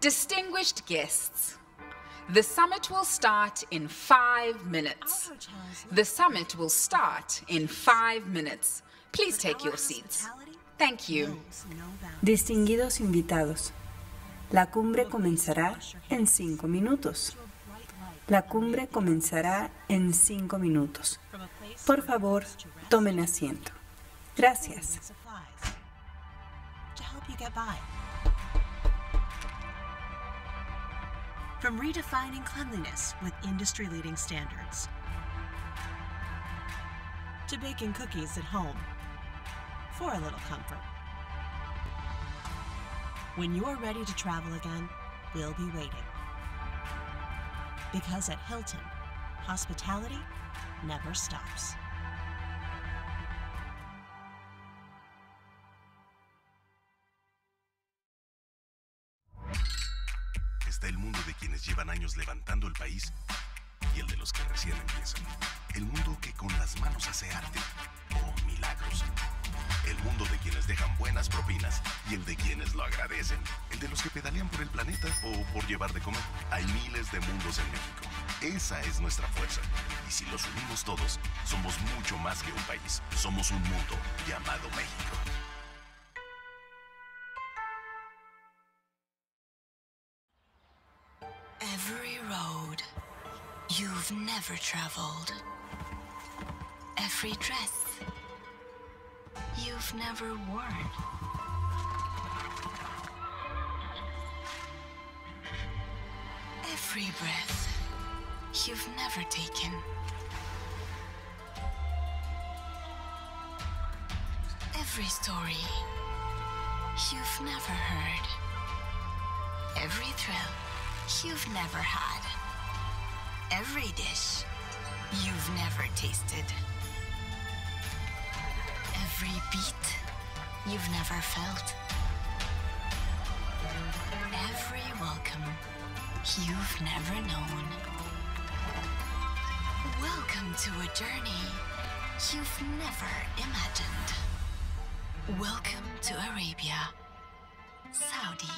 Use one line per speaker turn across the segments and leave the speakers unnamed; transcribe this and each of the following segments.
Distinguished guests, the summit will start in 5 minutes. The summit will start in 5 minutes. Please take your seats. Thank you.
Distinguidos invitados, la cumbre comenzará en 5 minutos. La cumbre comenzará en 5 minutos. Por favor, tomen asiento. Gracias.
From redefining cleanliness with industry-leading standards, to baking cookies at home for a little comfort. When you're ready to travel again, we'll be waiting. Because at Hilton, hospitality never stops.
Está el mundo de quienes llevan años levantando el país y el de los que recién empiezan. El mundo que con las manos hace arte o milagros. El mundo de quienes dejan buenas propinas y el de quienes lo agradecen. El de los que pedalean por el planeta o por llevar de comer. Hay miles de mundos en México. Esa es nuestra fuerza. Y si los unimos todos, somos mucho más que un país. Somos un mundo llamado México.
Every road you've never traveled. Every dress you've never worn. Every breath you've never taken. Every story you've never heard. Every thrill you've never had. Every dish you've never tasted. Every beat you've never felt. Every welcome you've never known. Welcome to a journey you've never imagined. Welcome to Arabia, Saudi.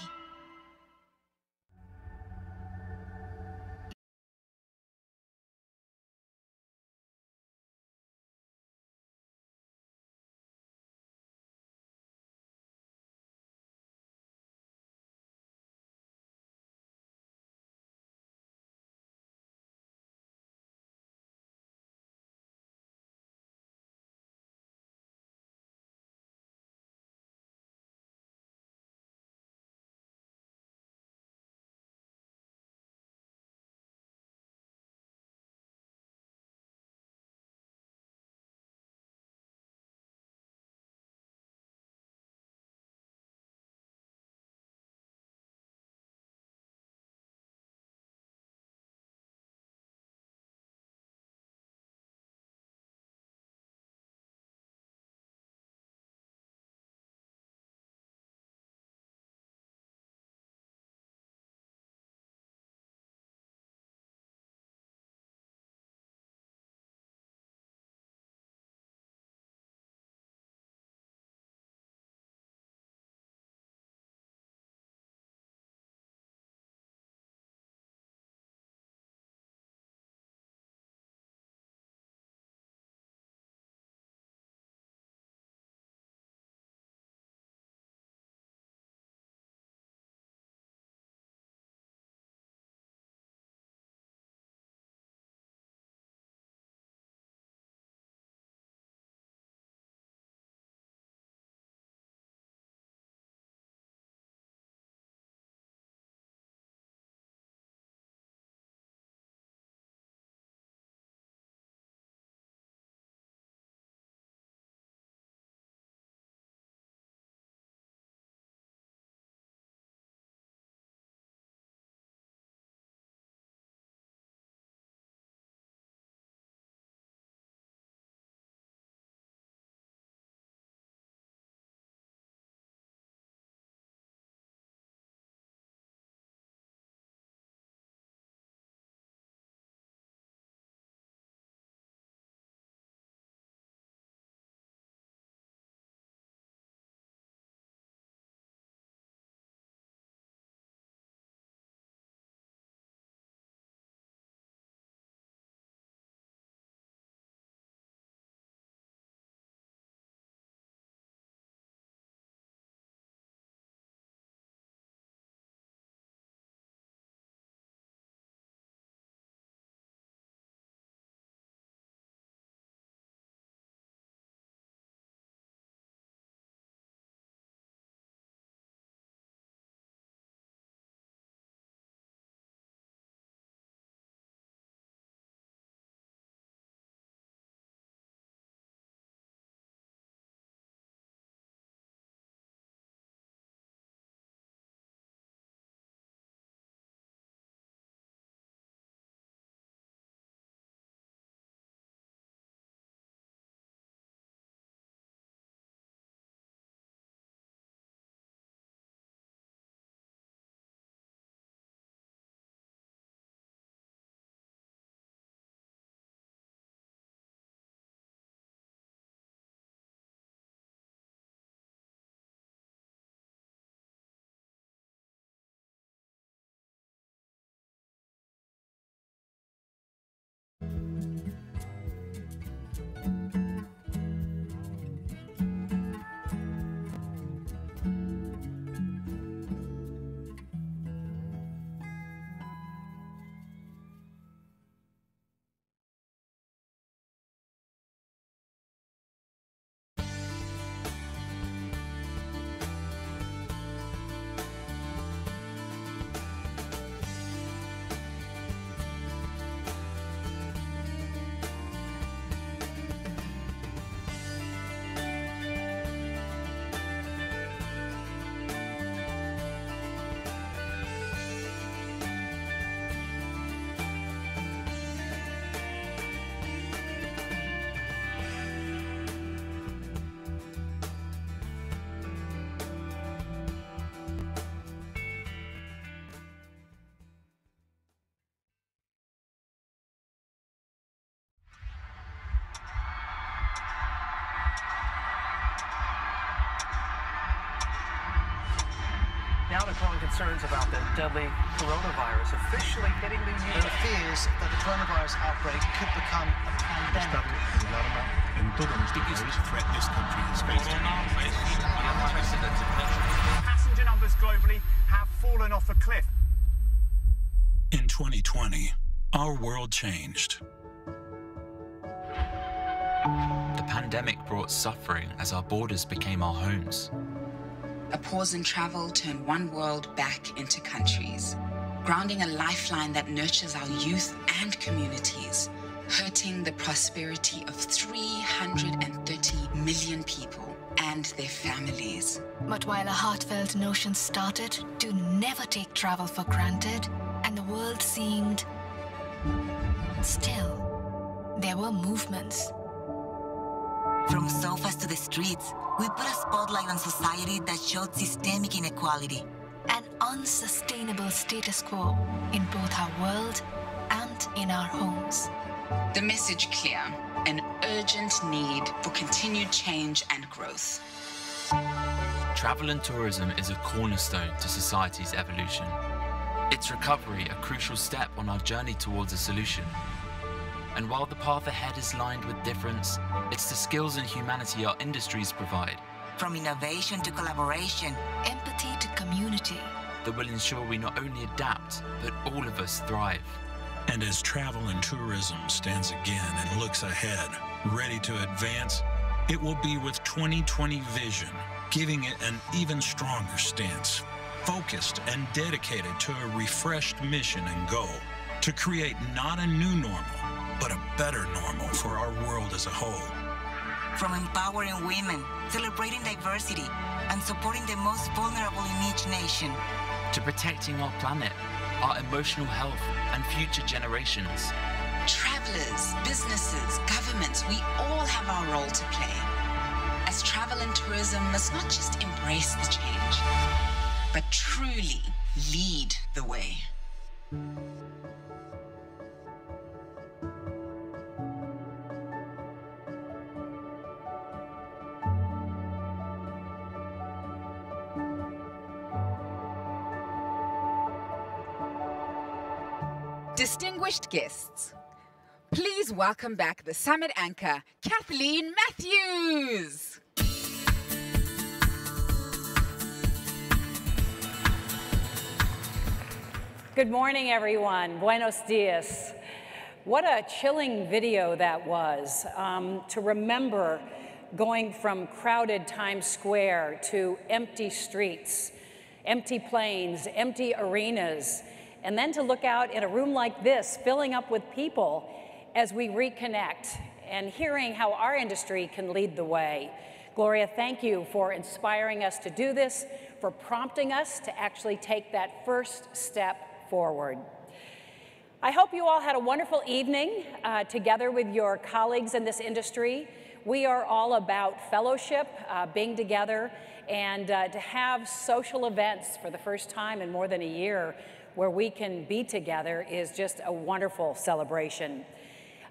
concerns about the deadly coronavirus officially hitting the U.S.
There are fears that the coronavirus outbreak could become a pandemic.
Biggest threat this country has faced.
Passenger numbers globally have fallen off a cliff.
In 2020, our world changed.
The pandemic brought suffering as our borders became our homes.
A pause in travel turned one world back into countries, grounding a lifeline that nurtures our youth and communities, hurting the prosperity of 330 million people and their families.
But while a heartfelt notion started to never take travel for granted, and the world seemed still, there were movements.
From sofas to the streets, we put a spotlight on society that showed systemic inequality.
An unsustainable status quo in both our world and in our homes.
The message clear: an urgent need for continued change and growth.
Travel and tourism is a cornerstone to society's evolution. Its recovery a crucial step on our journey towards a solution. And while the path ahead is lined with difference, it's the skills and humanity our industries provide,
From innovation to collaboration,
empathy to community,
that will ensure we not only adapt, but all of us thrive.
And as travel and tourism stands again and looks ahead, ready to advance, it will be with 2020 vision, giving it an even stronger stance, focused and dedicated to a refreshed mission and goal, to create not a new normal, but a better normal for our world as a whole.
from empowering women, celebrating diversity, and supporting the most vulnerable in each nation,
to protecting our planet, our emotional health, and future generations.
Travelers, businesses, governments, we all have our role to play. As travel and tourism must not just embrace the change, but truly lead the way. Distinguished guests, please welcome back the summit anchor, Kathleen Matthews.
Good morning, everyone. Buenos dias. What a chilling video that was, to remember going from crowded Times Square to empty streets, empty planes, empty arenas, and then to look out in a room like this, filling up with people as we reconnect and hearing how our industry can lead the way. Gloria, thank you for inspiring us to do this, for prompting us to actually take that first step forward. I hope you all had a wonderful evening together with your colleagues in this industry. We are all about fellowship, being together, and to have social events for the first time in more than a year where we can be together is just a wonderful celebration.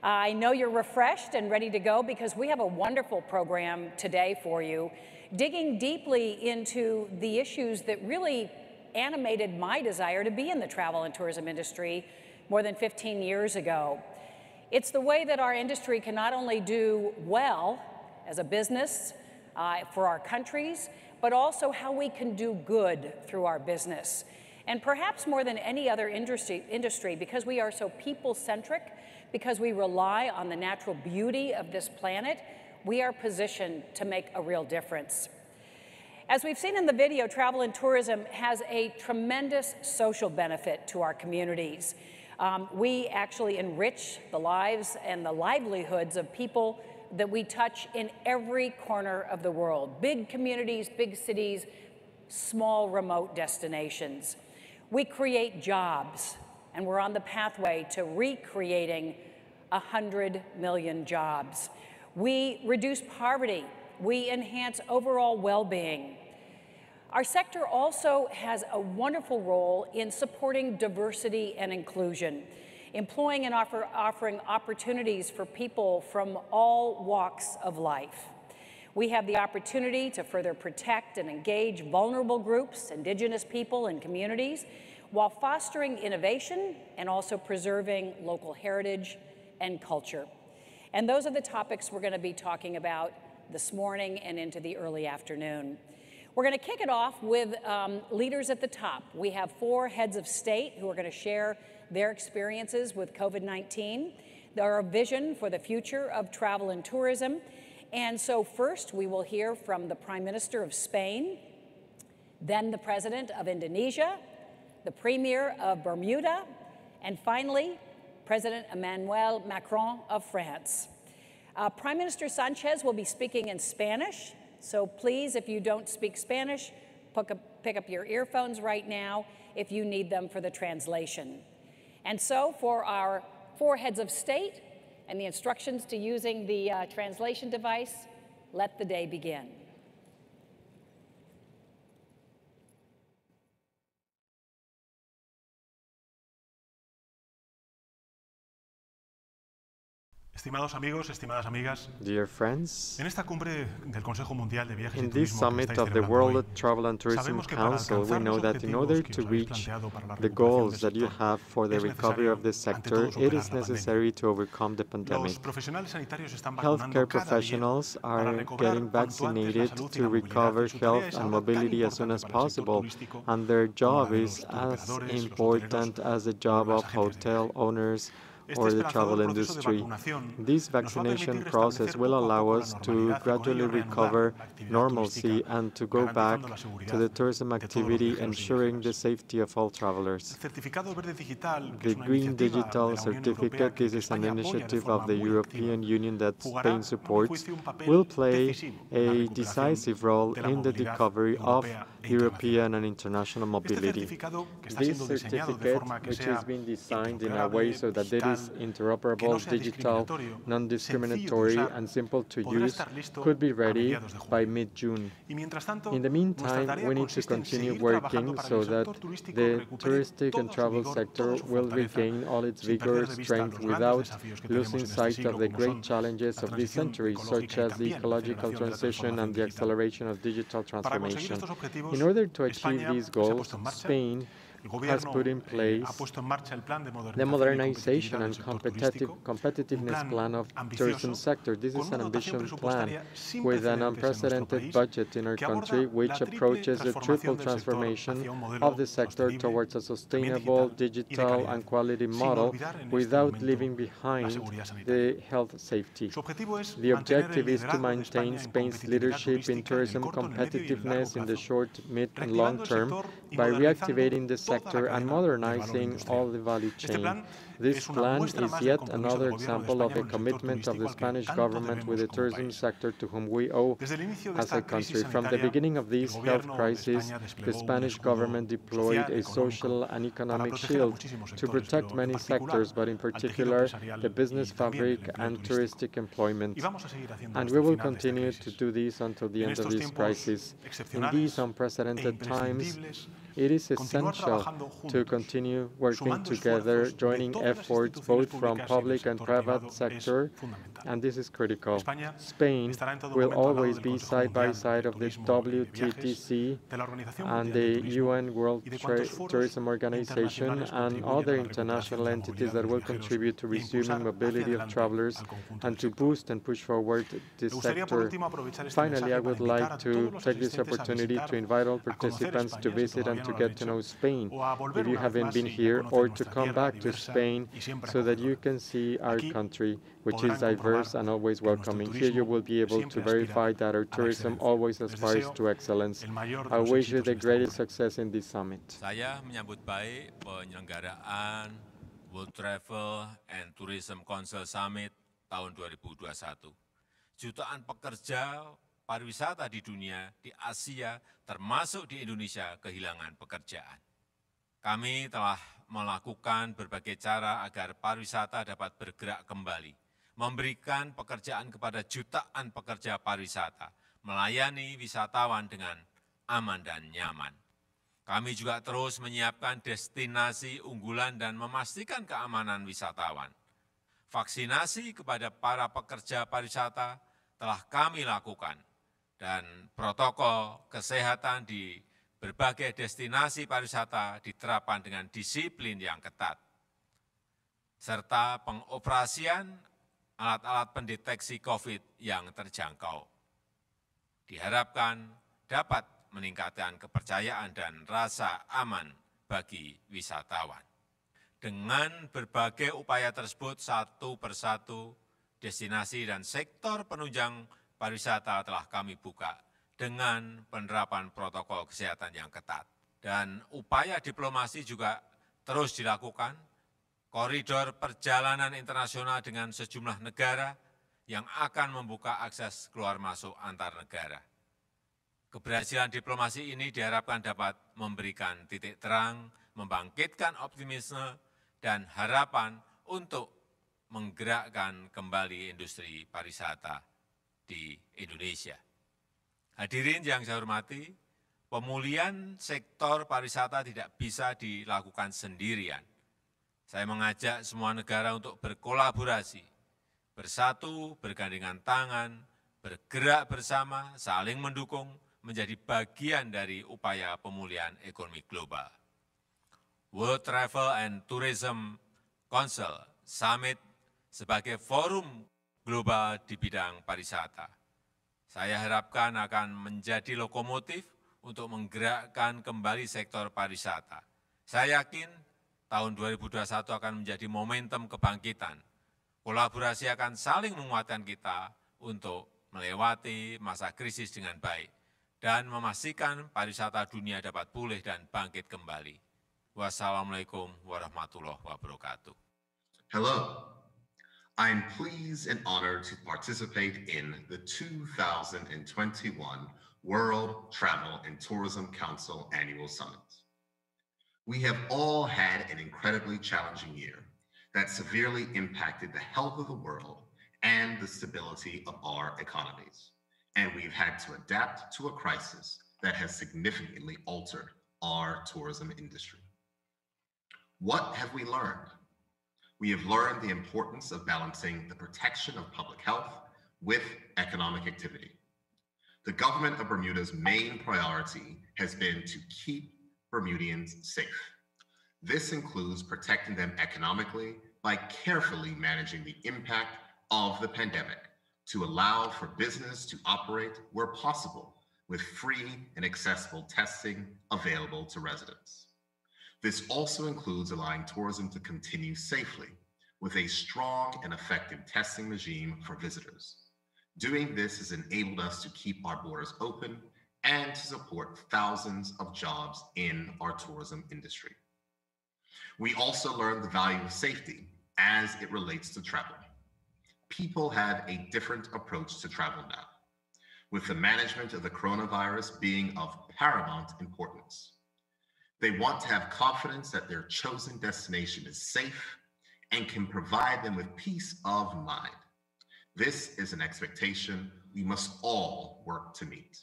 I know you're refreshed and ready to go because we have a wonderful program today for you, digging deeply into the issues that really animated my desire to be in the travel and tourism industry more than 15 years ago. It's the way that our industry can not only do well as a business for our countries, but also how we can do good through our business. And perhaps more than any other industry, because we are so people-centric, because we rely on the natural beauty of this planet, we are positioned to make a real difference. As we've seen in the video, travel and tourism has a tremendous social benefit to our communities. We actually enrich the lives and the livelihoods of people that we touch in every corner of the world. Big communities, big cities, small remote destinations. We create jobs, and we're on the pathway to recreating 100 million jobs. We reduce poverty. We enhance overall well-being. Our sector also has a wonderful role in supporting diversity and inclusion, employing and offering opportunities for people from all walks of life. We have the opportunity to further protect and engage vulnerable groups, Indigenous people, and communities, while fostering innovation and also preserving local heritage and culture. And those are the topics we're going to be talking about this morning and into the early afternoon. We're going to kick it off with leaders at the top. We have 4 heads of state who are going to share their experiences with COVID-19, their vision for the future of travel and tourism. And so first, we will hear from the Prime Minister of Spain, then the President of Indonesia, the Premier of Bermuda, and finally, President Emmanuel Macron of France. Prime Minister Sanchez will be speaking in Spanish, so please, if you don't speak Spanish, pick up your earphones right now if you need them for the translation. And so for our 4 heads of state and the instructions to using the translation device, let the day begin.
Estimados amigos, estimadas amigas,
dear friends,
en esta cumbre del Consejo Mundial de Viajes y
in this
Turismo que
summit
estáis
of the
celebrando
World
hoy,
Travel and Tourism
sabemos que para
Council, we
alcanzar
know
los
that in order
objetivos
to
que os habéis
reach
planteado para la
the
recuperación
goals
del
that you
sector,
have for the
es
recovery of the
necesario, ante
sector,
todo,
it
superar
is
la
necessary to overcome the
Los
pandemic.
profesionales sanitarios están
Healthcare
vacunando cada día
professionals
para
are
recobrar
getting
cuanto antes la
vaccinated
salud y
to
la movilidad,
recover
y su tarea
health
es
and
ahora tan
mobility as soon
importante
as
para el sector
possible,
turístico
and their
como la
job
de
is
los
as
turoperadores, los
important
hoteleros
as the
o
job
las
of
agencias de
hotel
viajes.
owners
Este
or the
esperanzador
travel
proceso de
industry.
vacunación
This
nos va a
vaccination
permitir
process
restablecer
will
poco a
allow
poco la
us to
normalidad y con
gradually
ello reanudar
recover
la actividad
normalcy
turística,
and to go back
garantizando la
to
seguridad
the tourism
de todos los
activity,
viajeros y
ensuring the
viajeras.
safety of all travelers.
El certificado verde digital, que
The
es una
Green
iniciativa de
Digital
la Unión Europea
Certificate,
que
this is an
España apoya de
initiative
forma
of the
muy
European
activa,
Union that
jugará,
Spain
a mi
supports,
juicio, un papel
will play
decisivo en la
a
recuperación
decisive role
de la
in the
movilidad
recovery of
europea e
European and international
Este
mobility.
certificado, que está
This
siendo diseñado de
certificate,
forma que
which
sea
has been designed in a way so that it is
que
interoperable,
no sea
digital,
discriminatorio,
non-discriminatory,
sencillo de usar,
and simple to
podrá
use,
estar listo
could be
a
ready
mediados de junio.
by mid-June.
Y mientras tanto,
In the
nuestra
meantime,
tarea
we need to
consiste en
continue
seguir trabajando
working
para que
so
el
that
sector turístico
the
recupere
touristic and
todo su
travel
vigor,
sector
toda su
will
fortaleza,
regain all its
sin
vigor,
perder de vista
strength,
los grandes
without
desafíos que tenemos
losing
en este
sight
siglo,
of the
como
great
son
challenges
la
of this
transición
century,
ecológica
such
y
as the
también la
ecological
aceleración de la
transition and the
transformación digital.
acceleration of digital
Para conseguir
transformation.
estos objetivos,
In order to achieve
España
these
se ha
goals,
puesto en marcha.
Spain
El
has
Gobierno
put in
ha
place
puesto en marcha el plan de
the
modernización
modernization
y
and
competitividad del sector turístico, un
competitiveness
plan
plan of
ambicioso,
tourism sector. This
con
is
una
an
dotación
ambition plan
presupuestaria sin
with an
precedentes en nuestro
unprecedented
país,
budget in our
que aborda
country,
la
which
triple
approaches the triple
transformación del sector
transformation
hacia un modelo
of the sector
sostenible,
towards a
también
sustainable,
digital y de
digital,
calidad,
and quality
sin
model
olvidar en este
without
momento
leaving
la
behind
seguridad sanitaria.
the health safety.
Su objetivo es
The
mantener el
objective is to
liderazgo de
maintain
España en
Spain's
competitividad
leadership in
turística en el
tourism
corto, en el medio y en el largo
competitiveness in the
plazo,
short, mid, and long
reactivando el
term
sector y
by
modernizando
reactivating the
toda la
sector and
cadena de valor
modernizing
industrial.
all the value
Este
chain.
plan
This
es una
plan
muestra
is
más del
yet
compromiso
another
del Gobierno de
example of
España
the
con el sector
commitment of the
turístico al que
Spanish
tanto
government with the
debemos como
tourism
país.
sector to whom we owe
Desde el inicio de
as a
esta crisis
country. From the
sanitaria,
beginning of
el
this health
Gobierno de
crisis,
España
the
desplegó un
Spanish
escudo
government deployed
social,
a
económico,
social and
para
economic
proteger a
shield
muchísimos
to
sectores,
protect
pero en
many
particular
sectors, but in
al tejido
particular
empresarial
the business
y también el
fabric
empleo
and
turístico.
touristic employment.
Y vamos a seguir haciendo
And
hasta
we
el
will
final de esta
continue to
crisis.
do this until the
En
end of
estos
this
tiempos
crisis. In
excepcionales
these
e
unprecedented times,
imprescindibles,
it is
continuar
essential
trabajando
to
juntos,
continue working
sumando
together,
esfuerzos de
joining
todas las
efforts
instituciones
both from
públicas y del
public and
sector
private
privado es
sector,
fundamental.
and this is critical.
España
Spain
estará en todo
will
momento al lado
always
del
be
Consejo
side by
Mundial
side
de
of the
Turismo y de Viajes,
WTTC
de la Organización
and
Mundial
the
del Turismo
UN World
y de cuantos foros
Tourism Organization
internacionales
and
contribuyan
other
a la recuperación
international
de la
entities
movilidad
that
de
will
los viajeros
contribute to
e impulsar
resuming mobility
hacia
of
adelante
travelers
al conjunto
and
del
to
sector.
boost and push forward this
Me gustaría por
sector.
último aprovechar este
Finally, I
mensaje
would
para invitar
like
a
to
todos los
take this
asistentes a
opportunity
visitar,
to invite all
a conocer
participants to
España, si
visit and
todavía
to
no lo han
get to
hecho,
know Spain
o a volver
if you
una vez
haven't
más
been
y a
here,
conocer
or to
nuestra
come
tierra
back to
diversa
Spain
y siempre
so that you
acogedora.
can see our
Aquí
country, which
podrán
is diverse
comprobar
and always
que nuestro
welcoming. Here you
turismo
will be able to
siempre
verify
aspira
that our
a la
tourism
excelencia.
always
Les
aspires
deseo
to excellence.
el mayor de
I
los
wish you
éxitos
the
en esta
greatest
cumbre.
success in this summit.
Saya menyambut baik penyelenggaraan World Travel and Tourism Council Summit tahun 2021. Jutaan pekerja pariwisata di dunia, di Asia, termasuk di Indonesia, kehilangan pekerjaan. Kami telah melakukan berbagai cara agar pariwisata dapat bergerak kembali, memberikan pekerjaan kepada jutaan pekerja pariwisata, melayani wisatawan dengan aman dan nyaman. Kami juga terus menyiapkan destinasi unggulan dan memastikan keamanan wisatawan. Vaksinasi kepada para pekerja pariwisata telah kami lakukan dan protokol kesehatan di berbagai destinasi pariwisata diterapkan dengan disiplin yang ketat, serta pengoperasian alat-alat pendeteksi COVID yang terjangkau. Diharapkan dapat meningkatkan kepercayaan dan rasa aman bagi wisatawan. Dengan berbagai upaya tersebut, satu persatu destinasi dan sektor penunjang pariwisata telah kami buka dengan penerapan protokol kesehatan yang ketat. Dan upaya diplomasi juga terus dilakukan, koridor perjalanan internasional dengan sejumlah negara yang akan membuka akses keluar masuk antar negara. Keberhasilan diplomasi ini diharapkan dapat memberikan titik terang, membangkitkan optimisme dan harapan untuk menggerakkan kembali industri pariwisata di Indonesia. Hadirin yang saya hormati, pemulihan sektor pariwisata tidak bisa dilakukan sendirian. Saya mengajak semua negara untuk berkolaborasi, bersatu, bergandengan tangan, bergerak bersama, saling mendukung, menjadi bagian dari upaya pemulihan ekonomi global. World Travel and Tourism Council Summit sebagai forum global di bidang pariwisata. Saya harapkan akan menjadi lokomotif untuk menggerakkan kembali sektor pariwisata. Saya yakin tahun 2021 akan menjadi momentum kebangkitan. Kolaborasi akan saling menguatkan kita untuk melewati masa krisis dengan baik dan memastikan pariwisata dunia dapat pulih dan bangkit kembali. Wassalamualaikum warahmatullahi wabarakatuh.
Hello. I'm pleased and honored to participate in the 2021 World Travel and Tourism Council Annual Summit. We have all had an incredibly challenging year that severely impacted the health of the world and the stability of our economies. And we've had to adapt to a crisis that has significantly altered our tourism industry. What have we learned? We have learned the importance of balancing the protection of public health with economic activity. The government of Bermuda's main priority has been to keep Bermudians safe. This includes protecting them economically by carefully managing the impact of the pandemic to allow for business to operate where possible with free and accessible testing available to residents. This also includes allowing tourism to continue safely with a strong and effective testing regime for visitors. Doing this has enabled us to keep our borders open and to support thousands of jobs in our tourism industry. We also learned the value of safety as it relates to travel. People have a different approach to travel now, with the management of the coronavirus being of paramount importance. They want to have confidence that their chosen destination is safe and can provide them with peace of mind. This is an expectation we must all work to meet.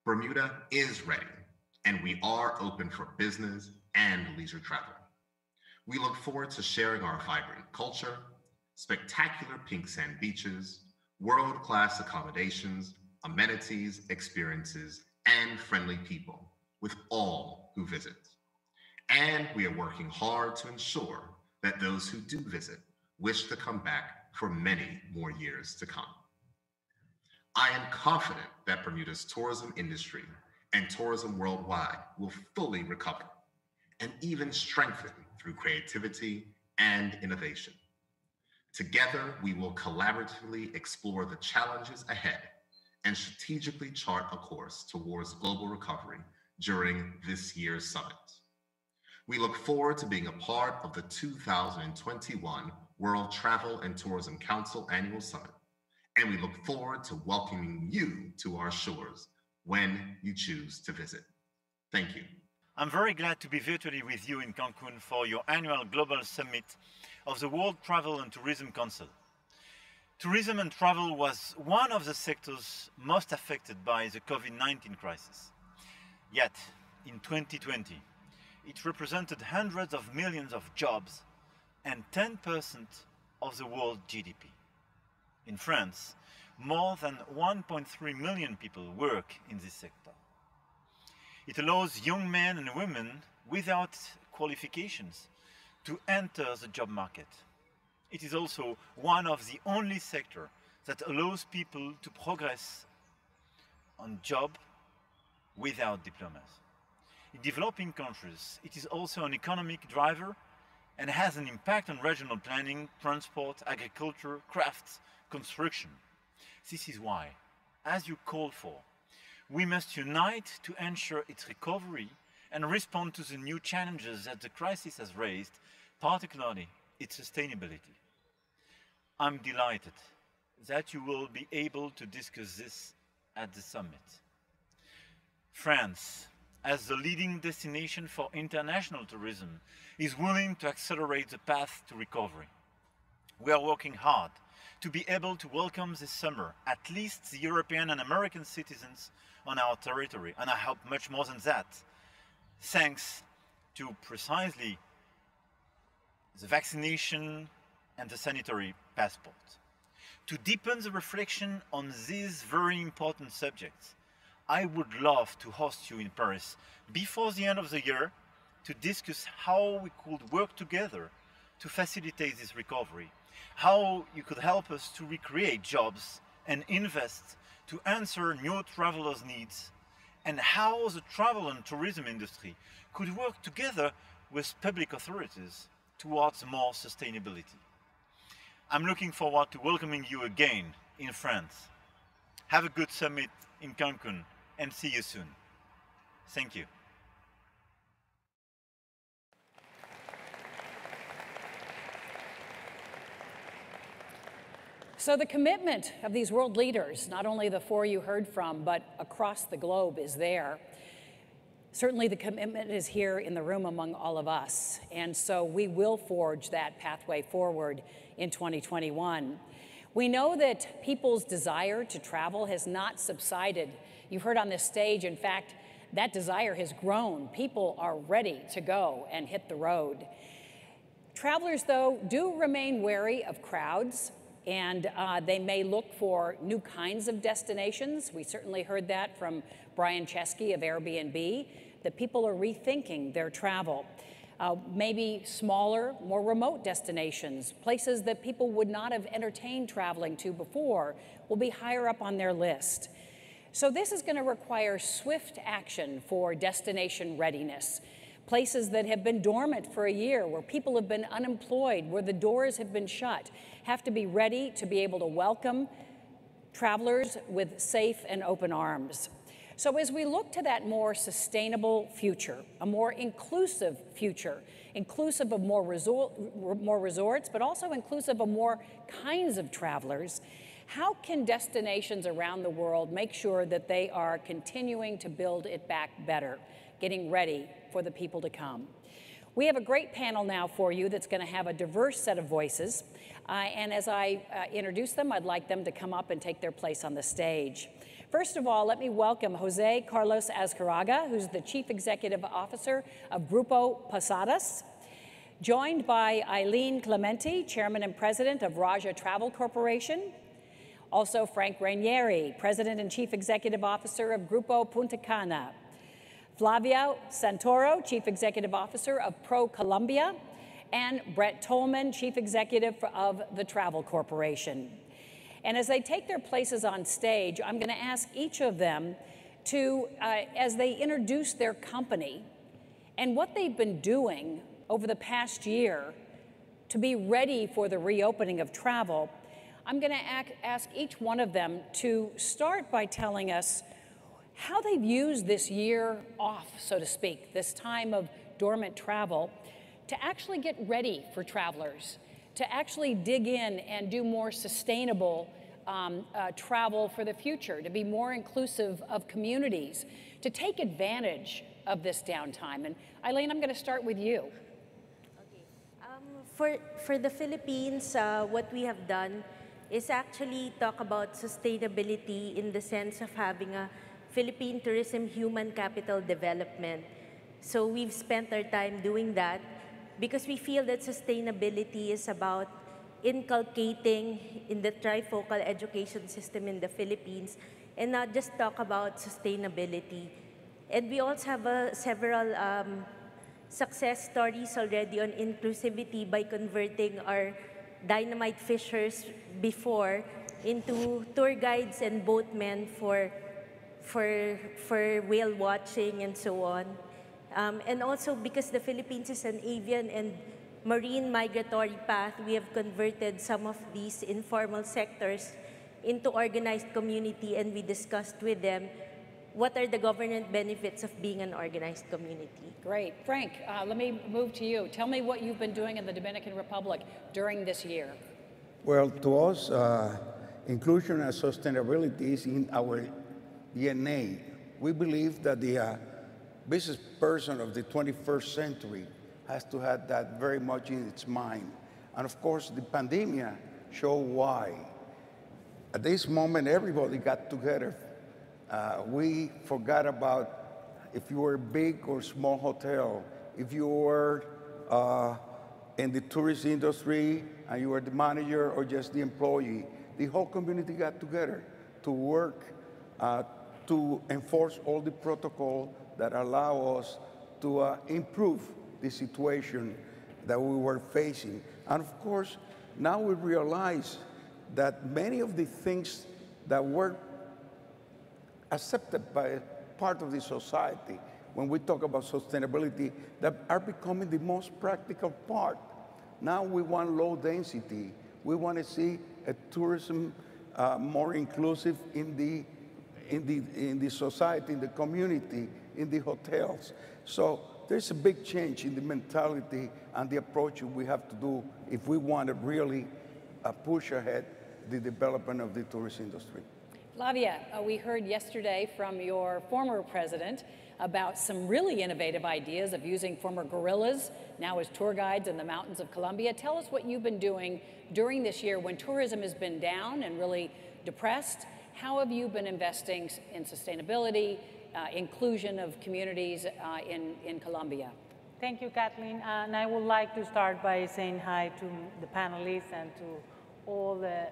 Bermuda is ready, and we are open for business and leisure travel. We look forward to sharing our vibrant culture, spectacular pink sand beaches, world-class accommodations, amenities, experiences, and friendly people with all who visit. And we are working hard to ensure that those who do visit wish to come back for many more years to come. I am confident that Bermuda's tourism industry and tourism worldwide will fully recover and even strengthen through creativity and innovation. Together, we will collaboratively explore the challenges ahead and strategically chart a course towards global recovery during this year's summit. We look forward to being a part of the 2021 World Travel and Tourism Council Annual Summit, and we look forward to welcoming you to our shores when you choose to visit. Thank you.
I'm very glad to be virtually with you in Cancun for your annual Global Summit of the World Travel and Tourism Council. Tourism and travel was one of the sectors most affected by the COVID-19 crisis. Yet, in 2020, it represented hundreds of millions of jobs and 10% of the world GDP. In France, more than 1.3 million people work in this sector. It allows young men and women without qualifications to enter the job market. It is also one of the only sectors that allows people to progress on job without diplomas. In developing countries, it is also an economic driver and has an impact on regional planning, transport, agriculture, crafts, construction. This is why, as you called for, we must unite to ensure its recovery and respond to the new challenges that the crisis has raised, particularly its sustainability. I'm delighted that you will be able to discuss this at the summit. France, as the leading destination for international tourism, is willing to accelerate the path to recovery. We are working hard to be able to welcome this summer at least the European and American citizens on our territory, and I hope much more than that, thanks to precisely the vaccination and the sanitary passport. To deepen the reflection on these very important subjects, I would love to host you in Paris before the end of the year to discuss how we could work together to facilitate this recovery, how you could help us to recreate jobs and invest to answer new travelers' needs, and how the travel and tourism industry could work together with public authorities towards more sustainability. I'm looking forward to welcoming you again in France. Have a good summit in Cancun and see you soon. Thank you.
So the commitment of these world leaders, not only the four you heard from, but across the globe, is there. Certainly the commitment is here in the room among all of us, and so we will forge that pathway forward in 2021. We know that people's desire to travel has not subsided. You've heard on this stage, in fact, that desire has grown. People are ready to go and hit the road. Travelers, though, do remain wary of crowds, and they may look for new kinds of destinations. We certainly heard that from Brian Chesky of Airbnb, that people are rethinking their travel. Maybe smaller, more remote destinations, places that people would not have entertained traveling to before, will be higher up on their list. So this is going to require swift action for destination readiness. Places that have been dormant for a year, where people have been unemployed, where the doors have been shut, have to be ready to be able to welcome travelers with safe and open arms. So as we look to that more sustainable future, a more inclusive future, inclusive of more resorts, but also inclusive of more kinds of travelers, how can destinations around the world make sure that they are continuing to build it back better, getting ready for the people to come? We have a great panel now for you that's going to have a diverse set of voices. And as I introduce them, I'd like them to come up and take their place on the stage. First of all, let me welcome Jose Carlos Azcárraga, who's the Chief Executive Officer of Grupo Posadas, joined by Eileen Clemente, Chairman and President of Raja Travel Corporation, also Frank Ranieri, President and Chief Executive Officer of Grupo Punta Cana, Flavia Santoro, Chief Executive Officer of Pro Colombia, and Brett Tolman, Chief Executive of the Travel Corporation. And as they take their places on stage, I'm going to ask each of them to, as they introduce their company and what they've been doing over the past year to be ready for the reopening of travel, I'm going to ask each one of them to start by telling us how they've used this year off, so to speak, this time of dormant travel, to actually get ready for travelers, to actually dig in and do more sustainable travel for the future, to be more inclusive of communities, to take advantage of this downtime. And Eileen, I'm going to start with you.
Okay. For the Philippines, what we have done is actually talk about sustainability in the sense of having a Philippine Tourism Human Capital Development. So we've spent our time doing that because we feel that sustainability is about inculcating in the trifocal education system in the Philippines, and not just talk about sustainability. And we also have several success stories already on inclusivity by converting our dynamite fishers before into tour guides and boatmen for whale watching and so on. And also because the Philippines is an avian and marine migratory path, we have converted some of these informal sectors into organized community, and we discussed with them what are the governance benefits of being an organized community.
Great. Frank, let me move to you. Tell me what you've been doing in the Dominican Republic during this year.
Well, to us, inclusion and sustainability is in our DNA. We believe that the business person of the 21st century has to have that very much in its mind. And of course, the pandemic showed why. At this moment, everybody got together. We forgot about if you were a big or small hotel, if you were in the tourist industry and you were the manager or just the employee. The whole community got together to work to enforce all the protocol that allow us to improve the situation that we were facing. And of course, now we realize that many of the things that were accepted by part of the society, when we talk about sustainability, that are becoming the most practical part. Now we want low density. We want to see a tourism more inclusive in the society, in the community, in the hotels. So there's a big change in the mentality and the approach we have to do if we want to really push ahead the development of the tourist industry.
Flavia, we heard yesterday from your former president about some really innovative ideas of using former guerrillas now as tour guides in the mountains of Colombia. Tell us what you've been doing during this year when tourism has been down and really depressed. How have you been investing in sustainability, inclusion of communities in Colombia?
Thank you, Kathleen. And I would like to start by saying hi to the panelists and to all the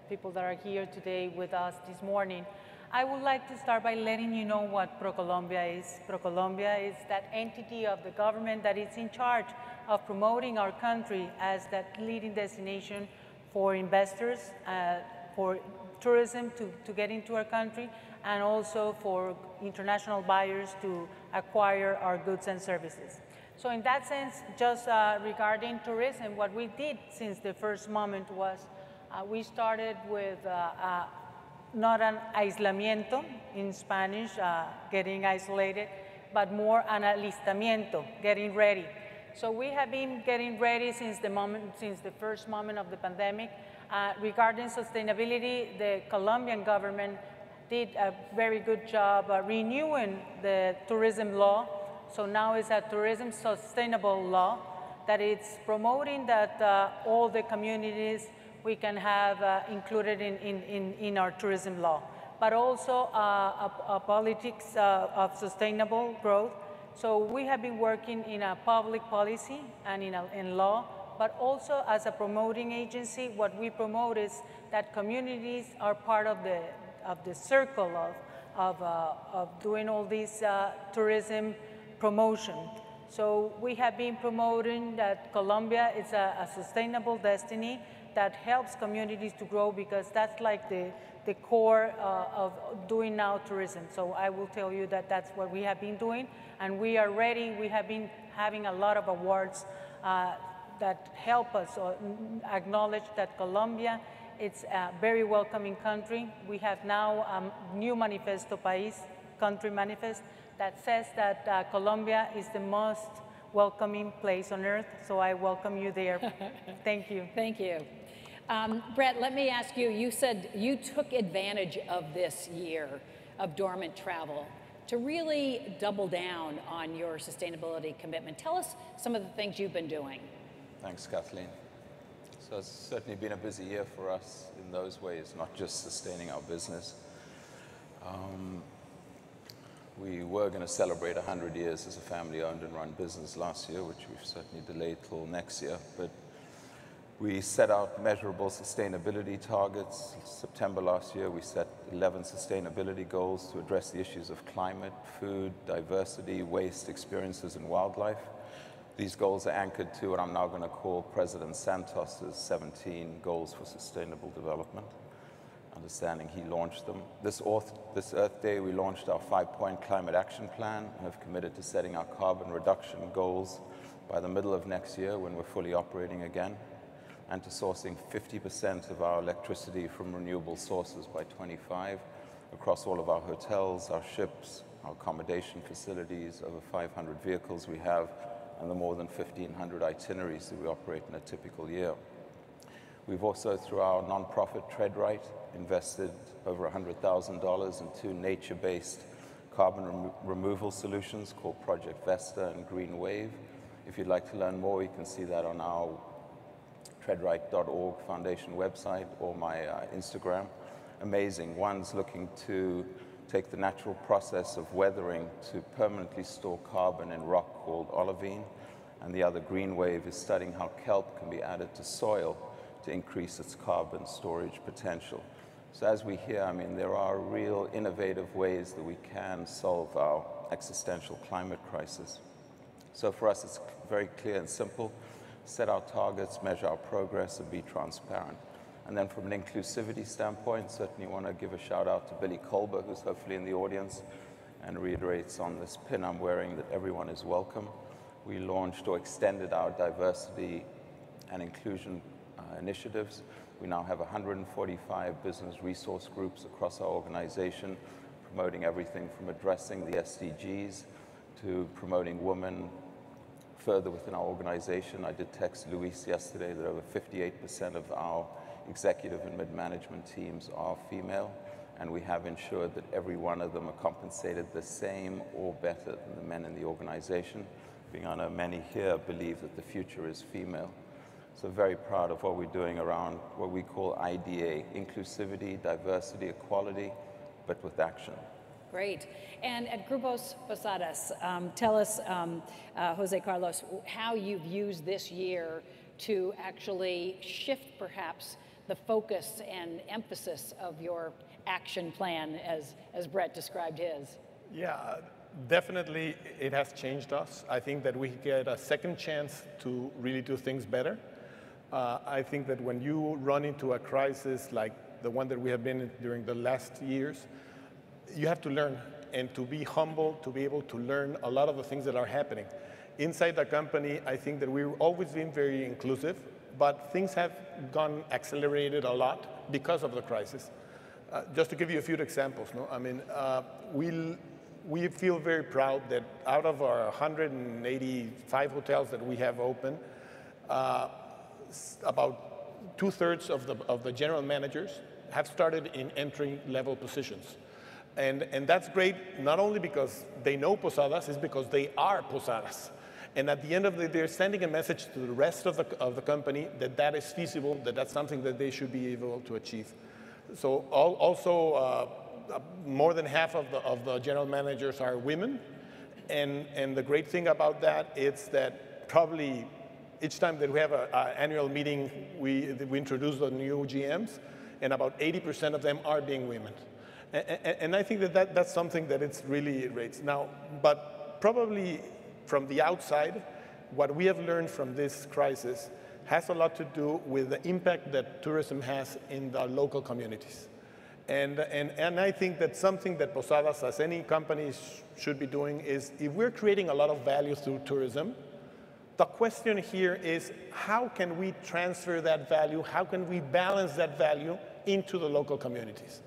people that are here today with us this morning. I would like to start by letting you know what ProColombia is. ProColombia is that entity of the government that is in charge of promoting our country as that leading destination for investors, for tourism to get into our country, and also for international buyers to acquire our goods and services. So in that sense, just regarding tourism, what we did since the first moment was we started with not an aislamiento in Spanish, getting isolated, but more an alistamiento, getting ready. So we have been getting ready since the first moment of the pandemic. Regarding sustainability, the Colombian government did a very good job renewing the tourism law. So now it's a tourism sustainable law that it's promoting that all the communities we can have included in our tourism law, but also a politics of sustainable growth. So we have been working in a public policy and in law, but also as a promoting agency, what we promote is that communities are part of the circle of doing all these tourism promotion. So we have been promoting that Colombia is a sustainable destiny that helps communities to grow, because that's like the core of doing now tourism. So I will tell you that that's what we have been doing, and we are ready. We have been having a lot of awards that help us acknowledge that Colombia, it's a very welcoming country. We have now a new manifesto país, country manifest, that says that Colombia is the most welcoming place on earth. So I welcome you there. Thank you.
Thank you. Brett, let me ask you, you said you took advantage of this year of dormant travel to really double down on your sustainability commitment. Tell us some of the things you've been doing.
Thanks, Kathleen. So it's certainly been a busy year for us in those ways, not just sustaining our business. We were going to celebrate 100 years as a family-owned and run business last year, which we've certainly delayed till next year. But We set out measurable sustainability targets. September last year, we set 11 sustainability goals to address the issues of climate, food, diversity, waste, experiences, and wildlife. These goals are anchored to what I'm now going to call President Santos's 17 goals for sustainable development. Understanding he launched them. This Earth Day, we launched our 5-point climate action plan and have committed to setting our carbon reduction goals by the middle of next year when we're fully operating again, and to sourcing 50% of our electricity from renewable sources by 25 across all of our hotels, our ships, our accommodation facilities, over 500 vehicles we have, and the more than 1,500 itineraries that we operate in a typical year. We've also, through our nonprofit TreadRight, invested over $100,000 in 2 nature-based carbon removal solutions called Project Vesta and Green Wave. If you'd like to learn more, you can see that on our treadright.org Foundation website or my Instagram. Amazing. One's looking to take the natural process of weathering to permanently store carbon in rock called olivine, and the other, Green Wave, is studying how kelp can be added to soil to increase its carbon storage potential. So as we hear, I mean, there are real innovative ways that we can solve our existential climate crisis. So for us, it's very clear and simple. Set our targets, measure our progress, and be transparent. And then from an inclusivity standpoint, certainly want to give a shout out to Billy Colber, who's hopefully in the audience, and reiterates on this pin I'm wearing that everyone is welcome. We launched or extended our diversity and inclusion initiatives. We now have 145 business resource groups across our organization, promoting everything from addressing the SDGs to promoting women further within our organization. I did text Luis yesterday that over 58% of our executive and mid-management teams are female, and we have ensured that every one of them are compensated the same or better than the men in the organization. Being I know many here believe that the future is female. So very proud of what we're doing around what we call IDA, inclusivity, diversity, equality, but with action.
Great. And at Grupos Posadas, tell us, Jose Carlos, how you've used this year to actually shift perhaps the focus and emphasis of your action plan as Brett described his.
Yeah, definitely it has changed us. I think that we get a second chance to really do things better. I think that when you run into a crisis like the one that we have been in during the last years, you have to learn and to be humble, to be able to learn a lot of the things that are happening. Inside the company, I think that we've always been very inclusive, but things have gone accelerated a lot because of the crisis. Just to give you a few examples, no? I mean, we feel very proud that out of our 185 hotels that we have open, about 2/3 of the general managers have started in entering level positions. And that's great, not only because they know Posadas, it's because they are Posadas. And at the end of the day, they're sending a message to the rest of the company that that is feasible, that that's something that they should be able to achieve. So also, more than half of the general managers are women. And the great thing about that is that probably each time that we have an annual meeting, we introduce the new GMs, and about 80% of them are being women. And I think that that's something that it's really rates. Now, but probably from the outside, what we have learned from this crisis has a lot to do with the impact that tourism has in the local communities. And I think that something that Posadas, as any company, should be doing is, if we're creating a lot of value through tourism, the question here is, how can we transfer that value? How can we balance that value into the local communities?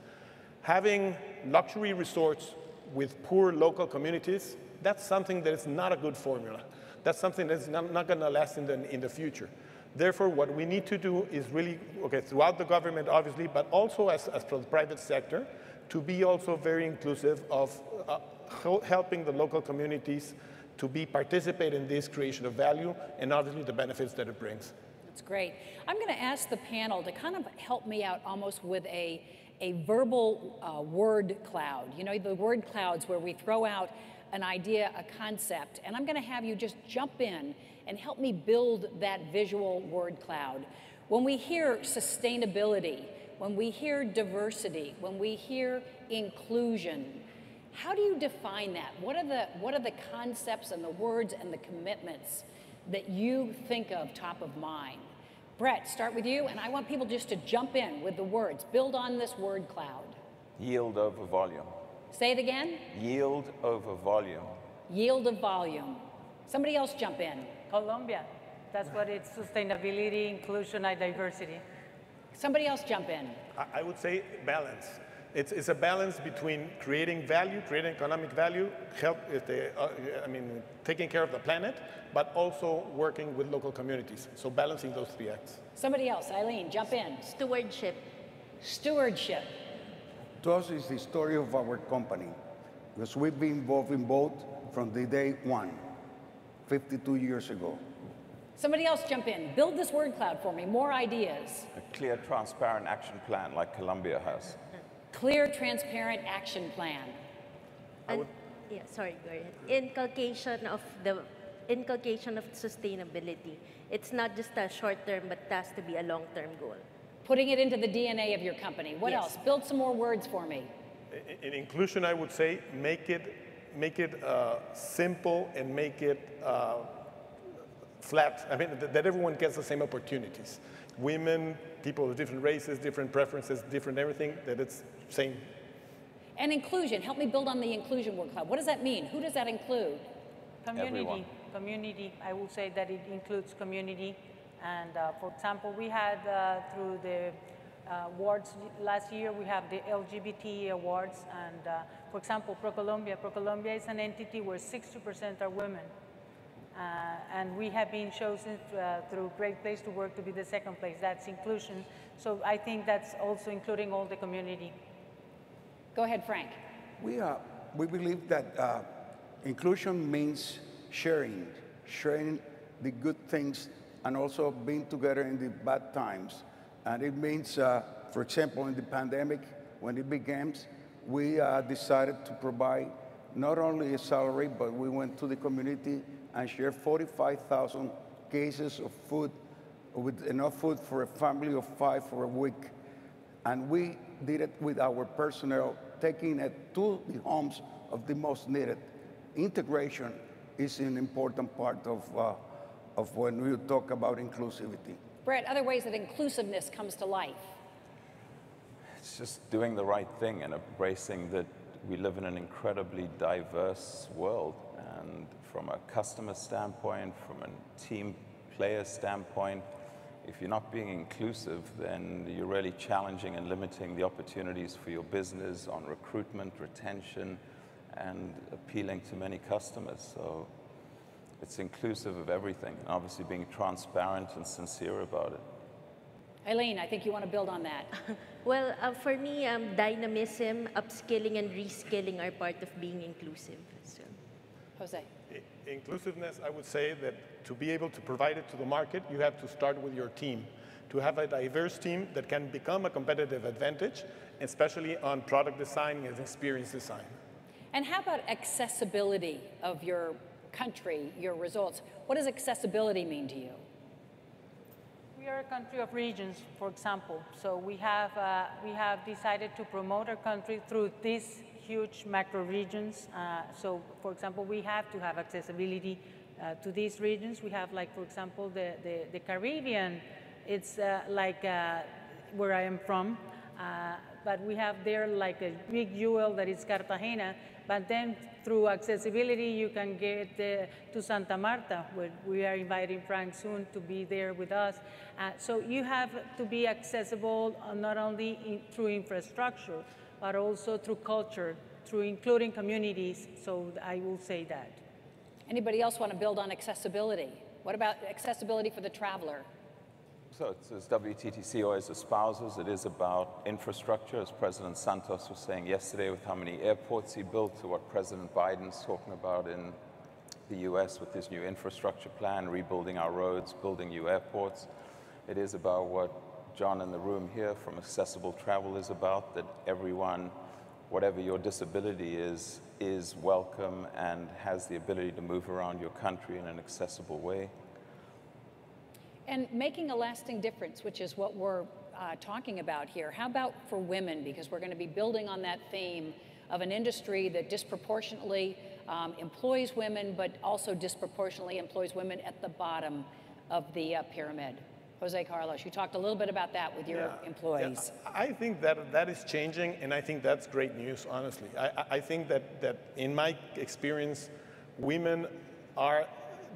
Having luxury resorts with poor local communities, that's something that is not a good formula. That's something that's not going to last in the future. Therefore, what we need to do is really, okay, throughout the government, obviously, but also as for the private sector, to be also very inclusive of helping the local communities to participate in this creation of value and obviously the benefits that it brings.
That's great. I'm going to ask the panel to kind of help me out almost with a verbal word cloud. You know, the word clouds where we throw out an idea, a concept, and I'm going to have you just jump in and help me build that visual word cloud. When we hear sustainability, when we hear diversity, when we hear inclusion, how do you define that? What are the concepts and the words and the commitments that you think of top of mind? Brett, start with you, and I want people just to jump in with the words. Build on this word cloud.
Yield over volume.
Say it again.
Yield over volume.
Yield of volume. Somebody else jump in.
Colombia. That's what it's: sustainability, inclusion, and diversity.
Somebody else jump in.
I would say balance. It's a balance between creating value, creating economic value, taking care of the planet, but also working with local communities. So balancing those three acts.
Somebody else, Eileen, jump in.
Stewardship.
Stewardship.
To us, it's the story of our company, because we've been involved in both from the day one, 52 years ago.
Somebody else jump in. Build this word cloud for me. More ideas.
A clear, transparent action plan like Colombia has.
Clear, transparent action plan.
Yeah, sorry, go ahead. Inculcation of sustainability. It's not just a short term, but it has to be a long-term goal.
Putting it into the DNA of your company. What
Yes.
else? Build some more words for me.
In inclusion, I would say make it simple and make it flat. I mean, that everyone gets the same opportunities. Women, people of different races, different preferences, different everything, that it's same.
And inclusion. Help me build on the inclusion word cloud. What does that mean? Who does that include?
Community.
Everyone.
Community. I will say that it includes community. And for example, we had through the awards last year, we have the LGBT awards. And for example, ProColombia is an entity where 60% are women. And we have been chosen through Great Place to Work to be the second place. That's inclusion. So I think that's also including all the community.
Go ahead, Frank.
We believe that inclusion means sharing the good things and also being together in the bad times. And it means, for example, in the pandemic, when it began, we decided to provide not only a salary, but we went to the community and shared 45,000 cases of food, with enough food for a family of 5 for a week. And we did it with our personnel, taking it to the homes of the most needed. Integration is an important part of when we talk about inclusivity.
Brett, other ways that inclusiveness comes to life.
It's just doing the right thing and embracing that we live in an incredibly diverse world. And from a customer standpoint, from a team player standpoint, if you're not being inclusive, then you're really challenging and limiting the opportunities for your business on recruitment, retention, and appealing to many customers. So it's inclusive of everything, and obviously being transparent and sincere about it.
Eileen, I think you want to build on that.
Well, for me, dynamism, upskilling, and reskilling are part of being inclusive. So.
Jose.
Inclusiveness, I would say that to be able to provide it to the market, you have to start with your team. To have a diverse team that can become a competitive advantage, especially on product design and experience design.
And how about accessibility of your country, your results? What does accessibility mean to you?
We are a country of regions, for example. So we have decided to promote our country through these huge macro regions. So, for example, we have to have accessibility to these regions. We have, like, for example, the Caribbean. It's like where I am from. But we have there like a big jewel that is Cartagena. But then through accessibility, you can get to Santa Marta, where we are inviting Frank soon to be there with us. So you have to be accessible not only through infrastructure, but also through culture, through including communities. So I will say that.
Anybody else want to build on accessibility? What about accessibility for the traveler?
So as WTTC always espouses, it is about infrastructure, as President Santos was saying yesterday with how many airports he built, to what President Biden's talking about in the US with his new infrastructure plan, rebuilding our roads, building new airports. It is about what John in the room here from Accessible Travel is about, that everyone, whatever your disability is welcome and has the ability to move around your country in an accessible way.
And making a lasting difference, which is what we're talking about here. How about for women? Because we're going to be building on that theme of an industry that disproportionately employs women, but also disproportionately employs women at the bottom of the pyramid. Jose Carlos, you talked a little bit about that with your employees.
Yeah, I think that is changing, and I think that's great news, honestly. I think that in my experience, women are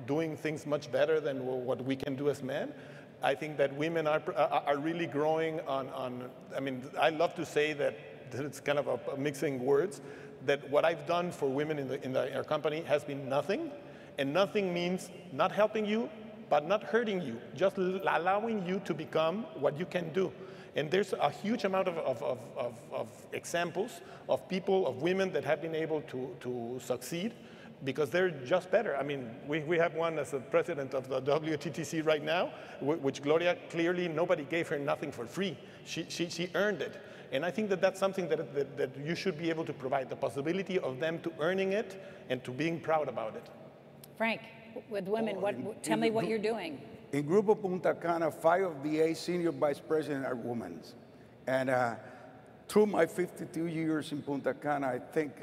doing things much better than what we can do as men. I think that women are really growing on, I mean, I love to say that it's kind of a mixing words, that what I've done for women in our company has been nothing, and nothing means not helping you, but not hurting you, just allowing you to become what you can do. And there's a huge amount of examples of people, of women that have been able to succeed because they're just better. I mean, we have one as the president of the WTTC right now, which Gloria, clearly nobody gave her nothing for free. She earned it. And I think that that's something that you should be able to provide, the possibility of them to earning it and to being proud about it.
Frank, with women, tell me what you're doing.
In Grupo Punta Cana, 5 of the 8 senior vice presidents are women. And through my 52 years in Punta Cana, I think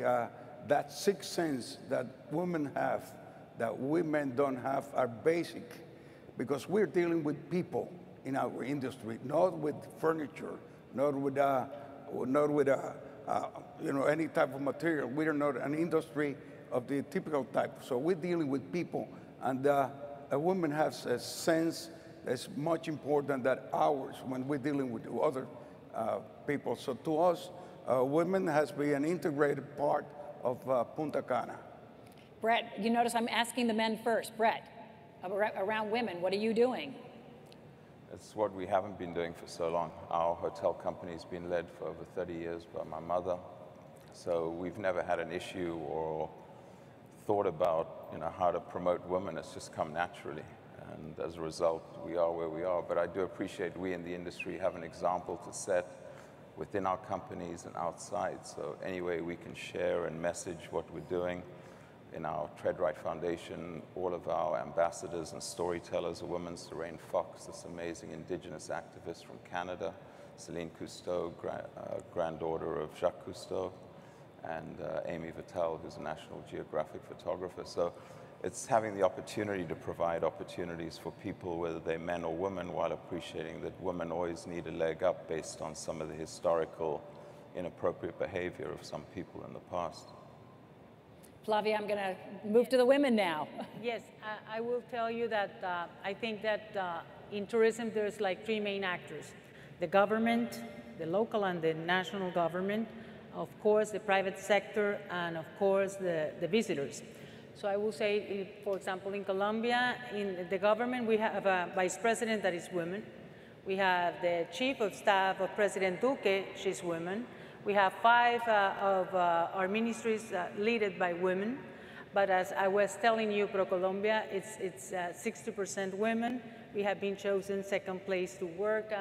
that sixth sense that women have, that women don't have, are basic. Because we're dealing with people in our industry, not with furniture, not with any type of material. We are not an industry of the typical type. So we're dealing with people, and a woman has a sense that's much important than ours when we're dealing with other people. So to us, women has been an integrated part of Punta Cana.
Brett, you notice I'm asking the men first. Brett, around women, what are you doing?
It's what we haven't been doing for so long. Our hotel company's been led for over 30 years by my mother. So we've never had an issue or thought about how to promote women. It's just come naturally. And as a result, we are where we are. But I do appreciate we in the industry have an example to set within our companies and outside. So any way we can share and message what we're doing in our Tread Right Foundation, all of our ambassadors and storytellers are women. Serene Fox, this amazing indigenous activist from Canada, Celine Cousteau, granddaughter of Jacques Cousteau, and Amy Vitale, who's a National Geographic photographer. So it's having the opportunity to provide opportunities for people, whether they're men or women, while appreciating that women always need a leg up based on some of the historical inappropriate behavior of some people in the past.
Flavia, I'm going to move to the women now.
Yes, I will tell you that I think that in tourism there's like 3 main actors: the government, the local and the national government, of course the private sector, and of course the visitors. So I will say, for example, in Colombia, in the government, we have a vice president that is woman. We have the chief of staff of President Duque, she's woman. We have 5 of our ministries led by women. But as I was telling you, ProColombia, it's 60% women. We have been chosen 2nd place to work,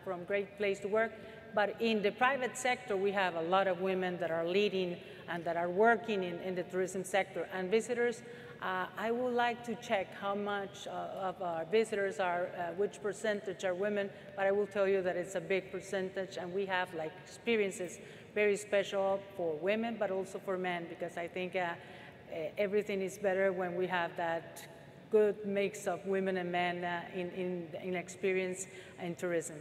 from Great Place to Work. But in the private sector, we have a lot of women that are leading and that are working in the tourism sector. And visitors, I would like to check how much of our visitors are, which percentage are women, but I will tell you that it's a big percentage, and we have like experiences very special for women, but also for men, because I think everything is better when we have that good mix of women and men in experience in tourism.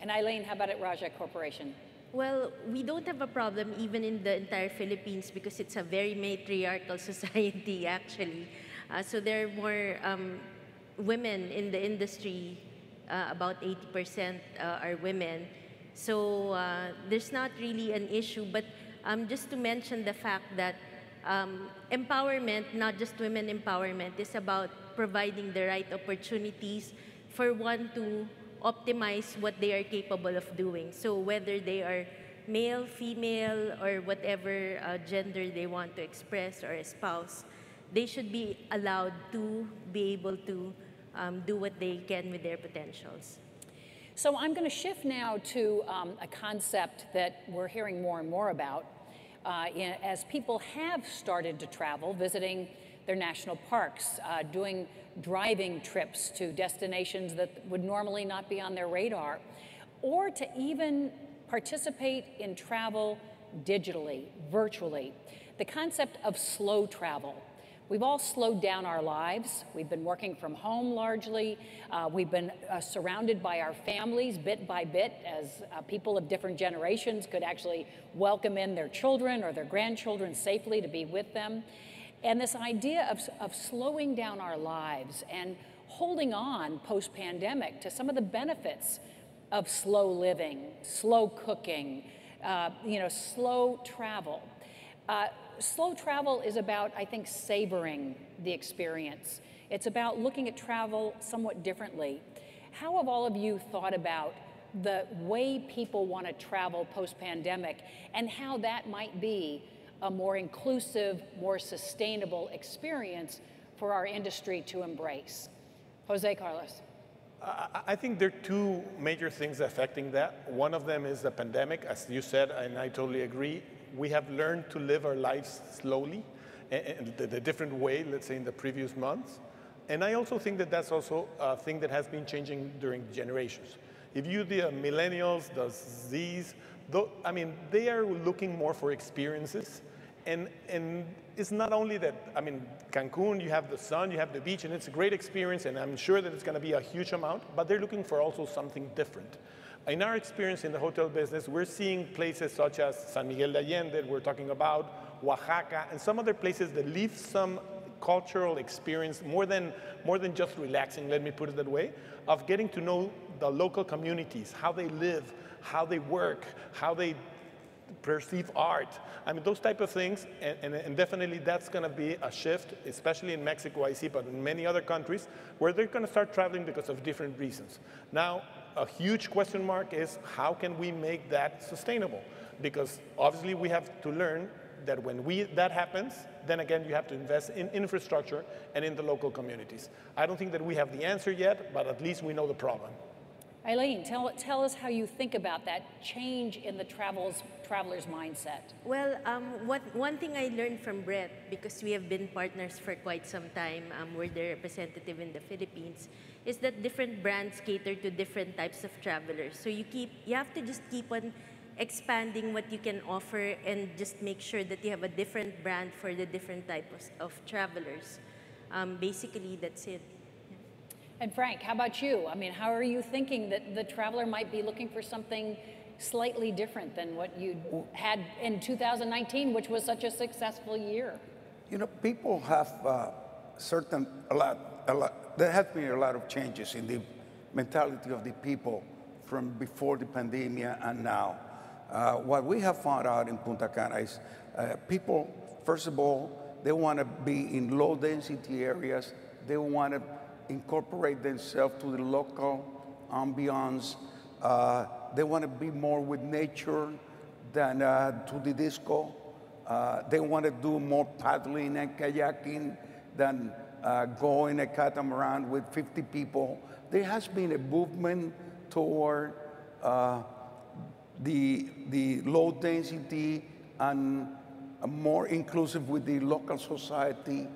And Eileen, how about at Raja Corporation?
Well, we don't have a problem even in the entire Philippines because it's a very matriarchal society, actually. So there are more women in the industry, about 80% are women. So there's not really an issue, but just to mention the fact that empowerment, not just women empowerment, is about providing the right opportunities for one to optimize what they are capable of doing. So whether they are male, female, or whatever gender they want to express or espouse, they should be allowed to be able to do what they can with their potentials.
So I'm going to shift now to a concept that we're hearing more and more about as people have started to travel, visiting their national parks, doing driving trips to destinations that would normally not be on their radar, or to even participate in travel digitally, virtually. The concept of slow travel. We've all slowed down our lives. We've been working from home largely. We've been surrounded by our families bit by bit as people of different generations could actually welcome in their children or their grandchildren safely to be with them. And this idea of slowing down our lives and holding on post-pandemic to some of the benefits of slow living, slow cooking, slow travel. Slow travel is about, I think, savoring the experience. It's about looking at travel somewhat differently. How have all of you thought about the way people want to travel post-pandemic and how that might be a more inclusive, more sustainable experience for our industry to embrace? Jose Carlos.
I think there are two major things affecting that. One of them is the pandemic, as you said, and I totally agree. We have learned to live our lives slowly, in the different way, let's say in the previous months. And I also think that that's also a thing that has been changing during generations. If you, the millennials, the Zs, I mean, they are looking more for experiences. And it's not only that, I mean, Cancun, you have the sun, you have the beach, and it's a great experience, and I'm sure that it's going to be a huge amount, but they're looking for also something different. In our experience in the hotel business, we're seeing places such as San Miguel de Allende, we're talking about Oaxaca, and some other places that leave some cultural experience, more than just relaxing, let me put it that way, of getting to know the local communities, how they live, how they work, how they perceive art. I mean, those type of things, and definitely that's going to be a shift, especially in Mexico, I see, but in many other countries, where they're going to start traveling because of different reasons. Now, a huge question mark is how can we make that sustainable? Because obviously we have to learn that when that happens, then again, you have to invest in infrastructure and in the local communities. I don't think that we have the answer yet, but at least we know the problem.
Eileen, tell us how you think about that change in the traveler's mindset.
Well, one thing I learned from Brett, because we have been partners for quite some time, we're the representative in the Philippines, is that different brands cater to different types of travelers. So you have to just keep on expanding what you can offer and just make sure that you have a different brand for the different types of travelers. Basically, that's it.
And Frank, how about you? I mean, how are you thinking that the traveler might be looking for something slightly different than what you had in 2019, which was such a successful year?
You know, people have there have been a lot of changes in the mentality of the people from before the pandemic and now. What we have found out in Punta Cana is people, first of all, they want to be in low density areas. They want to incorporate themselves to the local ambiance. They want to be more with nature than to the disco. They want to do more paddling and kayaking than go in a catamaran with 50 people. There has been a movement toward the low density and more inclusive with the local society.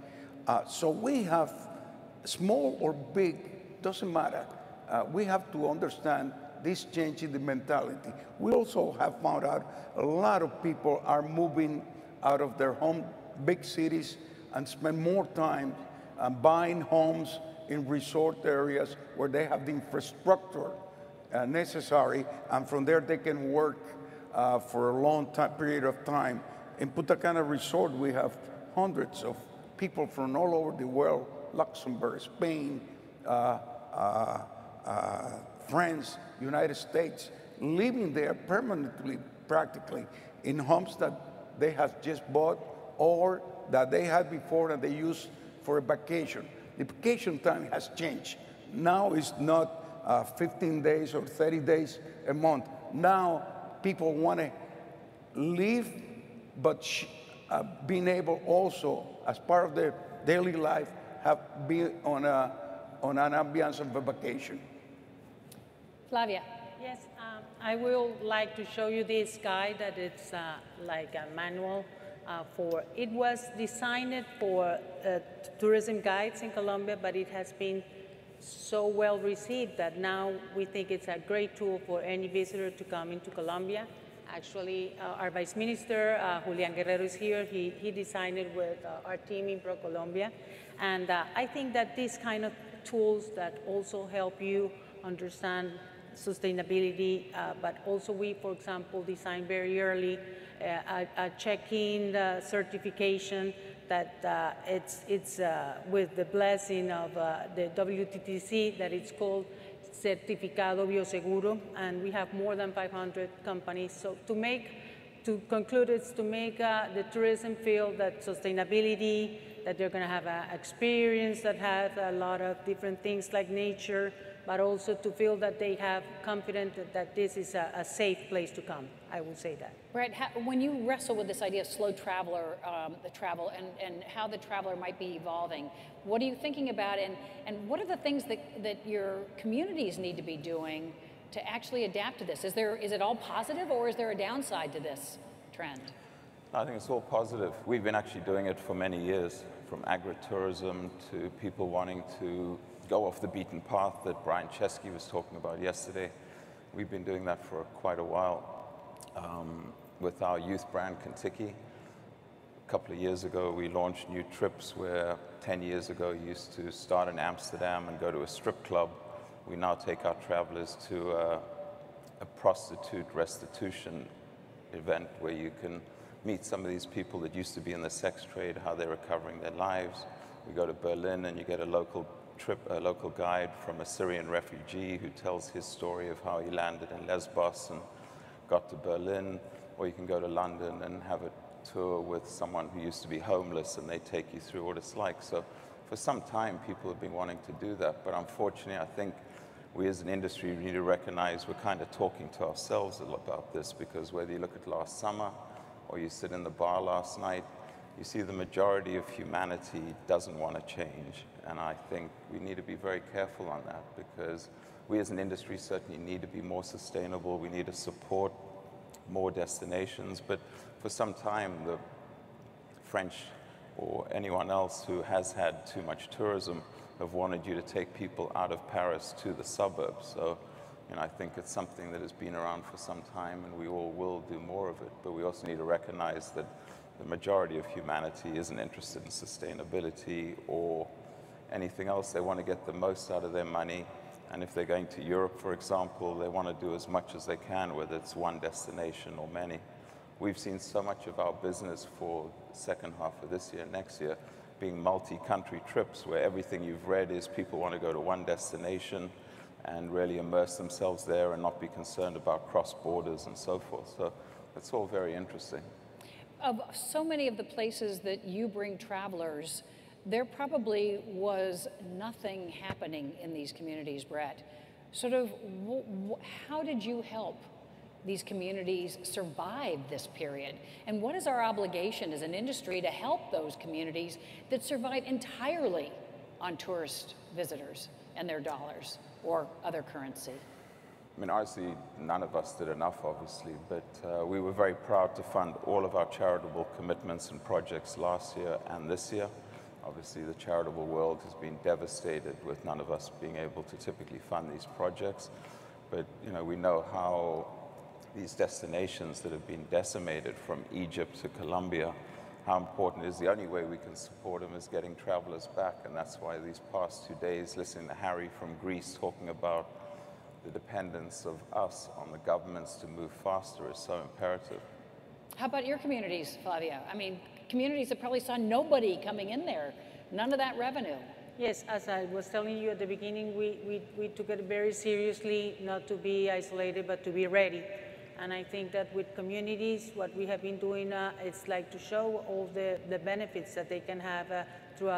So we have, small or big, doesn't matter. We have to understand this change in the mentality. We also have found out a lot of people are moving out of their home, big cities, and spend more time buying homes in resort areas where they have the infrastructure necessary, and from there they can work for a long period of time. In Punta Cana Resort, we have hundreds of people from all over the world, Luxembourg, Spain, France, United States, living there permanently, practically, in homes that they have just bought or that they had before and they used for a vacation. The vacation time has changed. Now it's not 15 days or 30 days a month. Now people want to live, but being able also, as part of their daily life, be on an ambiance of a vacation.
Flavia.
Yes, I will like to show you this guide that it's like a manual It was designed for tourism guides in Colombia, but it has been so well received that now we think it's a great tool for any visitor to come into Colombia. Actually, our Vice Minister, Julian Guerrero, is here. He designed it with our team in ProColombia. And I think that these kind of tools that also help you understand sustainability, but also we, for example, designed very early a check-in certification that it's with the blessing of the WTTC, that it's called Certificado Bioseguro, and we have more than 500 companies. So to conclude, it's to make the tourism feel that sustainability, that they're going to have an experience that has a lot of different things like nature, but also to feel that they have confidence that this is a safe place to come. I would say that.
Brett, when you wrestle with this idea of slow traveler, the travel, and how the traveler might be evolving, what are you thinking about, and what are the things that your communities need to be doing to actually adapt to this? Is it all positive, or is there a downside to this trend?
I think it's all positive. We've been actually doing it for many years, from agritourism to people wanting to go off the beaten path that Brian Chesky was talking about yesterday. We've been doing that for quite a while with our youth brand, Kentucky. A couple of years ago, we launched new trips where 10 years ago you used to start in Amsterdam and go to a strip club. We now take our travelers to a prostitute restitution event where you can meet some of these people that used to be in the sex trade, how they're recovering their lives. We go to Berlin and you get a local guide from a Syrian refugee who tells his story of how he landed in Lesbos and got to Berlin. Or you can go to London and have a tour with someone who used to be homeless and they take you through what it's like. So for some time, people have been wanting to do that. But unfortunately, I think we as an industry need to recognize we're kind of talking to ourselves about this, because whether you look at last summer or you sit in the bar last night, you see the majority of humanity doesn't want to change. And I think we need to be very careful on that, because we as an industry certainly need to be more sustainable. We need to support more destinations. But for some time, the French or anyone else who has had too much tourism have wanted you to take people out of Paris to the suburbs. So, I think it's something that has been around for some time, and we all will do more of it. But we also need to recognize that the majority of humanity isn't interested in sustainability or anything else. They want to get the most out of their money. And if they're going to Europe, for example, they want to do as much as they can, whether it's one destination or many. We've seen so much of our business for the second half of this year, next year, being multi-country trips, where everything you've read is people want to go to one destination and really immerse themselves there and not be concerned about cross borders and so forth. So it's all very interesting.
Of so many of the places that you bring travelers, there probably was nothing happening in these communities, Brett. Sort of, how did you help these communities survive this period? And what is our obligation as an industry to help those communities that survive entirely on tourist visitors and their dollars or other currency?
I mean, honestly, none of us did enough, obviously, but we were very proud to fund all of our charitable commitments and projects last year and this year. Obviously, the charitable world has been devastated with none of us being able to typically fund these projects. But, we know how these destinations that have been decimated, from Egypt to Colombia, how important it is. The only way we can support them is getting travelers back. And that's why these past 2 days, listening to Harry from Greece talking about the dependence of us on the governments to move faster is so imperative.
How about your communities, Flavia? I mean, communities that probably saw nobody coming in there, none of that revenue.
Yes, as I was telling you at the beginning, we took it very seriously, not to be isolated, but to be ready. And I think that with communities, what we have been doing is like to show all the benefits that they can have through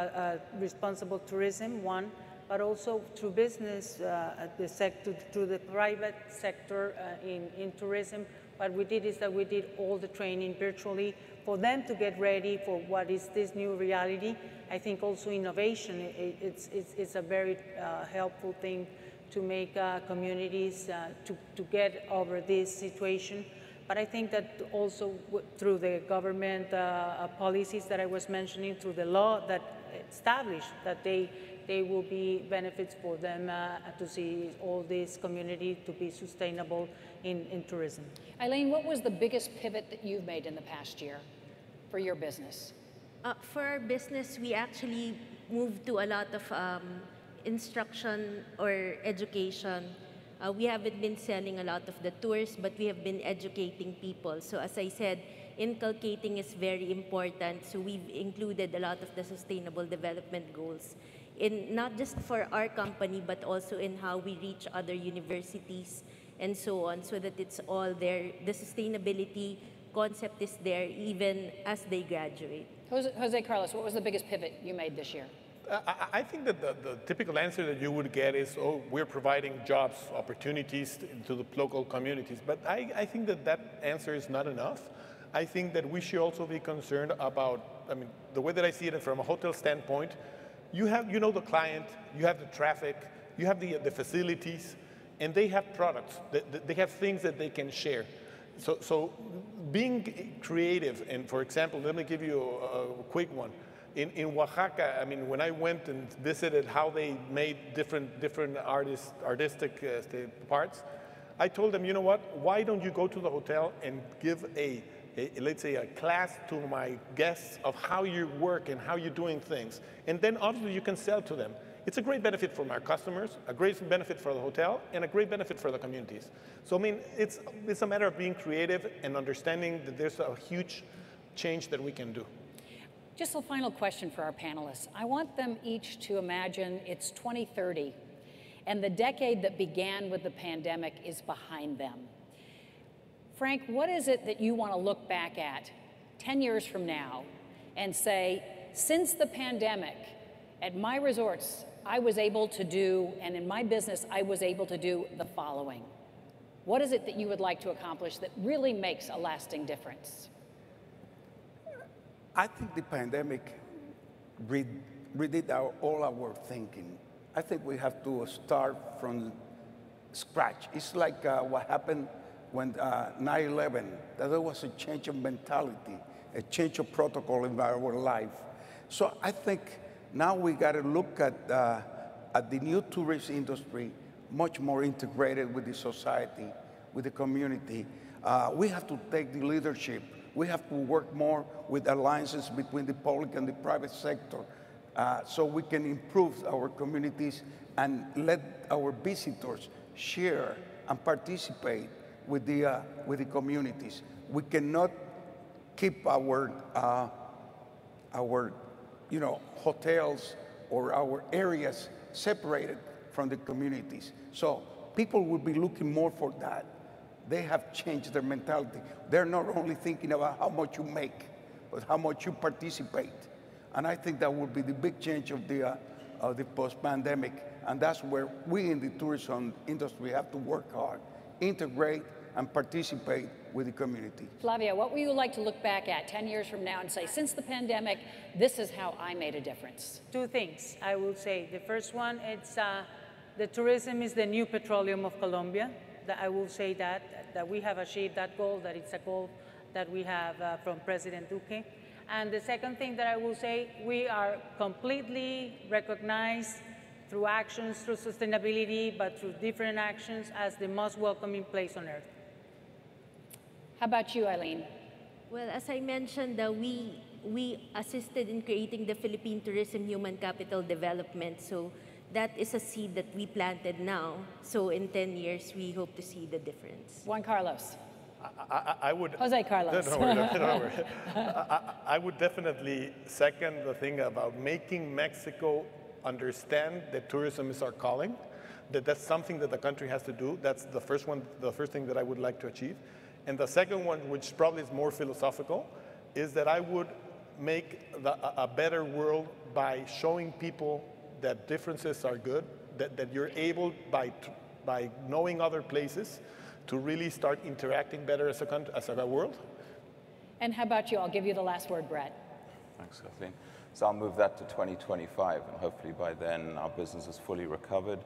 responsible tourism, one, but also through business, through the private sector in tourism. What we did is that we did all the training virtually for them to get ready for what is this new reality. I think also innovation, it's a very helpful thing to make communities to get over this situation. But I think that also through the government policies that I was mentioning, through the law that established that they will be benefits for them to see all this community to be sustainable in tourism.
Eileen, what was the biggest pivot that you've made in the past year for your business?
For our business, we actually moved to a lot of instruction or education. We haven't been selling a lot of the tours, but we have been educating people. So as I said, inculcating is very important. So we've included a lot of the sustainable development goals, in not just for our company, but also in how we reach other universities and so on, so that it's all there. The sustainability concept is there even as they graduate.
Jose Carlos, what was the biggest pivot you made this year?
I think that the typical answer that you would get is, oh, we're providing jobs, opportunities to the local communities. But I think that that answer is not enough. I think that we should also be concerned about, I mean, the way that I see it from a hotel standpoint, you know the client, you have the traffic, you have the facilities, and they have products, they have things that they can share. So being creative, and for example, let me give you a quick one. In Oaxaca, I mean, when I went and visited how they made different artistic parts, I told them, you know what, why don't you go to the hotel and give let's say a class to my guests of how you work and how you're doing things. And then obviously you can sell to them. It's a great benefit for our customers, a great benefit for the hotel, and a great benefit for the communities. So I mean, it's a matter of being creative and understanding that there's a huge change that we can do.
Just a final question for our panelists. I want them each to imagine it's 2030 and the decade that began with the pandemic is behind them. Frank, what is it that you want to look back at 10 years from now and say, since the pandemic, at my resorts, I was able to do, and in my business, I was able to do the following? What is it that you would like to accomplish that really makes a lasting difference?
I think the pandemic redid all our thinking. I think we have to start from scratch. It's like what happened when 9/11, that there was a change of mentality, a change of protocol in our life. So I think now we got to look at the new tourist industry much more integrated with the society, with the community. We have to take the leadership. We have to work more with alliances between the public and the private sector so we can improve our communities and let our visitors share and participate with the communities. We cannot keep our hotels or our areas separated from the communities. So people will be looking more for that. They have changed their mentality. They're not only thinking about how much you make, but how much you participate. And I think that will be the big change of the post-pandemic. And that's where we in the tourism industry have to work hard, integrate and participate with the community.
Flavia, what would you like to look back at 10 years from now and say, since the pandemic, this is how I made a difference?
Two things, I will say. The first one, it's the tourism is the new petroleum of Colombia. That I will say that we have achieved that goal, that it's a goal that we have from President Duque. And the second thing that I will say, we are completely recognized through actions, through sustainability, but through different actions as the most welcoming place on earth.
How about you, Eileen?
Well, as I mentioned, we assisted in creating the Philippine Tourism Human Capital Development. So that is a seed that we planted now. So in 10 years, we hope to see the difference.
Juan Carlos.
I would.
Jose Carlos.
I would definitely second the thing about making Mexico understand that tourism is our calling, that's something that the country has to do. That's the first one, the first thing that I would like to achieve. And the second one, which probably is more philosophical, is that I would make a better world by showing people that differences are good, that you're able, by knowing other places, to really start interacting better as a country, as a world.
And how about you? I'll give you the last word, Brett.
Thanks, Kathleen. So I'll move that to 2025, and hopefully by then our business is fully recovered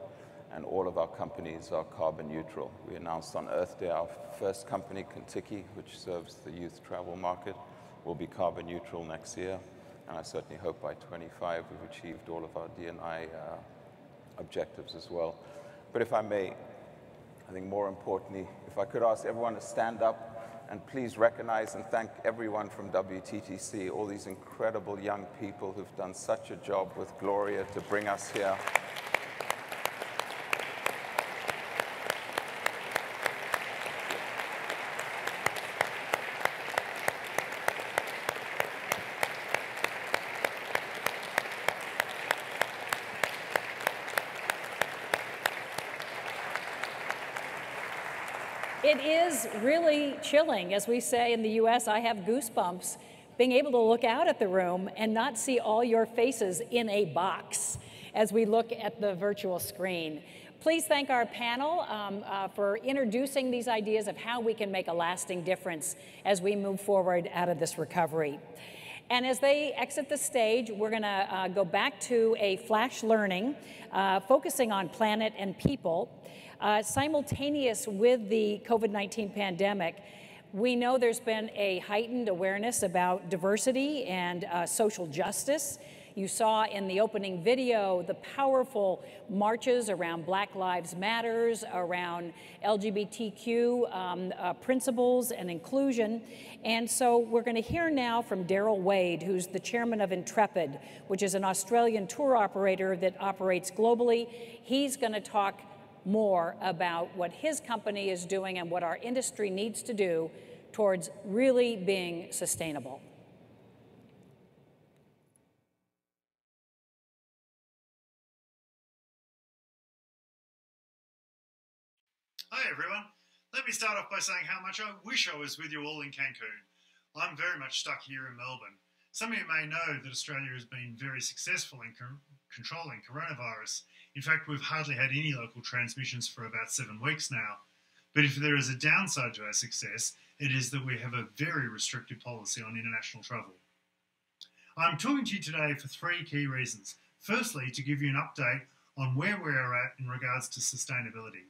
and all of our companies are carbon neutral. We announced on Earth Day our first company, Contiki, which serves the youth travel market, will be carbon neutral next year. And I certainly hope by 25 we've achieved all of our D&I objectives as well. But if I may, I think more importantly, if I could ask everyone to stand up and please recognize and thank everyone from WTTC, all these incredible young people who've done such a job with Gloria to bring us here.
It is really chilling. As we say in the US, I have goosebumps being able to look out at the room and not see all your faces in a box as we look at the virtual screen. Please thank our panel for introducing these ideas of how we can make a lasting difference as we move forward out of this recovery. And as they exit the stage, we're going to go back to a flash learning, focusing on planet and people. Simultaneous with the COVID-19 pandemic, we know there's been a heightened awareness about diversity and social justice. You saw in the opening video the powerful marches around Black Lives Matters, around LGBTQ principles and inclusion. And so we're going to hear now from Daryl Wade, who's the chairman of Intrepid, which is an Australian tour operator that operates globally. He's going to talk more about what his company is doing and what our industry needs to do towards really being sustainable.
Hi everyone. Let me start off by saying how much I wish I was with you all in Cancun. I'm very much stuck here in Melbourne. Some of you may know that Australia has been very successful in controlling coronavirus. In fact, we've hardly had any local transmissions for about 7 weeks now. But if there is a downside to our success, it is that we have a very restrictive policy on international travel. I'm talking to you today for 3 key reasons. Firstly, to give you an update on where we are at in regards to sustainability.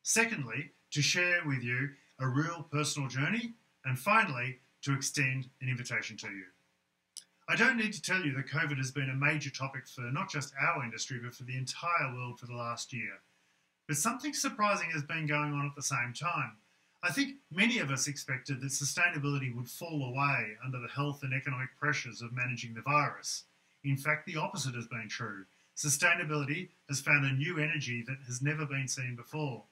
Secondly, to share with you a real personal journey. And finally, to extend an invitation to you. I don't need to tell you that COVID has been a major topic for not just our industry, but for the entire world for the last year. But something surprising has been going on at the same time. I think many of us expected that sustainability would fall away under the health and economic pressures of managing the virus. In fact, the opposite has been true. Sustainability has found a new energy that has never been seen before.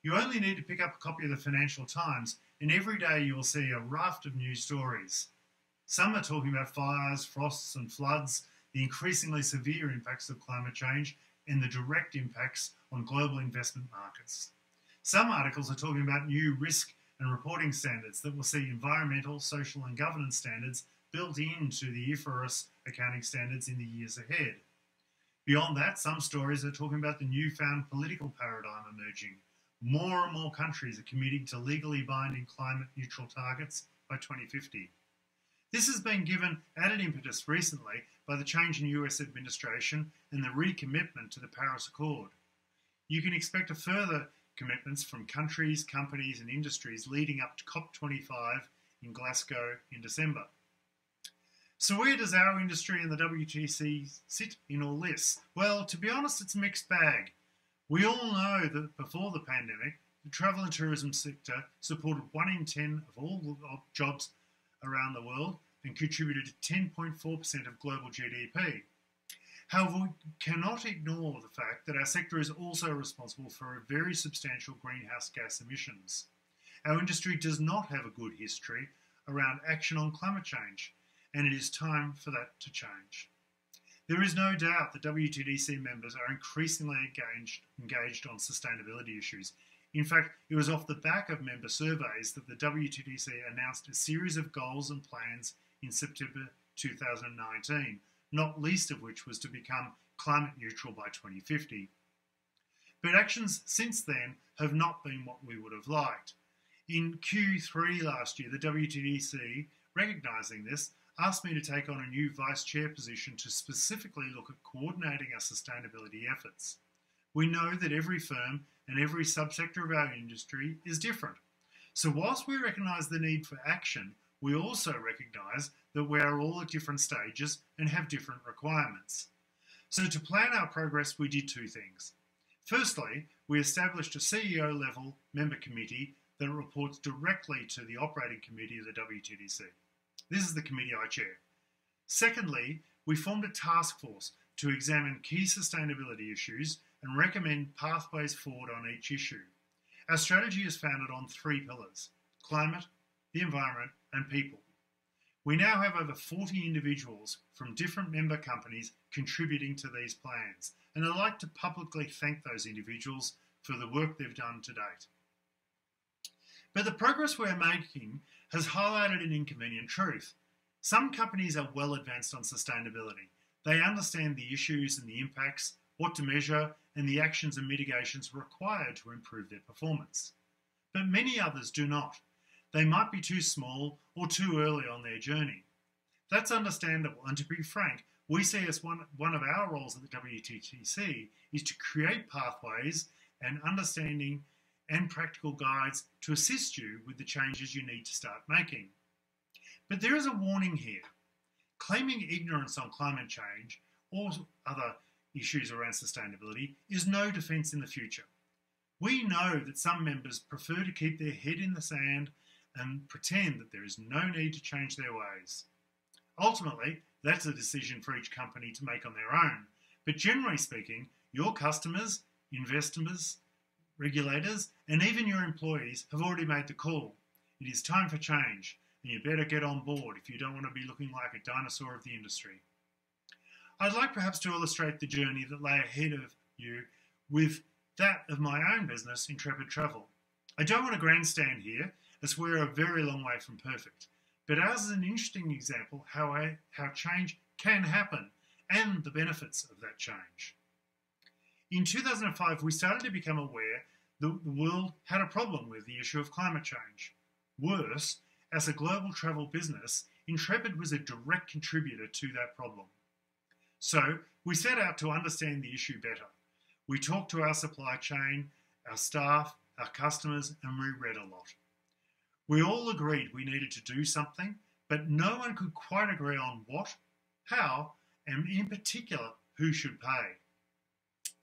You only need to pick up a copy of the Financial Times, and every day you will see a raft of news stories. Some are talking about fires, frosts and floods, the increasingly severe impacts of climate change, and the direct impacts on global investment markets. Some articles are talking about new risk and reporting standards that will see environmental, social and governance standards built into the IFRS accounting standards in the years ahead. Beyond that, some stories are talking about the newfound political paradigm emerging. More and more countries are committing to legally binding climate neutral targets by 2050. This has been given added impetus recently by the change in US administration and the recommitment to the Paris Accord. You can expect a further commitments from countries, companies and industries leading up to COP25 in Glasgow in December. So where does our industry and the WTC sit in all this? Well, to be honest, it's a mixed bag. We all know that before the pandemic, the travel and tourism sector supported 1 in 10 of all jobs around the world and contributed to 10.4% of global GDP. However, we cannot ignore the fact that our sector is also responsible for very substantial greenhouse gas emissions. Our industry does not have a good history around action on climate change, and it is time for that to change. There is no doubt that WTDC members are increasingly engaged on sustainability issues. In fact, it was off the back of member surveys that the WTDC announced a series of goals and plans in September 2019, not least of which was to become climate neutral by 2050. But actions since then have not been what we would have liked. In Q3 last year, the WTDC, recognising this, asked me to take on a new vice chair position to specifically look at coordinating our sustainability efforts. We know that every firm and every subsector of our industry is different. So whilst we recognise the need for action, we also recognise that we are all at different stages and have different requirements. So to plan our progress, we did two things. Firstly, we established a CEO-level member committee that reports directly to the operating committee of the WTDC. This is the committee I chair. Secondly, we formed a task force to examine key sustainability issues and recommend pathways forward on each issue. Our strategy is founded on three pillars: climate, the environment, and people. We now have over 40 individuals from different member companies contributing to these plans, and I'd like to publicly thank those individuals for the work they've done to date. But the progress we're making has highlighted an inconvenient truth. Some companies are well advanced on sustainability. They understand the issues and the impacts, what to measure, and the actions and mitigations required to improve their performance. But many others do not. They might be too small or too early on their journey. That's understandable, and to be frank, we see as one of our roles at the WTTC is to create pathways and understanding and practical guides to assist you with the changes you need to start making. But there is a warning here. Claiming ignorance on climate change or other issues around sustainability is no defence in the future. We know that some members prefer to keep their head in the sand and pretend that there is no need to change their ways. Ultimately, that's a decision for each company to make on their own. But generally speaking, your customers, investors, regulators, and even your employees have already made the call. It is time for change, and you better get on board if you don't want to be looking like a dinosaur of the industry. I'd like perhaps to illustrate the journey that lay ahead of you with that of my own business, Intrepid Travel. I don't want to grandstand here, as we're a very long way from perfect, but ours is an interesting example how change can happen and the benefits of that change. In 2005, we started to become aware that the world had a problem with the issue of climate change. Worse, as a global travel business, Intrepid was a direct contributor to that problem. So we set out to understand the issue better. We talked to our supply chain, our staff, our customers, and we read a lot. We all agreed we needed to do something, but no one could quite agree on what, how, and in particular, who should pay.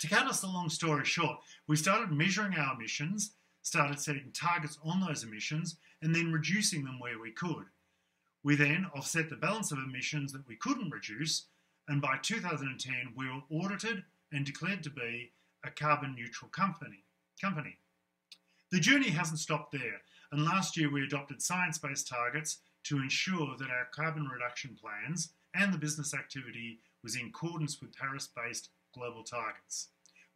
To cut us the long story short, we started measuring our emissions, started setting targets on those emissions, and then reducing them where we could. We then offset the balance of emissions that we couldn't reduce, and by 2010 we were audited and declared to be a carbon neutral company. The journey hasn't stopped there, and last year we adopted science-based targets to ensure that our carbon reduction plans and the business activity was in accordance with Paris-based global targets.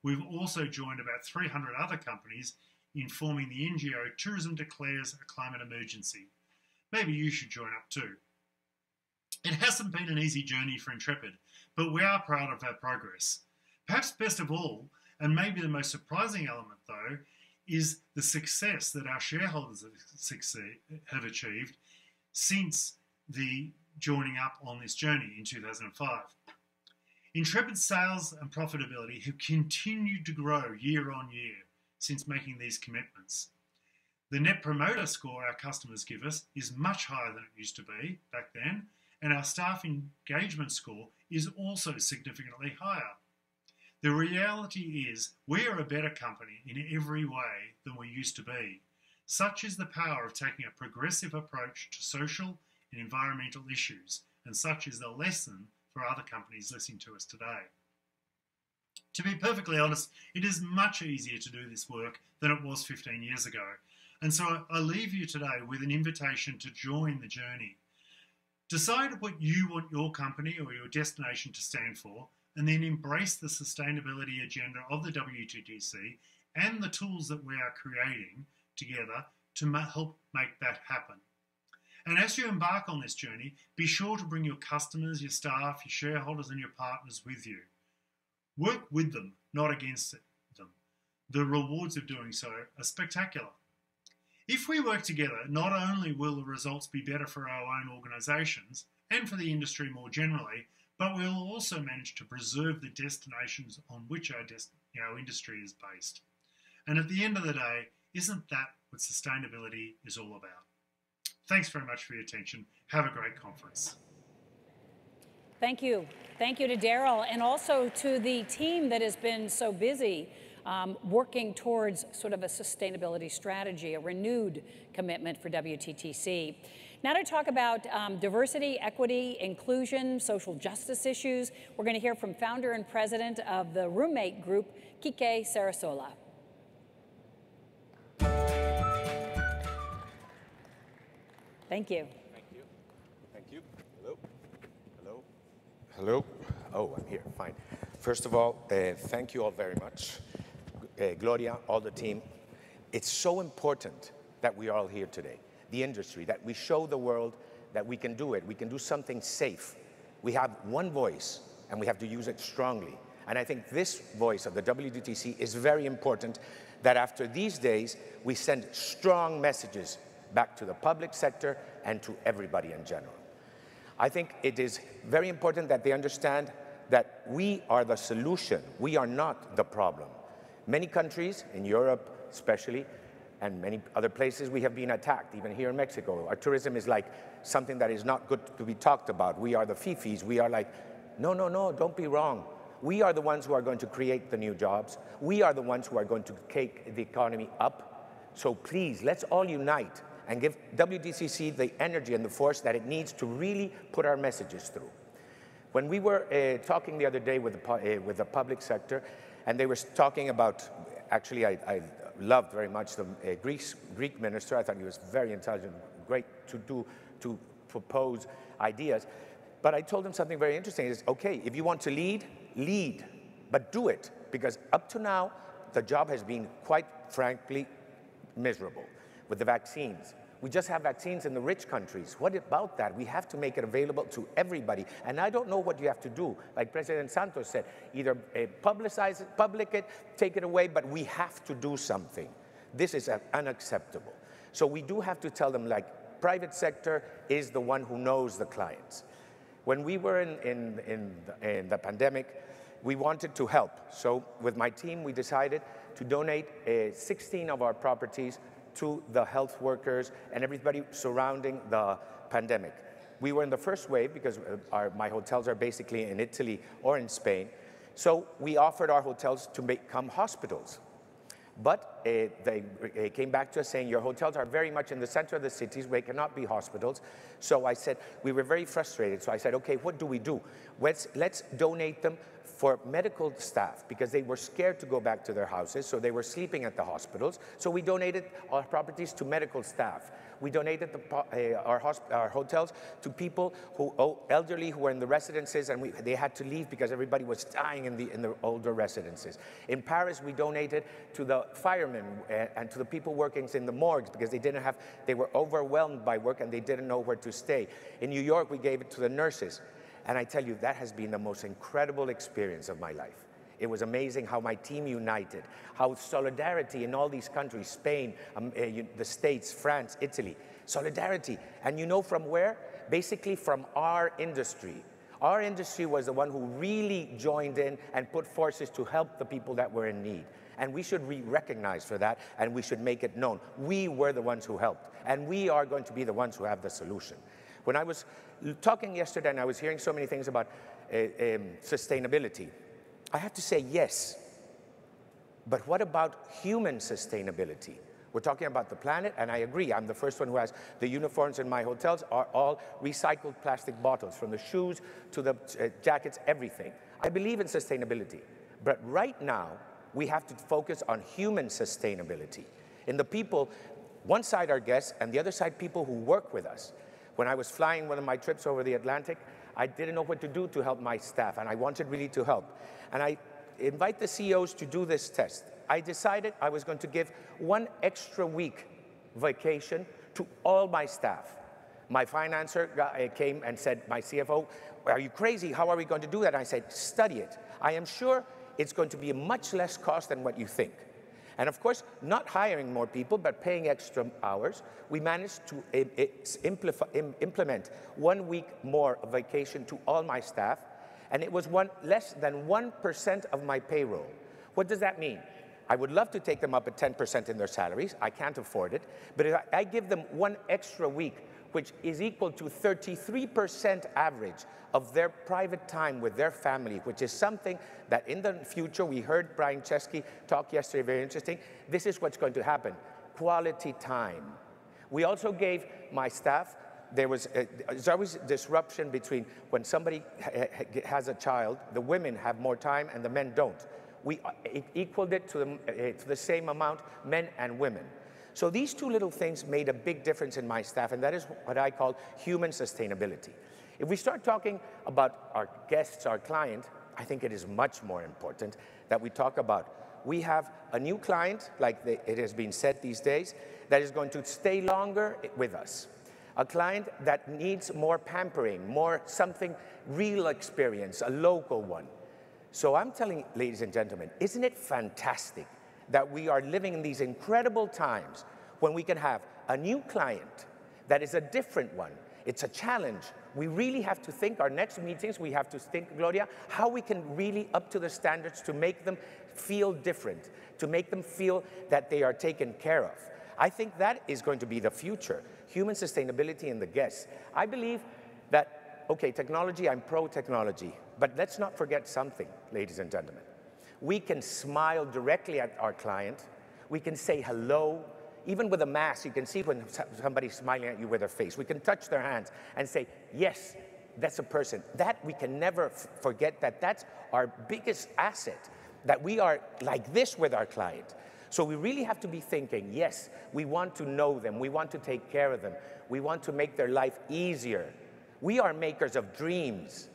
We've also joined about 300 other companies in forming the NGO Tourism Declares a Climate Emergency. Maybe you should join up too. It hasn't been an easy journey for Intrepid, but we are proud of our progress. Perhaps best of all, and maybe the most surprising element though, is the success that our shareholders have achieved since the joining up on this journey in 2005. Intrepid's sales and profitability have continued to grow year on year since making these commitments. The Net Promoter Score our customers give us is much higher than it used to be back then, and our staff engagement score is also significantly higher. The reality is we are a better company in every way than we used to be. Such is the power of taking a progressive approach to social and environmental issues, and such is the lesson for other companies listening to us today. To be perfectly honest, it is much easier to do this work than it was 15 years ago, and so I leave you today with an invitation to join the journey. Decide what you want your company or your destination to stand for, and then embrace the sustainability agenda of the WTTC and the tools that we are creating together to help make that happen. And as you embark on this journey, be sure to bring your customers, your staff, your shareholders, and your partners with you. Work with them, not against them. The rewards of doing so are spectacular. If we work together, not only will the results be better for our own organisations and for the industry more generally, but we'll also manage to preserve the destinations on which our our industry is based. And at the end of the day, isn't that what sustainability is all about? Thanks very much for your attention. Have a great conference.
Thank you. Thank you to Daryl, and also to the team that has been so busy working towards sort of a sustainability strategy, a renewed commitment for WTTC. Now to talk about diversity, equity, inclusion, social justice issues, we're going to hear from founder and president of the Roommate Group, Kike Sarasola. Thank you.
Thank you. Thank you. Hello. Hello. Hello. Oh, I'm here. Fine. First of all, thank you all very much. Gloria, all the team. It's so important that we are all here today. The industry, that we show the world that we can do it. We can do something safe. We have one voice, and we have to use it strongly. And I think this voice of the WTTC is very important, that after these days, we send strong messages back to the public sector and to everybody in general. I think it is very important that they understand that we are the solution. We are not the problem. Many countries, in Europe especially, and many other places, we have been attacked, even here in Mexico. Our tourism is like something that is not good to be talked about. We are the fifis. We are like, no, no, no, don't be wrong. We are the ones who are going to create the new jobs. We are the ones who are going to take the economy up. So please, let's all unite and give WTTC the energy and the force that it needs to really put our messages through. When we were talking the other day with the public sector, and they were talking about, actually I loved very much the Greek minister. I thought he was very intelligent, great to propose ideas. But I told him something very interesting. Is okay, if you want to lead, lead, but do it. Because up to now, the job has been quite frankly miserable with the vaccines. We just have vaccines in the rich countries. What about that? We have to make it available to everybody. And I don't know what you have to do. Like President Santos said, either publicize it, public it, take it away, but we have to do something. This is unacceptable. So we do have to tell them, like, private sector is the one who knows the clients. When we were in the pandemic, we wanted to help. So with my team, we decided to donate 16 of our properties to the health workers and everybody surrounding the pandemic. We were in the first wave because my hotels are basically in Italy or in Spain. So we offered our hotels to become hospitals. But they came back to us saying, your hotels are very much in the center of the cities, they cannot be hospitals. So I said, we were very frustrated. So I said, okay, what do we do? Let's donate them for medical staff, because they were scared to go back to their houses, so they were sleeping at the hospitals. So we donated our properties to medical staff. We donated our hotels to people elderly who were in the residences, and they had to leave because everybody was dying in the older residences. In Paris, we donated to the firemen and to the people working in the morgues because they were overwhelmed by work and they didn't know where to stay. In New York, we gave it to the nurses. And I tell you, that has been the most incredible experience of my life. It was amazing how my team united, how solidarity in all these countries, Spain, the States, France, Italy, solidarity. And you know from where? Basically from our industry. Our industry was the one who really joined in and put forces to help the people that were in need. And we should be recognized for that, and we should make it known. We were the ones who helped, and we are going to be the ones who have the solution. When I was talking yesterday and I was hearing so many things about sustainability, I have to say yes. But what about human sustainability? We're talking about the planet, and I agree. I'm the first one who has the uniforms in my hotels are all recycled plastic bottles, from the shoes to the jackets, everything. I believe in sustainability. But right now, we have to focus on human sustainability. In the people, one side are guests, and the other side people who work with us. When I was flying one of my trips over the Atlantic, I didn't know what to do to help my staff, and I wanted really to help. And I invite the CEOs to do this test. I decided I was going to give 1 extra week vacation to all my staff. My financer came and said, my CFO, are you crazy? How are we going to do that? I said, study it. I am sure it's going to be much less cost than what you think. And of course, not hiring more people, but paying extra hours, we managed to implement 1 week more vacation to all my staff, and it was less than 1% of my payroll. What does that mean? I would love to take them up at 10% in their salaries. I can't afford it. But if I give them 1 extra week, which is equal to 33% average of their private time with their family, which is something that in the future, we heard Brian Chesky talk yesterday, very interesting. This is what's going to happen, quality time. We also gave my staff, there's always disruption between when somebody has a child, the women have more time and the men don't. We equaled it to the same amount, men and women. So these two little things made a big difference in my staff, and that is what I call human sustainability. If we start talking about our guests, our client, I think it is much more important that we talk about. We have a new client, like it has been said these days, that is going to stay longer with us. A client that needs more pampering, more something real experience, a local one. So I'm telling, ladies and gentlemen, isn't it fantastic that we are living in these incredible times when we can have a new client that is a different one. It's a challenge. We really have to think, our next meetings, we have to think, Gloria, how we can really up to the standards to make them feel different, to make them feel that they are taken care of. I think that is going to be the future, human sustainability in the guests. I believe that, okay, technology, I'm pro-technology, but let's not forget something, ladies and gentlemen. We can smile directly at our client. We can say hello. Even with a mask, you can see when somebody's smiling at you with their face. We can touch their hands and say, yes, that's a person. That we can never forget that that's our biggest asset, that we are like this with our client. So we really have to be thinking, yes, we want to know them. We want to take care of them. We want to make their life easier. We are makers of dreams.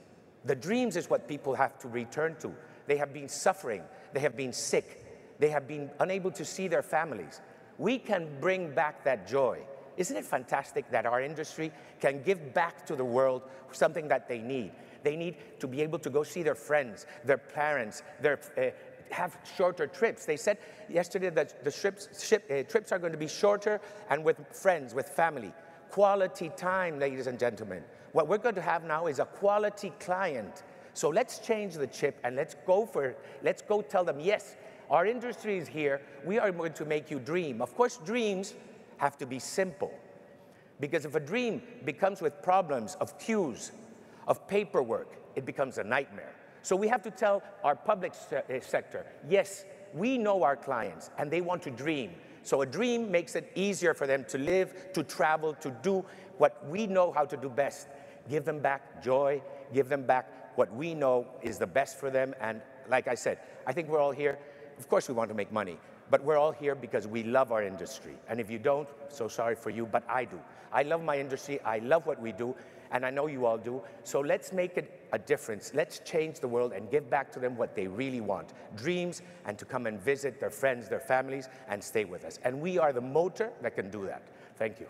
The dreams is what people have to return to. They have been suffering. They have been sick. They have been unable to see their families. We can bring back that joy. Isn't it fantastic that our industry can give back to the world something that they need? They need to be able to go see their friends, their parents, have shorter trips. They said yesterday that the trips are going to be shorter and with friends, with family. Quality time, ladies and gentlemen. What we're going to have now is a quality client. So let's change the chip and let's go for it. Let's go tell them, yes, our industry is here. We are going to make you dream. Of course, dreams have to be simple. Because if a dream becomes with problems of queues, of paperwork, it becomes a nightmare. So we have to tell our public sector, yes, we know our clients and they want to dream. So a dream makes it easier for them to live, to travel, to do what we know how to do best. Give them back joy, give them back what we know is the best for them. And like I said, I think we're all here. Of course we want to make money, but we're all here because we love our industry. And if you don't, so sorry for you, but I do. I love my industry, I love what we do, and I know you all do. So let's make it a difference. Let's change the world and give back to them what they really want. Dreams, and to come and visit their friends, their families, and stay with us. And we are the motor that can do that. Thank you.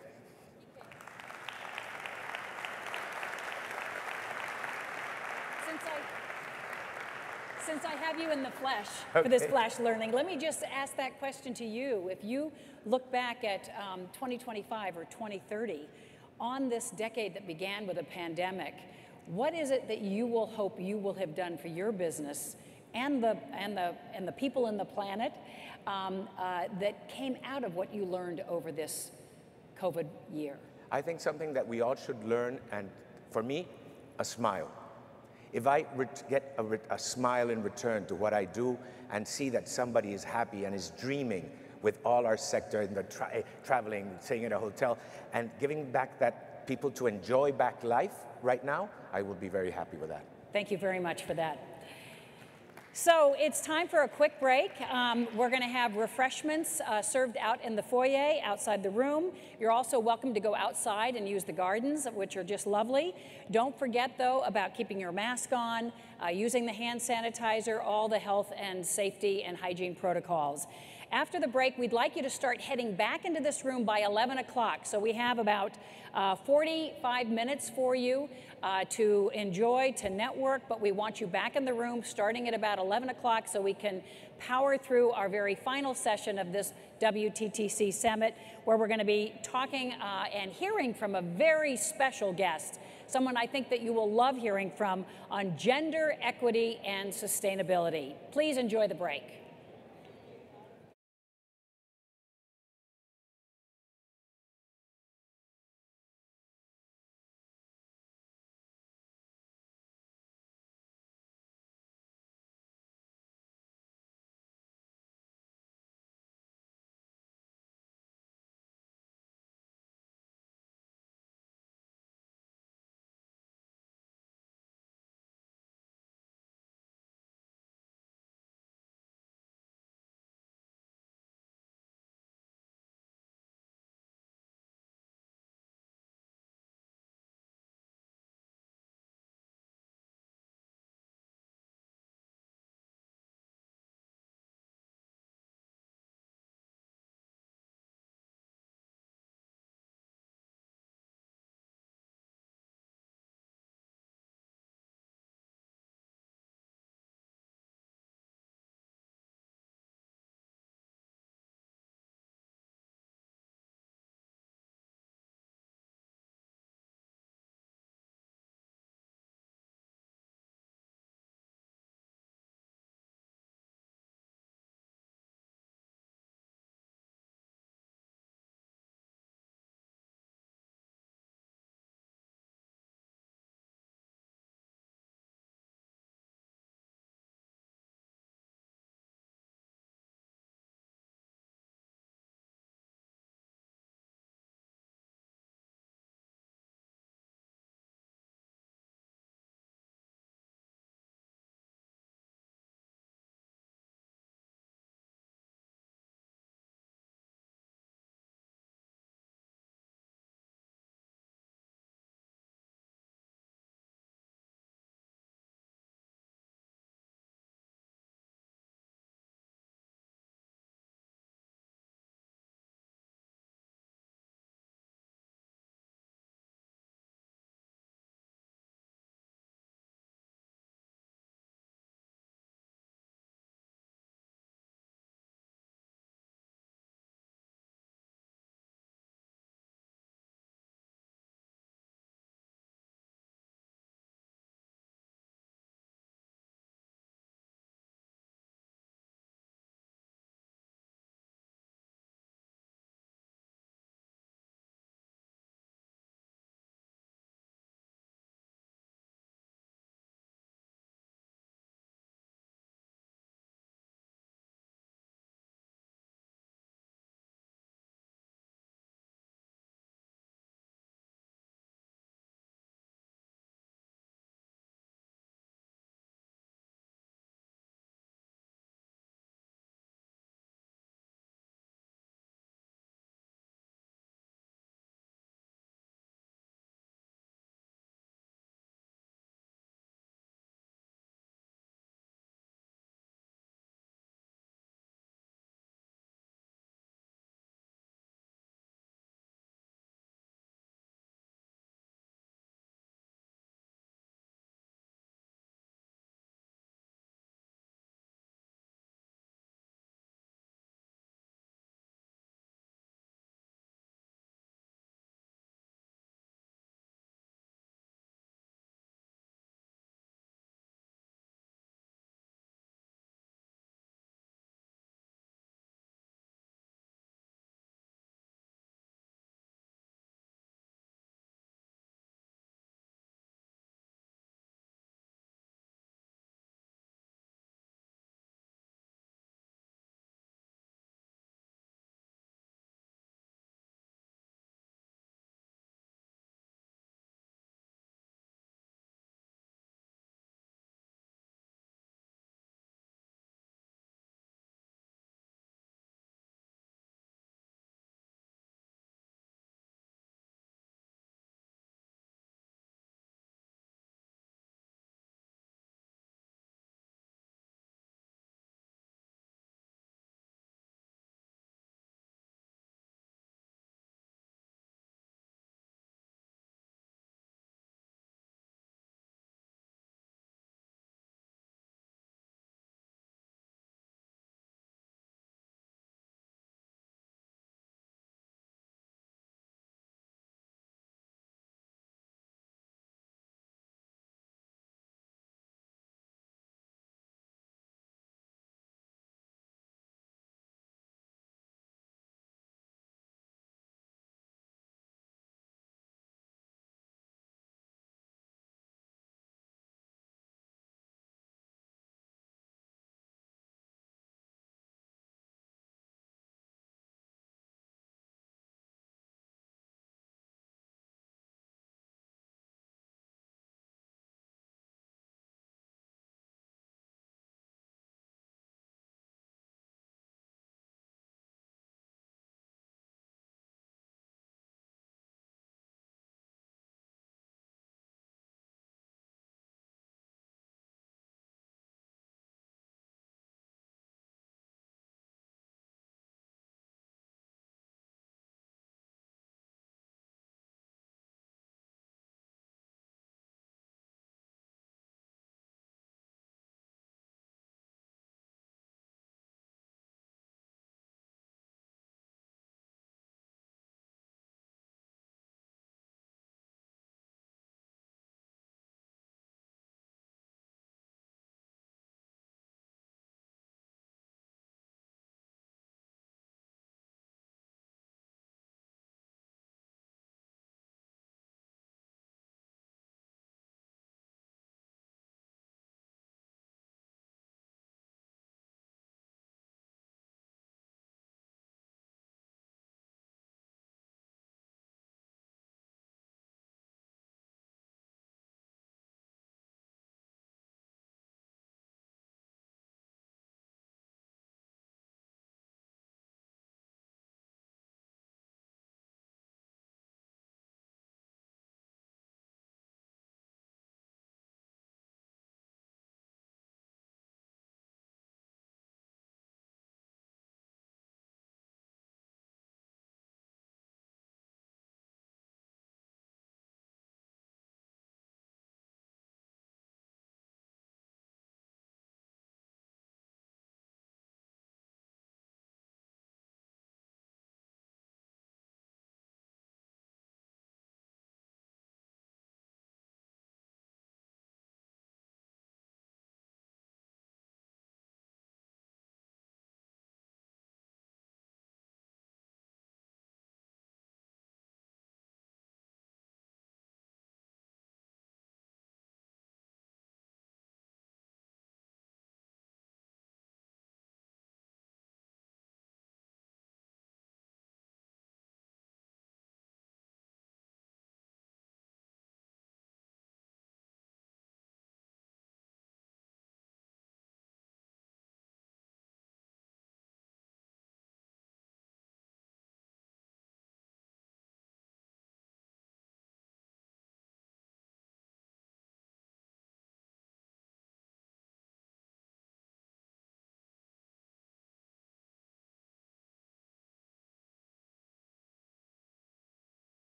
Since I have you in the flesh for this flash learning, let me just ask that question to you. If you look back at 2025 or 2030, on this decade that began with a pandemic, what is it that you will hope you will have done for your business and the people in the planet that came out of what you learned over this COVID year?
I think something that we all should learn, and for me, a smile. If I get a smile in return to what I do and see that somebody is happy and is dreaming with all our sector in the traveling, staying at a hotel, and giving back that people to enjoy back life right now, I will be very happy with that.
Thank you very much for that. So it's time for a quick break. We're going to have refreshments served out in the foyer outside the room. You're also welcome to go outside and use the gardens, which are just lovely. Don't forget, though, about keeping your mask on, using the hand sanitizer, all the health and safety and hygiene protocols. After the break, we'd like you to start heading back into this room by 11 o'clock. So we have about 45 minutes for you to enjoy, to network, but we want you back in the room starting at about 11 o'clock so we can power through our very final session of this WTTC Summit, where we're going to be talking and hearing from a very special guest, someone I think that you will love hearing from on gender equity and sustainability. Please enjoy the break.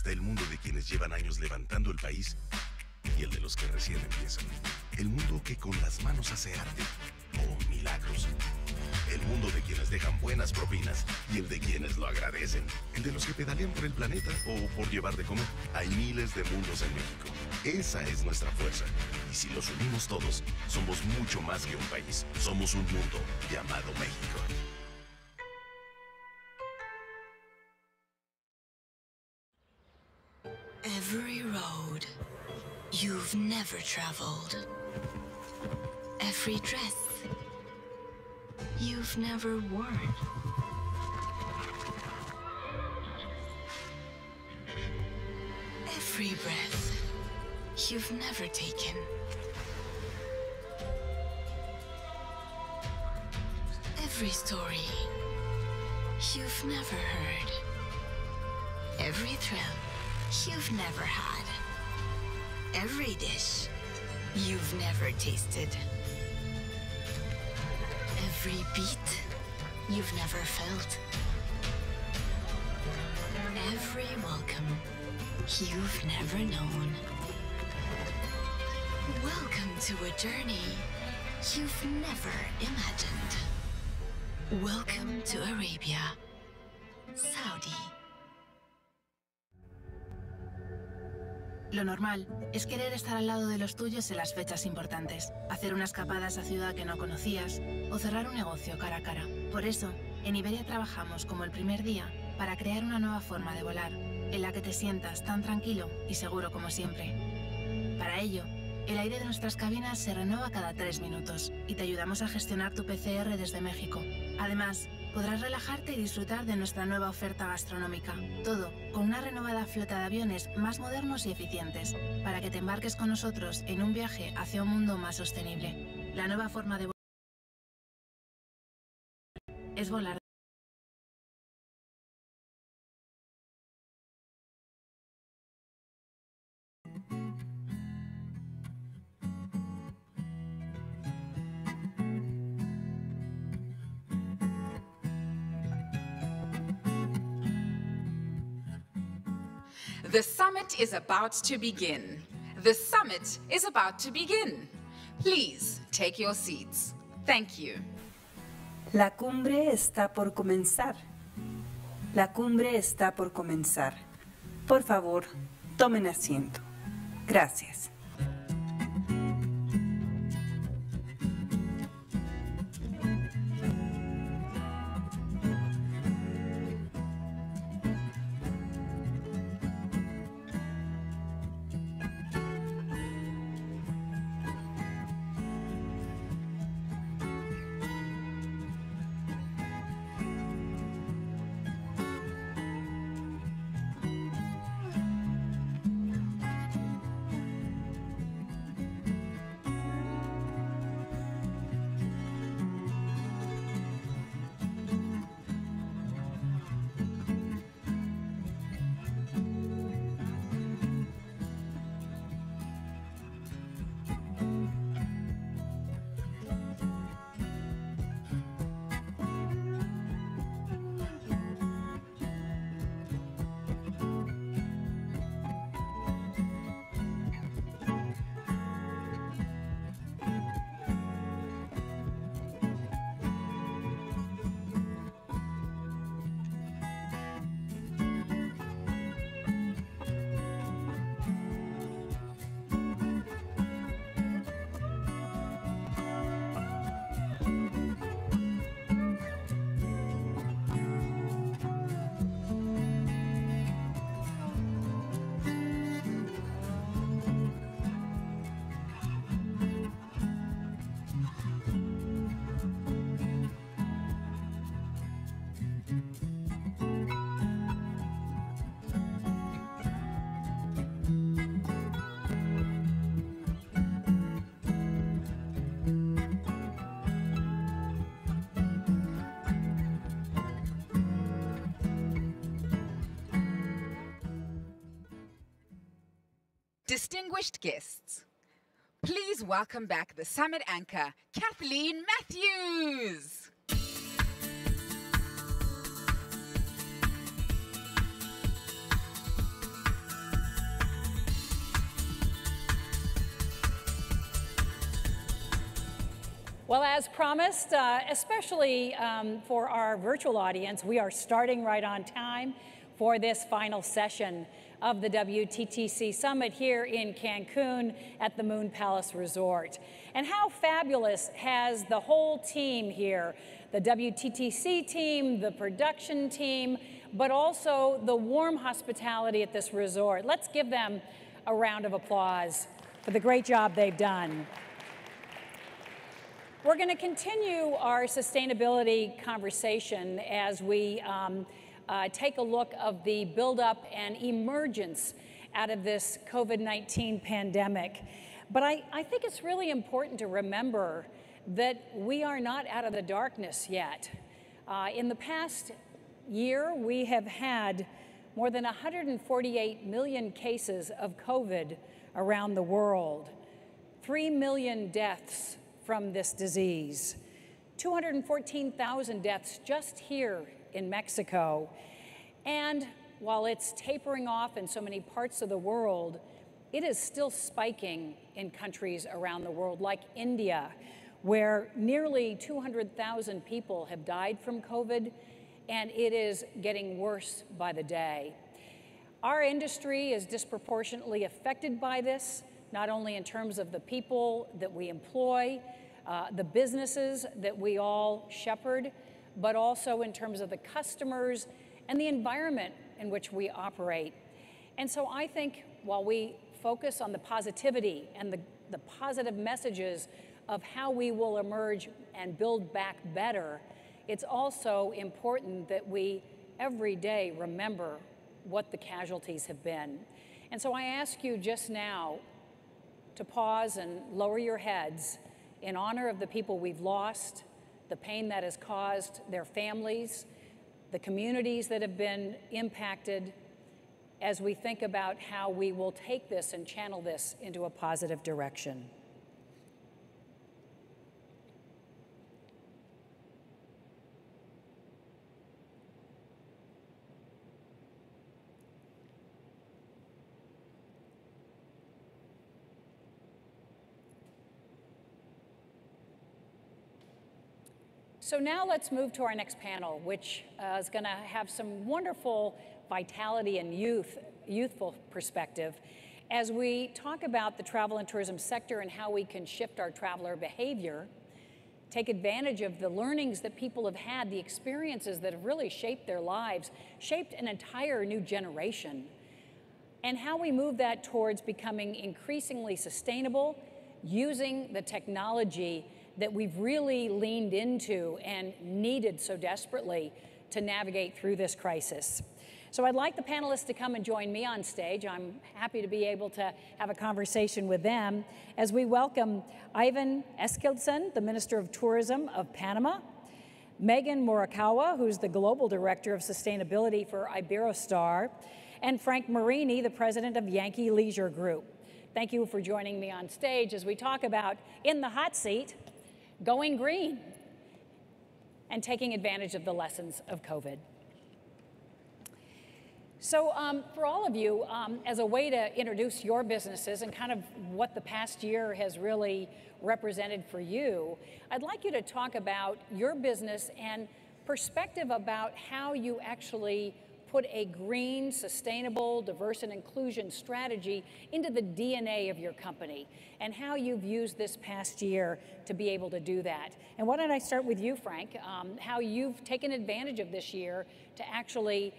está el mundo de quienes llevan años levantando el país y el de los que recién empiezan. El mundo que con las manos hace arte o milagros. El mundo de quienes dejan buenas propinas y el de quienes lo agradecen. El de los que pedalean por el planeta o por llevar de comer. Hay miles de mundos en México. Esa es nuestra fuerza. Y si los unimos todos, somos mucho más que un país. Somos un mundo llamado México.
Every road you've never traveled. Every dress you've never worn. Every breath you've never taken. Every story you've never heard. Every thrill you've never had. Every dish you've never tasted. Every beat you've never felt. Every welcome you've never known. Welcome to a journey you've never imagined. Welcome to Arabia, Saudi.
Lo normal es querer estar al lado de los tuyos en las fechas importantes, hacer una escapada a esa ciudad que no conocías o cerrar un negocio cara a cara. Por eso, en Iberia trabajamos como el primer día para crear una nueva forma de volar, en la que te sientas tan tranquilo y seguro como siempre. Para ello, el aire de nuestras cabinas se renueva cada 3 minutos y te ayudamos a gestionar tu PCR desde México. Además, podrás relajarte y disfrutar de nuestra nueva oferta gastronómica. Todo con una renovada flota de aviones más modernos y eficientes, para que te embarques con nosotros en un viaje hacia un mundo más sostenible. La nueva forma de volar es volar.
The summit is about to begin. The summit is about to begin. Please take your seats. Thank you.
La cumbre está por comenzar. La cumbre está por comenzar. Por favor, tomen asiento. Gracias.
Distinguished guests, please welcome back the summit anchor, Kathleen Matthews.
Well, as promised, especially for our virtual audience, we are starting right on time for this final session of the WTTC Summit here in Cancun at the Moon Palace Resort. And how fabulous has the whole team here, the WTTC team, the production team, but also the warm hospitality at this resort. Let's give them a round of applause for the great job they've done. We're going to continue our sustainability conversation as we take a look of the buildup and emergence out of this COVID-19 pandemic. But I think it's really important to remember that we are not out of the darkness yet. In the past year, we have had more than 148 million cases of COVID around the world, 3 million deaths from this disease, 214,000 deaths just here in Mexico. And while it's tapering off in so many parts of the world, it is still spiking in countries around the world, like India, where nearly 200,000 people have died from COVID, and it is getting worse by the day. Our industry is disproportionately affected by this, not only in terms of the people that we employ, the businesses that we all shepherd, but also in terms of the customers and the environment in which we operate. And so I think while we focus on the positivity and the positive messages of how we will emerge and build back better, it's also important that we every day remember what the casualties have been. And so I ask you just now to pause and lower your heads in honor of the people we've lost, the pain that has caused their families, the communities that have been impacted, as we think about how we will take this and channel this into a positive direction. So now let's move to our next panel, which is going to have some wonderful vitality and youthful perspective as we talk about the travel and tourism sector and how we can shift our traveler behavior, take advantage of the learnings that people have had, the experiences that have really shaped their lives, shaped an entire new generation, and how we move that towards becoming increasingly sustainable, using the technology that we've really leaned into and needed so desperately to navigate through this crisis. So I'd like the panelists to come and join me on stage. I'm happy to be able to have a conversation with them as we welcome Ivan Eskildsen, the Minister of Tourism of Panama, Megan Morikawa, who's the Global Director of Sustainability for Iberostar, and Frank Marini, the President of Yankee Leisure Group. Thank you for joining me on stage as we talk about, in the hot seat, going green and taking advantage of the lessons of COVID. So for all of you, as a way to introduce your businesses and kind of what the past year has really represented for you, I'd like you to talk about your business and perspective about how you actually put a green, sustainable, diverse and inclusion strategy into the DNA of your company and how you've used this past year to be able to do that. And why don't I start with you, Frank, how you've taken advantage of this year to actually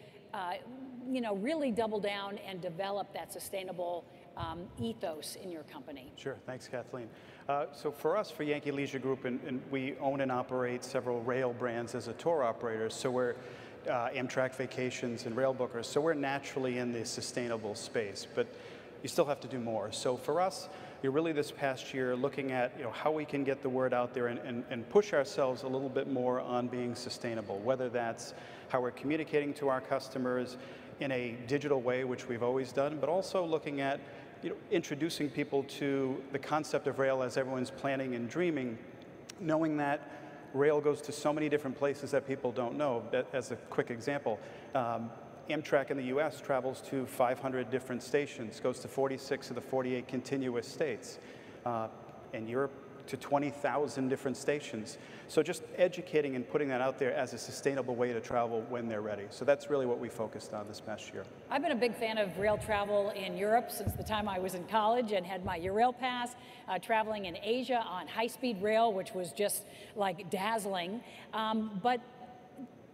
really double down and develop that sustainable ethos in your company.
Sure, thanks, Kathleen. So for us, for Yankee Leisure Group, and we own and operate several rail brands as a tour operator, so we're Amtrak Vacations and Rail Bookers, so we're naturally in the sustainable space, but you still have to do more. So for us, you're really this past year looking at how we can get the word out there and push ourselves a little bit more on being sustainable, whether that's how we're communicating to our customers in a digital way, which we've always done, but also looking at introducing people to the concept of rail as everyone's planning and dreaming, knowing that rail goes to so many different places that people don't know. As a quick example, Amtrak in the US travels to 500 different stations, goes to 46 of the 48 continuous states. In Europe, to 20,000 different stations. So just educating and putting that out there as a sustainable way to travel when they're ready. So that's really what we focused on this past year.
I've been a big fan of rail travel in Europe since the time I was in college and had my Eurail pass, traveling in Asia on high-speed rail, which was just like dazzling. But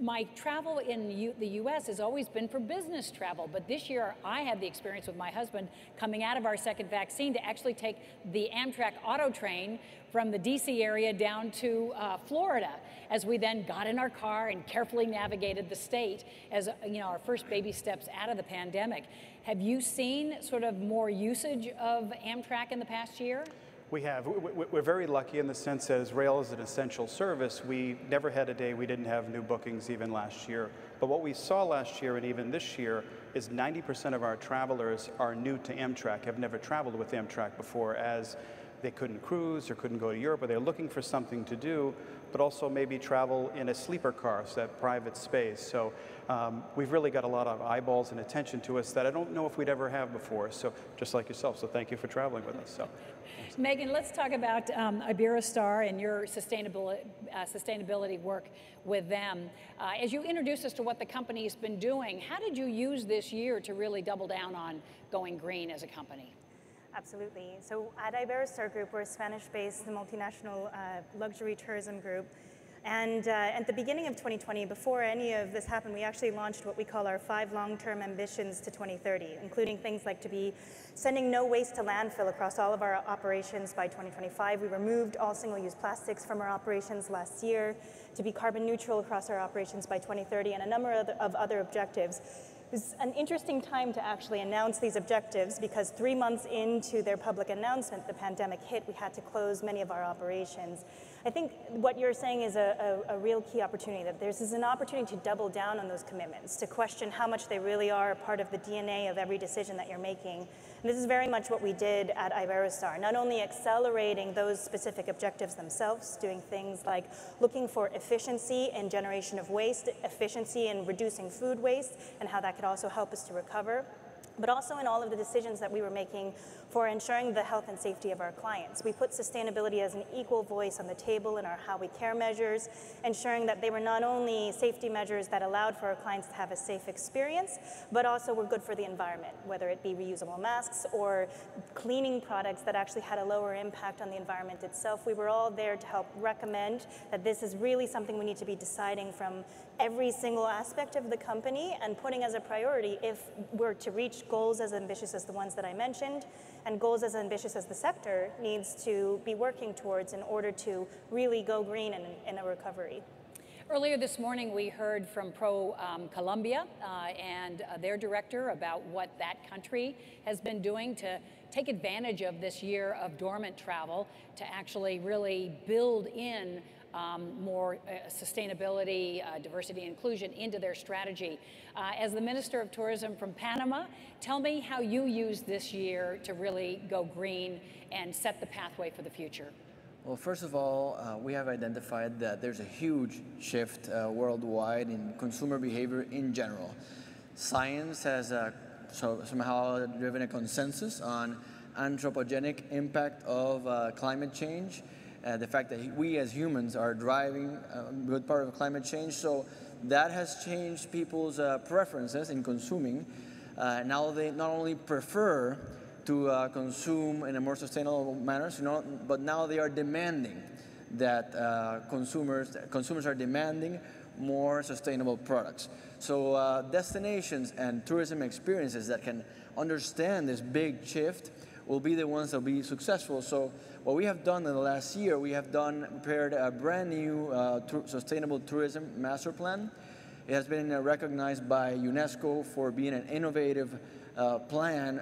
my travel in the U.S. has always been for business travel, but this year I had the experience with my husband coming out of our second vaccine to actually take the Amtrak auto train from the D.C. area down to Florida, as we then got in our car and carefully navigated the state as our first baby steps out of the pandemic. Have you seen sort of more usage of Amtrak in the past year?
We have. We're very lucky in the sense that as rail is an essential service, we never had a day we didn't have new bookings even last year. But what we saw last year and even this year is 90% of our travelers are new to Amtrak, have never traveled with Amtrak before, as they couldn't cruise or couldn't go to Europe, or they're looking for something to do, but also maybe travel in a sleeper car, so that private space. So we've really got a lot of eyeballs and attention to us that I don't know if we'd ever have before. So just like yourself, so thank you for traveling with us. So.
Megan, let's talk about Iberostar and your sustainability work with them. As you introduce us to what the company's been doing, how did you use this year to really double down on going green as a company?
Absolutely. So at Iberostar Group, we're a Spanish-based multinational luxury tourism group. And at the beginning of 2020, before any of this happened, we actually launched what we call our 5 long-term ambitions to 2030, including things like to be sending no waste to landfill across all of our operations by 2025. We removed all single-use plastics from our operations last year, to be carbon neutral across our operations by 2030, and a number of other objectives. It was an interesting time to actually announce these objectives because 3 months into their public announcement, the pandemic hit. We had to close many of our operations. I think what you're saying is a real key opportunity, that this is an opportunity to double down on those commitments, to question how much they really are a part of the DNA of every decision that you're making. And this is very much what we did at Iberostar, not only accelerating those specific objectives themselves, doing things like looking for efficiency in generation of waste, efficiency in reducing food waste, and how that could also help us to recover, but also in all of the decisions that we were making for ensuring the health and safety of our clients. We put sustainability as an equal voice on the table in our How We Care measures, ensuring that they were not only safety measures that allowed for our clients to have a safe experience, but also were good for the environment, whether it be reusable masks or cleaning products that actually had a lower impact on the environment itself. We were all there to help recommend that this is really something we need to be deciding from every single aspect of the company and putting as a priority if we're to reach goals as ambitious as the ones that I mentioned, and goals as ambitious as the sector needs to be working towards in order to really go green in a recovery.
Earlier this morning, we heard from Colombia and their director about what that country has been doing to take advantage of this year of dormant travel to actually really build in more sustainability, diversity, and inclusion into their strategy. As the Minister of Tourism from Panama, tell me how you used this year to really go green and set the pathway for the future.
Well, first of all, we have identified that there's a huge shift worldwide in consumer behavior in general. Science has somehow driven a consensus on anthropogenic impact of climate change. The fact that we as humans are driving a good part of climate change. So that has changed people's preferences in consuming. Now they not only prefer to consume in a more sustainable manner, but now they are demanding that consumers are demanding more sustainable products. So destinations and tourism experiences that can understand this big shift will be the ones that will be successful. So what we have done in the last year, we have prepared a brand new sustainable tourism master plan. It has been recognized by UNESCO for being an innovative plan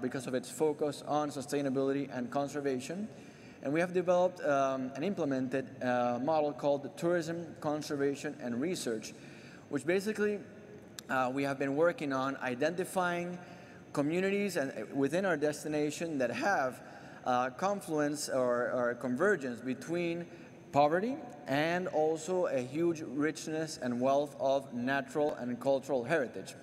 because of its focus on sustainability and conservation. And we have developed and implemented a model called the Tourism, Conservation and Research, which basically we have been working on identifying communities and within our destination that have confluence or convergence between poverty and also a huge richness and wealth of natural and cultural heritage.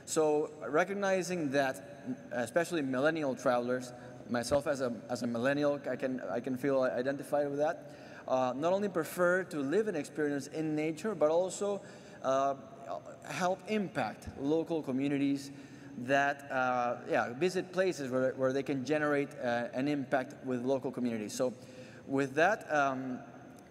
So recognizing that especially millennial travelers myself as a millennial, I can feel identified with that. Not only prefer to live and experience in nature, but also help impact local communities that visit places where they can generate an impact with local communities. So with that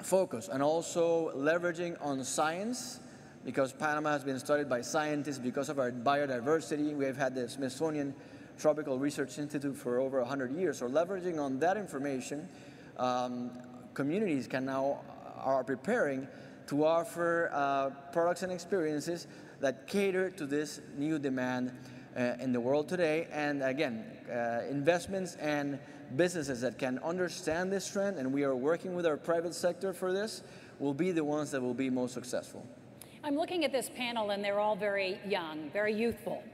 focus, and also leveraging on science, because Panama has been studied by scientists because of our biodiversity. We have had the Smithsonian Tropical Research Institute for over 100 years. So leveraging on that information, communities are preparing to offer products and experiences that cater to this new demand in the world today. And again, investments and businesses that can understand this trend, and we are working with our private sector for this, will be the ones that will be most successful.
I'm looking at this panel and they're all very young, very youthful.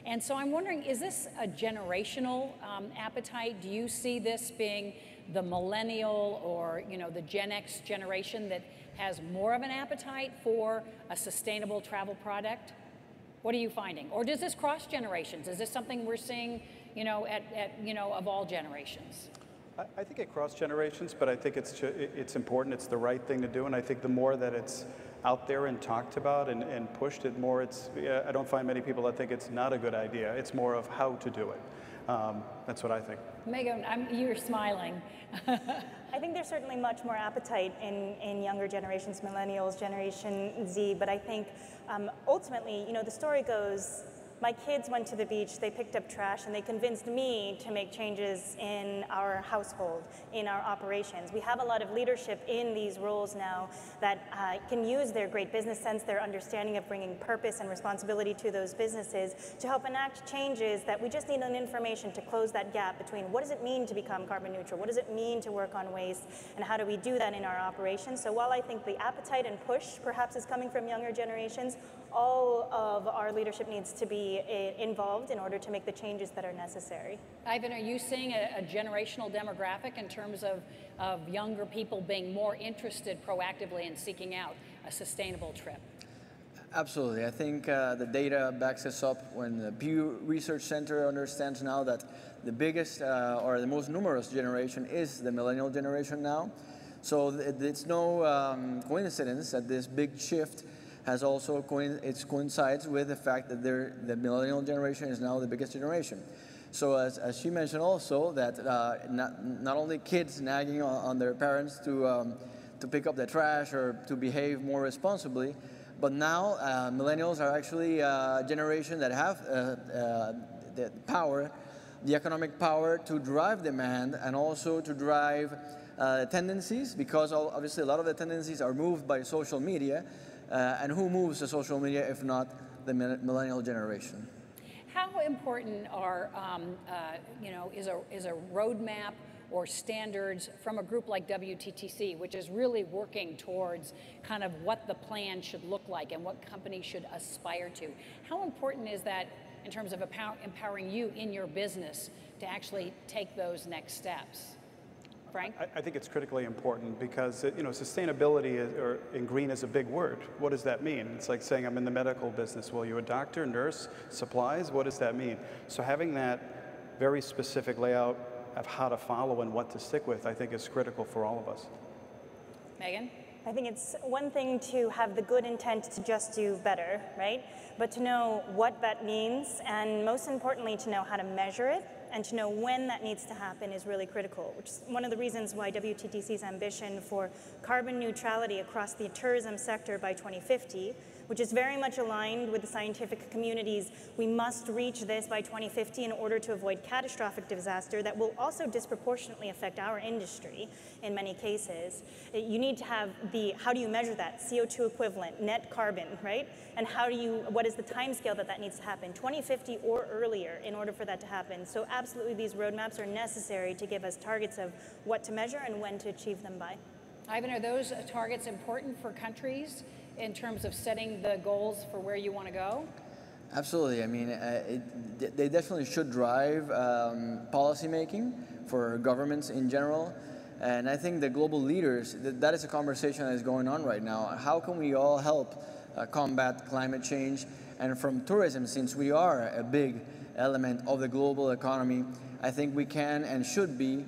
And so I'm wondering, is this a generational appetite? Do you see this being the millennial or the Gen X generation that has more of an appetite for a sustainable travel product? What are you finding? Or does this cross generations? Is this something we're seeing, of all generations?
I think it cross generations, but I think it's important. It's the right thing to do, and I think the more that it's out there and talked about and pushed, I don't find many people that think it's not a good idea. It's more of how to do it. That's what I think.
Megan, you're smiling.
I think there's certainly much more appetite in younger generations, millennials, Generation Z, but I think ultimately, the story goes, my kids went to the beach, they picked up trash, and they convinced me to make changes in our household, in our operations. We have a lot of leadership in these roles now that can use their great business sense, their understanding of bringing purpose and responsibility to those businesses to help enact changes that we just need an information to close that gap between what does it mean to become carbon neutral, what does it mean to work on waste, and how do we do that in our operations. So while I think the appetite and push perhaps is coming from younger generations, all of our leadership needs to be involved in order to make the changes that are necessary.
Ivan, are you seeing a generational demographic in terms of younger people being more interested proactively in seeking out a sustainable trip?
Absolutely. I think the data backs us up when the Pew Research Center understands now that the biggest or the most numerous generation is the millennial generation now. So it's no coincidence that this big shift has also coincides with the fact that the millennial generation is now the biggest generation. So as she mentioned also, that not only kids nagging on their parents to pick up the trash or to behave more responsibly, but now millennials are actually a generation that have the power, the economic power to drive demand and also to drive tendencies, because obviously a lot of the tendencies are moved by social media. And who moves the social media if not the millennial generation?
How important are, is a roadmap or standards from a group like WTTC, which is really working towards kind of what the plan should look like and what companies should aspire to? How important is that in terms of empowering you in your business to actually take those next steps? Frank?
I think it's critically important because sustainability in green is a big word. What does that mean? It's like saying I'm in the medical business. Well, you a doctor, nurse, supplies? What does that mean? So having that very specific layout of how to follow and what to stick with, I think is critical for all of us.
Megan?
I think it's one thing to have the good intent to just do better, right? But to know what that means, and most importantly, to know how to measure it, and to know when that needs to happen is really critical, which is one of the reasons why WTTC's ambition for carbon neutrality across the tourism sector by 2050, which is very much aligned with the scientific communities. We must reach this by 2050 in order to avoid catastrophic disaster that will also disproportionately affect our industry in many cases. You need to have how do you measure that? CO2 equivalent, net carbon, right? And what is the time scale that needs to happen? 2050 or earlier in order for that to happen. So absolutely these roadmaps are necessary to give us targets of what to measure and when to achieve them by.
Ivan, are those targets important for countries in terms of setting the goals for where you want to go?
Absolutely. I mean, they definitely should drive policy making for governments in general. And I think the global leaders, that is a conversation that is going on right now. How can we all help combat climate change? And from tourism, since we are a big element of the global economy. I think we can and should be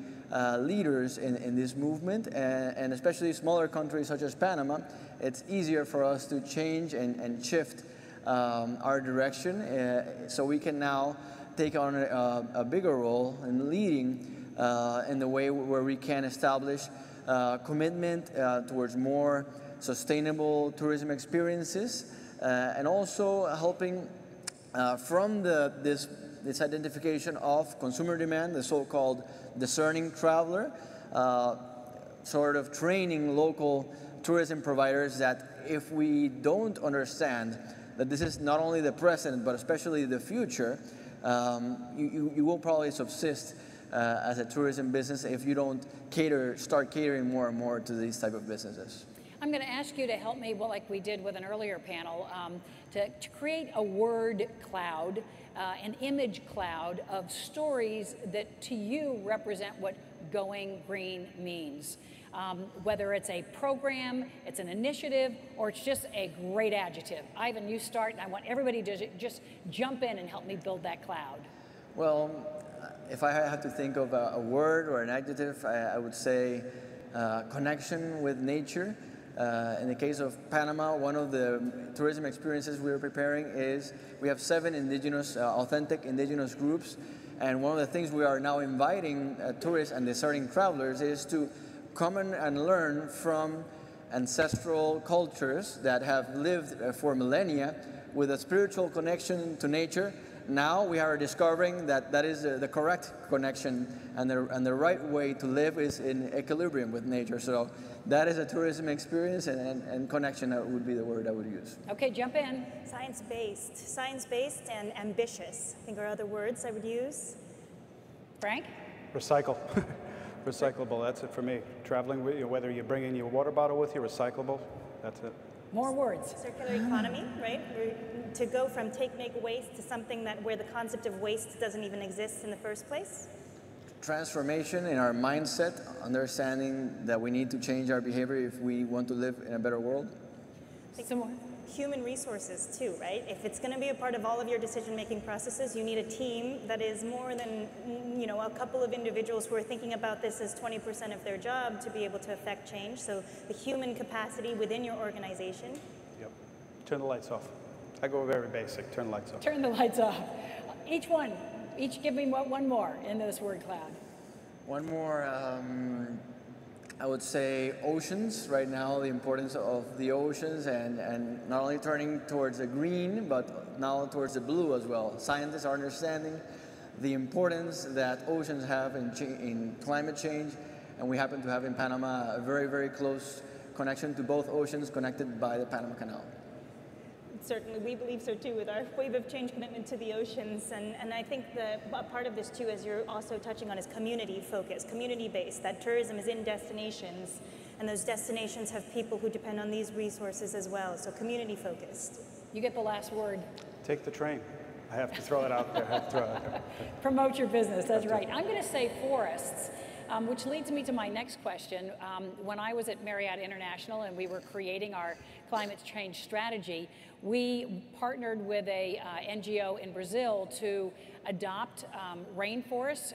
leaders in this movement, and especially smaller countries such as Panama, it's easier for us to change and shift our direction, so we can now take on a bigger role in leading in the way where we can establish commitment towards more sustainable tourism experiences, and also helping from this identification of consumer demand, the so-called discerning traveler, sort of training local tourism providers that if we don't understand that this is not only the present but especially the future, you will probably subsist as a tourism business if you don't start catering more and more to these type of businesses.
I'm going to ask you to help me, well, like we did with an earlier panel, to create a word cloud, an image cloud of stories that to you represent what going green means. Whether it's a program, it's an initiative, or it's just a great adjective. Ivan, you start, and I want everybody to just jump in and help me build that cloud.
Well, if I had to think of a word or an adjective, I would say connection with nature. In the case of Panama, one of the tourism experiences we're preparing is we have 7 indigenous, authentic indigenous groups, and one of the things we are now inviting tourists and discerning travelers is to come and learn from ancestral cultures that have lived for millennia with a spiritual connection to nature. Now we are discovering that that is the correct connection, and the right way to live is in equilibrium with nature. So that is a tourism experience, and connection would be the word I would use.
Okay, jump in.
Science-based and ambitious, I think are other words I would use.
Frank?
Recycle. Recyclable, that's it for me. Traveling, whether you're bringing your water bottle with you, recyclable, that's it.
More words.
Circular economy, right? To go from make waste to something where the concept of waste doesn't even exist in the first place.
Transformation in our mindset, understanding that we need to change our behavior if we want to live in a better world.
Some more.
Human resources too, right? If it's going to be a part of all of your decision-making processes, you need a team that is more than, a couple of individuals who are thinking about this as 20% of their job to be able to affect change. So the human capacity within your organization.
Yep. Turn the lights off. I go very basic. Turn the lights off.
Turn the lights off. Each give me one more in this word cloud.
One more, I would say oceans. Right now, the importance of the oceans and not only turning towards the green, but now towards the blue as well. Scientists are understanding the importance that oceans have in climate change, and we happen to have in Panama a very, very close connection to both oceans connected by the Panama Canal.
Certainly, we believe so too with our wave of change commitment to the oceans. And I think a part of this too, as you're also touching on, is community focus, community-based, that tourism is in destinations, and those destinations have people who depend on these resources as well, so community-focused.
You get the last word.
Take the train. I have to throw it out there.
Promote your business, that's right. I'm going to say forests. Which leads me to my next question. When I was at Marriott International and we were creating our climate change strategy, we partnered with a NGO in Brazil to adopt rainforests,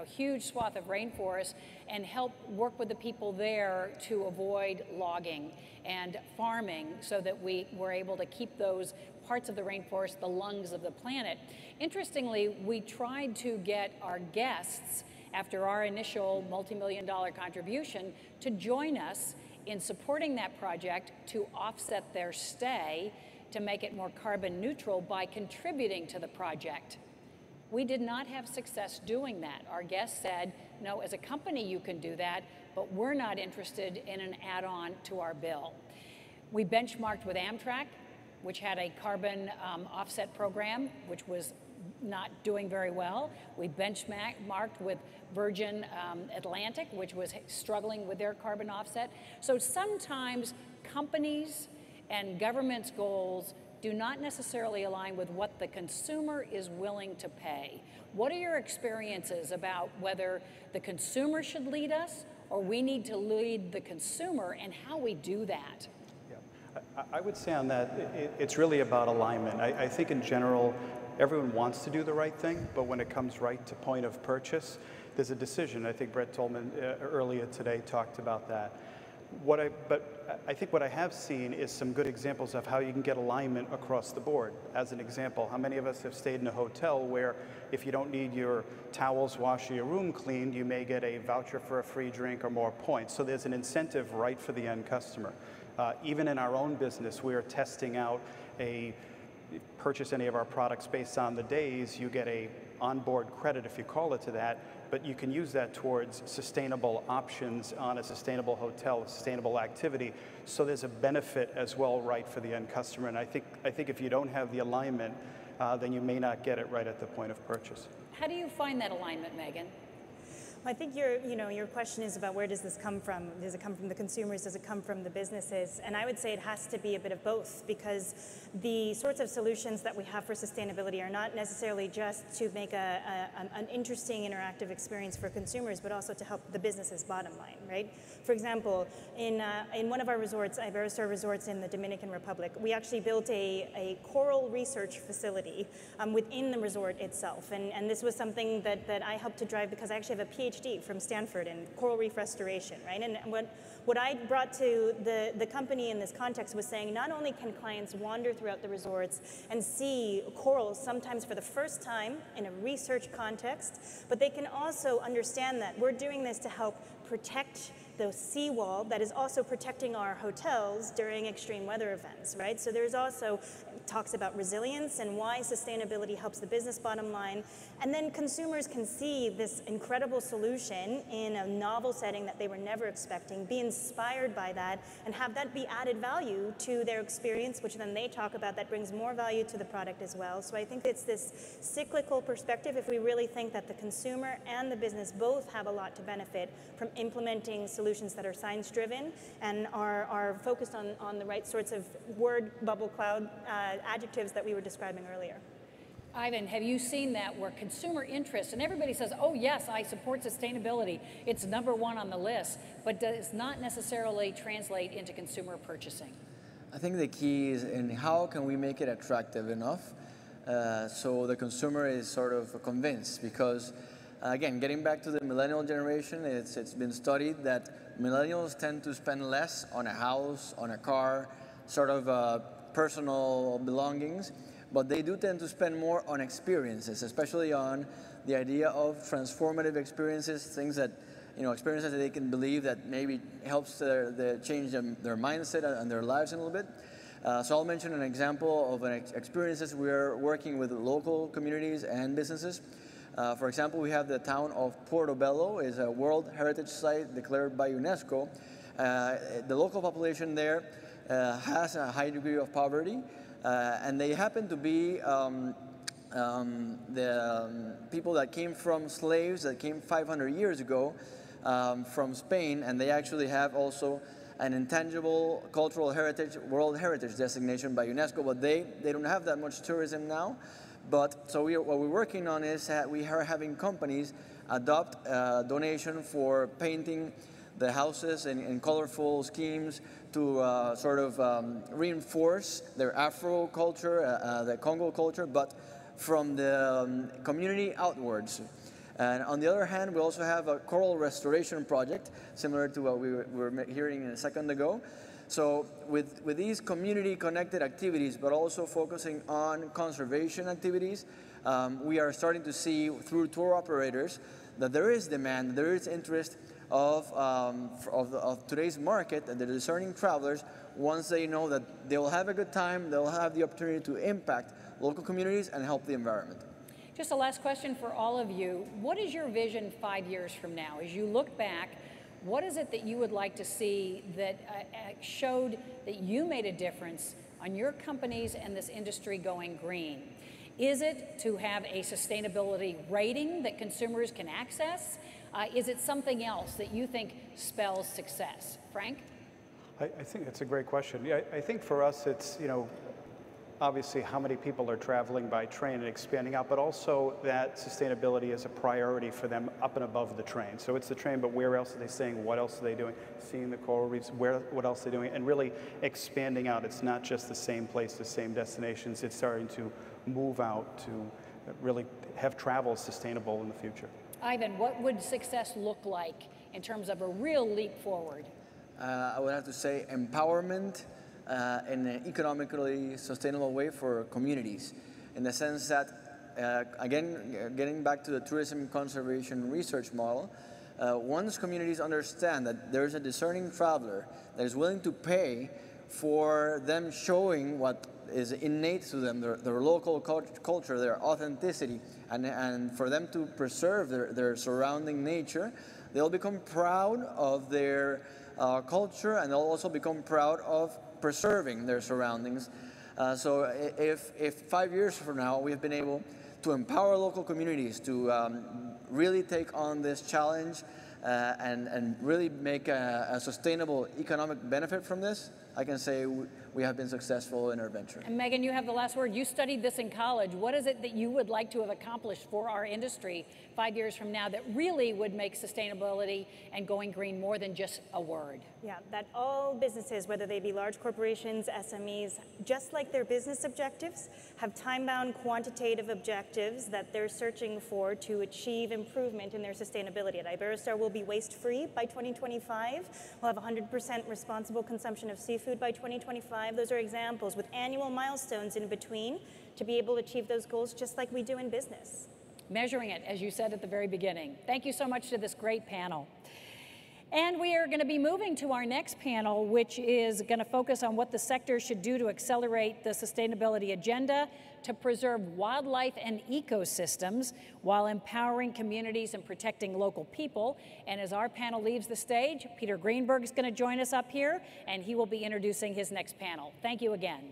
huge swath of rainforests, and help work with the people there to avoid logging and farming so that we were able to keep those parts of the rainforest the lungs of the planet. Interestingly, we tried to get our guests, after our initial multi-million-dollar contribution, to join us in supporting that project to offset their stay, to make it more carbon neutral by contributing to the project. We did not have success doing that. Our guests said, no, as a company you can do that, but we're not interested in an add-on to our bill. We benchmarked with Amtrak, which had a carbon offset program, which was not doing very well. We benchmarked with Virgin Atlantic, which was struggling with their carbon offset. So sometimes companies and governments' goals do not necessarily align with what the consumer is willing to pay. What are your experiences about whether the consumer should lead us or we need to lead the consumer, and how we do that?
I would say on that, it's really about alignment. I think in general, everyone wants to do the right thing, but when it comes right to point of purchase, there's a decision. I think Brett Tolman earlier today talked about that. But I think what I have seen is some good examples of how you can get alignment across the board. As an example, how many of us have stayed in a hotel where if you don't need your towels washed or your room cleaned, you may get a voucher for a free drink or more points. So there's an incentive right for the end customer. Even in our own business, we are testing out purchase any of our products based on the days, you get a onboard credit, if you call it to that, but you can use that towards sustainable options on a sustainable hotel, a sustainable activity. So there's a benefit as well right for the end customer. And I think if you don't have the alignment, then you may not get it right at the point of purchase.
How do you find that alignment, Megan?
I think your question is about where does this come from? Does it come from the consumers? Does it come from the businesses? And I would say it has to be a bit of both, because the sorts of solutions that we have for sustainability are not necessarily just to make an interesting interactive experience for consumers, but also to help the business's bottom line, right? For example, in one of our resorts, Iberostar resorts in the Dominican Republic, we actually built a coral research facility within the resort itself. And this was something that I helped to drive because I actually have a PhD from Stanford in coral reef restoration, right? And what I brought to the company in this context was saying not only can clients wander throughout the resorts and see corals sometimes for the first time in a research context, but they can also understand that we're doing this to help protect the seawall that is also protecting our hotels during extreme weather events, right? So there's also talks about resilience and why sustainability helps the business bottom line. And then consumers can see this incredible solution in a novel setting that they were never expecting, be inspired by that, and have that be added value to their experience, which then they talk about that brings more value to the product as well. So I think it's this cyclical perspective if we really think that the consumer and the business both have a lot to benefit from implementing solutions that are science-driven and are focused on the right sorts of word bubble cloud adjectives that we were describing earlier.
Ivan, have you seen that where consumer interest, and everybody says, oh yes, I support sustainability, it's #1 on the list, but does not necessarily translate into consumer purchasing?
I think the key is in how can we make it attractive enough so the consumer is sort of convinced, because again, getting back to the millennial generation, it's been studied that millennials tend to spend less on a house, on a car, sort of personal belongings, but they do tend to spend more on experiences, especially on the idea of transformative experiences, things that, experiences that they can believe that maybe helps change their mindset and their lives a little bit. So I'll mention an example of experiences we're working with local communities and businesses. For example, we have the town of Portobello, is a World Heritage Site declared by UNESCO. The local population there has a high degree of poverty, and they happen to be the people that came from slaves that came 500 years ago from Spain, and they actually have also an intangible cultural heritage, World Heritage designation by UNESCO, but they don't have that much tourism now. But so what we're working on is that we are having companies adopt a donation for painting the houses in colorful schemes to sort of reinforce their Afro culture, the Congo culture, but from the community outwards. And on the other hand, we also have a coral restoration project, similar to what we were hearing a second ago. So with these community-connected activities, but also focusing on conservation activities, we are starting to see through tour operators that there is demand, there is interest of today's market, and the discerning travelers, once they know that they will have a good time, they'll have the opportunity to impact local communities and help the environment.
Just a last question for all of you. What is your vision 5 years from now? As you look back, what is it that you would like to see that showed that you made a difference on your companies and this industry going green? Is it to have a sustainability rating that consumers can access? Is it something else that you think spells success? Frank?
I think that's a great question. Yeah, I think for us it's, obviously how many people are traveling by train and expanding out, but also that sustainability is a priority for them up and above the train. So it's the train, but where else are they staying? What else are they doing? Seeing the coral reefs, what else are they doing? And really expanding out. It's not just the same place, the same destinations. It's starting to move out to really have travel sustainable in the future.
Ivan, what would success look like in terms of a real leap forward?
I would have to say empowerment in an economically sustainable way for communities, in the sense that, again, getting back to the tourism conservation research model, once communities understand that there's a discerning traveler that is willing to pay for them showing what is innate to them, their local culture, their authenticity, and for them to preserve their surrounding nature, they'll become proud of their culture, and they'll also become proud of preserving their surroundings. So if 5 years from now we've been able to empower local communities to really take on this challenge and really make a sustainable economic benefit from this, I can say we have been successful in our venture.
And Megan, you have the last word. You studied this in college. What is it that you would like to have accomplished for our industry 5 years from now that really would make sustainability and going green more than just a word?
Yeah, that all businesses, whether they be large corporations, SMEs, just like their business objectives, have time-bound quantitative objectives that they're searching for to achieve improvement in their sustainability. At Iberostar, we'll be waste-free by 2025. We'll have 100% responsible consumption of seafood by 2025. Those are examples with annual milestones in between to be able to achieve those goals just like we do in business.
Measuring it, as you said at the very beginning. Thank you so much to this great panel. And we are going to be moving to our next panel, which is going to focus on what the sector should do to accelerate the sustainability agenda, to preserve wildlife and ecosystems while empowering communities and protecting local people. And as our panel leaves the stage, Peter Greenberg is going to join us up here, and he will be introducing his next panel. Thank you again.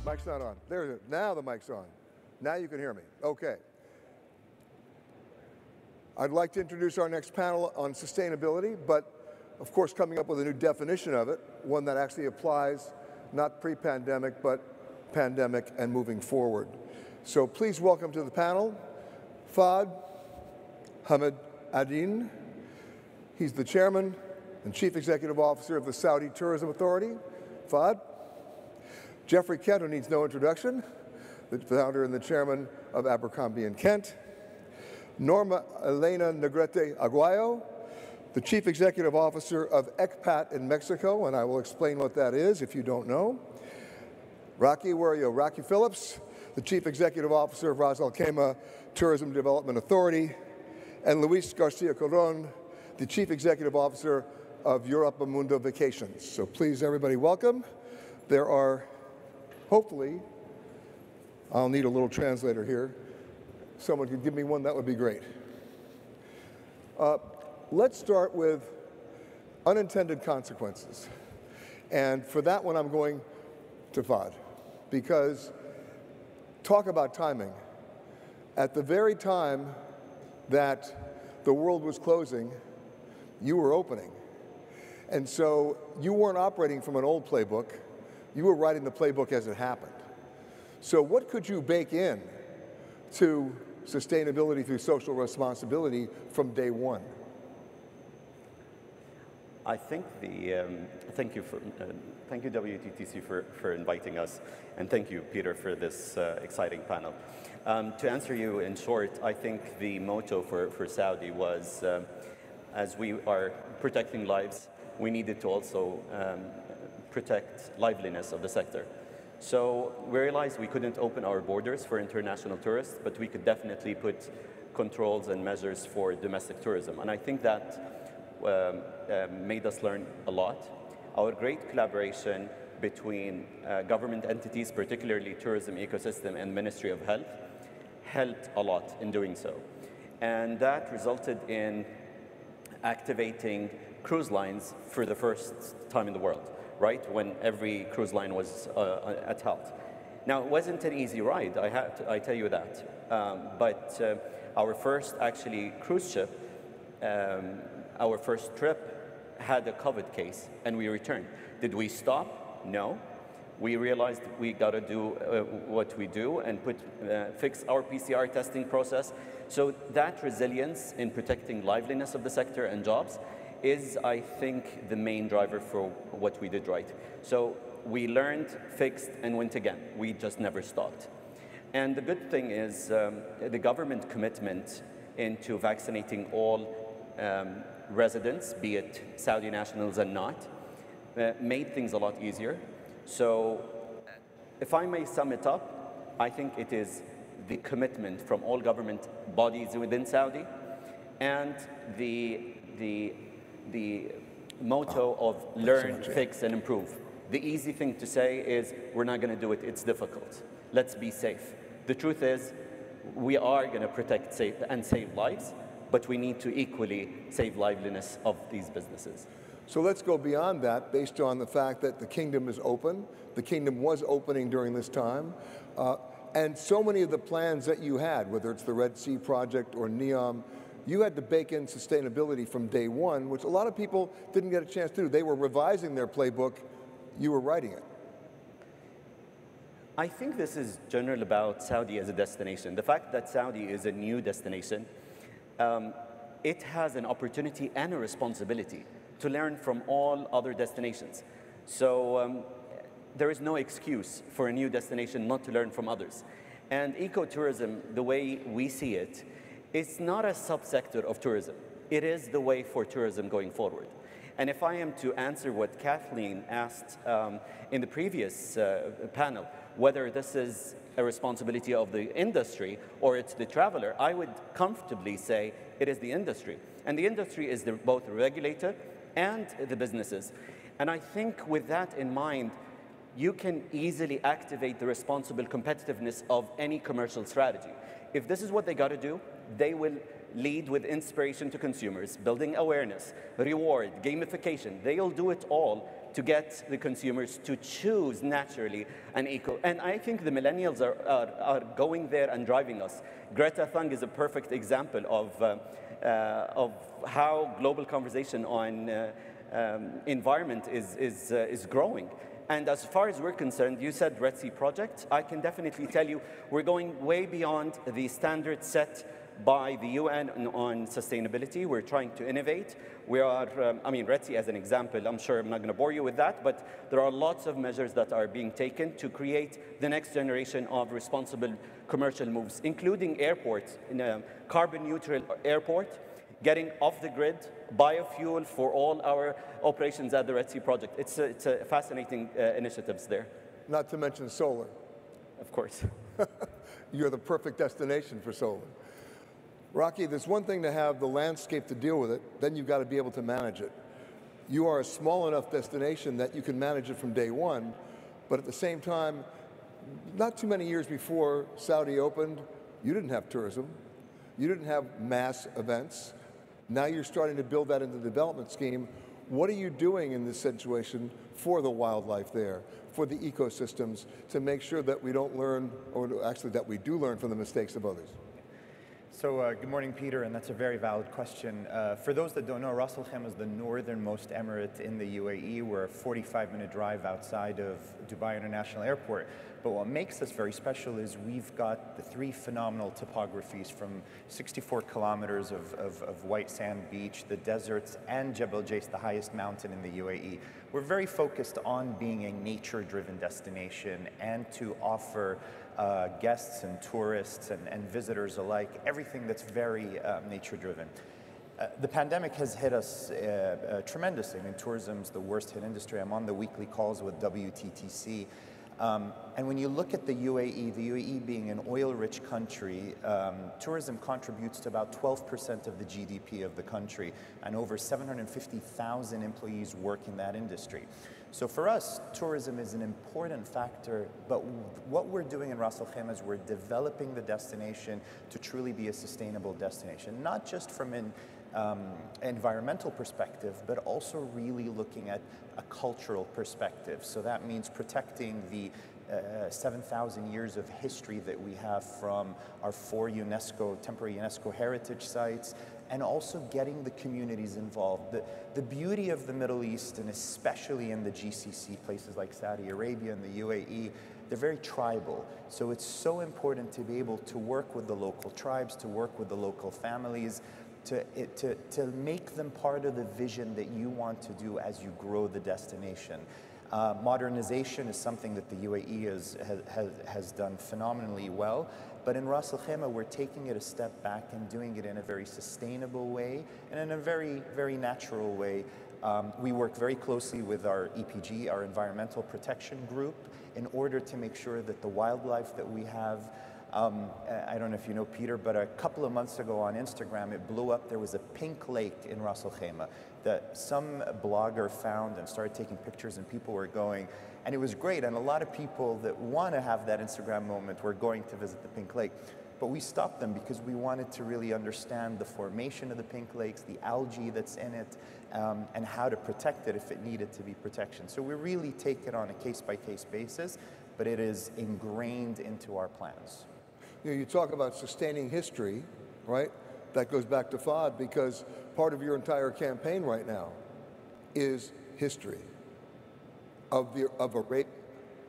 Mic's not on. There it is. Now the mic's on. Now you can hear me. Okay. I'd like to introduce our next panel on sustainability, but of course coming up with a new definition of it, one that actually applies not pre-pandemic, but pandemic and moving forward. So please welcome to the panel Fahd Hamed Addin. He's the chairman and chief executive officer of the Saudi Tourism Authority. Fahd. Jeffrey Kent, who needs no introduction, the founder and the chairman of Abercrombie & Kent. Norma Elena Negrete Aguayo, the chief executive officer of ECPAT in Mexico, and I will explain what that is if you don't know. Rocky, where are you? Rocky Phillips, the chief executive officer of Ras Al Khaimah Tourism Development Authority. And Luis Garcia Colon, the chief executive officer of Europa Mundo Vacations. So please, everybody, welcome. There are hopefully, I'll need a little translator here. Someone could give me one, that would be great. Let's start with unintended consequences. And for that one, I'm going to Fahd, because talk about timing. At the very time that the world was closing, you were opening. And so you weren't operating from an old playbook. You were writing the playbook as it happened. So what could you bake in to sustainability through social responsibility from day one?
I think thank you WTTC for inviting us, and thank you, Peter, for this exciting panel. To answer you in short, I think the motto for Saudi was, as we are protecting lives, we needed to also protect liveliness of the sector. So we realized we couldn't open our borders for international tourists, but we could definitely put controls and measures for domestic tourism. And I think that made us learn a lot. Our great collaboration between government entities, particularly tourism ecosystem and Ministry of Health, helped a lot in doing so. And that resulted in activating cruise lines for the first time in the world, right? When every cruise line was at halt. Now, it wasn't an easy ride, I tell you that. But our first actually cruise ship, our first trip had a COVID case and we returned. Did we stop? No. we realized we got to do what we do and fix our PCR testing process. So that resilience in protecting liveliness of the sector and jobs is, I think, the main driver for what we did right. So we learned, fixed, and went again. We just never stopped. And the good thing is the government commitment into vaccinating all residents, be it Saudi nationals and not, made things a lot easier. So if I may sum it up, I think it is the commitment from all government bodies within Saudi and the motto of learn, fix, and improve. The easy thing to say is we're not going to do it, it's difficult. Let's be safe. The truth is we are going to protect and save lives, but we need to equally save liveliness of these businesses.
So let's go beyond that based on the fact that the kingdom is open. The kingdom was opening during this time. And so many of the plans that you had, whether it's the Red Sea Project or NEOM, you had to bake in sustainability from day one, which a lot of people didn't get a chance to do. They were revising their playbook, you were writing it.
I think this is general about Saudi as a destination. The fact that Saudi is a new destination, it has an opportunity and a responsibility to learn from all other destinations. So there is no excuse for a new destination not to learn from others. And ecotourism, the way we see it, is not a subsector of tourism. It is the way for tourism going forward. And if I am to answer what Kathleen asked in the previous panel, whether this is a responsibility of the industry or it's the traveler, I would comfortably say it is the industry. And the industry is both the regulator and the businesses. And I think with that in mind, you can easily activate the responsible competitiveness of any commercial strategy. If this is what they got to do, they will lead with inspiration to consumers, building awareness, reward, gamification. They'll do it all to get the consumers to choose naturally an eco. And I think the millennials are going there and driving us. Greta Thunberg is a perfect example of how global conversation on environment is growing. And as far as we're concerned, you said Red Sea Project. I can definitely tell you we're going way beyond the standards set by the UN on sustainability. We're trying to innovate. We are, Red Sea as an example, I'm sure I'm not going to bore you with that, but there are lots of measures that are being taken to create the next generation of responsible commercial moves, including airports, in a carbon neutral airport, getting off the grid, biofuel for all our operations at the Red Sea Project. It's a fascinating initiatives there.
Not to mention solar.
Of course.
You're the perfect destination for solar. Rocky, there's one thing to have the landscape to deal with it, then you've got to be able to manage it. You are a small enough destination that you can manage it from day one, but at the same time, not too many years before Saudi opened, you didn't have tourism. You didn't have mass events. Now you're starting to build that into the development scheme. What are you doing in this situation for the wildlife there, for the ecosystems, to make sure that we don't learn, or actually that we do learn from the mistakes of others?
So good morning, Peter, and that's a very valid question. For those that don't know, Ras Al Khaimah is the northernmost emirate in the UAE. We're a 45-minute drive outside of Dubai International Airport. But what makes us very special is we've got the three phenomenal topographies from 64 kilometers of white sand beach, the deserts, and Jebel Jais, the highest mountain in the UAE. We're very focused on being a nature-driven destination and to offer guests and tourists and visitors alike everything that's very nature-driven. The pandemic has hit us tremendously. I mean, tourism's the worst hit industry. I'm on the weekly calls with WTTC. And when you look at the UAE being an oil-rich country, tourism contributes to about 12% of the GDP of the country, and over 750,000 employees work in that industry. So for us, tourism is an important factor, but what we're doing in Ras Al Khaimah is we're developing the destination to truly be a sustainable destination, not just from an environmental perspective, but also really looking at a cultural perspective. So that means protecting the 7,000 years of history that we have from our 4 temporary UNESCO heritage sites, and also getting the communities involved. The beauty of the Middle East, and especially in the GCC, places like Saudi Arabia and the UAE, they're very tribal. So it's so important to be able to work with the local tribes, to work with the local families, to make them part of the vision that you want to do as you grow the destination. Modernization is something that the UAE has done phenomenally well, but in Ras Al Khaimah we're taking it a step back and doing it in a very sustainable way and in a very, very natural way. We work very closely with our EPG, our Environmental Protection Group, in order to make sure that the wildlife that we have, I don't know if you know, Peter, but a couple of months ago on Instagram, it blew up. There was a pink lake in Ras Al Khaimah that some blogger found and started taking pictures, and people were going, and it was great. And a lot of people that want to have that Instagram moment were going to visit the pink lake. But we stopped them because we wanted to really understand the formation of the pink lakes, the algae that's in it, and how to protect it if it needed to be protection. So we really take it on a case-by-case basis, but it is ingrained into our plans.
You know, you talk about sustaining history, right? That goes back to FOD, because part of your entire campaign right now is history of a rape,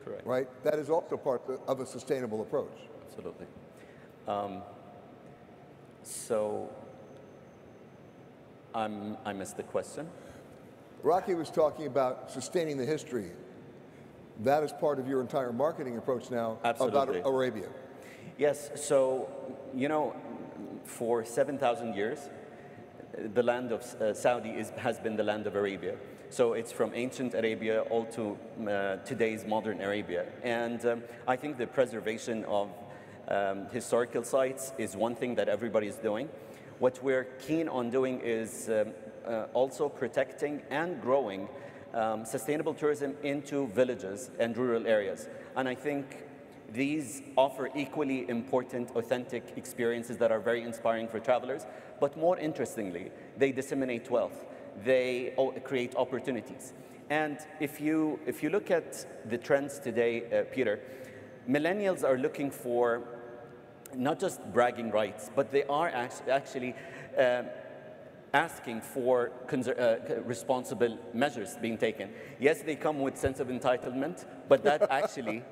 correct,
right? That is also part of a sustainable approach.
Absolutely. So I missed the question.
Rocky was talking about sustaining the history. That is part of your entire marketing approach now.
Absolutely.
About Arabia.
Yes, so, you know, for 7,000 years, the land of Saudi has been the land of Arabia. So it's from ancient Arabia all to today's modern Arabia. And I think the preservation of historical sites is one thing that everybody is doing. What we're keen on doing is also protecting and growing sustainable tourism into villages and rural areas. And I think these offer equally important, authentic experiences that are very inspiring for travelers. But more interestingly, they disseminate wealth. They create opportunities. And if you look at the trends today, Peter, millennials are looking for not just bragging rights, but they are actually asking for responsible measures being taken. Yes, they come with sense of entitlement, but that actually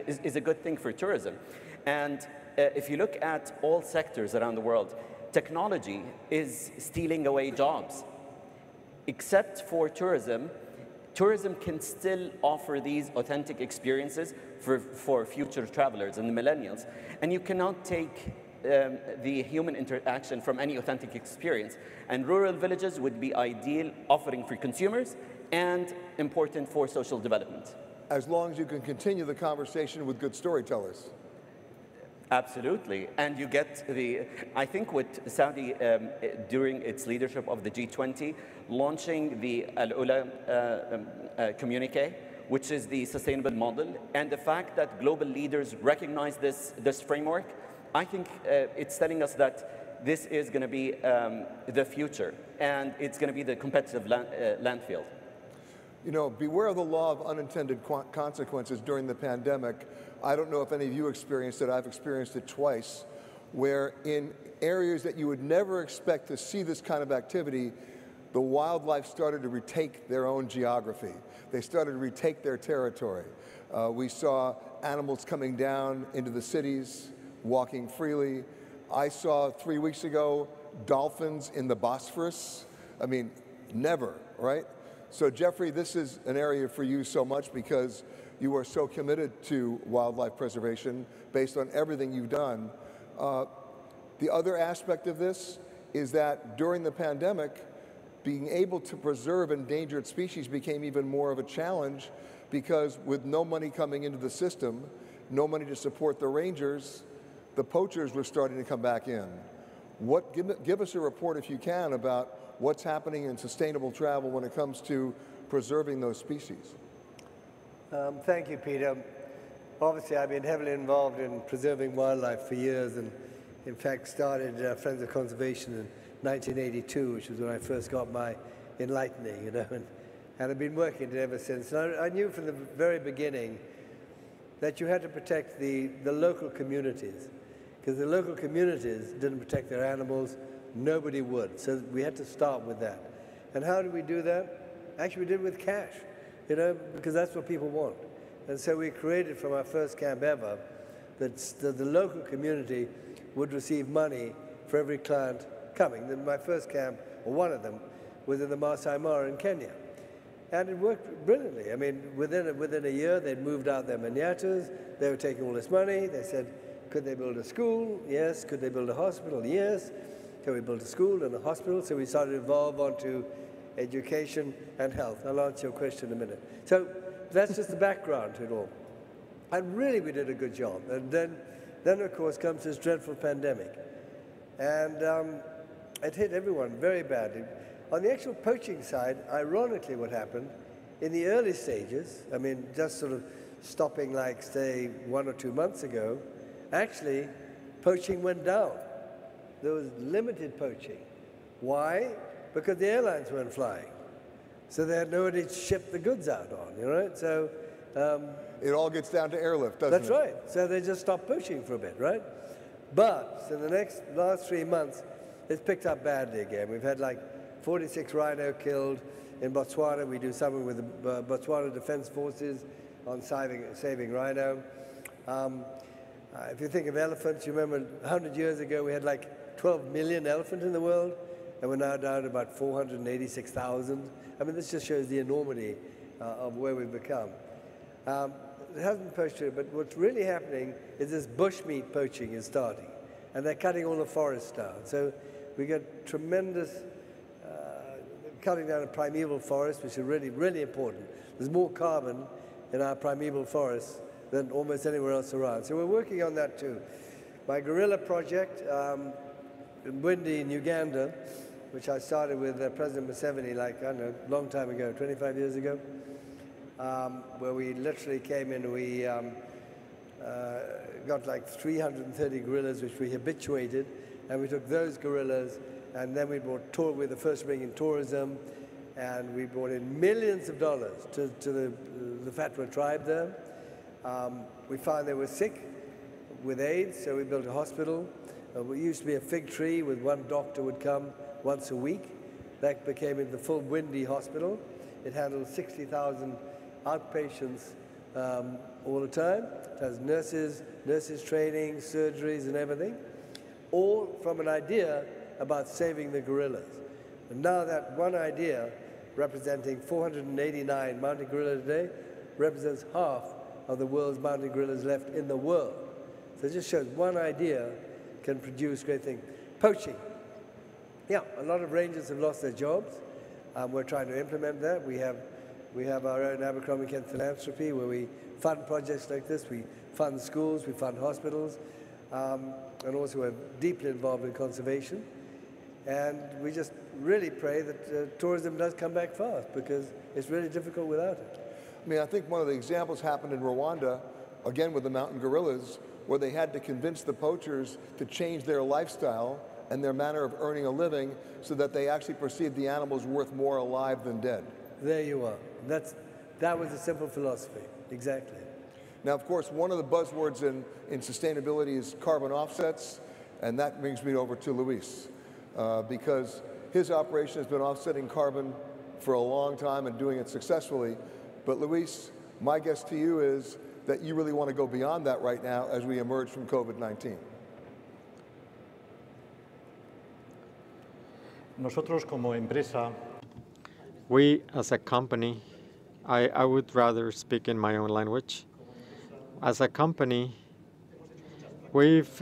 is a good thing for tourism. And if you look at all sectors around the world, technology is stealing away jobs. Except for tourism, tourism can still offer these authentic experiences for future travelers and the millennials. And you cannot take the human interaction from any authentic experience. And rural villages would be ideal offering for consumers and important for social development.
As long as you can continue the conversation with good storytellers.
Absolutely. And you get I think with Saudi, during its leadership of the G20, launching the Al-Ula communique, which is the sustainable model, and the fact that global leaders recognize this framework, I think it's telling us that this is going to be the future, and it's going to be the competitive land field.
You know, beware of the law of unintended consequences during the pandemic. I don't know if any of you experienced it. I've experienced it twice, where in areas that you would never expect to see this kind of activity, the wildlife started to retake their own geography. They started to retake their territory. We saw animals coming down into the cities, walking freely. I saw 3 weeks ago dolphins in the Bosphorus. I mean, never, right? So Jeffrey, this is an area for you so much because you are so committed to wildlife preservation based on everything you've done. The other aspect of this is that during the pandemic, being able to preserve endangered species became even more of a challenge because with no money coming into the system, no money to support the rangers, the poachers were starting to come back in. Give us a report, if you can, about what's happening in sustainable travel when it comes to preserving those species.
Thank you, Peter. Obviously, I've been heavily involved in preserving wildlife for years, and in fact started Friends of Conservation in 1982, which was when I first got my enlightening, you know, and I've been working it ever since. And I knew from the very beginning that you had to protect the local communities. Because the local communities didn't protect their animals, nobody would. So we had to start with that. And how did we do that? Actually, we did it with cash, you know, because that's what people want. And so we created from our first camp ever that the local community would receive money for every client coming. My first camp, or one of them, was in the Masai Mara in Kenya. And it worked brilliantly. I mean, within a year, they'd moved out their manatas. They were taking all this money. They said, could they build a school? Yes. Could they build a hospital? Yes. So we built a school and a hospital. So we started to evolve onto education and health. I'll answer your question in a minute. So that's just the background to it all. And really, we did a good job. And then of course, comes this dreadful pandemic. And it hit everyone very badly. On the actual poaching side, ironically what happened, in the early stages, I mean, just sort of stopping like, say, 1 or 2 months ago, actually, poaching went down. There was limited poaching. Why? Because the airlines weren't flying. So they had nobody to ship the goods out on, you know? So
it all gets down to airlift, doesn't it?
That's right. So they just stopped poaching for a bit, right? But in the last 3 months, it's picked up badly again. We've had like 46 rhino killed in Botswana. We do something with the Botswana Defense Forces on saving rhino. If you think of elephants, you remember 100 years ago we had like 12 million elephants in the world, and we're now down to about 486,000. I mean, this just shows the enormity of where we've become. It hasn't poached here, but what's really happening is this bushmeat poaching is starting, and they're cutting all the forests down. So we get tremendous cutting down of primeval forests, which is really, really important. There's more carbon in our primeval forests than almost anywhere else around. So we're working on that too. My gorilla project in Bwindi in Uganda, which I started with President Museveni, like, I don't know, a long time ago, 25 years ago, where we literally came in, we got like 330 gorillas, which we habituated, and we took those gorillas, and then we we're the first to bring in tourism, and we brought in millions of dollars to the Fatwa tribe there. We found they were sick with AIDS, so we built a hospital. We used to be a fig tree with one doctor would come once a week. That became into the full Bwindi hospital. It handles 60,000 outpatients all the time. It has nurses training, surgeries and everything, all from an idea about saving the gorillas. And now that one idea, representing 489 mountain gorillas today, represents half of the world's mountain gorillas left in the world. So it just shows one idea can produce great things. Poaching. Yeah, a lot of rangers have lost their jobs. We're trying to implement that. We have our own Abercrombie Kent philanthropy where we fund projects like this. We fund schools, we fund hospitals, and also we're deeply involved in conservation. And we just really pray that tourism does come back fast, because it's really difficult without it.
I mean, I think one of the examples happened in Rwanda, again with the mountain gorillas, where they had to convince the poachers to change their lifestyle and their manner of earning a living so that they actually perceived the animals worth more alive than dead.
There you are. That was a simple philosophy, exactly.
Now, of course, one of the buzzwords in sustainability is carbon offsets, and that brings me over to Luis, because his operation has been offsetting carbon for a long time and doing it successfully. But Luis, my guess to you is that you really want to go beyond that right now as we emerge from COVID-19.
Nosotros como empresa,
we as a company, I would rather speak in my own language. As a company, we've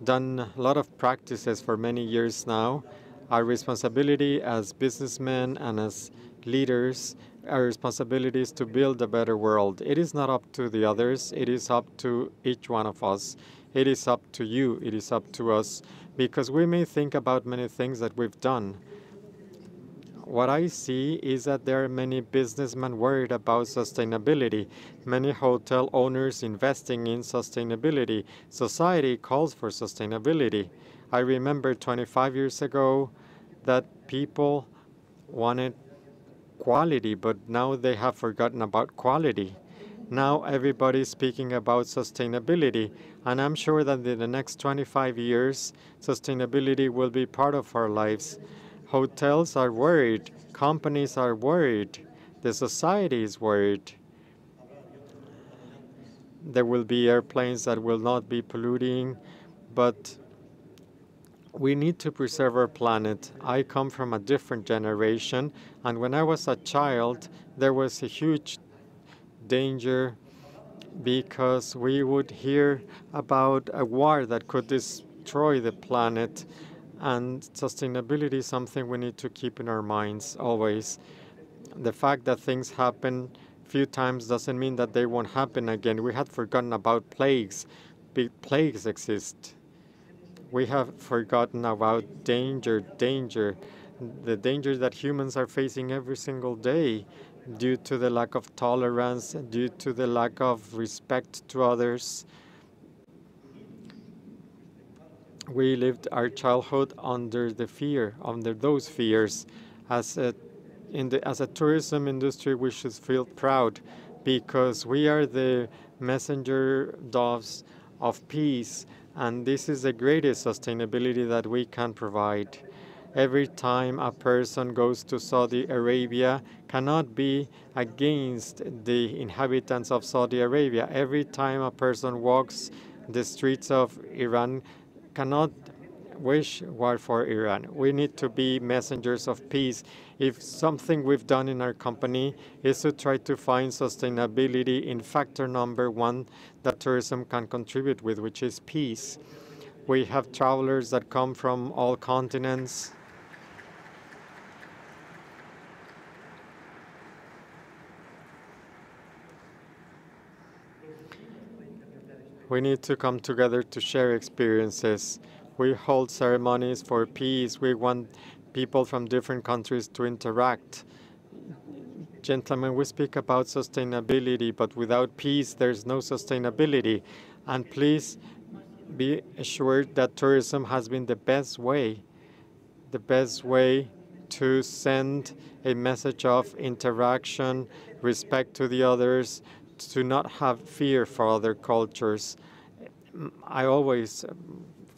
done a lot of practices for many years now. Our responsibility as businessmen and as leaders, our responsibility is to build a better world. It is not up to the others. It is up to each one of us. It is up to you. It is up to us, because we may think about many things that we've done. What I see is that there are many businessmen worried about sustainability, many hotel owners investing in sustainability. Society calls for sustainability. I remember 25 years ago that people wanted quality, but now they have forgotten about quality. Now everybody's speaking about sustainability, and I'm sure that in the next 25 years, sustainability will be part of our lives. Hotels are worried, companies are worried, the society is worried. There will be airplanes that will not be polluting, but we need to preserve our planet. I come from a different generation, and when I was a child, there was a huge danger because we would hear about a war that could destroy the planet, and sustainability is something we need to keep in our minds always. The fact that things happen few times doesn't mean that they won't happen again. We had forgotten about plagues. Big plagues exist. We have forgotten about danger, the danger that humans are facing every single day due to the lack of tolerance, due to the lack of respect to others. We lived our childhood under those fears. As a tourism industry, we should feel proud because we are the messenger doves of peace, and this is the greatest sustainability that we can provide. Every time a person goes to Saudi Arabia cannot be against the inhabitants of Saudi Arabia. Every time a person walks the streets of Iran cannot wish war for Iran. We need to be messengers of peace. If something we've done in our company is to try to find sustainability in factor number one that tourism can contribute with, which is peace. We have travelers that come from all continents. We need to come together to share experiences. We hold ceremonies for peace. We want people from different countries to interact. Gentlemen, we speak about sustainability, but without peace, there's no sustainability. And please be assured that tourism has been the best way to send a message of interaction, respect to the others, to not have fear for other cultures. I always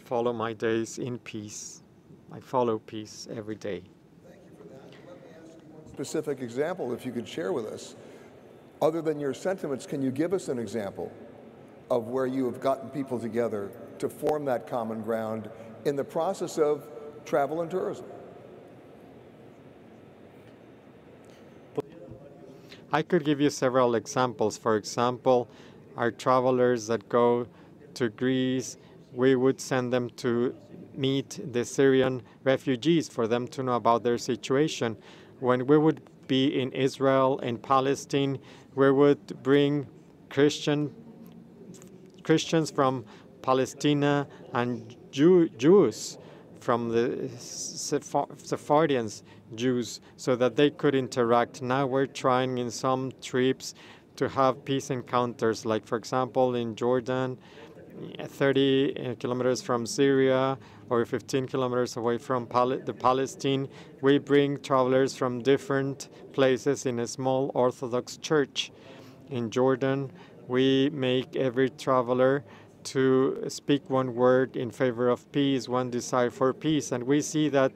follow my days in peace. I follow peace every day.
Thank you for that. Let me ask you one specific example, if you could share with us. Other than your sentiments, can you give us an example of where you have gotten people together to form that common ground in the process of travel and tourism?
I could give you several examples. For example, our travelers that go to Greece, we would send them to meet the Syrian refugees for them to know about their situation. When we would be in Israel and Palestine, we would bring Christians from Palestine and Jews from the Sephardians Jews so that they could interact. Now we're trying in some trips to have peace encounters, like for example in Jordan, 30 kilometers from Syria or 15 kilometers away from Palestine. We bring travelers from different places in a small Orthodox church. In Jordan, we make every traveler to speak one word in favor of peace, one desire for peace. And we see that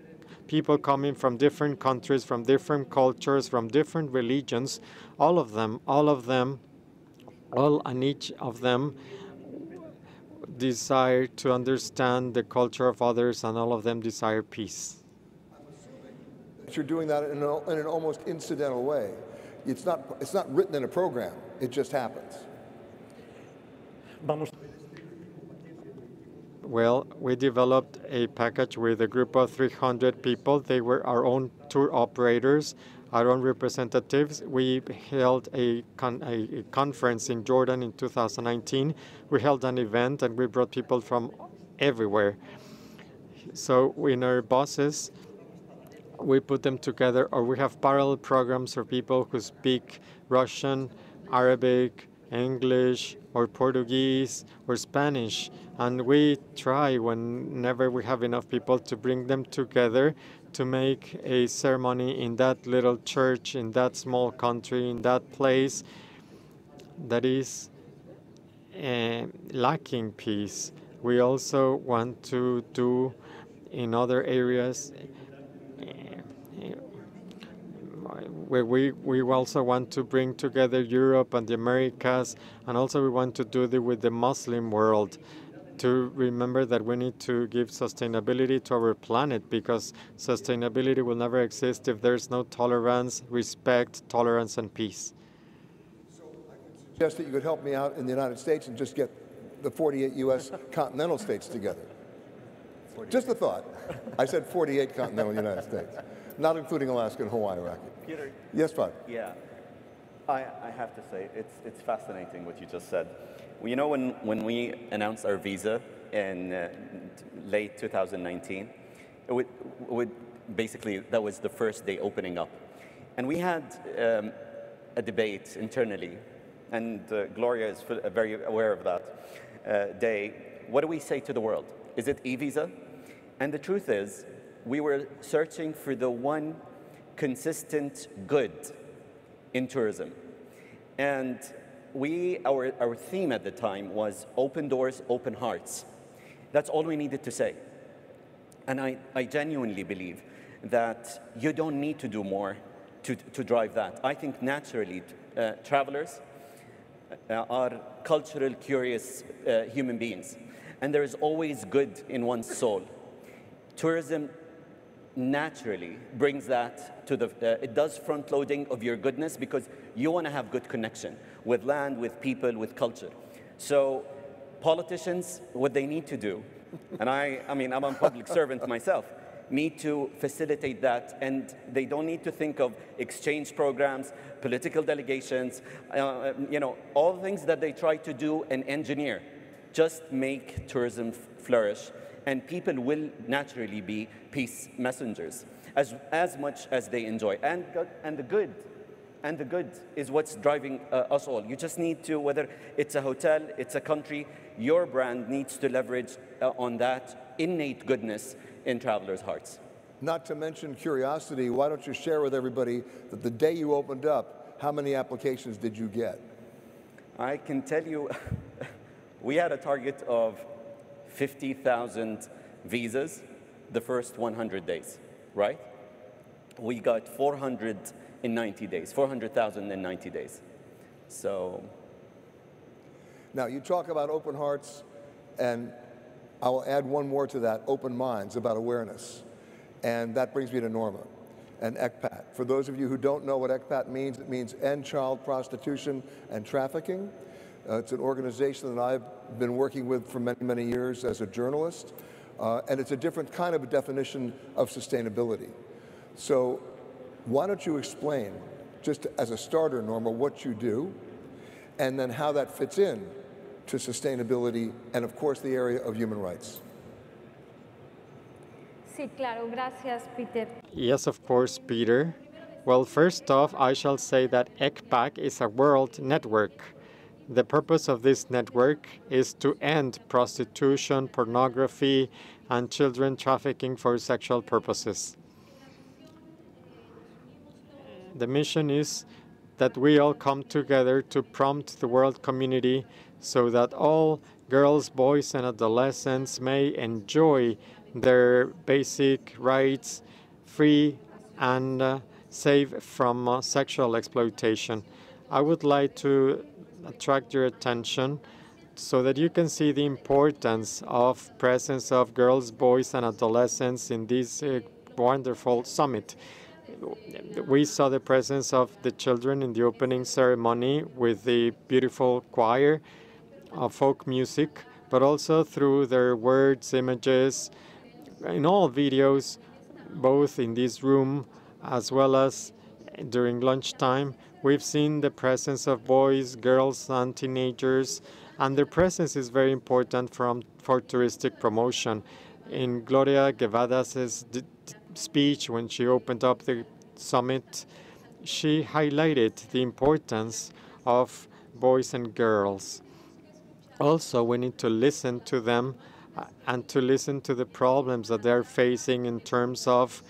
people coming from different countries, from different cultures, from different religions, all and each of them desire to understand the culture of others, and all of them desire peace.
You're doing that in an almost incidental way. It's not written in a program. It just happens.
Well, we developed a package with a group of 300 people. They were our own tour operators, our own representatives. We held a conference in Jordan in 2019. We held an event and we brought people from everywhere. So in our buses, we put them together, or we have parallel programs for people who speak Russian, Arabic, English, or Portuguese, or Spanish. And we try, whenever we have enough people, to bring them together to make a ceremony in that little church, in that small country, in that place. that is lacking peace. We also want to do in other areas where we also want to bring together Europe and the Americas, and also we want to do it with the Muslim world, to remember that we need to give sustainability to our planet, because sustainability will never exist if there's no tolerance, respect, tolerance, and peace.
Suggest that you could help me out in the United States and just get the 48 U.S. continental states together. 48. Just a thought. I said 48 continental United States, not including Alaska and Hawaii, Rocky.
Peter.
Yes, Bob.
Yeah. I have to say, it's fascinating what you just said. Well, you know, when we announced our visa in late 2019, it would basically, that was the first day opening up. And we had a debate internally, and Gloria is very aware of that day. What do we say to the world? Is it e-visa? And the truth is, we were searching for the one consistent good in tourism. And our theme at the time was open doors, open hearts. That's all we needed to say. And I genuinely believe that you don't need to do more to drive that. I think naturally travelers are cultural, curious human beings. And there is always good in one's soul. Tourism naturally brings that to it does front loading of your goodness, because you want to have good connection with land, with people, with culture. So politicians, what they need to do, and I mean, I'm a public servant myself, need to facilitate that, and they don't need to think of exchange programs, political delegations, you know, all the things that they try to do and engineer. Just make tourism flourish, and people will naturally be peace messengers as much as they enjoy. And the good is what's driving us all. You just need to, whether it's a hotel, it's a country, your brand needs to leverage on that innate goodness in travelers' hearts.
Not to mention curiosity, why don't you share with everybody that the day you opened up, how many applications did you get?
I can tell you, we had a target of 50,000 visas the first 100 days, right? We got 400 in 90 days, 400,000 in 90 days. So.
Now, you talk about open hearts, and I will add one more to that, open minds, about awareness. And that brings me to Norma and ECPAT. For those of you who don't know what ECPAT means, it means End Child Prostitution and Trafficking. It's an organization that I've been working with for many, many years as a journalist. And it's a different kind of a definition of sustainability. So why don't you explain, just as a starter, Norma, what you do, and then how that fits in to sustainability and, of course, the area of human rights.
Sí, claro. Gracias, Peter.
Yes, of course, Peter. Well, first off, I shall say that ECPAC is a world network. The purpose of this network is to end prostitution, pornography, and children trafficking for sexual purposes. The mission is that we all come together to prompt the world community so that all girls, boys, and adolescents may enjoy their basic rights free and safe from sexual exploitation. I would like to attract your attention so that you can see the importance of presence of girls, boys, and adolescents in this wonderful summit. We saw the presence of the children in the opening ceremony with the beautiful choir of folk music, but also through their words, images, in all videos, both in this room as well as during lunchtime. We've seen the presence of boys, girls, and teenagers, and their presence is very important for touristic promotion. In Gloria Guevada's speech, when she opened up the summit, she highlighted the importance of boys and girls. Also, we need to listen to them and to listen to the problems that they're facing in terms of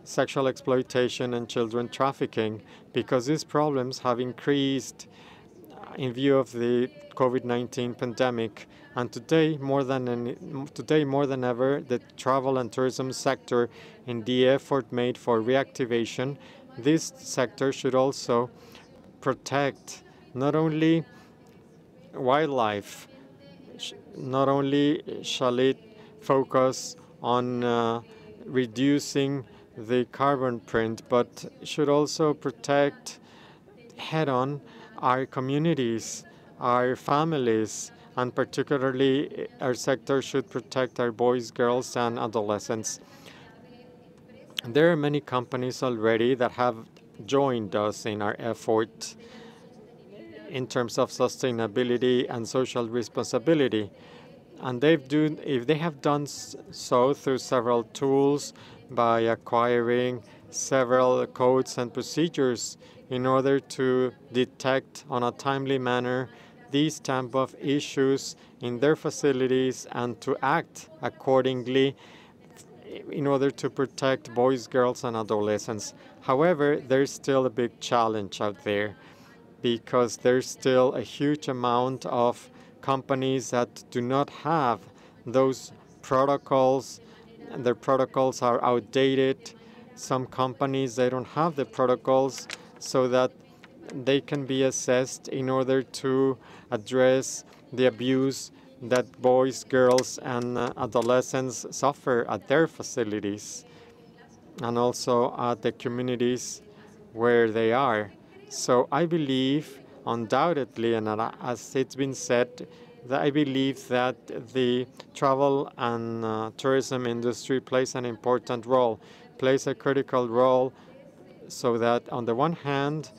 sexual exploitation and children trafficking, because these problems have increased in view of the COVID-19 pandemic. And today, more than ever, the travel and tourism sector, in the effort made for reactivation, this sector should also protect not only wildlife, not only shall it focus on reducing the carbon print, but should also protect head-on our communities, our families, and particularly our sector should protect our boys, girls, and adolescents. There are many companies already that have joined us in our effort in terms of sustainability and social responsibility. And they have done so through several tools by acquiring several codes and procedures in order to detect on a timely manner these type of issues in their facilities and to act accordingly in order to protect boys, girls, and adolescents. However, there's still a big challenge out there because there's still a huge amount of companies that do not have those protocols, and their protocols are outdated. Some companies, they don't have the protocols so that they can be assessed in order to address the abuse that boys, girls, and adolescents suffer at their facilities and also at the communities where they are. So I believe, undoubtedly, and as it's been said, that I believe that the travel and tourism industry plays an important role, plays a critical role, so that on the one hand,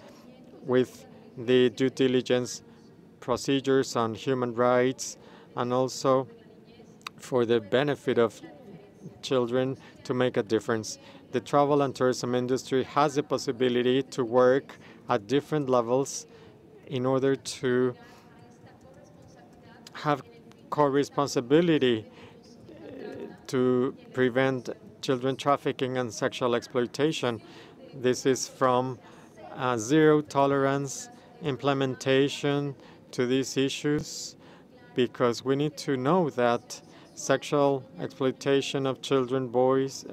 with the due diligence procedures on human rights and also for the benefit of children to make a difference. The travel and tourism industry has the possibility to work at different levels in order to have co-responsibility to prevent children trafficking and sexual exploitation. This is from zero tolerance implementation to these issues, because we need to know that sexual exploitation of children, boys,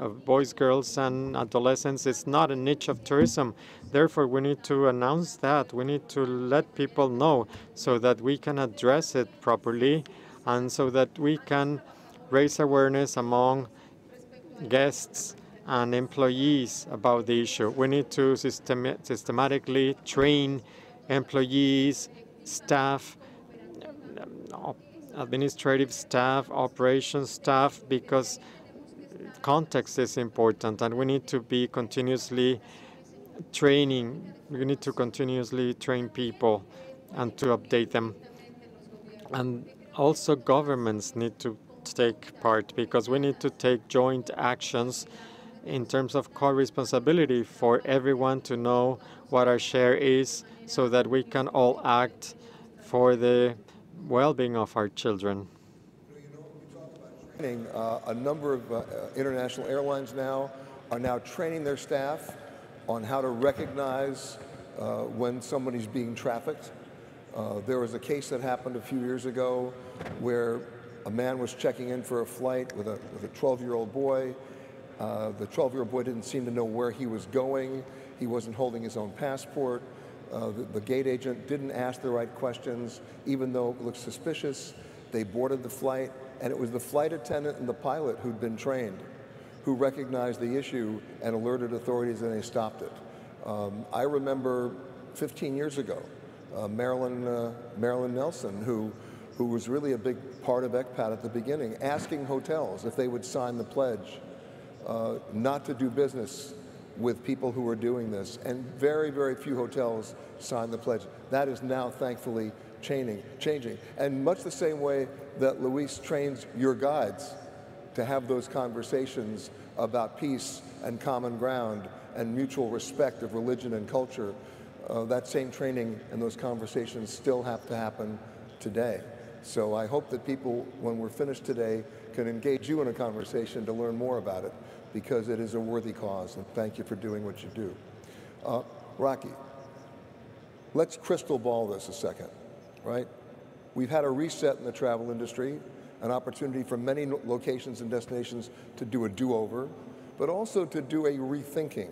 girls, and adolescents is not a niche of tourism. Therefore, we need to announce that. We need to let people know so that we can address it properly and so that we can raise awareness among guests and employees about the issue. We need to systematically train employees, staff, administrative staff, operations staff, because context is important and we need to be continuously training. We need to continuously train people and to update them. And also governments need to take part, because we need to take joint actions in terms of co-responsibility for everyone to know what our share is so that we can all act for the well-being of our children.
A number of international airlines now are training their staff on how to recognize when somebody's being trafficked. There was a case that happened a few years ago where a man was checking in for a flight with a 12-year-old boy. The 12-year-old boy didn't seem to know where he was going. He wasn't holding his own passport. The gate agent didn't ask the right questions, even though it looked suspicious. They boarded the flight, and it was the flight attendant and the pilot who'd been trained, who recognized the issue and alerted authorities, and they stopped it. I remember 15 years ago, Marilyn Nelson, who was really a big part of ECPAT at the beginning, asking hotels if they would sign the pledge not to do business with people who were doing this, and very, very few hotels signed the pledge. That is now thankfully changing. And much the same way that Luis trains your guides to have those conversations about peace and common ground and mutual respect of religion and culture, that same training and those conversations still have to happen today. So I hope that people, when we're finished today, can engage you in a conversation to learn more about it, because it is a worthy cause, and thank you for doing what you do. Rocky, let's crystal ball this a second. right? We've had a reset in the travel industry, an opportunity for many locations and destinations to do a do-over, but also to do a rethinking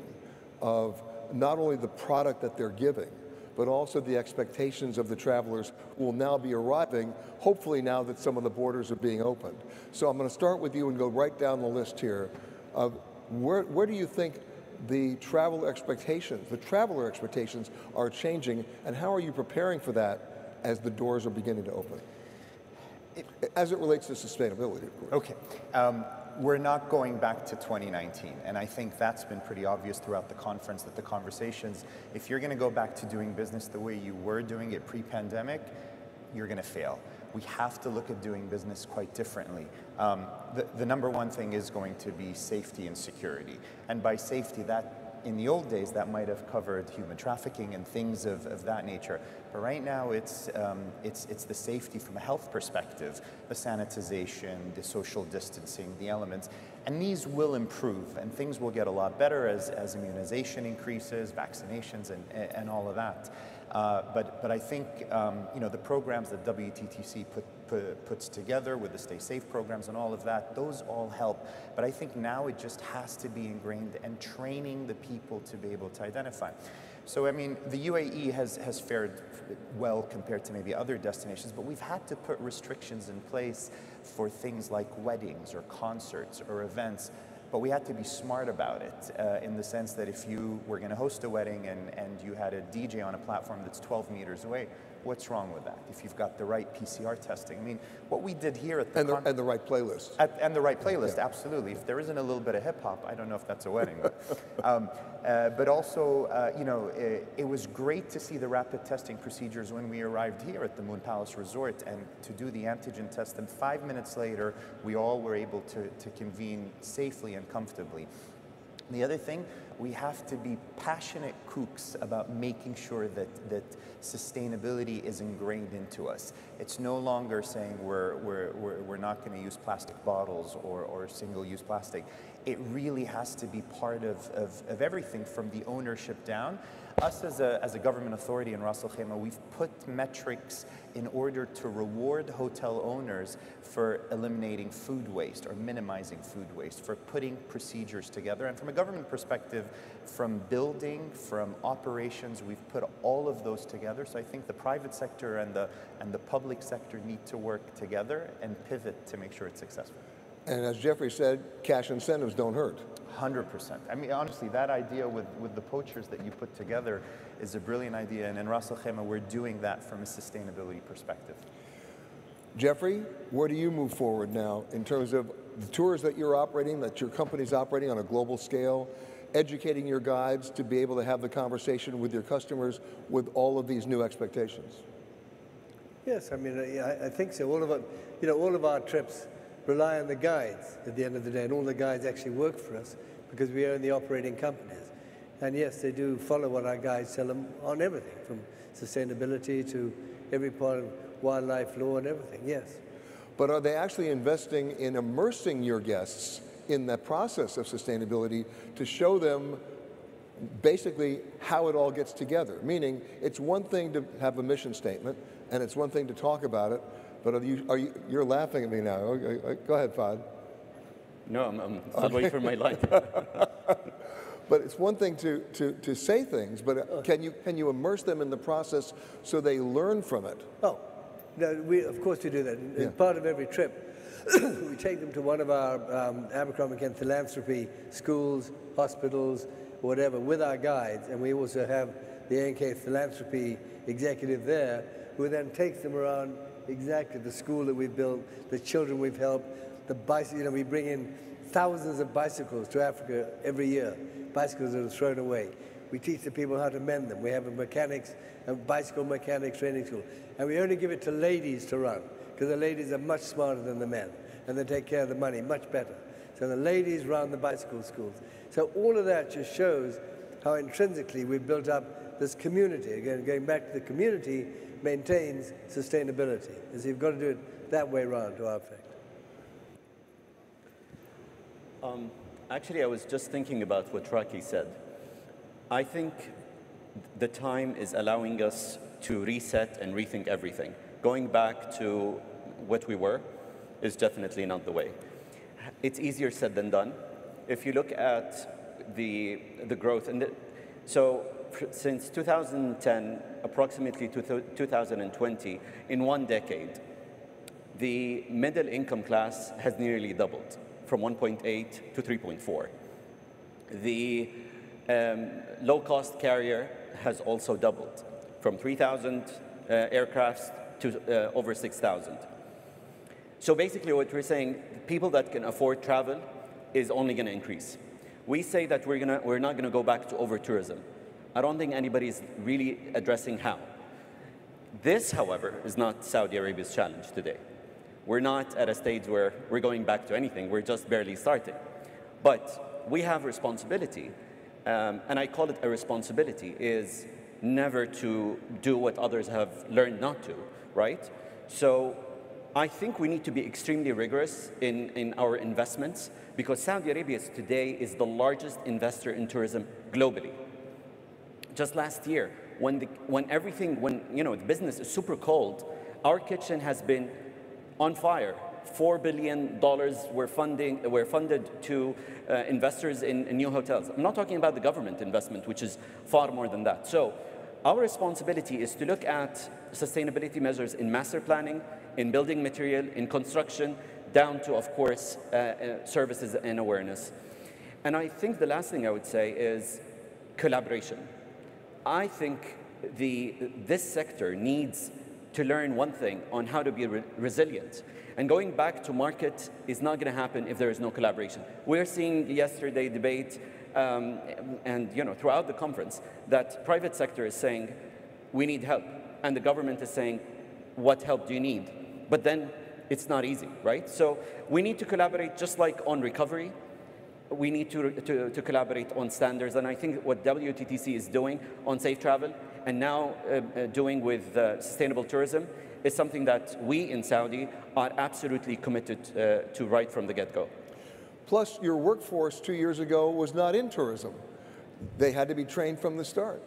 of not only the product that they're giving, but also the expectations of the travelers who will now be arriving, hopefully now that some of the borders are being opened. So I'm going to start with you and go right down the list here of where do you think the traveler expectations are changing, and how are you preparing for that as the doors are beginning to open? As it relates to sustainability, of course.
Okay. We're not going back to 2019, and I think that's been pretty obvious throughout the conference, that the conversations, if you're going to go back to doing business the way you were doing it pre-pandemic, you're going to fail. We have to look at doing business quite differently. The number one thing is going to be safety and security, and by safety, that in the old days, that might have covered human trafficking and things of that nature. But right now, it's the safety from a health perspective, the sanitization, the social distancing, the elements. And these will improve, and things will get a lot better as immunization increases, vaccinations, and all of that. But I think the programs that WTTC puts together with the Stay Safe programs and all of that, those all help. But I think now it just has to be ingrained and training the people to be able to identify. So, I mean, the UAE has fared well compared to maybe other destinations, but we've had to put restrictions in place for things like weddings or concerts or events. But we had to be smart about it in the sense that if you were going to host a wedding and you had a DJ on a platform that's 12 meters away, what's wrong with that? If you've got the right PCR testing. I mean, what we did here at the
and the right playlist.
And the right playlist, yeah. Absolutely. If there isn't a little bit of hip hop, I don't know if that's a wedding. But also, it was great to see the rapid testing procedures when we arrived here at the Moon Palace Resort, and to do the antigen test. And 5 minutes later, we all were able to convene safely and comfortably. The other thing, we have to be passionate cooks about making sure that sustainability is ingrained into us. It's no longer saying we're not going to use plastic bottles or single-use plastic. It really has to be part of everything from the ownership down. Us as a government authority in Ras Al Khaimah, we've put metrics in order to reward hotel owners for eliminating food waste or minimizing food waste, for putting procedures together. And from a government perspective, from building, from operations, we've put all of those together. So I think the private sector and the public sector need to work together and pivot to make sure it's successful.
And as Jeffrey said, cash incentives don't hurt.
100%. I mean, honestly, that idea with the poachers that you put together is a brilliant idea. And in Ras Al Khaimah, we're doing that from a sustainability perspective.
Jeffrey, where do you move forward now in terms of the tours that you're operating, that your company's operating on a global scale, educating your guides to be able to have the conversation with your customers with all of these new expectations?
Yes, I mean, I think so. All of our trips rely on the guides at the end of the day, and all the guides actually work for us because we own the operating companies. And yes, they do follow what our guides tell them on everything, from sustainability to every part of wildlife law and everything, yes.
But are they actually investing in immersing your guests in the process of sustainability to show them basically how it all gets together? Meaning, it's one thing to have a mission statement, and it's one thing to talk about it, but you're laughing at me now. Go ahead, Fahd.
No, I'm still waiting for my line.
But it's one thing to say things, but can you immerse them in the process so they learn from it?
Oh, no, of course we do that.
Yeah.
As part of every trip, we take them to one of our Abercrombie & philanthropy schools, hospitals, whatever, with our guides, and we also have the A&K philanthropy executive there, who then takes them around exactly the school that we've built, the children we've helped, the bicycle. We bring in thousands of bicycles to Africa every year, bicycles that are thrown away. We teach the people how to mend them. We have a bicycle mechanics training school. And we only give it to ladies to run, because the ladies are much smarter than the men, and they take care of the money much better. So the ladies run the bicycle schools. So all of that just shows how intrinsically we've built up this community. Again, going back to the community, maintains sustainability. And so you've got to do it that way around, to our effect.
Actually, I was just thinking about what Raki said. I think the time is allowing us to reset and rethink everything. Going back to what we were is definitely not the way. It's easier said than done. If you look at the growth, so since 2010, approximately to 2020, in 1 decade, the middle income class has nearly doubled from 1.8 to 3.4. The low-cost carrier has also doubled from 3,000 aircrafts to over 6,000. So basically what we're saying, people that can afford travel is only going to increase. We say that we're not going to go back to over-tourism. I don't think anybody's really addressing how. This, however, is not Saudi Arabia's challenge today. We're not at a stage where we're going back to anything. We're just barely starting. But we have responsibility, and I call it a responsibility, is never to do what others have learned not to, right? So I think we need to be extremely rigorous in our investments, because Saudi Arabia today is the largest investor in tourism globally. Just last year, when the business is super cold, our kitchen has been on fire. $4 billion were funded to investors in new hotels. I'm not talking about the government investment, which is far more than that. So our responsibility is to look at sustainability measures in master planning, in building material, in construction, down to, of course, services and awareness. And I think the last thing I would say is collaboration. I think this sector needs to learn one thing on how to be resilient. And going back to market is not going to happen if there is no collaboration. We're seeing yesterday debate and throughout the conference that private sector is saying we need help, and the government is saying what help do you need? But then it's not easy, right? So we need to collaborate, just like on recovery. We need to collaborate on standards, and I think what WTTC is doing on safe travel and now doing with sustainable tourism is something that we in Saudi are absolutely committed to right from the get-go.
Plus, your workforce 2 years ago was not in tourism. They had to be trained from the start.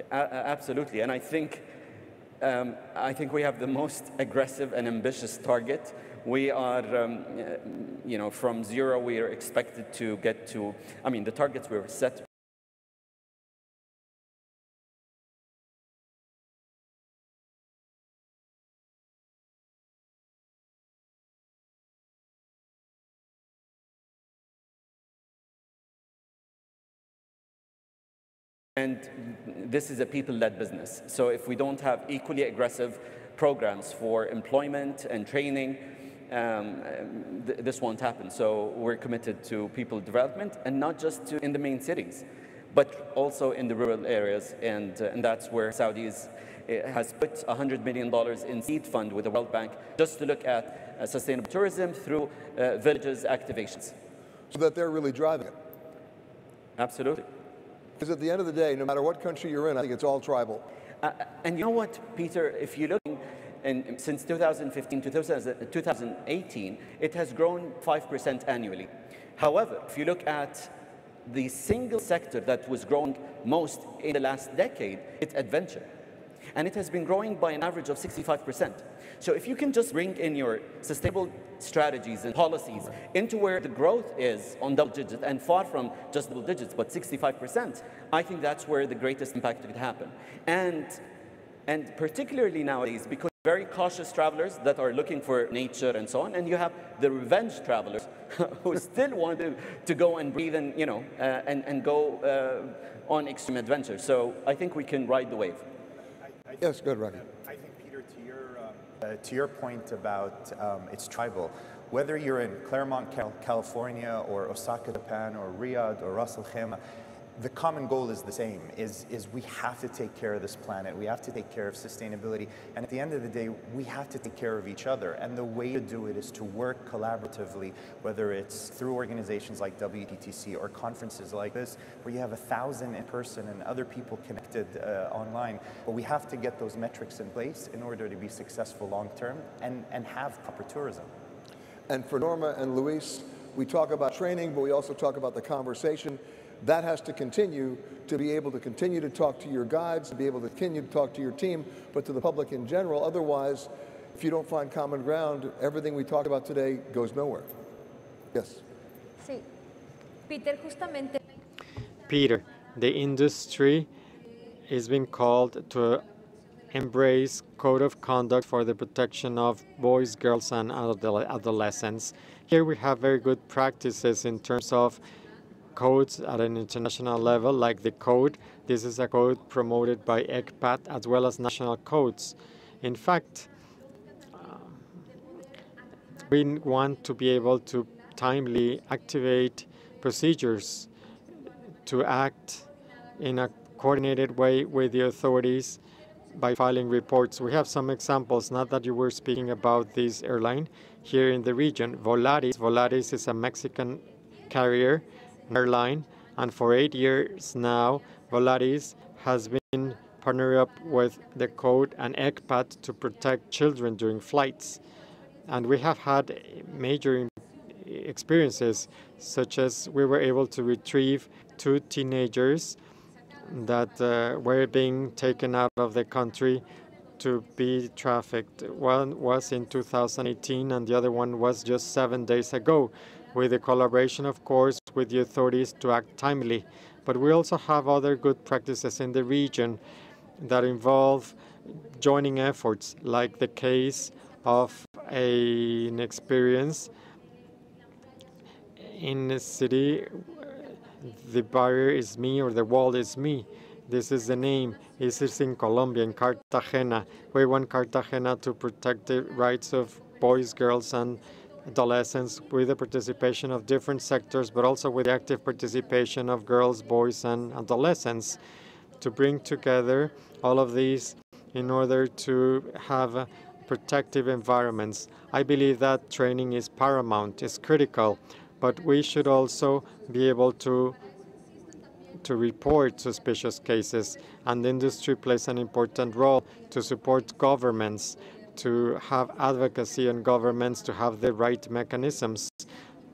Absolutely, and I think we have the most aggressive and ambitious target. We are, from zero, we are expected to get to, the targets were set. And this is a people-led business. So if we don't have equally aggressive programs for employment and training, this won't happen. So we're committed to people development, and not just in the main cities, but also in the rural areas. And that's where Saudi has put $100 million in seed fund with the World Bank just to look at sustainable tourism through villages activations.
So that they're really driving it.
Absolutely.
Because at the end of the day, no matter what country you're in, I think it's all tribal.
And you know what, Peter, if you look, since 2015 to 2018, it has grown 5% annually. However, if you look at the single sector that was growing most in the last decade, it's adventure. And it has been growing by an average of 65%. So if you can just bring in your sustainable strategies and policies into where the growth is on double digits, and far from just double digits, but 65%, I think that's where the greatest impact could happen. And particularly nowadays, because very cautious travelers that are looking for nature and so on, and you have the revenge travelers who still want to go and breathe and, and go on extreme adventure. So I think we can ride the wave.
Yes, good, Raghu.
I think, Peter, to your point about it's tribal, whether you're in Claremont, California, or Osaka, Japan, or Riyadh, or Ras Al Khaimah, the common goal is the same, is we have to take care of this planet, we have to take care of sustainability, and at the end of the day, we have to take care of each other, and the way to do it is to work collaboratively, whether it's through organizations like WTTC or conferences like this, where you have 1,000 in person and other people connected online, but we have to get those metrics in place in order to be successful long-term and have proper tourism.
And for Norma and Luis, we talk about training, but we also talk about the conversation. That has to continue to be able to continue to talk to your guides, to be able to continue to talk to your team, but to the public in general. Otherwise, if you don't find common ground, everything we talked about today goes nowhere. Yes?
Sí. Peter, justamente.
Peter, the industry is being called to embrace code of conduct for the protection of boys, girls, and adolescents. Here we have very good practices in terms of codes at an international level, like the code. This is a code promoted by ECPAT as well as national codes. In fact, we want to be able to timely activate procedures to act in a coordinated way with the authorities by filing reports. We have some examples, not that you were speaking about this airline here in the region. Volaris is a Mexican carrier airline, and for 8 years now, Volaris has been partnered up with the code and ECPAT to protect children during flights. And we have had major experiences, such as we were able to retrieve 2 teenagers that were being taken out of the country to be trafficked. One was in 2018 and the other one was just 7 days ago, with the collaboration, of course, with the authorities to act timely. But we also have other good practices in the region that involve joining efforts, like the case of an experience in a city. The barrier is me, or the wall is me. This is the name. This is in Colombia, in Cartagena. We want Cartagena to protect the rights of boys, girls, and adolescents with the participation of different sectors, but also with the active participation of girls, boys, and adolescents, to bring together all of these in order to have protective environments. I believe that training is paramount, is critical, but we should also be able to report suspicious cases, and the industry plays an important role to support governments, to have advocacy on governments, to have the right mechanisms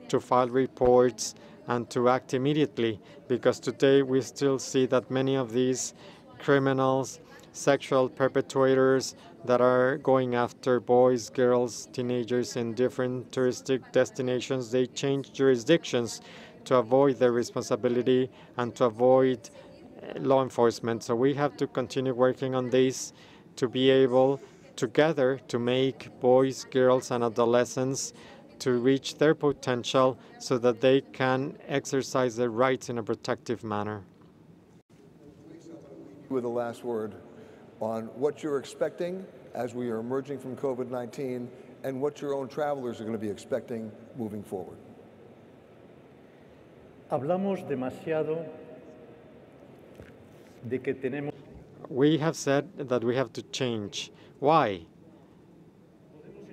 to file reports and to act immediately, because today we still see that many of these criminals, sexual perpetrators that are going after boys, girls, teenagers in different touristic destinations, they change jurisdictions to avoid their responsibility and to avoid law enforcement. So we have to continue working on this to be able together to make boys, girls, and adolescents to reach their potential so that they can exercise their rights in a protective manner.
With the last word on what you're expecting as we are emerging from COVID-19 and what your own travelers are going to be expecting moving forward.
Hablamos demasiado de que tenemos.
We have said that we have to change. Why?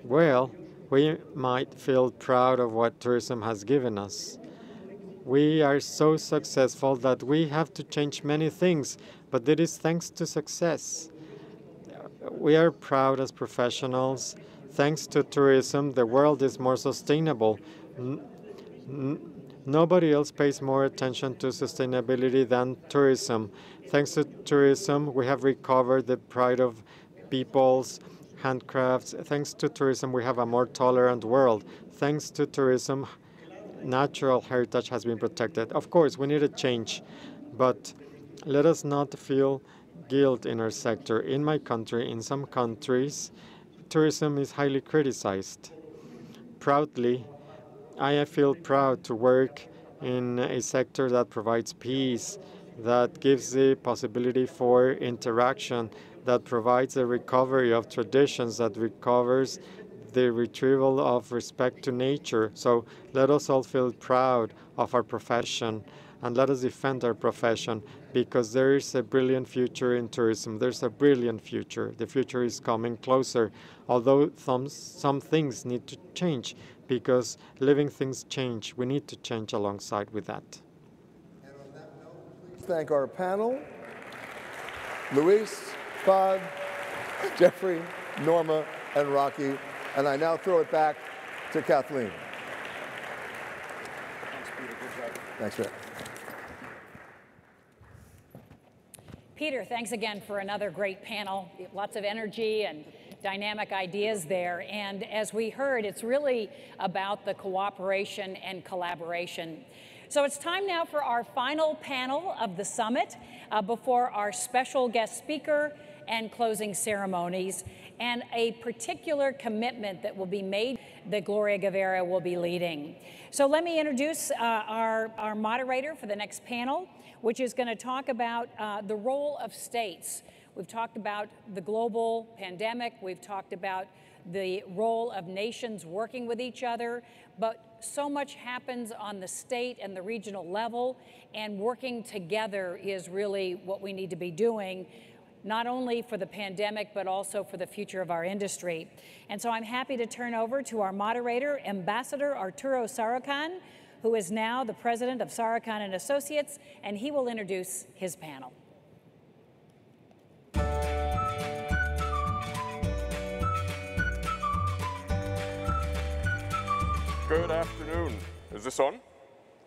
Well, we might feel proud of what tourism has given us. We are so successful that we have to change many things, but it is thanks to success. We are proud as professionals. Thanks to tourism, the world is more sustainable. Nobody else pays more attention to sustainability than tourism. Thanks to tourism, we have recovered the pride of people's handcrafts. Thanks to tourism, we have a more tolerant world. Thanks to tourism, natural heritage has been protected. Of course, we need a change, but let us not feel guilt in our sector. In my country, in some countries, tourism is highly criticized. Proudly, I feel proud to work in a sector that provides peace, that gives the possibility for interaction, that provides a recovery of traditions, that recovers the retrieval of respect to nature. So let us all feel proud of our profession, and let us defend our profession, because there is a brilliant future in tourism. There's a brilliant future. The future is coming closer, although some things need to change, because living things change. We need to change alongside with that.
And on that note, please thank our panel, Luis, Todd, Jeffrey, Norma, and Rocky. And I now throw it back to Kathleen.
Thanks, Peter. Good job.
Thanks, Rick.
Peter, thanks again for another great panel. Lots of energy and dynamic ideas there. And as we heard, it's really about the cooperation and collaboration. So it's time now for our final panel of the summit before our special guest speaker and closing ceremonies, and a particular commitment that will be made that Gloria Guevara will be leading. So let me introduce our moderator for the next panel, which is going to talk about the role of states. We've talked about the global pandemic. We've talked about the role of nations working with each other, but so much happens on the state and the regional level, and working together is really what we need to be doing, not only for the pandemic, but also for the future of our industry. And so I'm happy to turn over to our moderator, Ambassador Arturo Sarukhan, who is now the president of Sarukhan and Associates, and he will introduce his panel.
Good afternoon. Is this on?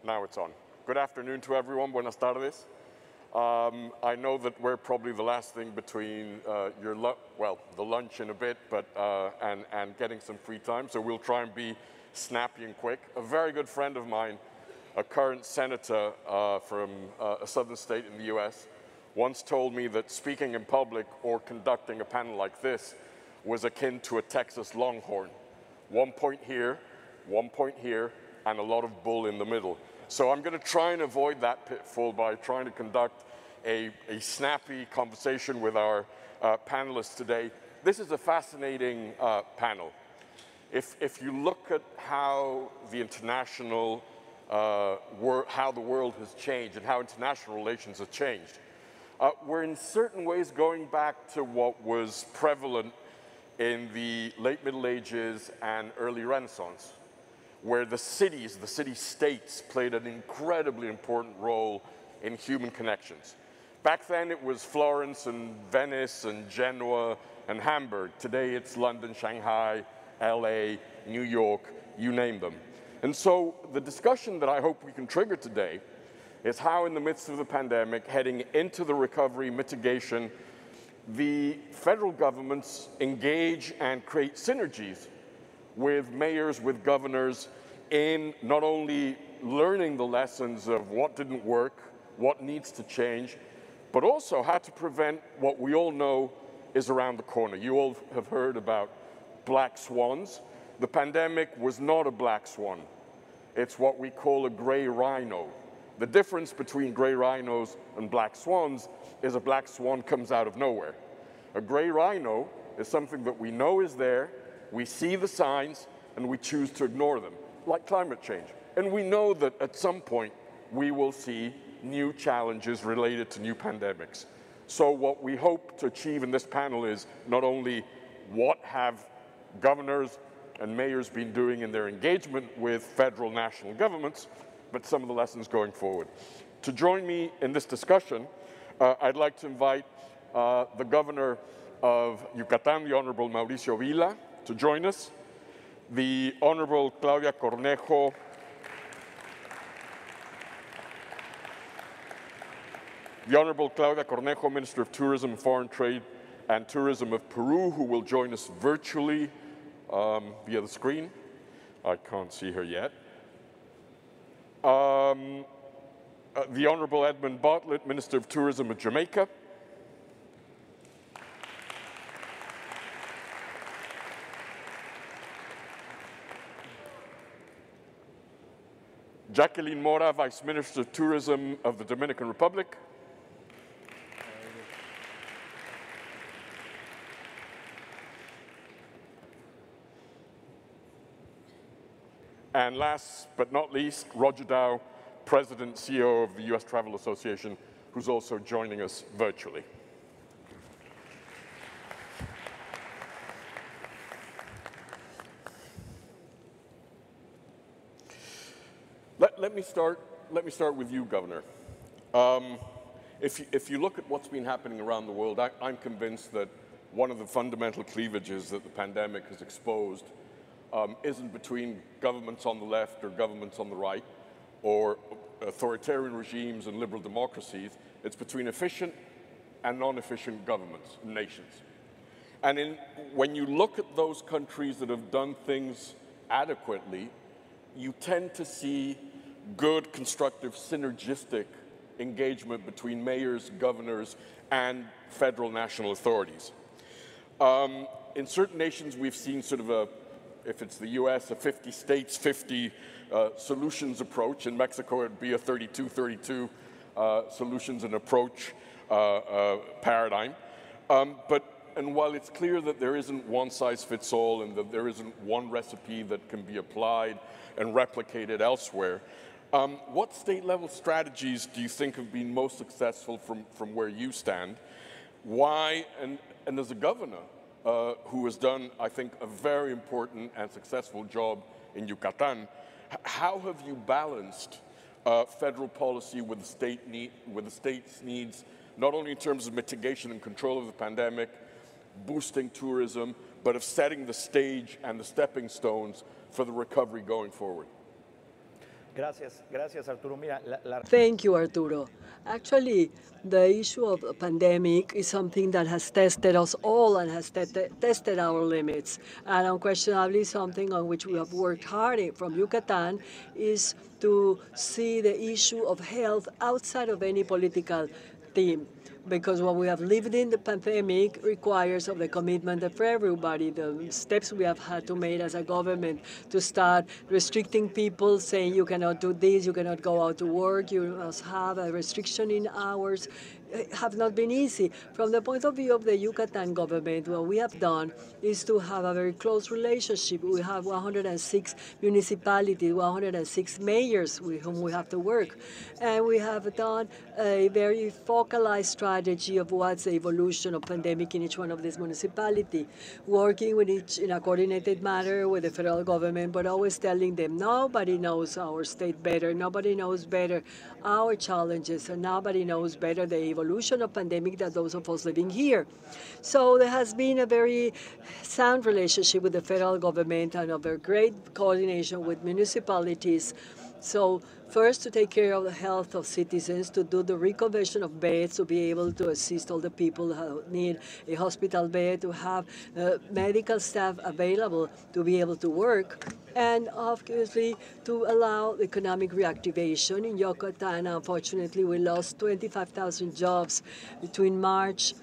Now it's on. Good afternoon to everyone. Buenas tardes. I know that we're probably the last thing between the lunch in a bit, but and getting some free time, so we'll try and be snappy and quick. A very good friend of mine, a current senator from a southern state in the US, once told me that speaking in public or conducting a panel like this was akin to a Texas Longhorn. 1 point here, 1 point here, and a lot of bull in the middle. So I'm going to try and avoid that pitfall by trying to conduct a snappy conversation with our panelists today. This is a fascinating panel. If you look at how the international, how the world has changed and how international relations have changed, we're in certain ways going back to what was prevalent in the late Middle Ages and early Renaissance, where the cities, the city-states, played an incredibly important role in human connections. Back then it was Florence and Venice and Genoa and Hamburg. Today it's London, Shanghai, LA, New York, you name them. And so the discussion that I hope we can trigger today is how in the midst of the pandemic, heading into the recovery mitigation, the federal governments engage and create synergies with mayors, with governors, in not only learning the lessons of what didn't work, what needs to change, but also how to prevent what we all know is around the corner. You all have heard about black swans. The pandemic was not a black swan. It's what we call a gray rhino. The difference between gray rhinos and black swans is a black swan comes out of nowhere. A gray rhino is something that we know is there, we see the signs, and we choose to ignore them, like climate change. And we know that at some point we will see new challenges related to new pandemics. So what we hope to achieve in this panel is not only what have governors and mayors been doing in their engagement with federal national governments, but some of the lessons going forward. To join me in this discussion, I'd like to invite the governor of Yucatan, the Honorable Mauricio Vila, to join us, the Honorable Claudia Cornejo, Minister of Tourism, Foreign Trade and Tourism of Peru, who will join us virtually via the screen. I can't see her yet. The Honorable Edmund Bartlett, Minister of Tourism of Jamaica. Jacqueline Mora, Vice Minister of Tourism of the Dominican Republic. And last but not least, Roger Dow, President, CEO of the U.S. Travel Association, who's also joining us virtually. Let me start with you, Governor. If you look at what's been happening around the world, I'm convinced that one of the fundamental cleavages that the pandemic has exposed isn't between governments on the left or governments on the right, or authoritarian regimes and liberal democracies. It's between efficient and non-efficient governments, nations. And when you look at those countries that have done things adequately, you tend to see good, constructive, synergistic engagement between mayors, governors, and federal national authorities. In certain nations, we've seen sort of if it's the US, a 50 states, 50 solutions approach. In Mexico, it'd be a 32 solutions and approach paradigm. And while it's clear that there isn't one size fits all and that there isn't one recipe that can be applied and replicated elsewhere, what state-level strategies do you think have been most successful from where you stand? Why, and as a governor who has done, I think, a very important and successful job in Yucatan, how have you balanced federal policy with the state's needs, not only in terms of mitigation and control of the pandemic, boosting tourism, but of setting the stage and the stepping stones for the recovery going forward?
Gracias, Arturo. Mira,
Thank you, Arturo. Actually, the issue of a pandemic is something that has tested us all and has tested our limits. And unquestionably, something on which we have worked hard from Yucatan is to see the issue of health outside of any political theme. Because what we have lived in the pandemic requires of the commitment of everybody, the steps we have had to make as a government to start restricting people, saying you cannot do this, you cannot go out to work, you must have a restriction in hours, have not been easy. From the point of view of the Yucatan government, what we have done is to have a very close relationship. We have 106 municipalities, 106 mayors with whom we have to work. And we have done a very focalized strategy of what's the evolution of pandemic in each one of these municipalities, working with each in a coordinated manner with the federal government, but always telling them nobody knows our state better, nobody knows better our challenges, and nobody knows better the evolution of pandemic than those of us living here. So there has been a very sound relationship with the federal government and a very great coordination with municipalities. So first, to take care of the health of citizens, to do the reconversion of beds, to be able to assist all the people who need a hospital bed, to have medical staff available to be able to work, and obviously to allow economic reactivation. In Yucatan, unfortunately, we lost 25,000 jobs between March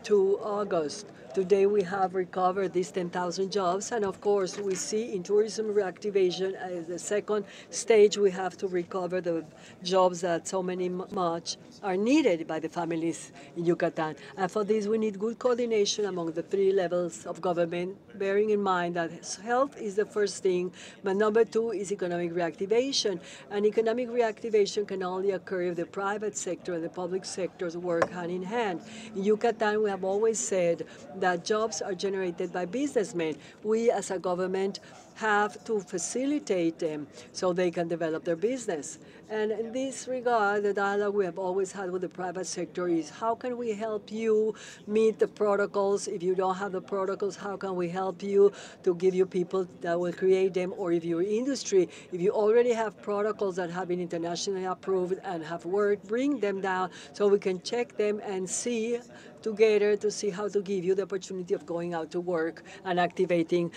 to August. Today we have recovered these 10,000 jobs, and of course we see in tourism reactivation as the second stage we have to recover the jobs that so much are needed by the families in Yucatan. And for this we need good coordination among the three levels of government, bearing in mind that health is the first thing, but number two is economic reactivation. And economic reactivation can only occur if the private sector and the public sectors work hand in hand. In Yucatan we have always said that jobs are generated by businessmen. We as a government have to facilitate them so they can develop their business. And in this regard, the dialogue we have always had with the private sector is how can we help you meet the protocols? If you don't have the protocols, how can we help you to give you people that will create them? Or if your industry, if you already have protocols that have been internationally approved and have worked, bring them down so we can check them and see together to see how to give you the opportunity of going out to work and activating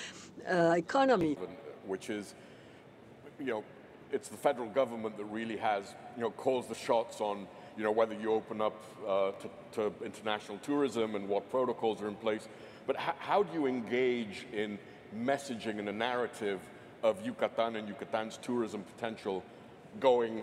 economy.
Which is, it's the federal government that really has, calls the shots on, whether you open up to international tourism and what protocols are in place. But how do you engage in messaging and a narrative of Yucatan and Yucatan's tourism potential going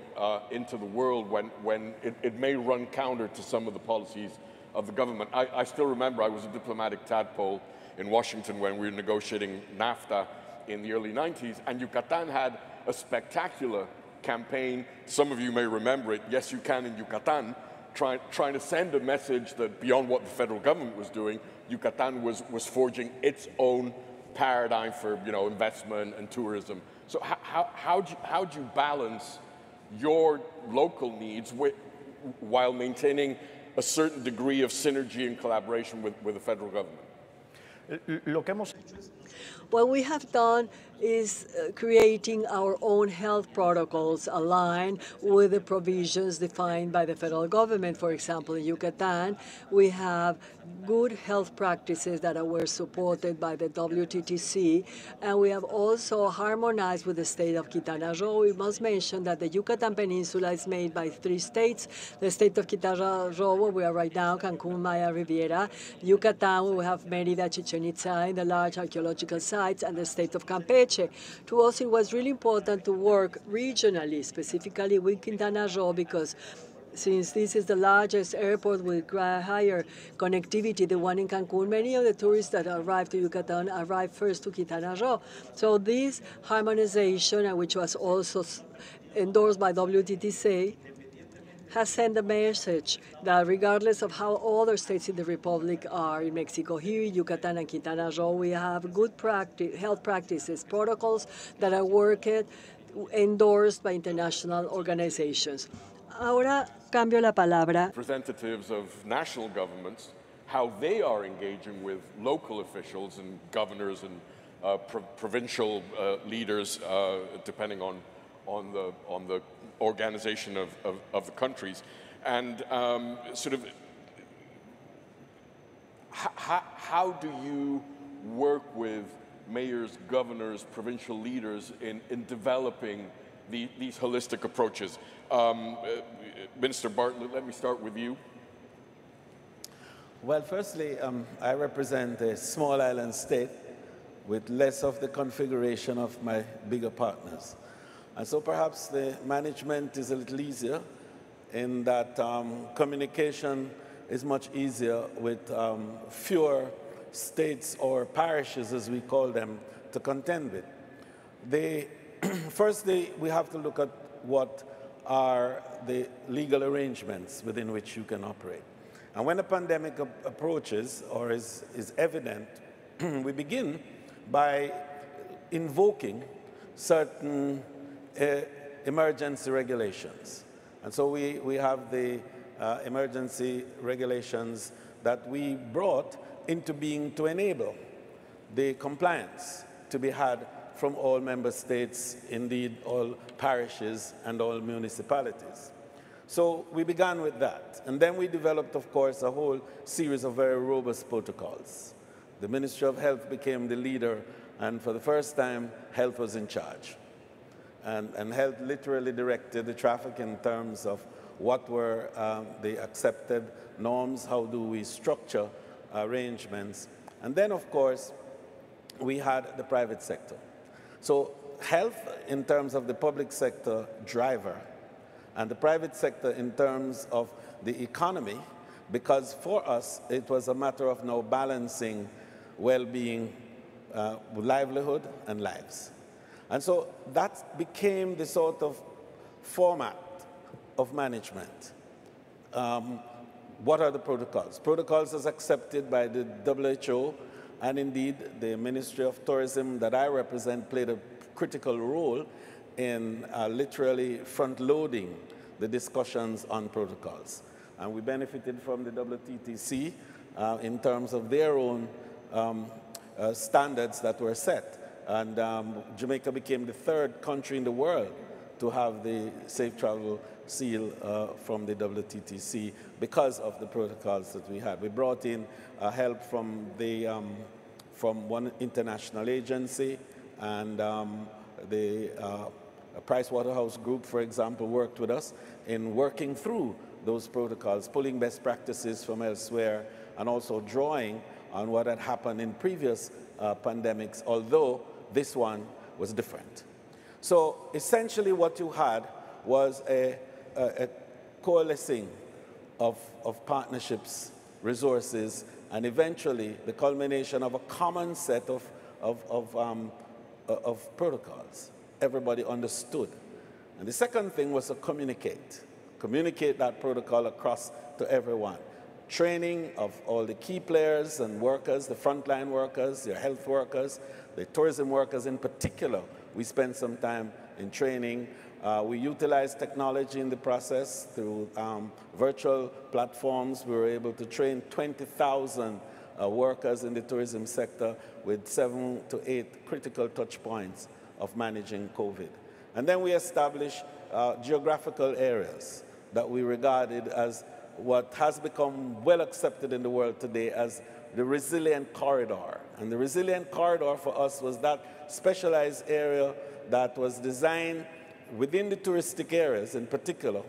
into the world when it may run counter to some of the policies of the government? I still remember I was a diplomatic tadpole in Washington when we were negotiating NAFTA in the early 90s, and Yucatan had a spectacular campaign. Some of you may remember it, Yes You Can in Yucatan, trying to send a message that beyond what the federal government was doing, Yucatan was forging its own paradigm for investment and tourism. So how do you balance your local needs while maintaining a certain degree of synergy and collaboration with the federal government?
What we have done is creating our own health protocols aligned with the provisions defined by the federal government. For example, in Yucatan, we have good health practices that were supported by the WTTC, and we have also harmonized with the state of Quintana Roo. We must mention that the Yucatan Peninsula is made by 3 states: the state of Quintana Roo, where we are right now, Cancun, Maya, Riviera; Yucatan, where we have Mérida, Chichen Itza, and the large archaeological sites; and the state of Campeche. To us, it was really important to work regionally, specifically with Quintana Roo, because since this is the largest airport with higher connectivity, the one in Cancun, many of the tourists that arrive to Yucatan arrive first to Quintana Roo. So this harmonization, which was also endorsed by WTTC, has sent a message that regardless of how other states in the Republic are, in Mexico here, Yucatan and Quintana Roo, we have good health practices, protocols that are endorsed by international organizations. Ahora cambio la palabra.
Representatives of national governments, how they are engaging with local officials and governors and provincial leaders, depending on the organization of the countries, and sort of how do you work with mayors, governors, provincial leaders in developing these holistic approaches? Minister Bartlett, let me start with you.
Well, firstly, I represent a small island state with less of the configuration of my bigger partners. And so perhaps the management is a little easier in that communication is much easier with fewer states or parishes, as we call them, to contend with. Firstly, we have to look at what are the legal arrangements within which you can operate. And when a pandemic approaches or is evident, we begin by invoking certain emergency regulations. And so we have the emergency regulations that we brought into being to enable the compliance to be had from all member states, indeed all parishes and all municipalities. So we began with that. And then we developed, of course, a whole series of very robust protocols. The Ministry of Health became the leader, and for the first time, health was in charge. And health literally directed the traffic in terms of what were the accepted norms, how do we structure arrangements. And then, of course, we had the private sector. So health in terms of the public sector driver, and the private sector in terms of the economy, because for us it was a matter of now balancing well-being, livelihood and lives. And so that became the sort of format of management. What are the protocols? Protocols as accepted by the WHO, and indeed the Ministry of Tourism that I represent played a critical role in literally front-loading the discussions on protocols. And we benefited from the WTTC in terms of their own standards that were set. And Jamaica became the 3rd country in the world to have the Safe Travel seal from the WTTC because of the protocols that we had. We brought in help from one international agency, and the Pricewaterhouse Group, for example, worked with us in working through those protocols, pulling best practices from elsewhere, and also drawing on what had happened in previous pandemics, although this one was different. So essentially what you had was a coalescing of partnerships, resources, and eventually the culmination of a common set of protocols. Everybody understood. And the second thing was to communicate that protocol across to everyone. Training of all the key players and workers, the frontline workers, your health workers, the tourism workers in particular. We spent some time in training. We utilized technology in the process through virtual platforms. We were able to train 20,000 workers in the tourism sector with 7 to 8 critical touch points of managing COVID. And then we established geographical areas that we regarded as what has become well accepted in the world today as the resilient corridor. And the resilient corridor for us was that specialized area that was designed within the touristic areas in particular,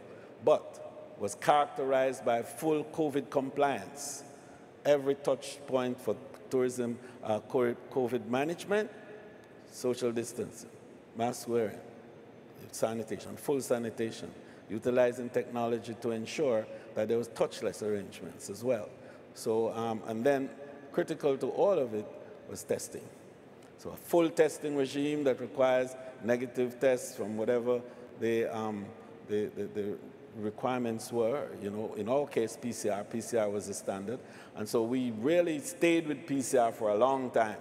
but was characterized by full COVID compliance. Every touch point for tourism, COVID management, social distancing, mask wearing, sanitation, full sanitation, utilizing technology to ensure that there was touchless arrangements as well. So, and then critical to all of it was testing. So a full testing regime that requires negative tests from whatever the requirements were. You know, in our case, PCR. PCR was the standard. And so we really stayed with PCR for a long time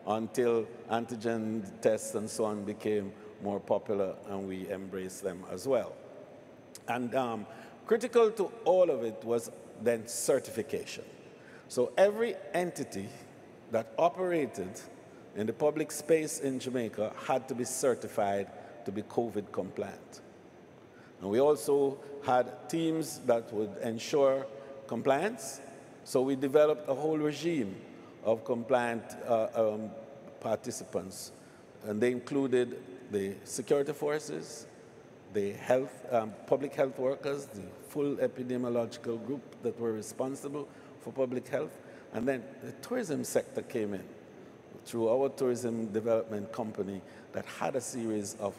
until antigen tests and so on became more popular, and we embraced them as well. And critical to all of it was then certification. So every entity that operated in the public space in Jamaica had to be certified to be COVID compliant. And we also had teams that would ensure compliance. So we developed a whole regime of compliant participants. And they included the security forces, the health, public health workers, the full epidemiological group that were responsible for public health. And then the tourism sector came in through our tourism development company that had a series of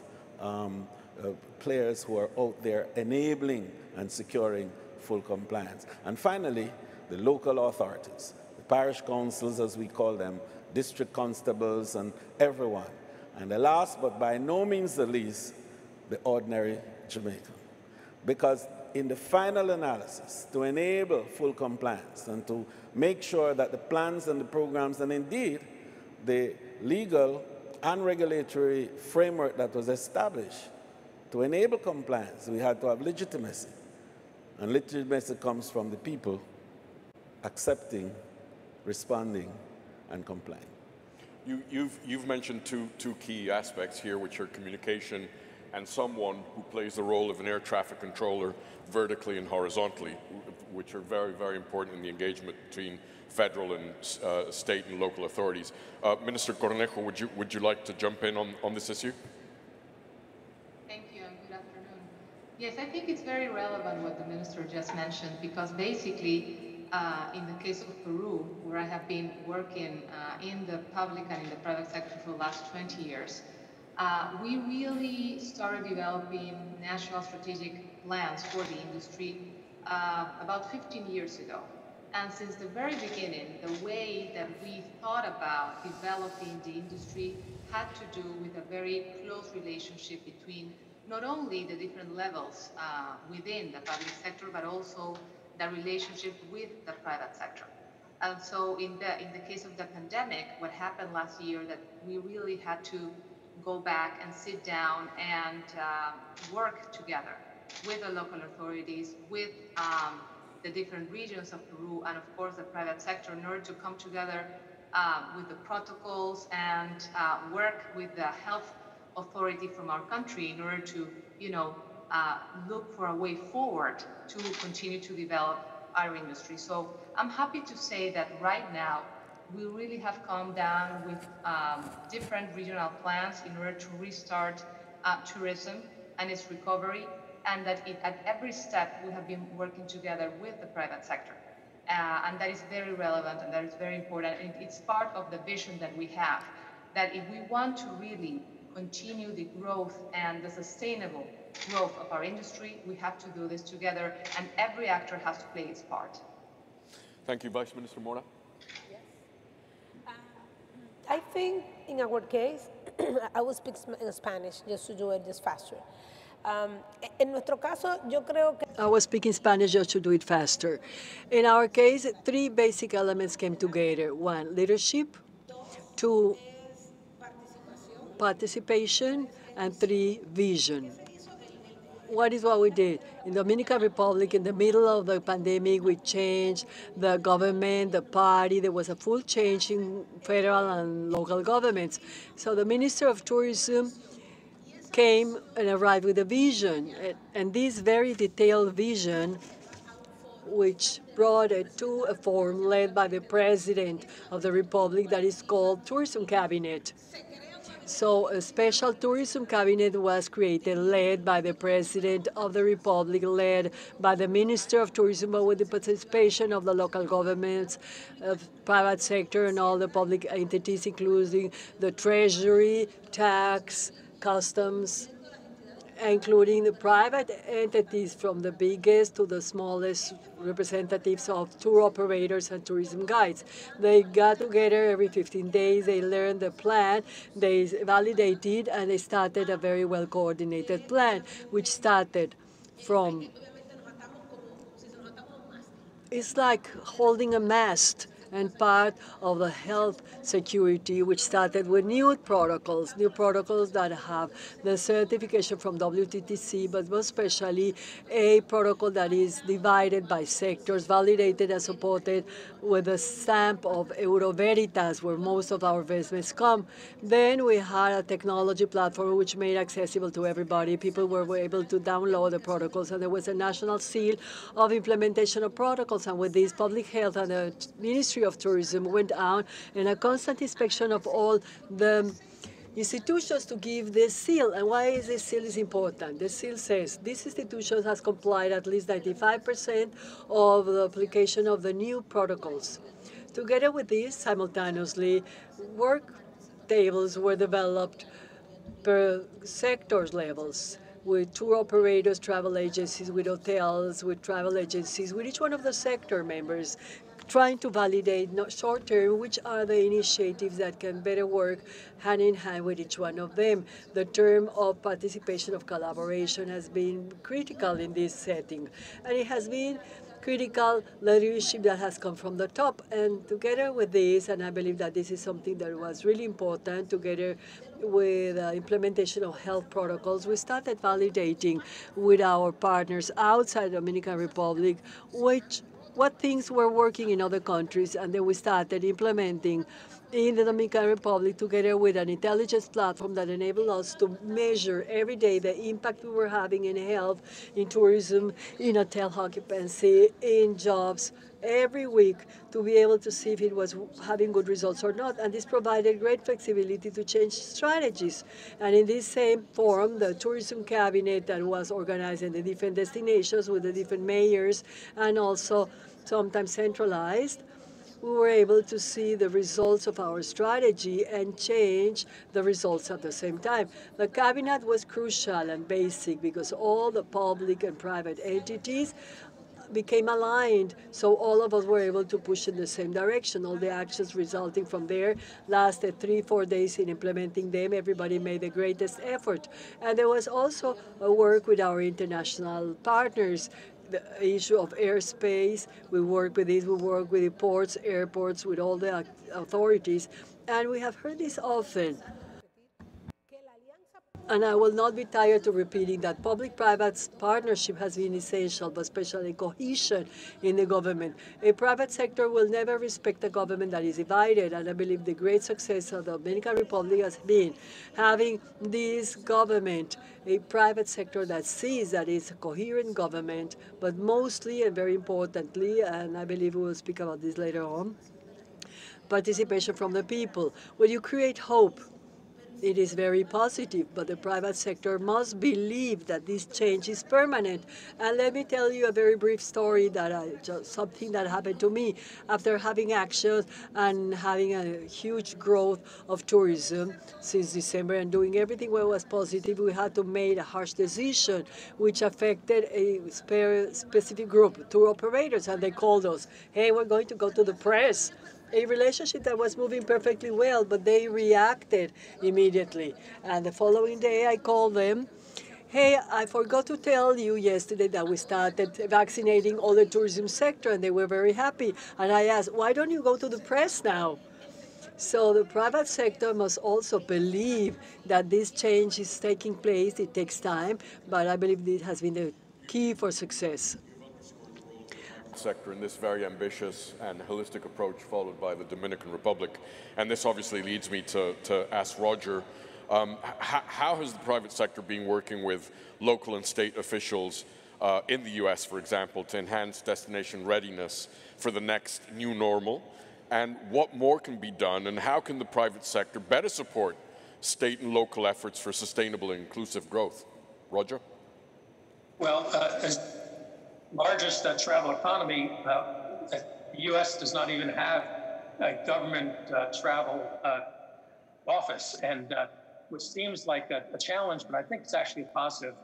players who are out there enabling and securing full compliance. And finally, the local authorities, the parish councils as we call them, district constables and everyone. And the last but by no means the least, the ordinary Jamaican. Because in the final analysis, to enable full compliance and to make sure that the plans and the programs and indeed the legal and regulatory framework that was established to enable compliance, we had to have legitimacy. And legitimacy comes from the people accepting, responding, and complying.
You've mentioned two key aspects here, which are communication and someone who plays the role of an air traffic controller vertically and horizontally, which are very, very important in the engagement between federal and state and local authorities. Minister Cornejo, would you like to jump in on this issue?
Thank you and good afternoon. Yes, I think it's very relevant what the minister just mentioned, because basically in the case of Peru, where I have been working in the public and in the private sector for the last 20 years, we really started developing national strategic plans for the industry about 15 years ago. And since the very beginning, the way that we thought about developing the industry had to do with a very close relationship between not only the different levels within the public sector, but also the relationship with the private sector. And so in the case of the pandemic, what happened last year that we really had to go back and sit down and work together with the local authorities, with the different regions of Peru, and of course the private sector, in order to come together with the protocols and work with the health authority from our country in order to, look for a way forward to continue to develop our industry. So I'm happy to say that right now we really have come down with different regional plans in order to restart tourism and its recovery, and that at every step we have been working together with the private sector. And that is very relevant and that is very important. And it's part of the vision that we have, that if we want to really continue the growth and the sustainable growth of our industry, we have to do this together, and every actor has to play its part.
Thank you, Vice Minister Mora.
Yes. I think in our case, I will speak in Spanish just to do it just faster. En nuestro caso, yo creo que
I was speaking Spanish just to do it faster. In our case, 3 basic elements came together. 1, leadership. 2, participation. And 3, vision. what is what we did? In the Dominican Republic, in the middle of the pandemic, we changed the government, the party. There was a full change in federal and local governments. So the Minister of Tourism came and arrived with a vision. And this very detailed vision, which brought it to a form led by the President of the Republic that is called Tourism Cabinet. So a special tourism cabinet was created, led by the President of the Republic, led by the Minister of Tourism, but with the participation of the local governments, private sector, and all the public entities, including the Treasury, tax, customs, including the private entities from the biggest to the smallest representatives of tour operators and tourism guides. They got together every 15 days, they learned the plan, they validated, and they started a very well-coordinated plan, which started from, it's like holding a mast and part of the health security, which started with new protocols that have the certification from WTTC, but most especially a protocol that is divided by sectors, validated and supported with a stamp of Euro Veritas, where most of our investments come. Then we had a technology platform which made accessible to everybody. People were able to download the protocols, and there was a national seal of implementation of protocols. And with this, public health and the Ministry of Tourism went out in a constant inspection of all the institutions to give this seal. And why is this seal is important? The seal says this institution has complied at least 95% of the application of the new protocols. Together with this, simultaneously, work tables were developed per sectors levels, with tour operators, travel agencies, with hotels, with travel agencies, with each one of the sector members, trying to validate, not short-term, which are the initiatives that can better work hand in hand with each one of them. The term of participation of collaboration has been critical in this setting, and it has been critical leadership that has come from the top. And together with this, and I believe that this is something that was really important, together with implementation of health protocols, we started validating with our partners outside the Dominican Republic what things were working in other countries, and then we started implementing in the Dominican Republic together with an intelligence platform that enabled us to measure every day the impact we were having in health, in tourism, in hotel occupancy, in jobs, every week, to be able to see if it was having good results or not. And this provided great flexibility to change strategies. And in this same forum, the tourism cabinet that was organized in the different destinations with the different mayors and also sometimes centralized, we were able to see the results of our strategy and change the results at the same time. The cabinet was crucial and basic because all the public and private entities became aligned, so all of us were able to push in the same direction. All the actions resulting from there lasted 3-4 days in implementing them. Everybody made the greatest effort. And there was also a work with our international partners. The issue of airspace, we work with this, we work with the ports, airports, with all the authorities. And we have heard this often. And I will not be tired of repeating that public-private partnership has been essential, but especially cohesion in the government. A private sector will never respect a government that is divided, and I believe the great success of the Dominican Republic has been having this government, a private sector that sees that it's a coherent government, but mostly and very importantly, and I believe we will speak about this later on, participation from the people. When you create hope, it is very positive, but the private sector must believe that this change is permanent. And let me tell you a very brief story that something that happened to me after having actions and having a huge growth of tourism since December and doing everything what was positive. We had to make a harsh decision which affected a specific group, tour operators, and they called us, hey, we're going to go to the press. A relationship that was moving perfectly well, but they reacted immediately. And the following day, I called them, hey, I forgot to tell you yesterday that we started vaccinating all the tourism sector, and they were very happy. And I asked, why don't you go to the press now? So the private sector must also believe that this change is taking place. It takes time, but I believe this has been the key for success.
Sector in this very ambitious and holistic approach followed by the Dominican Republic. And this obviously leads me to ask Roger, how has the private sector been working with local and state officials in the US, for example, to enhance destination readiness for the next new normal? And what more can be done, and how can the private sector better support state and local efforts for sustainable and inclusive growth? Roger?
Well, as largest travel economy, the U.S. does not even have a government travel office, and which seems like a challenge, but I think it's actually a positive.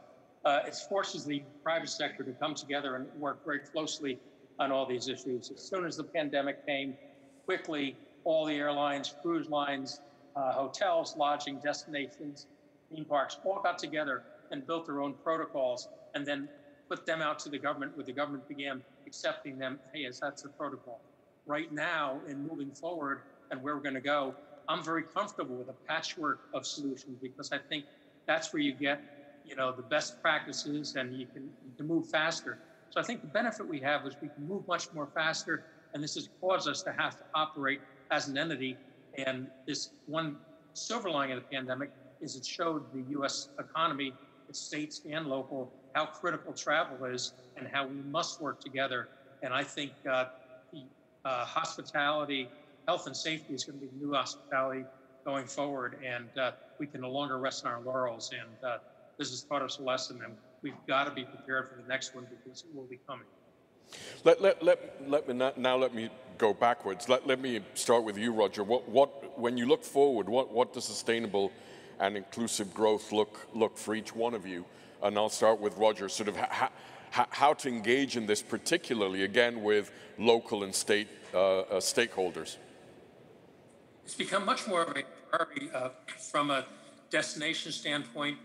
It forces the private sector to come together and work very closely on all these issues. As soon as the pandemic came, quickly all the airlines, cruise lines, hotels, lodging, destinations, theme parks all got together and built their own protocols and then put them out to the government, where the government began accepting them. Hey, yes, that's the protocol. Right now, in moving forward and where we're going to go, I'm very comfortable with a patchwork of solutions, because I think that's where you get, the best practices, and you can move faster. So I think the benefit we have is we can move much more faster, and this has caused us to have to operate as an entity. And this one silver lining of the pandemic is it showed the U.S. economy, its states and local, how critical travel is and how we must work together. And I think the hospitality, health and safety is going to be new hospitality going forward, and we can no longer rest on our laurels. And this has taught us a lesson, and we've got to be prepared for the next one, because it will be coming.
Let me go backwards. Let me start with you, Roger. When you look forward, what does sustainable and inclusive growth look for each one of you? And I'll start with Roger, sort of how to engage in this, particularly, again, with local and state stakeholders.
It's become much more of a priority from a destination standpoint.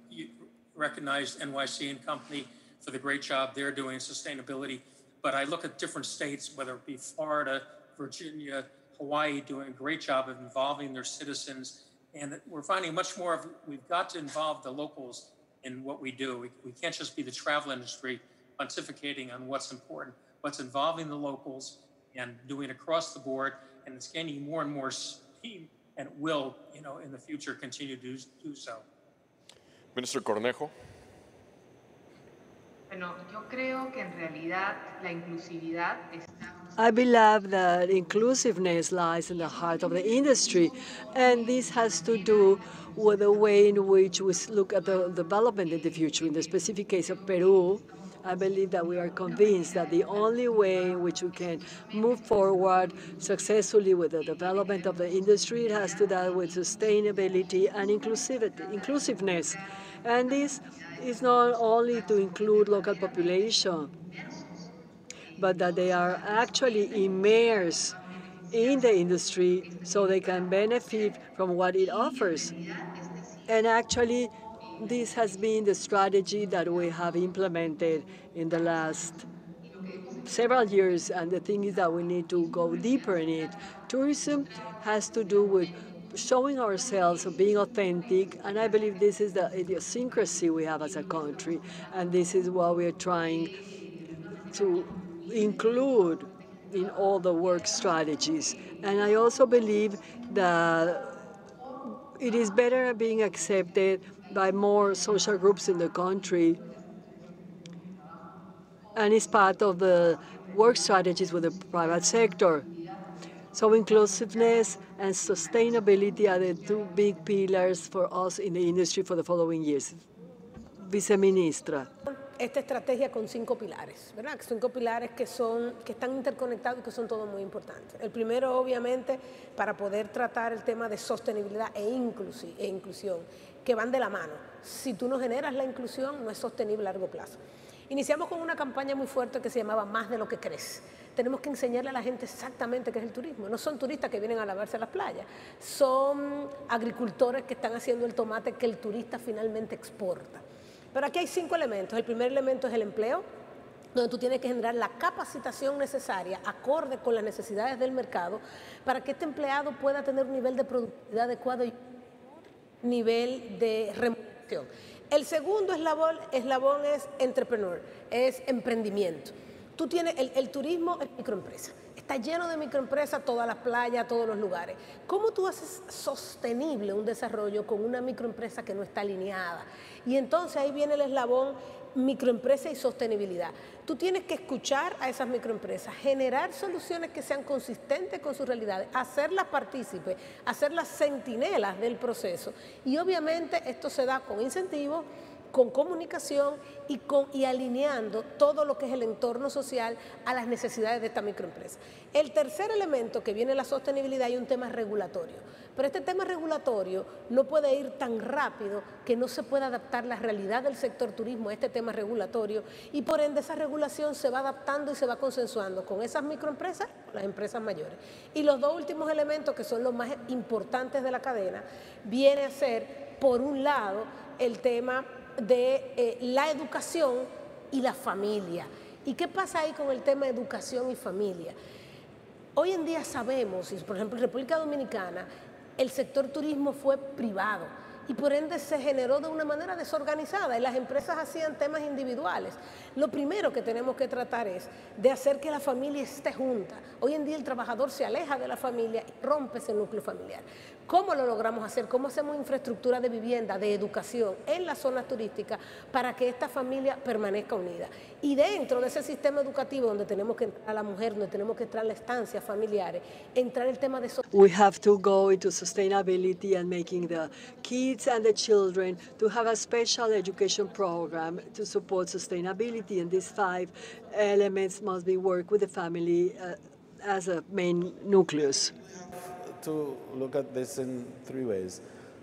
You recognize NYC and company for the great job they're doing in sustainability. But I look at different states, whether it be Florida, Virginia, Hawaii, doing a great job of involving their citizens. And we're finding much more of, we've got to involve the locals in what we do. We can't just be the travel industry pontificating on what's important, what's involving the locals and doing across the board. And it's gaining more and more steam, and it will, in the future continue to do so.
Minister Cornejo.
Bueno, yo creo que en realidad la inclusividad está...
I believe that inclusiveness lies in the heart of the industry, and this has to do with the way in which we look at the development in the future. In the specific case of Peru, I believe that we are convinced that the only way in which we can move forward successfully with the development of the industry, it has to do with sustainability and inclusiveness. And this is not only to include local population, but that they are actually immersed in the industry so they can benefit from what it offers. And actually, this has been the strategy that we have implemented in the last several years, and the thing is that we need to go deeper in it. Tourism has to do with showing ourselves, being authentic, and I believe this is the idiosyncrasy we have as a country, and this is what we are trying to include in all the work strategies. And I also believe that it is better being accepted by more social groups in the country, and it's part of the work strategies with the private sector. So inclusiveness and sustainability are the two big pillars for us in the industry for the following years. Viceministra.
Esta estrategia con 5 pilares, ¿verdad? 5 pilares que están interconectados y que son todos muy importantes. El primero, obviamente, para poder tratar el tema de sostenibilidad e inclusión, que van de la mano. Si tú no generas la inclusión, no es sostenible a largo plazo. Iniciamos con una campaña muy fuerte que se llamaba Más de lo que crees. Tenemos que enseñarle a la gente exactamente qué es el turismo. No son turistas que vienen a lavarse a las playas, son agricultores que están haciendo el tomate que el turista finalmente exporta. Pero aquí hay 5 elementos. El primer elemento es el empleo, donde tú tienes que generar la capacitación necesaria, acorde con las necesidades del mercado, para que este empleado pueda tener un nivel de productividad adecuado y nivel de remuneración. El segundo eslabón es entrepreneur, es emprendimiento. Tú tienes, el turismo es microempresa. Está lleno de microempresas, todas las playas, todos los lugares. ¿Cómo tú haces sostenible un desarrollo con una microempresa que no está alineada? Y entonces ahí viene el eslabón microempresa y sostenibilidad. Tú tienes que escuchar a esas microempresas, generar soluciones que sean consistentes con sus realidades, hacerlas partícipes, hacerlas centinelas del proceso. Y obviamente esto se da con incentivos, con comunicación y alineando todo lo que es el entorno social a las necesidades de esta microempresa. El tercer elemento que viene la sostenibilidad y un tema regulatorio. Pero este tema regulatorio no puede ir tan rápido que no se pueda adaptar la realidad del sector turismo a este tema regulatorio y por ende esa regulación se va adaptando y se va consensuando con esas microempresas, las empresas mayores. Y los dos últimos elementos que son los más importantes de la cadena viene a ser, por un lado, el tema de la educación y la familia. ¿Y qué pasa ahí con el tema de educación y familia? Hoy en día sabemos, y por ejemplo en República Dominicana, el sector turismo fue privado y por ende se generó de una manera desorganizada y las empresas hacían temas individuales. Lo primero que tenemos que tratar es de hacer que la familia esté junta. Hoy en día el trabajador se aleja de la familia y rompe ese núcleo familiar. ¿Cómo lo logramos hacer? ¿Cómo hacemos infraestructura de vivienda, de educación en las zonas turísticas para que esta familia permanezca unida? Y dentro de ese sistema educativo donde tenemos que entrar a la mujer, donde tenemos que entrar a las estancias familiares, entrar el tema de...
We have to go into sustainability and making the kids and the children to have a special education program to support sustainability, and these 5 elements must be worked with the family as a main nucleus.
To look at this in 3 ways,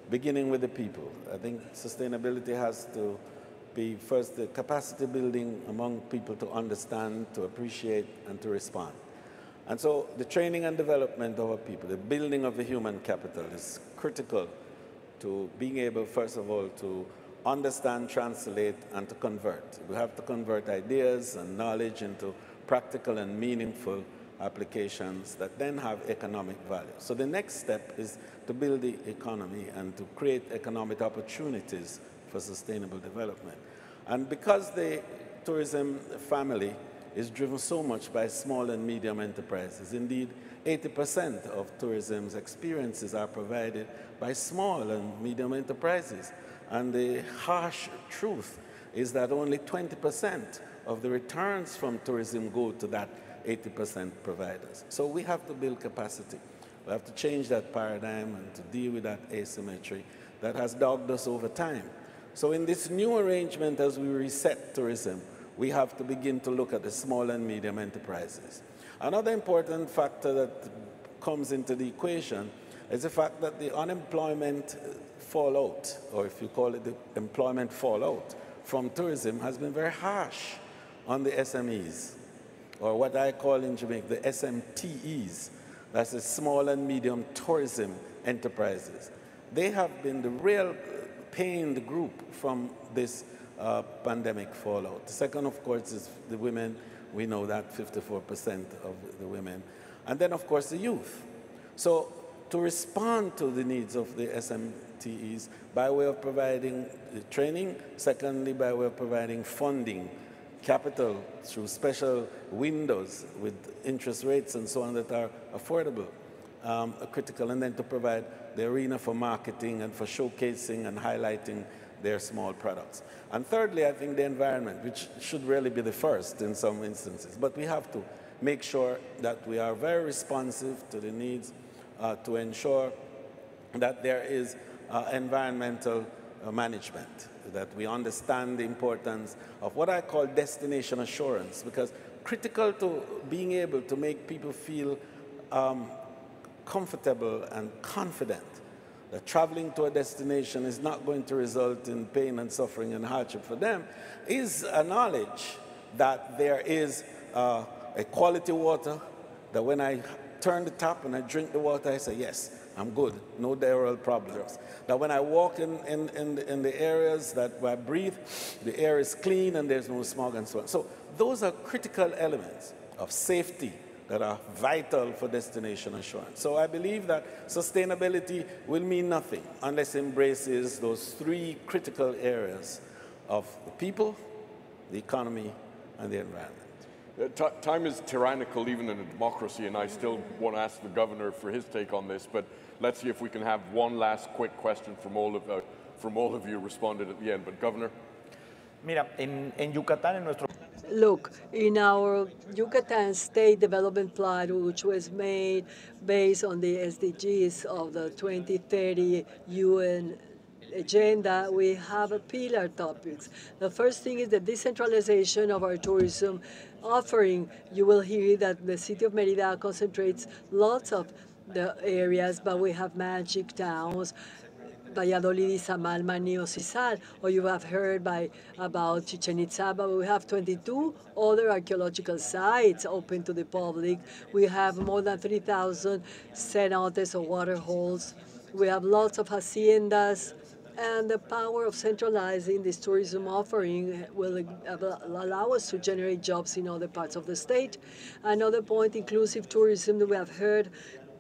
beginning with the people. I think sustainability has to be first the capacity building among people to understand, to appreciate, and to respond. And so the training and development of our people, the building of the human capital is critical to being able, first of all, to understand, translate, and to convert. We have to convert ideas and knowledge into practical and meaningful applications that then have economic value. So the next step is to build the economy and to create economic opportunities for sustainable development. And because the tourism family is driven so much by small and medium enterprises, indeed 80% of tourism's experiences are provided by small and medium enterprises. And the harsh truth is that only 20% of the returns from tourism go to that 80% providers. So we have to build capacity. We have to change that paradigm and to deal with that asymmetry that has dogged us over time. So in this new arrangement, as we reset tourism, we have to begin to look at the small and medium enterprises. Another important factor that comes into the equation is the fact that the unemployment fallout, or if you call it the employment fallout from tourism, has been very harsh on the SMEs, or what I call in Jamaica the SMTEs, that's the small and medium tourism enterprises. They have been the real pained group from this pandemic fallout. The second, of course, is the women. We know that 54% of the women. And then, of course, the youth. So to respond to the needs of the SMTEs by way of providing training, secondly, by way of providing funding, capital through special windows with interest rates and so on that are affordable, are critical, and then to provide the arena for marketing and for showcasing and highlighting their small products. And thirdly, I think the environment, which should really be the first in some instances, but we have to make sure that we are very responsive to the needs to ensure that there is environmental management, that we understand the importance of what I call destination assurance, because critical to being able to make people feel comfortable and confident that traveling to a destination is not going to result in pain and suffering and hardship for them, is a knowledge that there is a quality water, that when I turn the tap and I drink the water, I say, yes, I'm good, no diarrheal problems. That when I walk in the areas that where I breathe, the air is clean and there's no smog and so on. So those are critical elements of safety that are vital for destination assurance. So I believe that sustainability will mean nothing unless it embraces those three critical areas of the people, the economy, and the environment.
Time is tyrannical even in a democracy, and I still want to ask the governor for his take on this, but let's see if we can have one last quick question from all of you responded at the end. But Governor?
Mira, en Yucatán, en nuestro...
Look, in our Yucatan State Development Plan, which was made based on the SDGs of the 2030 UN agenda, we have a pillar topics. The first thing is the decentralization of our tourism offering. You will hear that the city of Mérida concentrates lots of the areas, but we have magic towns, Valladolid, Izamal, Manillo, Sisal, or you have heard about Chichen Itza, but we have 22 other archaeological sites open to the public. We have more than 3,000 cenotes or water holes. We have lots of haciendas, and the power of centralizing this tourism offering will allow us to generate jobs in other parts of the state. Another point, inclusive tourism, that we have heard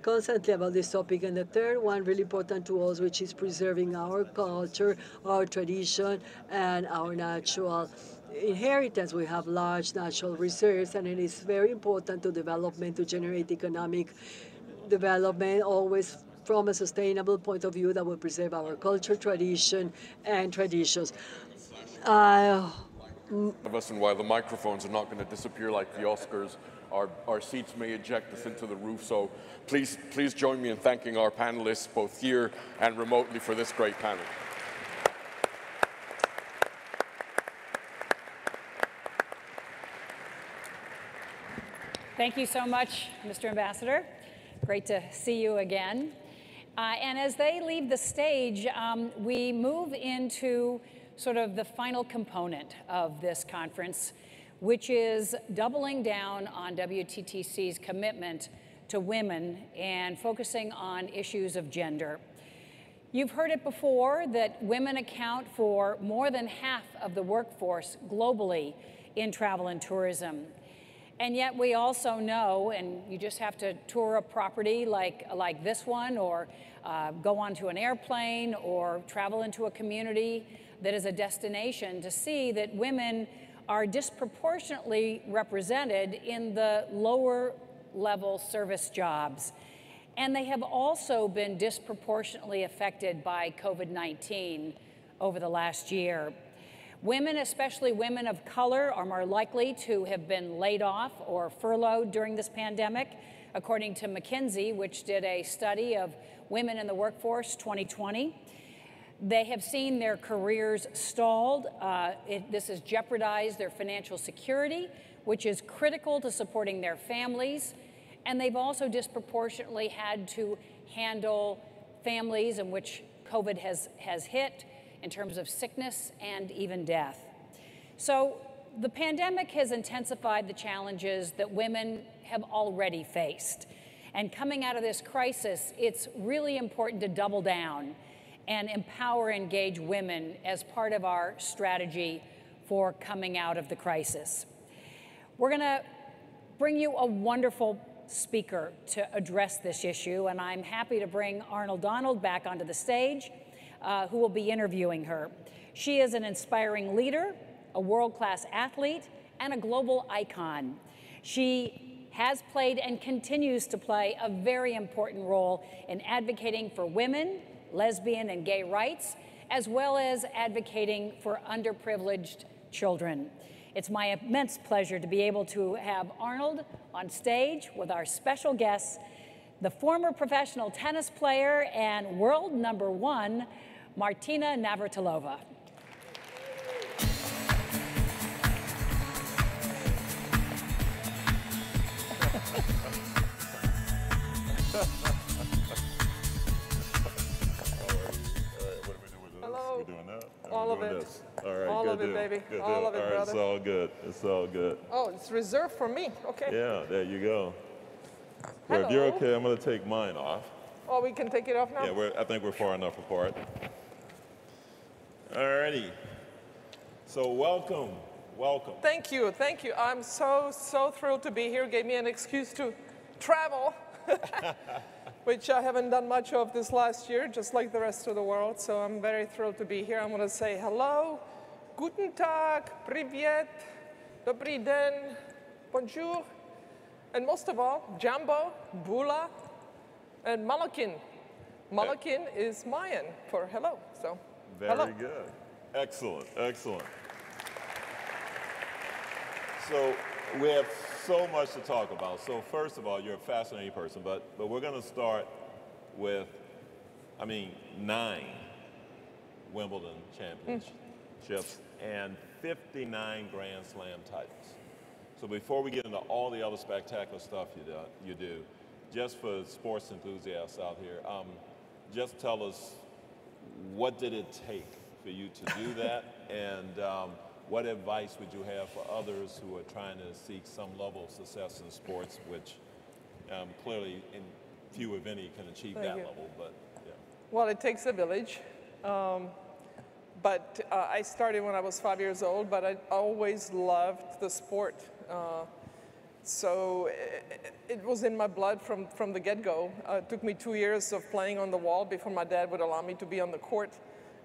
constantly about this topic. And the third one, really important to us, which is preserving our culture, our tradition, and our natural inheritance. We have large natural reserves, and it is very important to development, to generate economic development, always from a sustainable point of view that will preserve our culture, tradition, and traditions.
Of us, and while the microphones are not going to disappear like the Oscars, our seats may eject us into the roof. So please join me in thanking our panelists, both here and remotely, for this great panel.
Thank you so much, Mr. Ambassador. Great to see you again. And as they leave the stage, we move into sort of the final component of this conference, which is doubling down on WTTC's commitment to women and focusing on issues of gender. You've heard it before that women account for more than half of the workforce globally in travel and tourism. And yet we also know, and you just have to tour a property like this one, or go onto an airplane, or travel into a community that is a destination, to see that women are disproportionately represented in the lower level service jobs. And they have also been disproportionately affected by COVID-19 over the last year. Women, especially women of color, are more likely to have been laid off or furloughed during this pandemic, according to McKinsey, which did a study of women in the workforce 2020. They have seen their careers stalled. This has jeopardized their financial security, which is critical to supporting their families. And they've also disproportionately had to handle families in which COVID has hit, in terms of sickness and even death. So the pandemic has intensified the challenges that women have already faced. And coming out of this crisis, it's really important to double down and empower and engage women as part of our strategy for coming out of the crisis. We're going to bring you a wonderful speaker to address this issue, and I'm happy to bring Arnold Donald back onto the stage, who will be interviewing her. She is an inspiring leader, a world-class athlete, and a global icon. She has played and continues to play a very important role in advocating for women, lesbian and gay rights, as well as advocating for underprivileged children. It's my immense pleasure to be able to have Arnold on stage with our special guests, the former professional tennis player and world #1, Martina Navratilova.
Hello.
We're doing that.
All of it.
This. All right,
all
good
of it,
deal.
baby.
Good
all
deal.
of it,
all right,
brother.
It's all good. It's all good.
Oh, it's reserved for me. Okay.
Yeah, there you go.
Well, if you're okay, I'm going to take mine off.
Oh, we can take it off now?
Yeah, I think we're far enough apart. All righty. So welcome.
Thank you. I'm so thrilled to be here. Gave me an excuse to travel, which I haven't done much of this last year, just like the rest of the world. So I'm very thrilled to be here. I'm going to say hello, guten tag, privyet, dobrý den, bonjour, and most of all, jambo, bula, and malakin. Malakin is Mayan for hello. So
Very good. Excellent. So we have so much to talk about. So first of all, you're a fascinating person, but we're going to start with, 9 Wimbledon championships and 59 Grand Slam titles. So before we get into all the other spectacular stuff you do, just for sports enthusiasts out here, just tell us, what did it take for you to do that, and what advice would you have for others who are trying to seek some level of success in sports, which clearly few, if any, can achieve that level, but yeah.
Well, it takes a village. But I started when I was 5 years old, but I always loved the sport. So it was in my blood from the get-go. It took me 2 years of playing on the wall before my dad would allow me to be on the court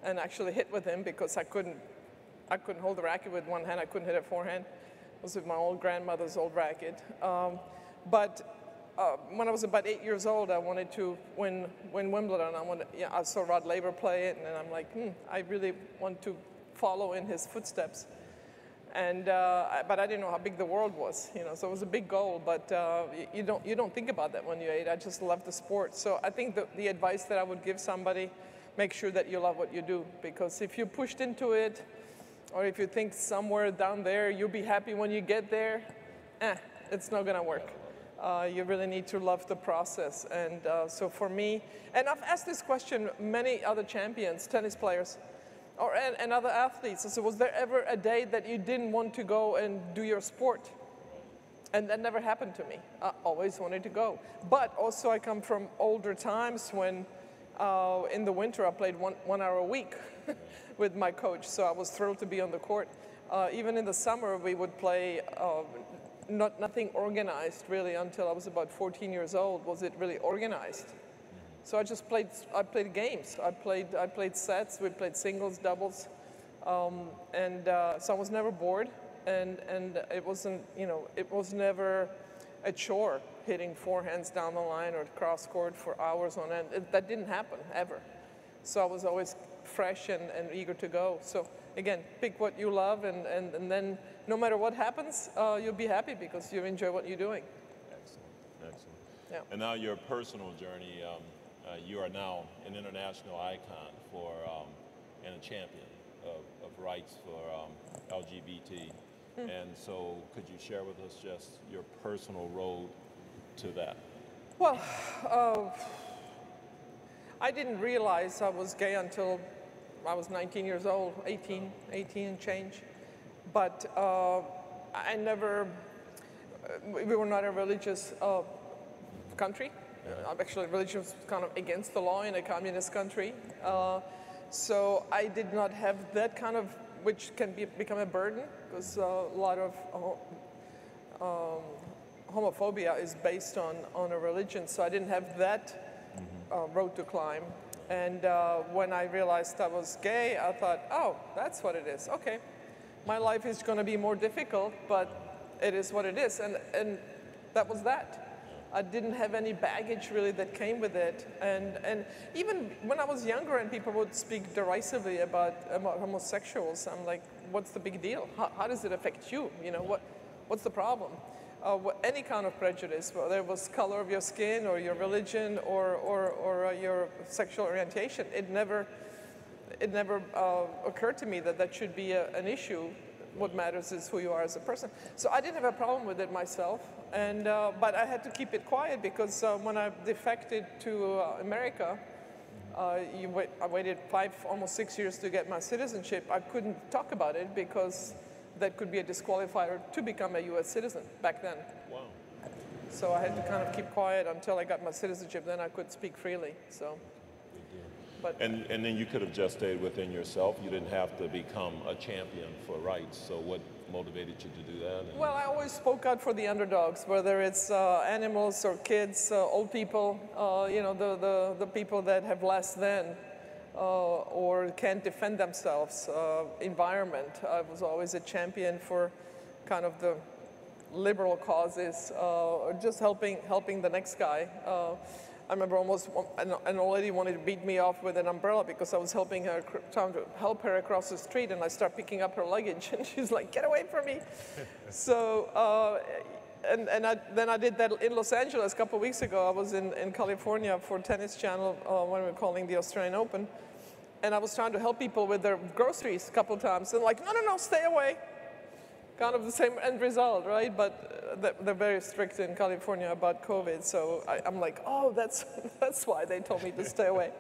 and actually hit with him, because I couldn't hold the racket with one hand. I couldn't hit it forehand. It was with my old grandmother's old racket. When I was about 8 years old, I wanted to win Wimbledon. I saw Rod Laver play it, and I'm like, I really want to follow in his footsteps. And but I didn't know how big the world was, So it was a big goal, but you don't think about that when you're 8. I just love the sport. So I think the advice that I would give somebody: make sure that you love what you do, because if you're pushed into it, or if you think somewhere down there you'll be happy when you get there, it's not gonna work. You really need to love the process. And so for me, and I've asked this question many other champions, tennis players, and other athletes. I said, was there ever a day that you didn't want to go and do your sport? And that never happened to me. I always wanted to go. But also I come from older times when in the winter I played 1 hour a week with my coach. So I was thrilled to be on the court. Even in the summer we would play nothing organized really until I was about 14 years old. Was it really organized? So I just played games. I played sets. We played singles, doubles, and so I was never bored. And it wasn't, it was never a chore hitting forehands down the line or cross court for hours on end. That didn't happen ever. So I was always fresh and eager to go. So again, pick what you love, and then no matter what happens, you'll be happy because you enjoy what you're doing.
Excellent.
Yeah.
And now your personal journey, you are now an international icon and a champion of rights for LGBT. And so could you share with us just your personal road to that?
Well, I didn't realize I was gay until I was 19 years old, 18 and change. But I never, we were not a religious country. Actually, religion was kind of against the law in a communist country. So I did not have that kind of, which can become a burden, because a lot of homophobia is based on a religion. So I didn't have that road to climb. And when I realized I was gay, I thought, oh, that's what it is. Okay, my life is going to be more difficult, but it is what it is. And that was that. I didn't have any baggage really that came with it. And even when I was younger and people would speak derisively about homosexuals, I'm like, what's the big deal? How does it affect you? What's the problem? Any kind of prejudice, whether it was color of your skin or your religion or your sexual orientation, it never occurred to me that should be an issue. What matters is who you are as a person. So I didn't have a problem with it myself, but I had to keep it quiet because when I defected to America, I waited almost 6 years to get my citizenship. I couldn't talk about it because that could be a disqualifier to become a U.S. citizen back then.
Wow.
So I had to kind of keep quiet until I got my citizenship. Then I could speak freely. So. But,
and then you could have just stayed within yourself. You didn't have to become a champion for rights. So what motivated you to do that?
Well, I always spoke out for the underdogs, whether it's animals or kids, old people, you know, the people that have less than or can't defend themselves, environment. I was always a champion for kind of the liberal causes, or just helping the next guy. I remember almost an old lady wanted to beat me off with an umbrella because I was helping her, trying to help her across the street, and I start picking up her luggage, and she's like, "Get away from me!" So, then I did that in Los Angeles a couple of weeks ago. I was in California for Tennis Channel when we were calling the Australian Open, and I was trying to help people with their groceries a couple of times, and like, no, stay away. Kind of the same end result, right? But they're very strict in California about COVID, so I'm like, oh, that's why they told me to stay away.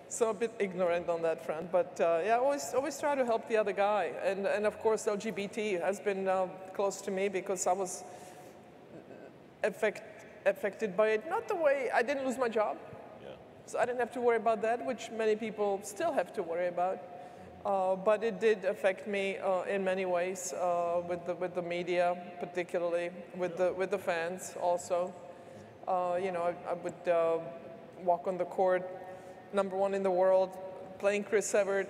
So a bit ignorant on that front, but yeah, always try to help the other guy, and of course LGBT has been close to me because I was affected by it. Not the way I didn't lose my job, so I didn't have to worry about that, which many people still have to worry about. But it did affect me in many ways, with the media, particularly with the fans also. You know, I would walk on the court, #1 in the world, playing Chris Evert,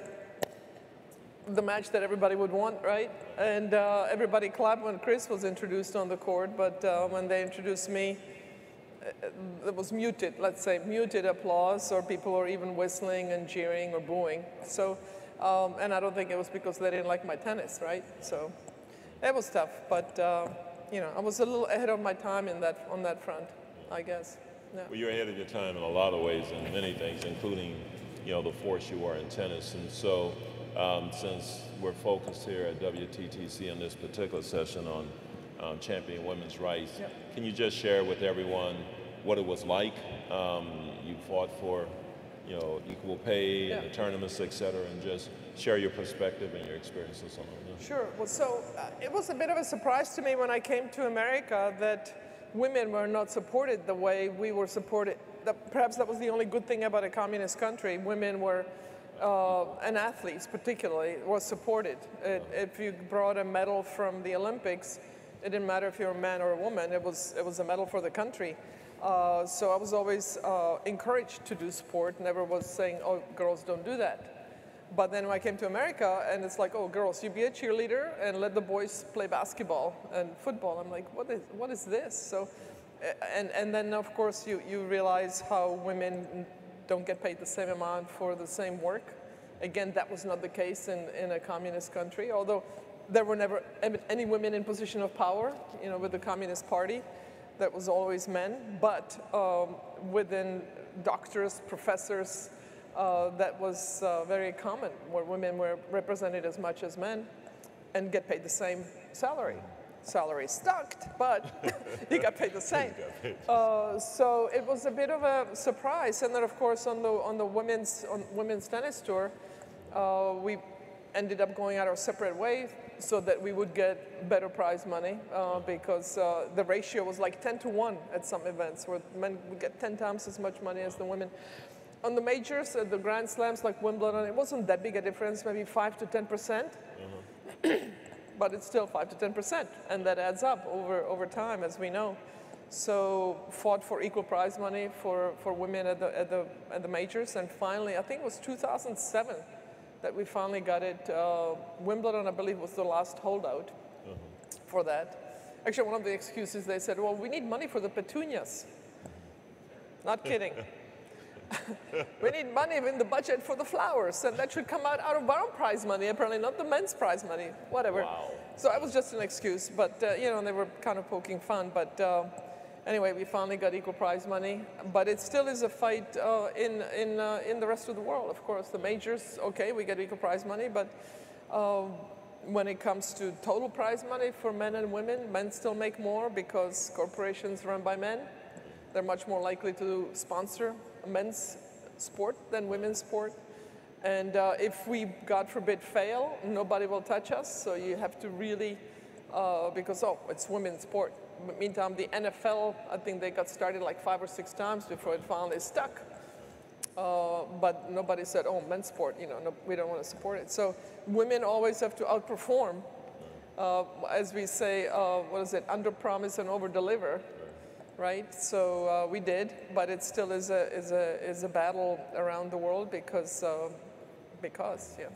the match that everybody would want, right? And everybody clapped when Chris was introduced on the court, but when they introduced me, it was muted, let's say, muted applause, or people were even whistling and cheering or booing. So. And I don't think it was because they didn't like my tennis, right? So it was tough, but you know, I was a little ahead of my time on that front, I guess. Yeah.
Well, you're ahead of your time in a lot of ways, in many things, including, you know, the force you are in tennis. And so, since we're focused here at WTTC in this particular session on championing women's rights, can you just share with everyone what it was like? You fought for, you know, equal pay and the tournaments, et cetera, and just share your perspective and your experiences on it.
Sure. Well, so it was a bit of a surprise to me when I came to America that women were not supported the way we were supported. Perhaps that was the only good thing about a communist country. Women were, and athletes particularly, were supported. If you brought a medal from the Olympics, it didn't matter if you're a man or a woman. It was a medal for the country. So I was always encouraged to do sport, never was saying, oh, girls don't do that. But then when I came to America, and it's like, oh, girls, you be a cheerleader and let the boys play basketball and football. I'm like, what is this? So, and then, of course, you realize how women don't get paid the same amount for the same work. Again, that was not the case in a communist country, although there were never any women in position of power, you know, with the Communist Party. That was always men, but within doctors, professors, that was very common, where women were represented as much as men and get paid the same salary. Salary sucked, but you got paid the same. So it was a bit of a surprise. And then, of course, on the women's tennis tour, we ended up going our separate ways, so that we would get better prize money, because the ratio was like 10-1 at some events, where men would get 10 times as much money as the women. On the majors, the Grand Slams like Wimbledon, it wasn't that big a difference, maybe 5 to 10%, but it's still 5 to 10%, and that adds up over time, as we know. So fought for equal prize money for women at the majors, and finally, I think it was 2007. That we finally got it. Wimbledon, I believe, was the last holdout for that. Actually, one of the excuses, they said, well, we need money for the petunias. Not kidding. We need money in the budget for the flowers, and that should come out of our own prize money, apparently not the men's prize money, whatever. Wow. So it was just an excuse, but, you know, they were kind of poking fun, but anyway, we finally got equal prize money, but it still is a fight in the rest of the world, of course. The majors, okay, we get equal prize money, but when it comes to total prize money for men and women, men still make more because corporations run by men. They're much more likely to sponsor men's sport than women's sport. And if we, God forbid, fail, nobody will touch us, so you have to really, because, oh, it's women's sport. Meantime, the NFL, I think they got started like 5 or 6 times before it finally stuck. But nobody said, oh, men's sport, you know, no, we don't want to support it. So women always have to outperform. As we say, what is it, under promise and over deliver, right? So we did, but it still is a battle around the world because yeah.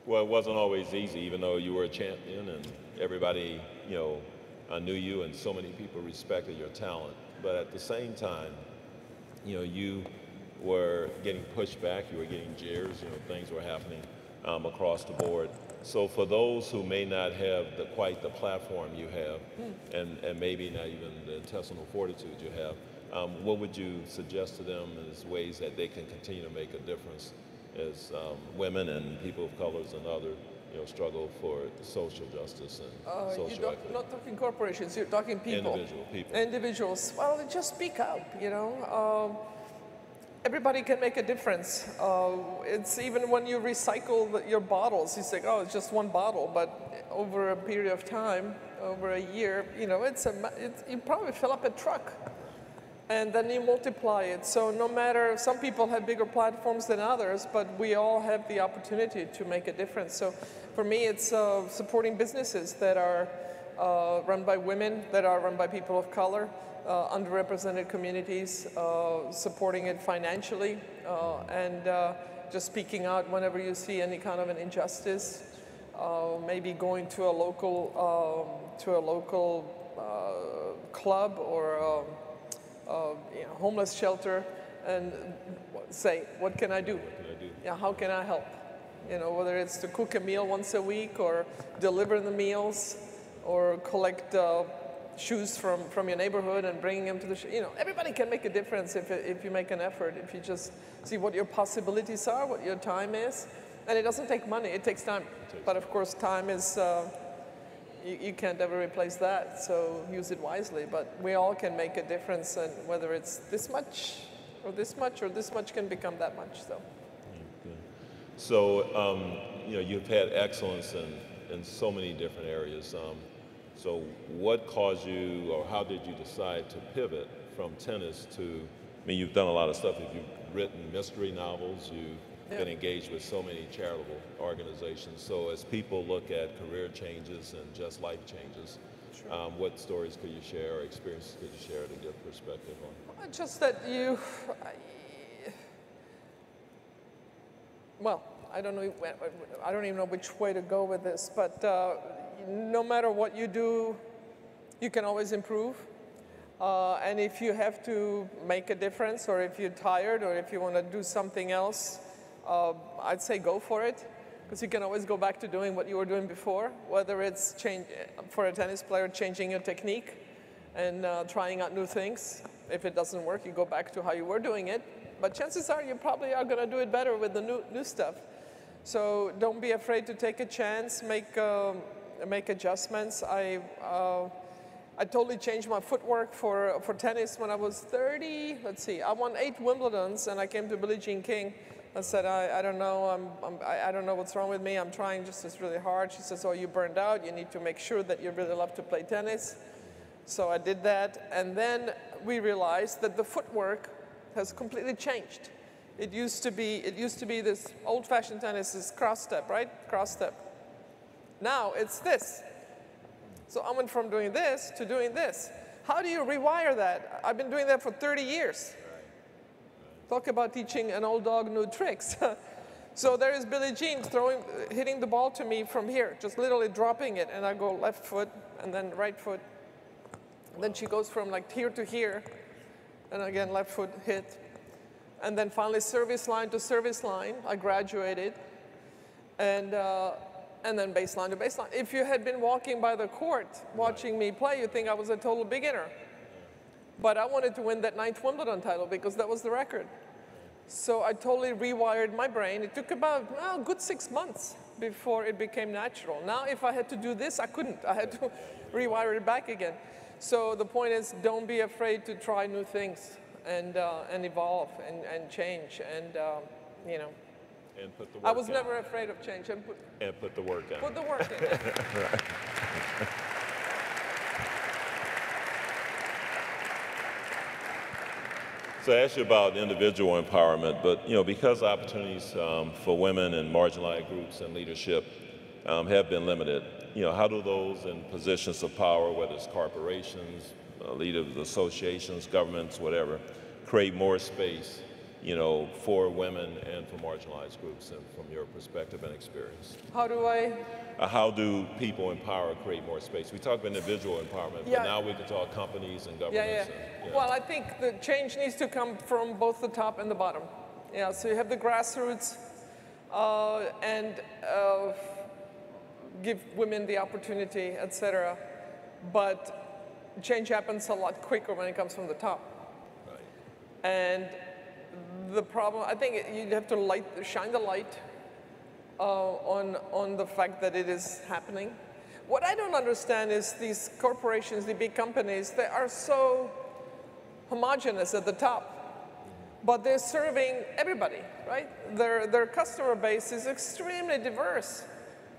Well, it wasn't always easy, even though you were a champion and everybody, you know, knew you and so many people respected your talent. But at the same time, you know, you were getting pushed back, you were getting jeers, you know, things were happening across the board. So for those who may not have quite the platform you have, and maybe not even the intestinal fortitude you have, what would you suggest to them as ways that they can continue to make a difference as women and people of colors and other, you know, struggle for social justice and social
You're
equity?
not talking corporations, you're talking people.
Individual people.
Individuals. Well, just speak up, you know. Everybody can make a difference. It's even when you recycle your bottles, you say, oh, it's just one bottle, but over a period of time, over a year, you know, you probably fill up a truck. And then you multiply it. So no matter, some people have bigger platforms than others, but we all have the opportunity to make a difference. So for me, it's supporting businesses that are run by women, that are run by people of color, underrepresented communities, supporting it financially, and just speaking out whenever you see any kind of an injustice, maybe going to a local club or you know, homeless shelter and say, what can I do? Yeah, how can I help? You know, whether it's to cook a meal once a week or deliver the meals or collect shoes from your neighborhood and bringing them to the, you know, everybody can make a difference if you make an effort, if you just see what your possibilities are, what your time is. And it doesn't take money, it takes time. But of course, time is, you can't ever replace that, so use it wisely. But we all can make a difference, and whether it's this much or this much or this much can become that much. So,
so you know, you've had excellence in so many different areas. So what caused you, or how did you decide to pivot from tennis to, I mean, you've done a lot of stuff. You've written mystery novels, you've been engaged with so many charitable organizations. So as people look at career changes and just life changes, what stories could you share or experiences could you share to give perspective on?
just that well, I don't even know which way to go with this, but no matter what you do, you can always improve. And if you have to make a difference, or if you're tired, or if you want to do something else, I'd say go for it, because you can always go back to doing what you were doing before, whether it's for a tennis player, changing your technique and trying out new things. If it doesn't work, you go back to how you were doing it. But chances are you probably are going to do it better with the new stuff. So don't be afraid to take a chance, make adjustments. I totally changed my footwork for tennis when I was 30. Let's see, I won 8 Wimbledons, and I came to Billie Jean King. I said, I don't know, I don't know what's wrong with me. I'm trying just as really hard. She says, oh, you burned out. You need to make sure that you really love to play tennis. So I did that, and then we realized that the footwork has completely changed. It used to be this old-fashioned tennis, this cross step, right? Cross step. Now it's this. So I went from doing this to doing this. How do you rewire that? I've been doing that for 30 years. Talk about teaching an old dog new tricks. So there is Billie Jean hitting the ball to me from here, just literally dropping it, and I go left foot and then right foot. And then she goes from like here to here, and again left foot hit. And then finally service line to service line. I graduated, and then baseline to baseline. If you had been walking by the court watching me play, you'd think I was a total beginner. But I wanted to win that 9th Wimbledon title because that was the record. So I totally rewired my brain. It took about a good 6 months before it became natural. Now, if I had to do this, I couldn't. I had to rewire it back again. So the point is, don't be afraid to try new things and evolve and change. And, you know.
And put the work
I was
in.
never afraid of change.
And put the work in.
Put the work in.
Right. So I asked you about individual empowerment, but because opportunities for women and marginalized groups and leadership have been limited, how do those in positions of power, whether it's corporations, leaders, associations, governments, whatever, create more space, for women and for marginalized groups, and from your perspective and experience?
How
do people in power create more space? We talk about individual empowerment, but now we can talk companies and governments.
Well, I think the change needs to come from both the top and the bottom. Yeah, so you have the grassroots and give women the opportunity, etc. But change happens a lot quicker when it comes from the top. Right. And the problem, I think you'd have to shine the light on the fact that it is happening. What I don't understand is these corporations, the big companies, they are so homogenous at the top, but they're serving everybody, right? Their customer base is extremely diverse,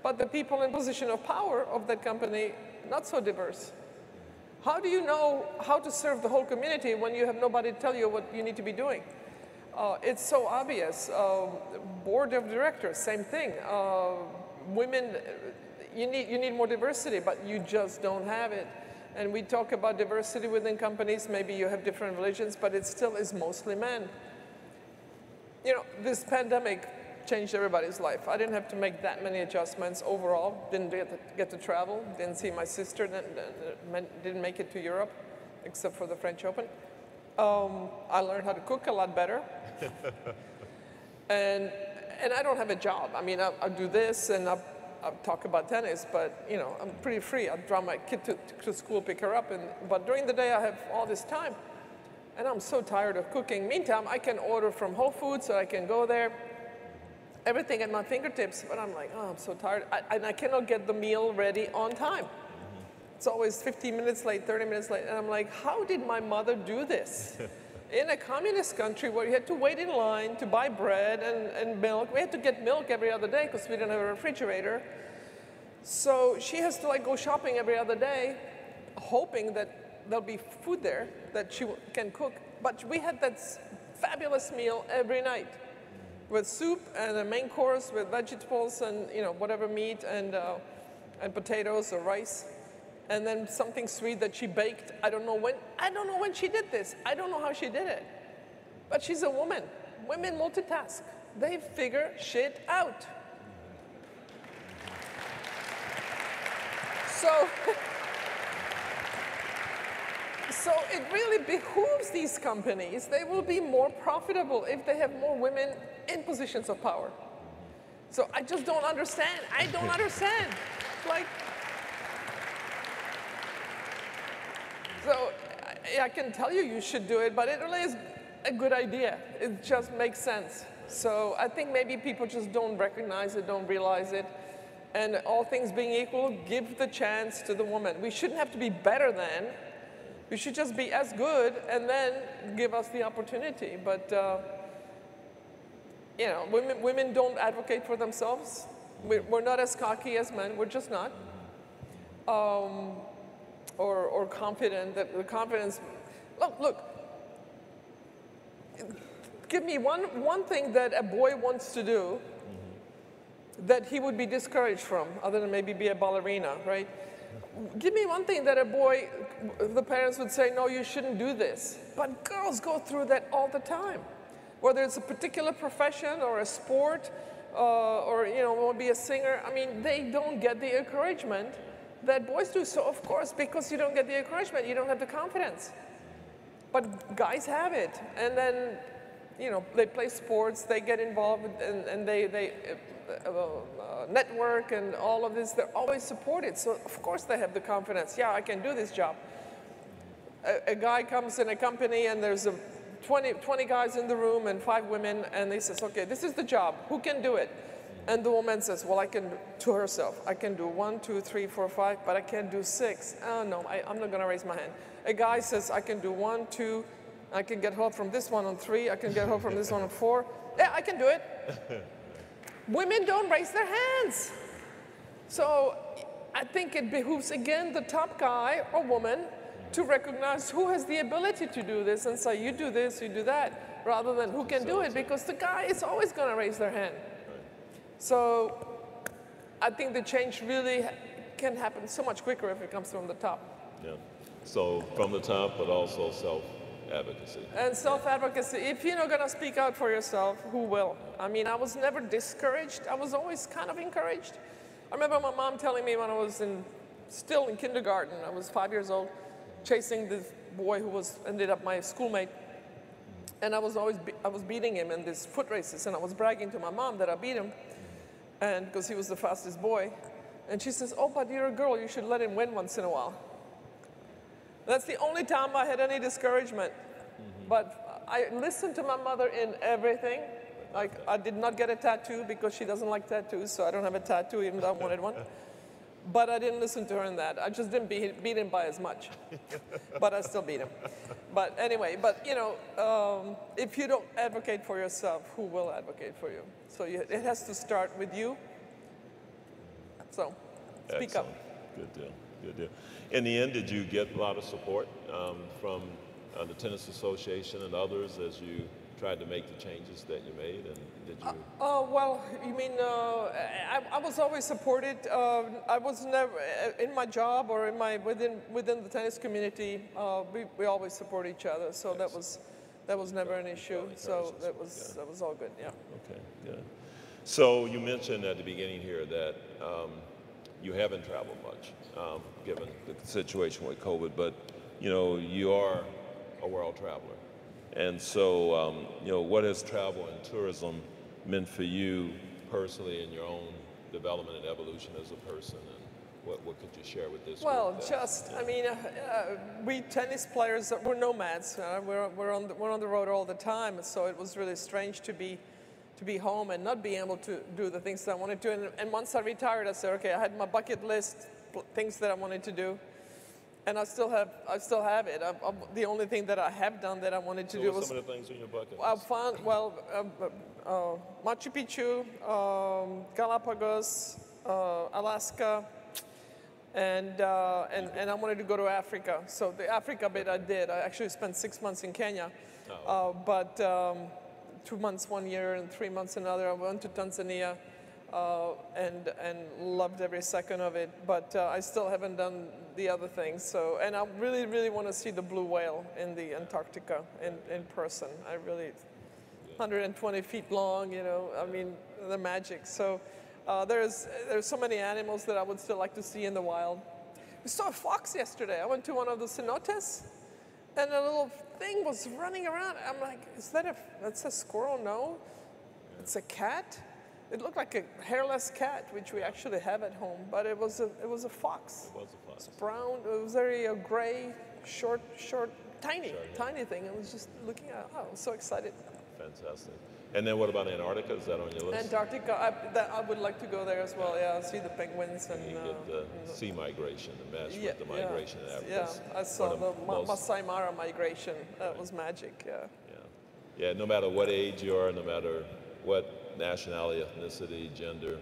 but the people in position of power of that company, not so diverse. How do you know how to serve the whole community when you have nobody to tell you what you need to be doing? It's so obvious. Board of directors, same thing. Women, you need more diversity, but you just don't have it. And we talk about diversity within companies. Maybe you have different religions, but it still is mostly men. This pandemic changed everybody's life. I didn't have to make that many adjustments overall. Didn't get to travel. Didn't see my sister. Didn't make it to Europe, except for the French Open. I learned how to cook a lot better. and I don't have a job. I mean, I do this and I talk about tennis, but I'm pretty free. I drive my kid to school, pick her up, but during the day I have all this time. And I'm so tired of cooking. Meantime, I can order from Whole Foods, so I can go there. Everything at my fingertips, but I'm like, oh, I'm so tired. And I cannot get the meal ready on time. It's always 15 minutes late, 30 minutes late. And I'm like, how did my mother do this? In a communist country where you had to wait in line to buy bread and milk. We had to get milk every other day because we didn't have a refrigerator. So she has to go shopping every other day, hoping that there'll be food there that she can cook. But we had that fabulous meal every night with soup and a main course with vegetables and whatever meat and potatoes or rice. And then something sweet that she baked. I don't know when she did this. I don't know how she did it. But she's a woman. Women multitask. They figure shit out. So it really behooves these companies. They will be more profitable if they have more women in positions of power. So I just don't understand. I don't understand. So I can tell you should do it, but it really is a good idea. It just makes sense. So I think maybe people just don't recognize it, don't realize it. And all things being equal, give the chance to the woman. We shouldn't have to be better than. We should just be as good and then give us the opportunity. But, women don't advocate for themselves. We're not as cocky as men. We're just not. Or confident, that the confidence, look, give me one thing that a boy wants to do that he would be discouraged from, other than maybe be a ballerina, right? Give me one thing that a boy, the parents would say, no, you shouldn't do this. But girls go through that all the time. Whether it's a particular profession or a sport, or want to be a singer, I mean, they don't get the encouragement that boys do. So of course, because you don't get the encouragement, you don't have the confidence. But guys have it, and then they play sports, they get involved, and they network and all of this. They're always supported, so of course they have the confidence. Yeah, I can do this job. A guy comes in a company and there's 20 guys in the room and 5 women, and he says, okay, this is the job. Who can do it? And the woman says, well, I can, to herself, I can do 1, 2, 3, 4, 5, but I can't do 6. Oh, no, I'm not going to raise my hand. A guy says, I can do 1, 2, I can get help from this one on 3, I can get help from this one on 4. Yeah, I can do it. Women don't raise their hands. So I think it behooves, again, the top guy or woman to recognize who has the ability to do this and say, you do this, you do that, rather than who can do it, because the guy is always going to raise their hand. So I think the change really can happen so much quicker if it comes from the top.
Yeah. So from the top, but also self-advocacy.
And self-advocacy. If you're not going to speak out for yourself, who will? I mean, I was never discouraged. I was always kind of encouraged. I remember my mom telling me when I was still in kindergarten, I was 5 years old, chasing this boy who ended up my schoolmate. And I was beating him in these foot races, and I was bragging to my mom that I beat him, and because he was the fastest boy. And she says, oh, but you're a girl, you should let him win once in a while. That's the only time I had any discouragement. But I listened to my mother in everything. Like, I did not get a tattoo because she doesn't like tattoos, so I don't have a tattoo even though I wanted one. But I didn't listen to her in that. I just didn't beat him by as much. But I still beat him. But anyway, you know, if you don't advocate for yourself, who will advocate for you? So it has to start with you. So speak up.
Good deal, good deal. In the end, did you get a lot of support from the Tennis Association and others as you tried to make the changes that you made? And did you?
Well, you mean I was always supported. I was never in my job or in within the tennis community. We always support each other. So that was never an issue. So that was all good. Yeah.
Okay. Good. So you mentioned at the beginning here that you haven't traveled much, given the situation with COVID, but you know, you are a world traveler. And so, you know, what has travel and tourism meant for you personally in your own development and evolution as a person? And what could you share with this?
Well, I mean, we tennis players, we're nomads. We're on the road all the time. So it was really strange to be home and not be able to do the things that I wanted to. And once I retired, I said, okay, I had my bucket list, things that I wanted to do. And I still have it. The only thing that I have done that I wanted to do was
some of the things in your bucket list.
I found Machu Picchu, Galapagos, Alaska, and I wanted to go to Africa. So the Africa bit I did. I actually spent 6 months in Kenya, but 2 months 1 year and 3 months another. I went to Tanzania. And loved every second of it, but I still haven't done the other things. So, and I really, really want to see the blue whale in the Antarctica in person. I really, 120 feet long, you know, I mean, the magic. So there's so many animals that I would still like to see in the wild. We saw a fox yesterday. I went to one of the cenotes, and a little thing was running around. I'm like, that's a squirrel? No, it's a cat. It looked like a hairless cat, which we actually have at home, but it was a fox.
It was a fox.
It was brown. It was very gray, short, tiny thing. I was just looking at it. Oh, I was so excited.
Fantastic. And then what about Antarctica? Is that on your list?
Antarctica, I would like to go there as well. Yeah, see the penguins and
you get the sea migration, the match with the migration in Africa.
Yeah, I saw the Masai Mara migration. That was magic.
Yeah. No matter what age you are, no matter what nationality, ethnicity, gender,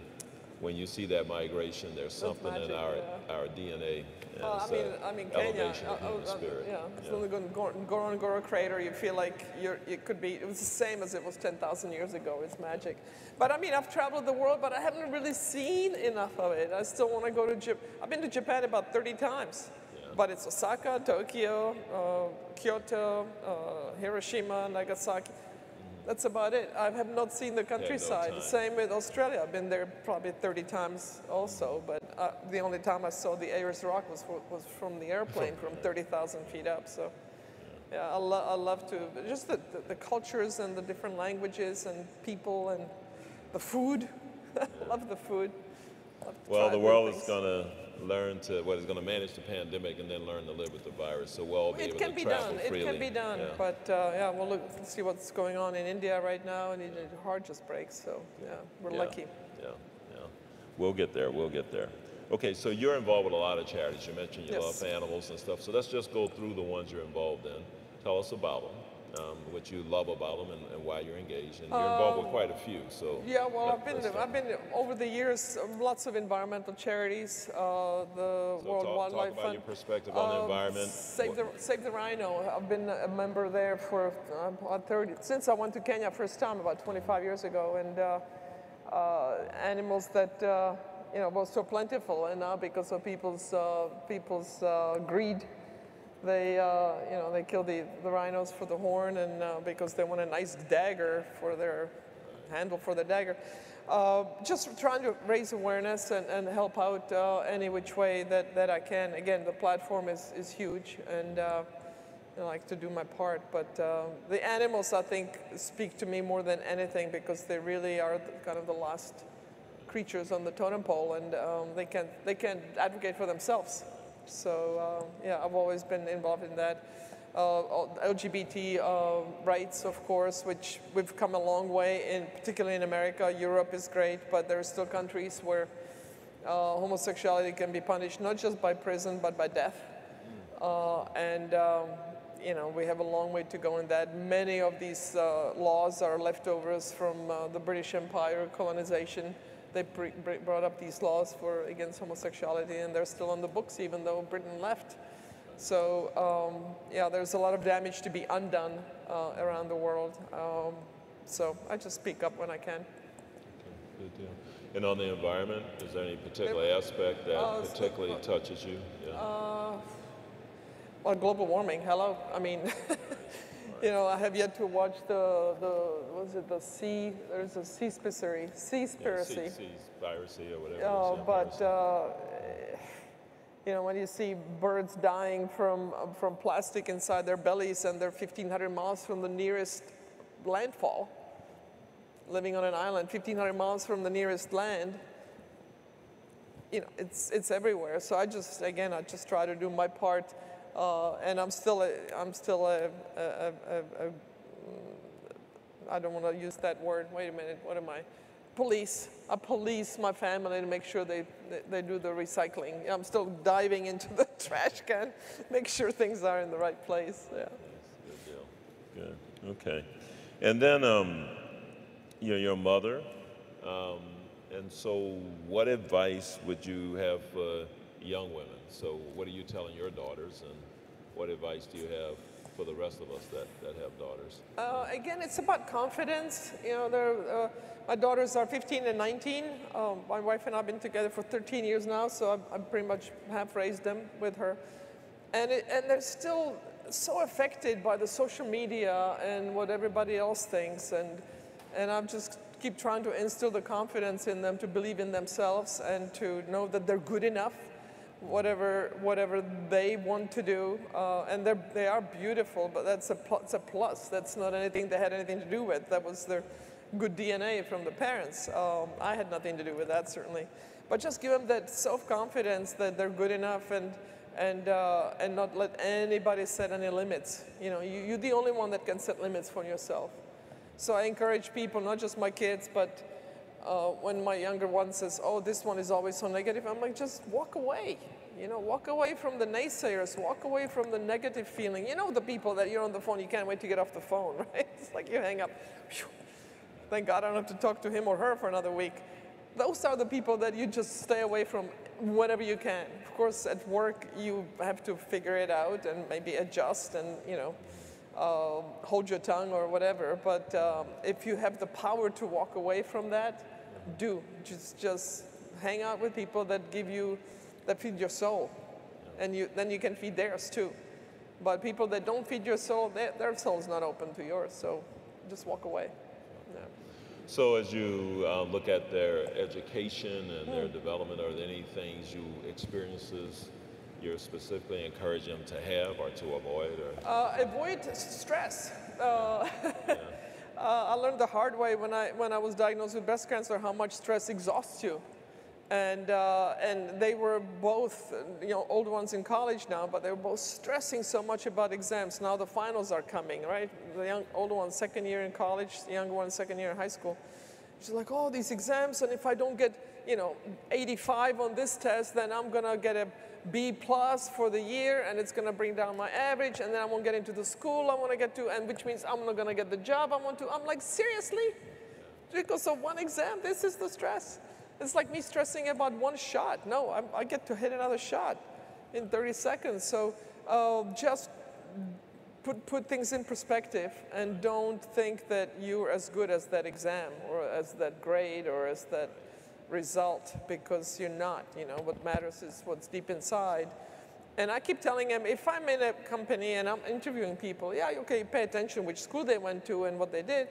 when you see that migration, there's something in our DNA.
I mean, Kenya.
Elevation of human spirit.
It's only going Ngorongoro crater. You feel like it could be. It was the same as it was 10,000 years ago. It's magic. But I mean, I've traveled the world, but I haven't really seen enough of it. I still want to go to Japan. I've been to Japan about 30 times. But it's Osaka, Tokyo, Kyoto, Hiroshima, Nagasaki. That's about it. I have not seen the countryside.
No
Same with Australia. I've been there probably 30 times also, but the only time I saw the Ayers Rock was from the airplane from 30,000 feet up. So yeah, I love to, just the cultures and the different languages and people and the food. I love the food.
Well, the world is going to learn to, is going to manage the pandemic and then learn to live with the virus. So we'll be able to travel freely.
It can be done, but yeah, we'll see what's going on in India right now, and your heart just breaks. So yeah, we're lucky.
Yeah. We'll get there. Okay, so you're involved with a lot of charities. You mentioned you love animals and stuff. So let's just go through the ones you're involved in. Tell us about them. what you love about them and why you're engaged. And you're involved with quite a few, so.
Yeah, well, I've been over the years, lots of environmental charities, the World Wildlife
Talk about
Fund.
your perspective on the environment.
Save the Rhino. I've been a member there for since I went to Kenya first time about 25 years ago, and animals that were so plentiful, and now because of people's greed, they kill the rhinos for the horn, and because they want a nice dagger for their handle for the dagger. Just trying to raise awareness and help out any which way that I can. Again, the platform is huge, and I like to do my part. But the animals, I think, speak to me more than anything, because they really are kind of the last creatures on the totem pole, and they can't advocate for themselves. So yeah, I've always been involved in that. LGBT rights, of course, which we've come a long way, particularly in America. Europe is great, but there are still countries where homosexuality can be punished not just by prison, but by death. We have a long way to go in that. Many of these laws are leftovers from the British Empire colonization. They brought up these laws against homosexuality, and they're still on the books, even though Britain left. So yeah, there's a lot of damage to be undone around the world. So I just speak up when I can.
Okay, good deal. And on the environment, is there any particular aspect that particularly touches you? Yeah.
Well, global warming. Hello. I mean, I have yet to watch there's a Seaspiracy.
Seaspiracy or whatever.
But when you see birds dying from plastic inside their bellies, and they're 1,500 miles from the nearest landfall, living on an island 1,500 miles from the nearest land, it's everywhere. So I just try to do my part, and I'm still I don't want to use that word. Wait a minute. What am I? I police my family to make sure they do the recycling. I'm still diving into the trash can, make sure things are in the right place. Yeah.
Good deal. Good. Okay. And then your mother. And so what advice would you have for young women? So what are you telling your daughters, and what advice do you have for the rest of us that have daughters?
Again, it's about confidence. My daughters are 15 and 19. My wife and I have been together for 13 years now, so I pretty much have raised them with her. And they're still so affected by the social media and what everybody else thinks. And I just keep trying to instill the confidence in them to believe in themselves and to know that they're good enough, whatever they want to do. And they are beautiful, but it's a plus. That's not anything they had anything to do with. That was their good DNA from the parents. I had nothing to do with that, certainly. But just give them that self-confidence that they're good enough, and not let anybody set any limits. You're the only one that can set limits for yourself. So I encourage people, not just my kids, but when my younger one says, oh, this one is always so negative, I'm like, just walk away. Walk away from the naysayers, walk away from the negative feeling. The people that you're on the phone, you can't wait to get off the phone, right? It's like you hang up. Phew. Thank God I don't have to talk to him or her for another week. Those are the people that you just stay away from whenever you can. Of course, at work, you have to figure it out and maybe adjust and, hold your tongue or whatever. But if you have the power to walk away from that, do. Just hang out with people that feed your soul. And then you can feed theirs too. But people that don't feed your soul, their soul's not open to yours. So just walk away. Yeah.
So as you look at their education and their development, are there any things experiences you're specifically encouraging them to have or to avoid?
Avoid stress. I learned the hard way when I was diagnosed with breast cancer how much stress exhausts you. And they were both, older ones in college now, but they were both stressing so much about exams. Now the finals are coming, right? The older one, second year in college, the younger one, second year in high school. She's like, oh, these exams, and if I don't get, 85 on this test, then I'm gonna get a B+ for the year, and it's going to bring down my average, and then I won't get into the school I want to get to, and which means I'm not going to get the job I want to. I'm like, seriously? Because of one exam, this is the stress. It's like me stressing about one shot. No, I get to hit another shot in 30 seconds. So just put things in perspective and don't think that you're as good as that exam or as that grade or as that result, because you're not. You know, what matters is what's deep inside. And I keep telling them, if I'm in a company and I'm interviewing people, yeah, okay, pay attention which school they went to and what they did.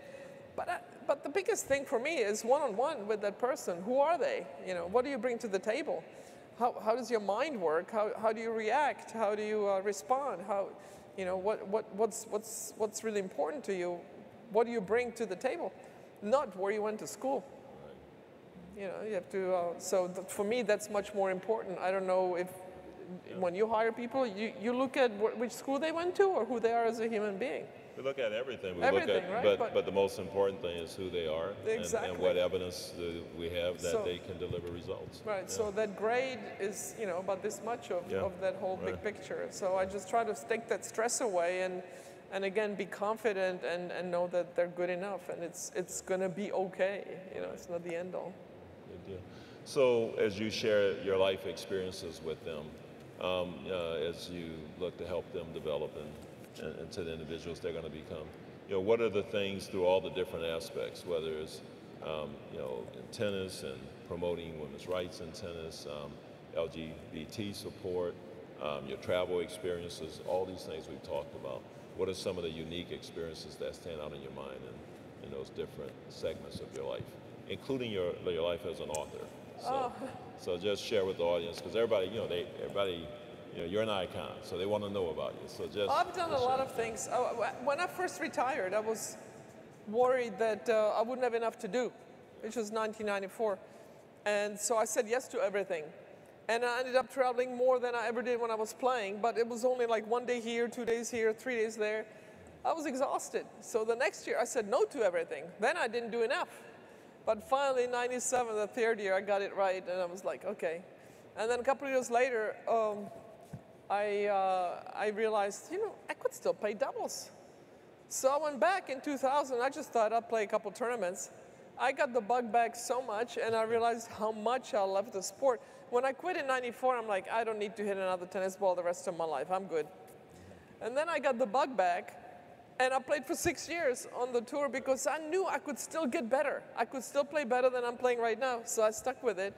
But the biggest thing for me is one-on-one with that person. Who are they? You know, what do you bring to the table? How does your mind work? How do you react? How do you respond? How, you know, what's really important to you? What do you bring to the table? Not where you went to school. You know, you have to. For me, that's much more important. I don't know if when you hire people, you look at which school they went to or who they are as a human being.
We look at everything.
Right?
But the most important thing is who they are and what evidence we have that they can deliver results.
Right.
Yeah.
So that grade is, you know, about this much of that whole big picture. So I just try to take that stress away and again be confident and know that they're good enough and it's going to be okay. You know, it's not the end all.
Good deal. So as you share your life experiences with them, as you look to help them develop and to the individuals they're going to become, you know, what are the things through all the different aspects, whether it's, you know, in tennis and promoting women's rights in tennis, LGBT support, your travel experiences, all these things we've talked about. What are some of the unique experiences that stand out in your mind in those different segments of your life, including your life as an author? So just share with the audience, because everybody, you know, you're an icon, so they want to know about you. So just.
I've done a lot of things. When I first retired, I was worried that I wouldn't have enough to do, which was 1994. And so I said yes to everything. And I ended up traveling more than I ever did when I was playing, but it was only like 1 day here, 2 days here, 3 days there. I was exhausted. So the next year I said no to everything. Then I didn't do enough. But finally, in 97, the third year, I got it right, and I was like, okay. And then a couple of years later, I realized, you know, I could still play doubles. So I went back in 2000. I just thought I'd play a couple tournaments. I got the bug back so much, and I realized how much I loved the sport. When I quit in 94, I'm like, I don't need to hit another tennis ball the rest of my life. I'm good. And then I got the bug back, and I played for 6 years on the tour because I knew I could still get better. I could still play better than I'm playing right now, so I stuck with it.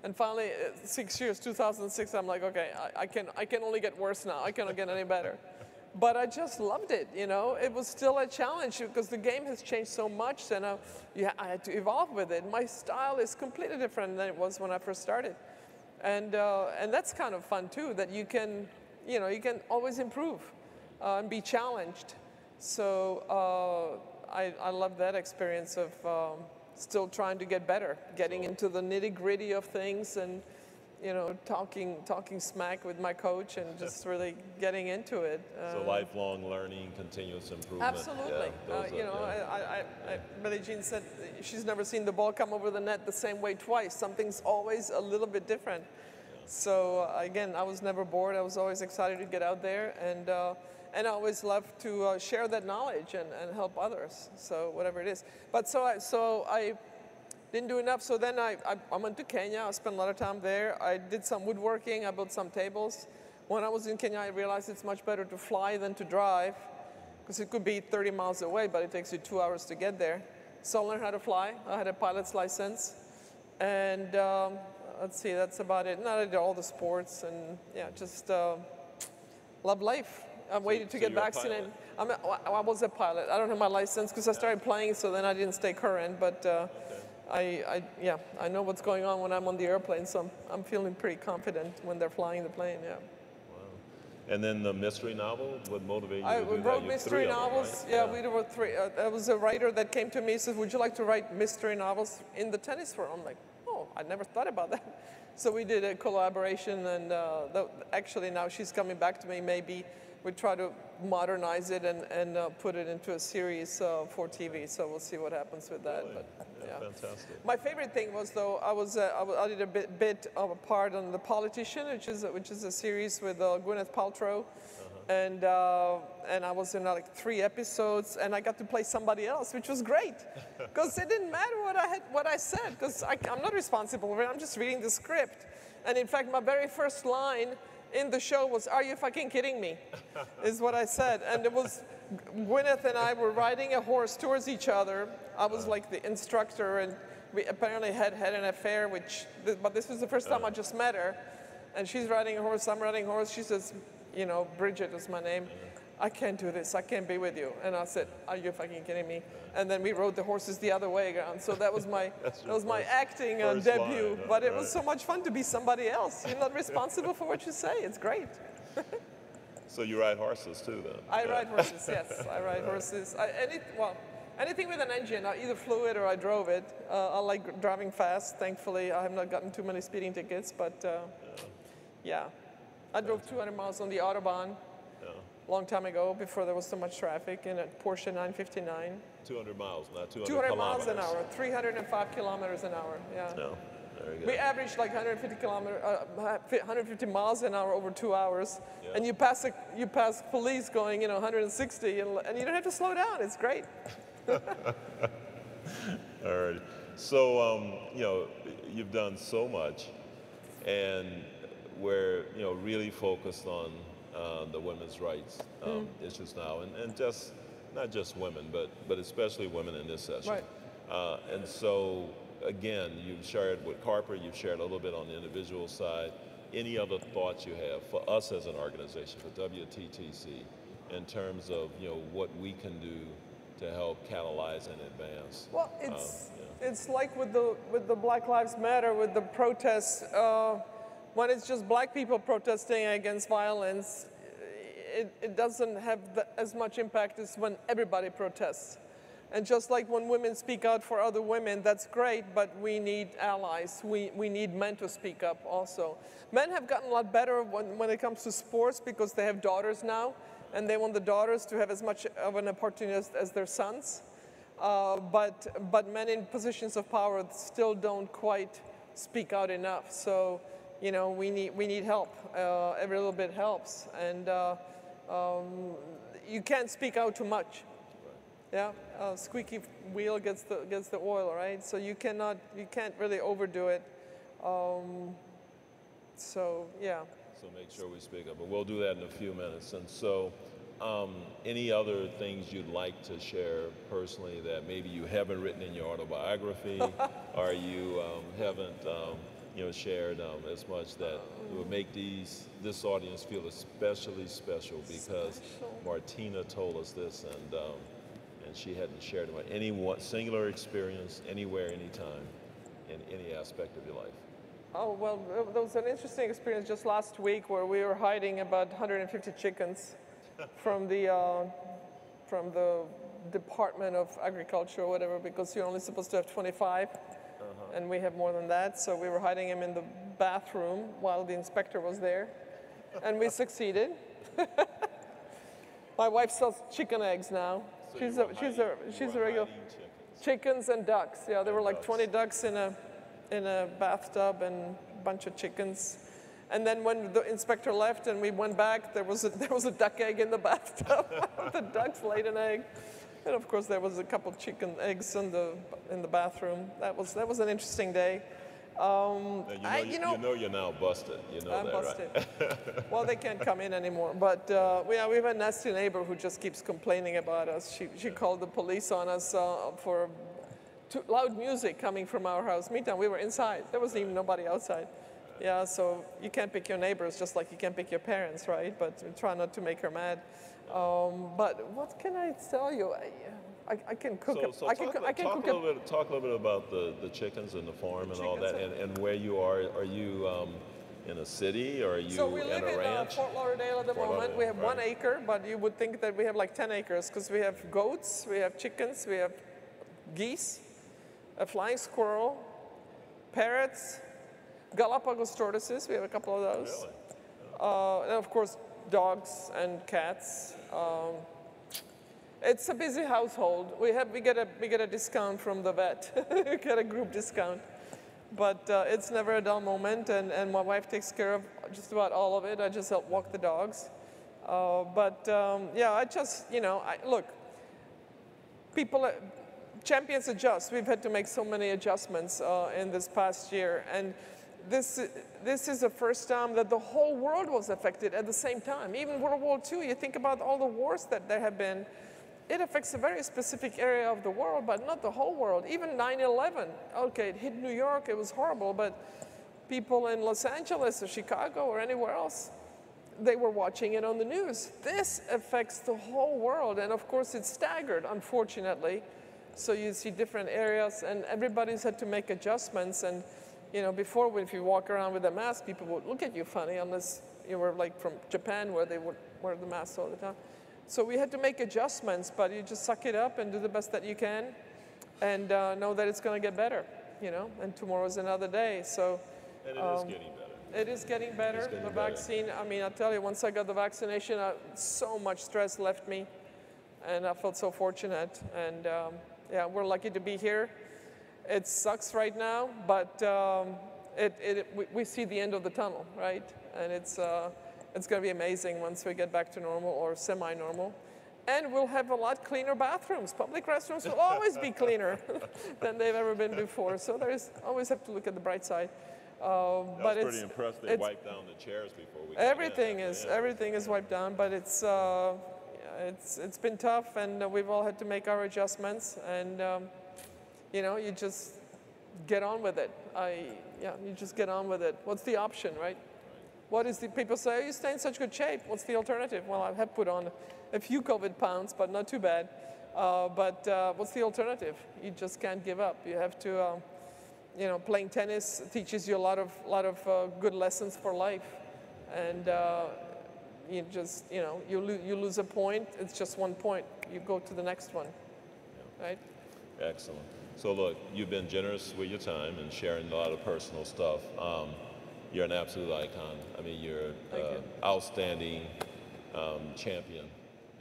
And finally, 6 years, 2006, I'm like, okay, I can only get worse now. I cannot get any better. But I just loved it, you know. It was still a challenge because the game has changed so much, and I had to evolve with it. My style is completely different than it was when I first started. And that's kind of fun, too, that you can always improve and be challenged. So I love that experience of still trying to get better, getting into the nitty-gritty of things and, you know, talking smack with my coach and just really getting into it.
So lifelong learning, continuous improvement.
Absolutely. Billie Jean said she's never seen the ball come over the net the same way twice. Something's always a little bit different. So again, I was never bored. I was always excited to get out there, and I always love to share that knowledge and help others. So whatever it is. But so I didn't do enough. So then I went to Kenya. I spent a lot of time there. I did some woodworking. I built some tables. When I was in Kenya, I realized it's much better to fly than to drive, because it could be 30 miles away, but it takes you 2 hours to get there. So I learned how to fly. I had a pilot's license, and let's see, that's about it. And I did all the sports, and yeah, just love life. I'm waiting to get vaccinated. I was a pilot. I don't have my license because I started playing, so then I didn't stay current. But I know what's going on when I'm on the airplane, so I'm feeling pretty confident when they're flying the plane. Yeah.
Wow. And then the mystery novel, what motivated you to do that?
I wrote mystery novels. Right? Yeah, we wrote 3. There was a writer that came to me and said, "Would you like to write mystery novels in the tennis world?" I'm like, "Oh, I never thought about that." So we did a collaboration, and actually now she's coming back to me. Maybe we try to modernize it and put it into a series for TV. So we'll see what happens with that.
Really?
But, yeah.
Fantastic.
My favorite thing was, though, I did a bit of a part on The Politician, which is a series with Gwyneth Paltrow. And I was in like 3 episodes, and I got to play somebody else, which was great, because it didn't matter what I said, because I'm not responsible for it. I'm just reading the script, and in fact, my very first line in the show was, "Are you fucking kidding me?" is what I said, and it was Gwyneth and I were riding a horse towards each other. I was like the instructor, and we apparently had an affair, but this was the first time I just met her, and she's riding a horse, I'm riding a horse. She says, you know, Bridget is my name. "I can't do this. I can't be with you." And I said, "Are you fucking kidding me?" And then we rode the horses the other way around. So that was my my acting debut.
Line,
but it was so much fun to be somebody else. You're not responsible for what you say. It's great.
So you ride horses too, then?
I ride horses. Yes, I ride horses. Anything with an engine. I either flew it or I drove it. I like driving fast. Thankfully, I have not gotten too many speeding tickets. But yeah. I drove 200 miles on the Autobahn a long time ago, before there was so much traffic, in a Porsche 959.
200 miles, not 200
200
kilometers.
miles an hour, 305 kilometers an hour, yeah.
No, very good.
We averaged like 150 miles an hour over 2 hours, and you pass police going, 160, and you don't have to slow down. It's great.
All right. So, you've done so much, and we're really focused on the women's rights issues now, and just not just women, but especially women in this session.
Right.
And so again, you've shared with Carper, you've shared a little bit on the individual side. Any other thoughts you have for us as an organization, for WTTC, in terms of what we can do to help catalyze and advance?
Well, it's like with the Black Lives Matter, with the protests. When it's just black people protesting against violence, it doesn't have as much impact as when everybody protests. And just like when women speak out for other women, that's great, but we need allies. We need men to speak up also. Men have gotten a lot better when it comes to sports, because they have daughters now, and they want the daughters to have as much of an opportunity as their sons. But men in positions of power still don't quite speak out enough. So, we need help. Every little bit helps, and you can't speak out too much. Yeah, squeaky wheel gets the oil, right? So you can't really overdo it. So yeah.
So make sure we speak up, but we'll do that in a few minutes. And so, any other things you'd like to share personally that maybe you haven't written in your autobiography, or you haven't shared as much, that would make this audience feel especially special, because Martina told us this, and she hadn't shared about any one singular experience anywhere, anytime, in any aspect of your life.
Oh, well, there was an interesting experience just last week where we were hiding about 150 chickens from the Department of Agriculture or whatever, because you're only supposed to have 25. And we have more than that, so we were hiding him in the bathroom while the inspector was there, and we succeeded. My wife sells chicken eggs now. So she's a regular chickens and ducks. Yeah, there were like 20 ducks in a bathtub and a bunch of chickens. And then when the inspector left and we went back, there was a duck egg in the bathtub. The ducks laid an egg. And of course, there was a couple chicken eggs in the bathroom. That was an interesting day.
You're now busted.
I'm
that,
busted.
right?
Well, they can't come in anymore. But we have a nasty neighbor who just keeps complaining about us. She called the police on us for loud music coming from our house. Meantime, we were inside. There wasn't even nobody outside. Yeah, so you can't pick your neighbors just like you can't pick your parents, right? But try not to make her mad. But what can I tell you? I can cook.
Talk a little bit about the chickens and the farm and all that, and where you are. Are you in a city, or are you
so we live in Fort Lauderdale at the moment. We have 1 acre, but you would think that we have like 10 acres, because we have goats, we have chickens, we have geese, a flying squirrel, parrots, Galapagos tortoises. We have a couple of those.
Really?
And of course, dogs and cats. It's a busy household. We get a discount from the vet. We get a group discount. But it's never a dull moment, and my wife takes care of just about all of it. I just help walk the dogs. Yeah, I just, look, people, champions adjust. We've had to make so many adjustments in this past year. And this is the first time that the whole world was affected at the same time. Even World War II, you think about all the wars that there have been, it affects a very specific area of the world, but not the whole world. Even 9/11, okay, it hit New York, it was horrible, but people in Los Angeles or Chicago or anywhere else, they were watching it on the news. This affects the whole world, and of course it's staggered, unfortunately. So you see different areas, and everybody's had to make adjustments. And before, if you walk around with a mask, people would look at you funny, unless you were like from Japan, where they would wear the mask all the time. So we had to make adjustments, but you just suck it up and do the best that you can, and know that it's going to get better, and tomorrow's another day. So,
and it is getting better.
It is getting better. The vaccine, I mean, I tell you, once I got the vaccination, so much stress left me, and I felt so fortunate. And yeah, we're lucky to be here. It sucks right now, but we see the end of the tunnel, right? And it's going to be amazing once we get back to normal or semi-normal. And we'll have a lot cleaner bathrooms. Public restrooms will always be cleaner than they've ever been before. So always have to look at the bright side.
But it's pretty impressive. They wiped down the chairs before we
everything is wiped down, but it's been tough, and we've all had to make our adjustments. And you just get on with it. You just get on with it. What's the option, right? What is the, people say, you stay in such good shape. What's the alternative? Well, I have put on a few COVID pounds, but not too bad. What's the alternative? You just can't give up. You have to, playing tennis teaches you a lot of good lessons for life. And you just, you lose a point, it's just 1 point. You go to the next one, right?
Excellent. So look, you've been generous with your time and sharing a lot of personal stuff. You're an absolute icon. I mean, you're an outstanding champion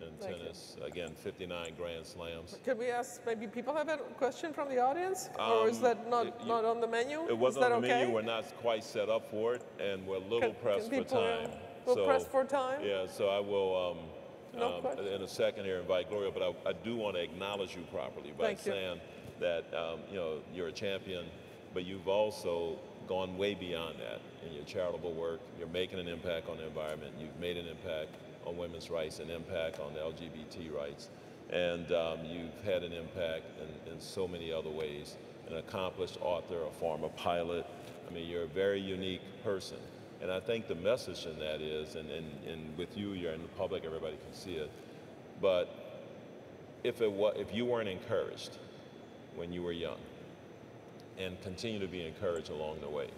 in tennis. Again, 59 Grand Slams.
Could we ask, maybe people have a question from the audience? Or is that not on the menu?
It wasn't on the menu. We're not quite set up for it, and we're a little pressed for time.
We're pressed for time?
Yeah, so I will, in a second here, invite Gloria, but I do want to acknowledge you properly by saying that, you're a champion, but you've also gone way beyond that in your charitable work. You're making an impact on the environment. You've made an impact on women's rights, an impact on the LGBT rights. And you've had an impact in so many other ways. An accomplished author, a former pilot. I mean, you're a very unique person. And I think the message in that is, and with you, you're in the public, everybody can see it. But if you weren't encouraged when you were young, and continue to be encouraged along the way,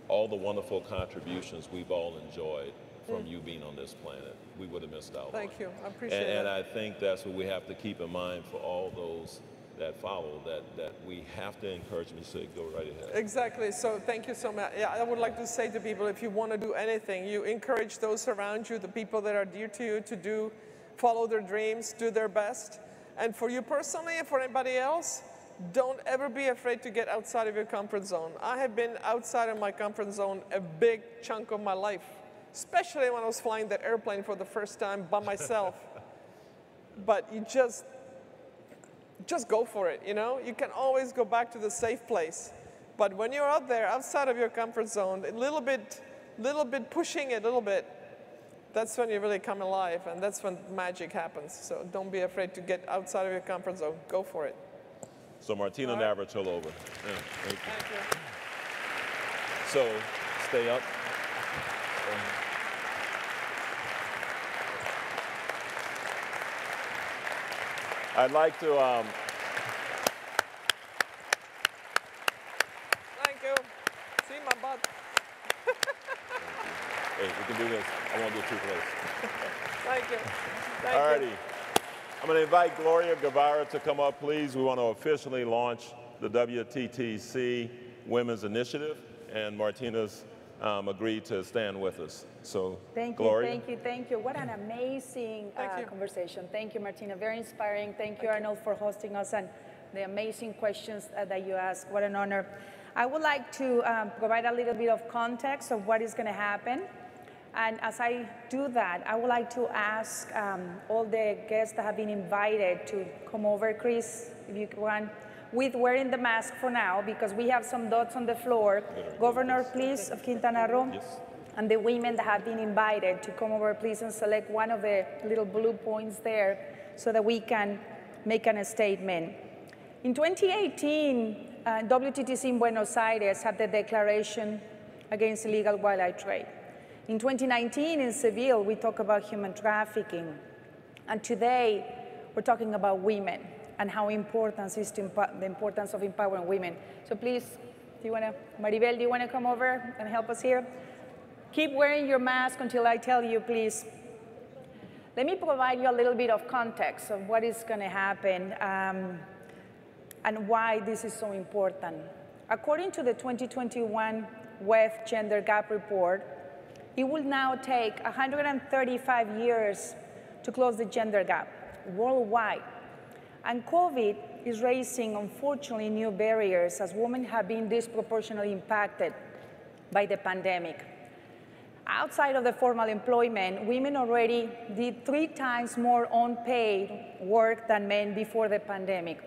all the wonderful contributions we've all enjoyed from you being on this planet, we would have missed out on.
Thank you, I appreciate it.
And I think that's what we have to keep in mind for all those that follow, that we have to encourage them to say, go right ahead.
Exactly, so thank you so much. Yeah, I would like to say to people, if you want to do anything, you encourage those around you, the people that are dear to you, to follow their dreams, do their best. And for you personally and for anybody else, don't ever be afraid to get outside of your comfort zone. I have been outside of my comfort zone a big chunk of my life, especially when I was flying that airplane for the first time by myself. But you just go for it, You can always go back to the safe place. But when you're out there, outside of your comfort zone, a little bit pushing it a little bit, that's when you really come alive, and that's when magic happens. So don't be afraid to get outside of your comfort zone. Go for it.
So Martina Navratilova. Yeah, thank you. So stay up. I'd like to.
Thank you. See my butt.
Hey, we can do this. I won't get too close.
Thank you.
All righty. I'm going to invite Gloria Guevara to come up, please. We want to officially launch the WTTC Women's Initiative, and Martina's agreed to stand with us. So,
thank
Gloria.
You. What an amazing conversation. Thank you, Martina. Very inspiring. Thank you, Arnold, for hosting us and the amazing questions that you asked. What an honor. I would like to provide a little bit of context of what is going to happen. And as I do that, I would like to ask all the guests that have been invited to come over, Chris, if you want, with wearing the mask for now, because we have some dots on the floor. Governor, please, of Quintana Roo, and the women that have been invited to come over, please, and select one of the little blue points there so that we can make a statement. In 2018, WTTC in Buenos Aires had the Declaration Against Illegal Wildlife Trade. In 2019, in Seville, we talk about human trafficking. And today, we're talking about women and how important is the importance of empowering women. So please, Maribel, do you want to come over and help us here? Keep wearing your mask until I tell you, please. Let me provide you a little bit of context of what is going to happen and why this is so important. According to the 2021 WEF Gender Gap Report, it will now take 135 years to close the gender gap worldwide. And COVID is raising, unfortunately, new barriers as women have been disproportionately impacted by the pandemic. Outside of the formal employment, women already did 3 times more unpaid work than men before the pandemic,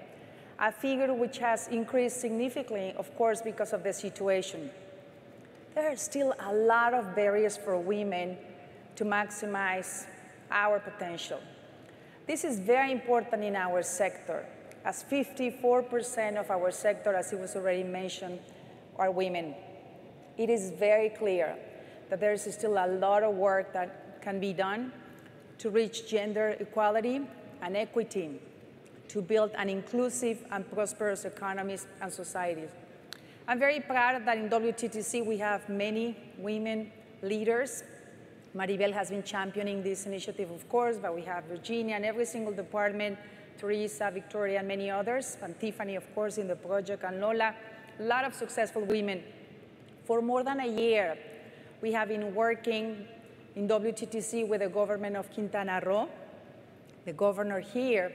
a figure which has increased significantly, of course, because of the situation. There are still a lot of barriers for women to maximize our potential. This is very important in our sector, as 54% of our sector, as it was already mentioned, are women. It is very clear that there is still a lot of work that can be done to reach gender equality and equity, to build an inclusive and prosperous economies and societies. I'm very proud that in WTTC we have many women leaders. Maribel has been championing this initiative, of course, but we have Virginia and every single department, Teresa, Victoria, and many others, and Tiffany, of course, in the project, and Lola, a lot of successful women. For more than a year, we have been working in WTTC with the government of Quintana Roo, the governor here,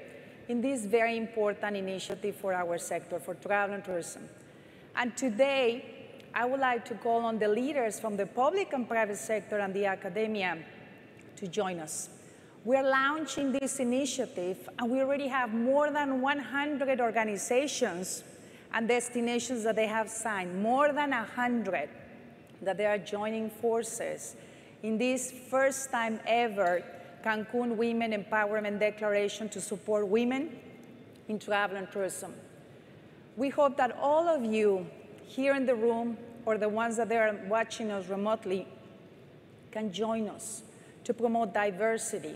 in this very important initiative for our sector, for travel and tourism. And today, I would like to call on the leaders from the public and private sector and the academia to join us. We're launching this initiative, and we already have more than 100 organizations and destinations that they have signed, more than 100 that they are joining forces in this first time ever Cancun Women Empowerment Declaration to support women in travel and tourism. We hope that all of you here in the room or the ones that are watching us remotely can join us to promote diversity,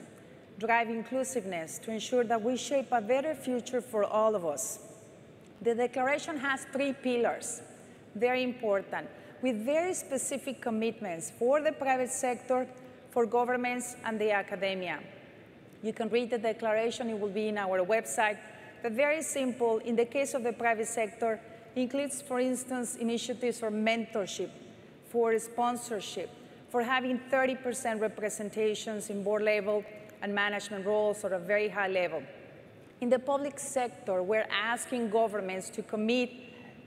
drive inclusiveness, to ensure that we shape a better future for all of us. The declaration has 3 pillars, very important, with very specific commitments for the private sector, for governments, and the academia. You can read the declaration, it will be in our website. But very simple, in the case of the private sector, includes, for instance, initiatives for mentorship, for sponsorship, for having 30% representations in board level and management roles at a very high level. In the public sector, we're asking governments to commit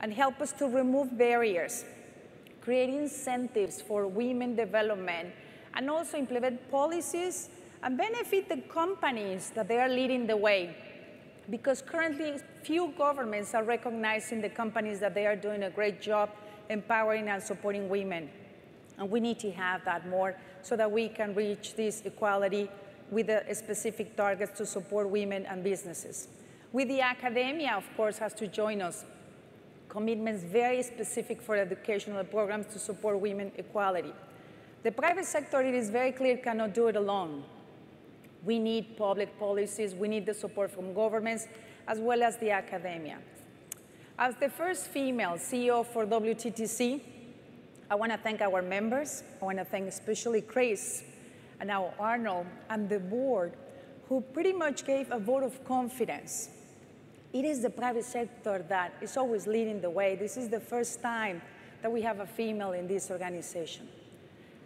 and help us to remove barriers, create incentives for women development, and also implement policies and benefit the companies that they are leading the way. Because currently, few governments are recognizing the companies that they are doing a great job empowering and supporting women. And we need to have that more so that we can reach this equality with the specific targets to support women and businesses. With the academia, of course, has to join us. Commitments very specific for educational programs to support women equality. The private sector, it is very clear, cannot do it alone. We need public policies, we need the support from governments, as well as the academia. As the first female CEO for WTTC, I want to thank our members. I want to thank especially Chris and now Arnold and the board, who pretty much gave a vote of confidence. It is the private sector that is always leading the way. This is the first time that we have a female in this organization.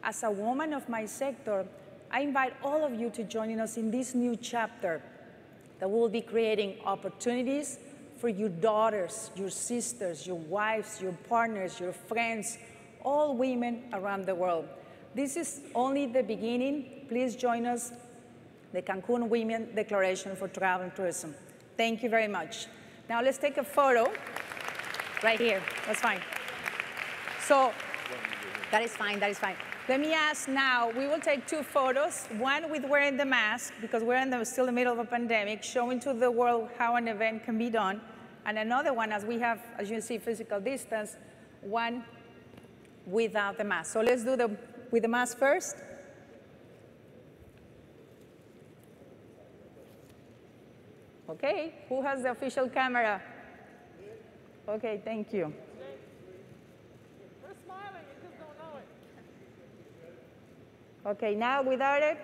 As a woman of my sector, I invite all of you to join us in this new chapter that will be creating opportunities for your daughters, your sisters, your wives, your partners, your friends, all women around the world. This is only the beginning. Please join us, the Cancun Women Declaration for Travel and Tourism. Thank you very much. Now let's take a photo right here. That's fine. So that is fine, that is fine. Let me ask now, we will take 2 photos, one with wearing the mask, because we're still in the middle of a pandemic, showing to the world how an event can be done, and another one, as we have, as you see, physical distance, one without the mask. So let's do with the mask first. Okay, who has the official camera? Okay, thank you. Okay, now without it.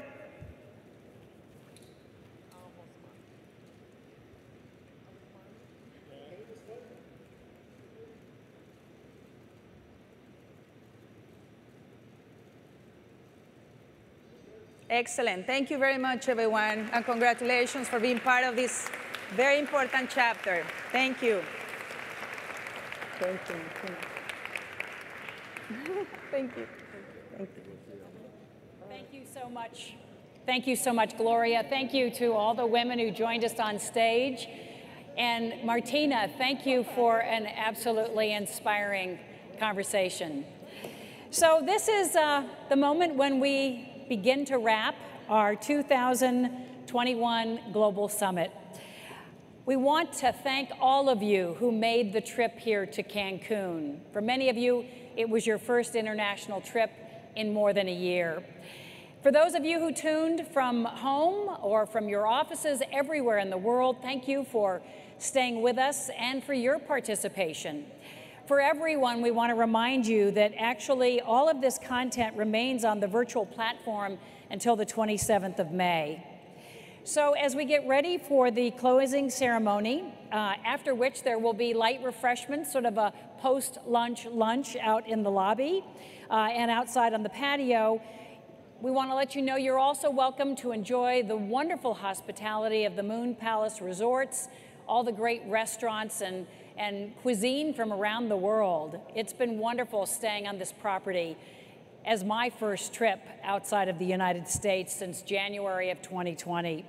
Excellent. Thank you very much, everyone, and congratulations for being part of this very important chapter. Thank you. Thank you. Thank you. Thank you.
Thank you so much. Thank you so much, Gloria. Thank you to all the women who joined us on stage. And Martina, thank you for an absolutely inspiring conversation. So this is the moment when we begin to wrap our 2021 Global Summit. We want to thank all of you who made the trip here to Cancun. For many of you, it was your first international trip in more than a year. For those of you who tuned from home or from your offices everywhere in the world, thank you for staying with us and for your participation. For everyone, we want to remind you that actually all of this content remains on the virtual platform until the 27th of May. So as we get ready for the closing ceremony, after which there will be light refreshments, sort of a post-lunch lunch out in the lobby and outside on the patio, we want to let you know you're also welcome to enjoy the wonderful hospitality of the Moon Palace Resorts, all the great restaurants and cuisine from around the world. It's been wonderful staying on this property as my first trip outside of the United States since January of 2020.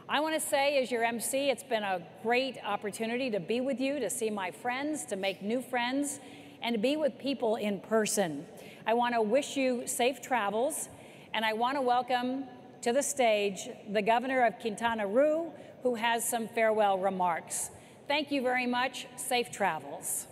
I want to say, as your MC, it's been a great opportunity to be with you, to see my friends, to make new friends, and to be with people in person. I want to wish you safe travels, and I want to welcome to the stage the Governor of Quintana Roo, who has some farewell remarks. Thank you very much. Safe travels.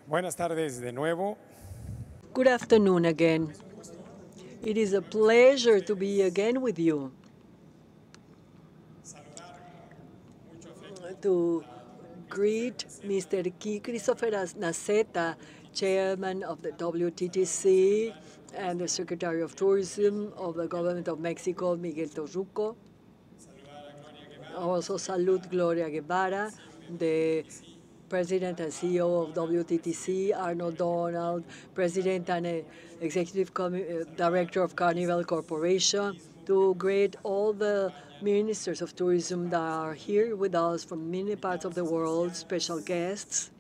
Buenas tardes de nuevo.
Good afternoon again. It is a pleasure to be again with you. To greet Mr. Christopher Naceta, Chairman of the WTTC and the Secretary of Tourism of the Government of Mexico, Miguel Torruco. Also salute Gloria Guevara, the President and CEO of WTTC, Arnold Donald, President and Executive Director of Carnival Corporation, to greet all the ministers of tourism that are here with us from many parts of the world, special guests,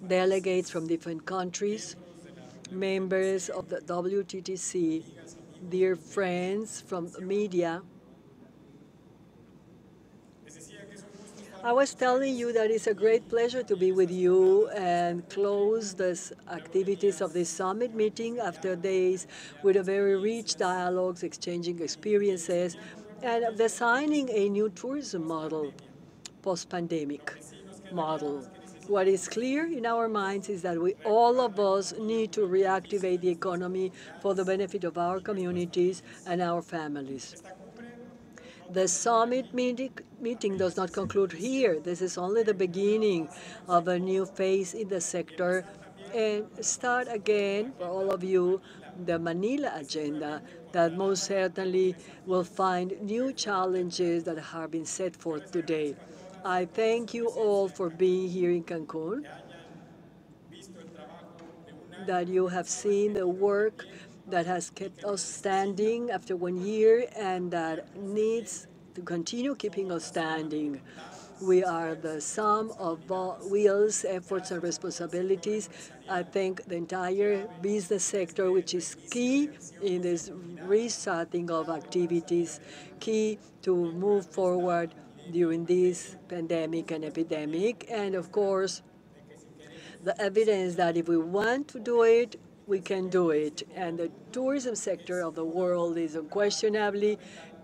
delegates from different countries, members of the WTTC, dear friends from media. I was telling you that it's a great pleasure to be with you and close the activities of this summit meeting after days with a very rich dialogues, exchanging experiences, and designing a new tourism model, post-pandemic model. What is clear in our minds is that all of us need to reactivate the economy for the benefit of our communities and our families. The summit meeting does not conclude here. This is only the beginning of a new phase in the sector, and start again, for all of you, the Manila agenda that most certainly will find new challenges that have been set forth today. I thank you all for being here in Cancun, that you have seen the work that has kept us standing after 1 year and that needs to continue keeping us standing. We are the sum of wills, efforts, and responsibilities. I thank the entire business sector, which is key in this restarting of activities, key to move forward during this pandemic and epidemic. And of course, the evidence that if we want to do it, we can do it. And the tourism sector of the world is unquestionably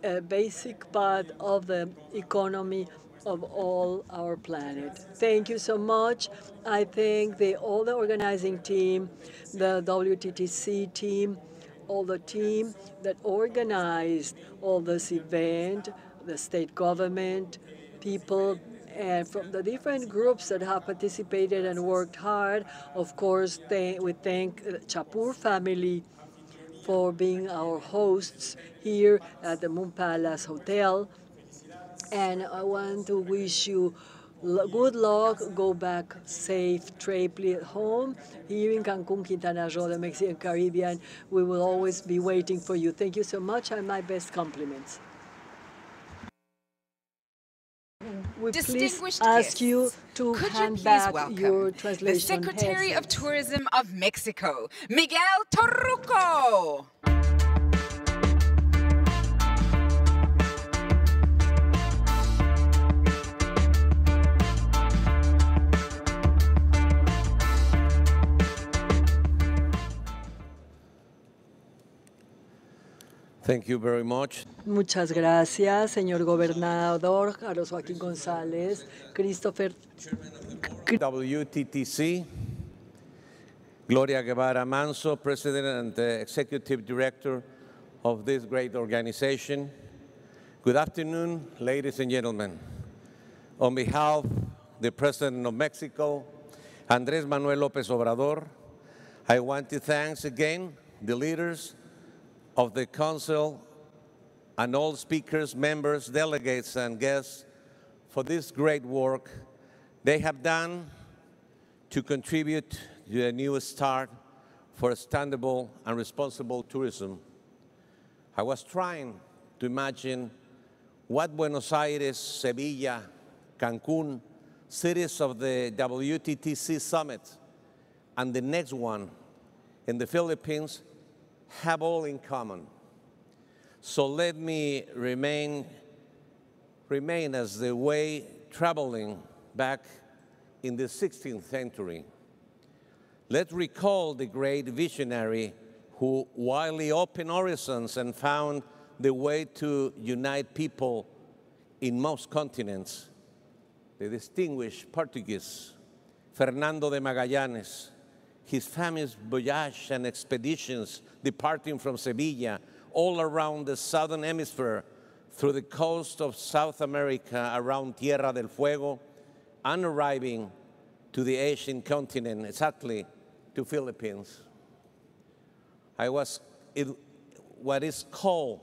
a basic part of the economy of all our planet. Thank you so much. I thank all the organizing team, the WTTC team, all the team that organized all this event, the state government, people, and from the different groups that have participated and worked hard. Of course, we thank the Chapur family for being our hosts here at the Moon Palace Hotel. And I want to wish you good luck, go back safe, safely at home. Here in Cancun, Quintana Roo, the Mexican Caribbean, we will always be waiting for you. Thank you so much, and my best compliments. We please ask you to hand back your translation.
The Secretary of Tourism of Mexico, Miguel Torruco.
Thank you very much.
Muchas gracias, señor gobernador Carlos Joaquín González, Christopher.
WTTC, Gloria Guevara Manso, President and Executive Director of this great organization. Good afternoon, ladies and gentlemen. On behalf of the President of Mexico, Andrés Manuel López Obrador, I want to thank again the leaders of the Council and all speakers, members, delegates, and guests for this great work they have done to contribute to a new start for sustainable and responsible tourism. I was trying to imagine what Buenos Aires, Sevilla, Cancun, cities of the WTTC Summit, and the next one in the Philippines have all in common. So let me remain as the way traveling back in the 16th century. Let's recall the great visionary who widely opened horizons and found the way to unite people in most continents, the distinguished Portuguese Fernando de Magallanes. His famous voyage and expeditions departing from Sevilla all around the southern hemisphere through the coast of South America around Tierra del Fuego and arriving to the Asian continent, exactly to Philippines. What is called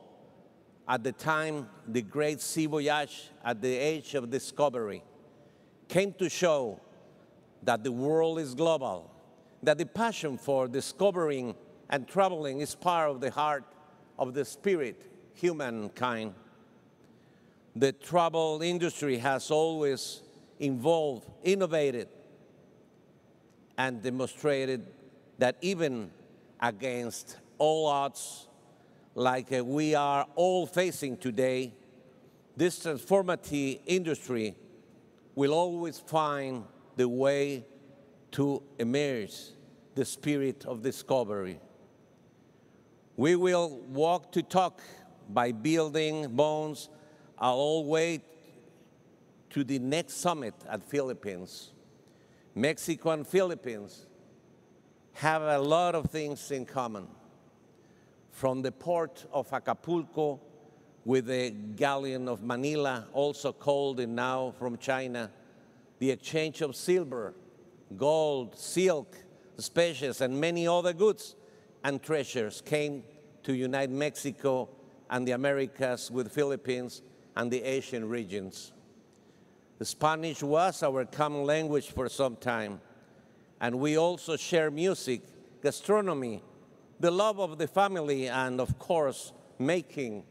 at the time the Great Sea Voyage at the age of discovery came to show that the world is global, that the passion for discovering and traveling is part of the heart of the spirit, humankind. The travel industry has always evolved, innovated, and demonstrated that even against all odds, like we are all facing today, this transformative industry will always find the way to emerge the spirit of discovery. We will walk to talk by building bonds all the way to the next summit at Philippines. Mexico and Philippines have a lot of things in common. From the port of Acapulco with the galleon of Manila, also called and now from China, the exchange of silver, gold, silk, spices, and many other goods and treasures came to unite Mexico and the Americas with Philippines and the Asian regions. The Spanish was our common language for some time, and we also share music, gastronomy, the love of the family, and of course, making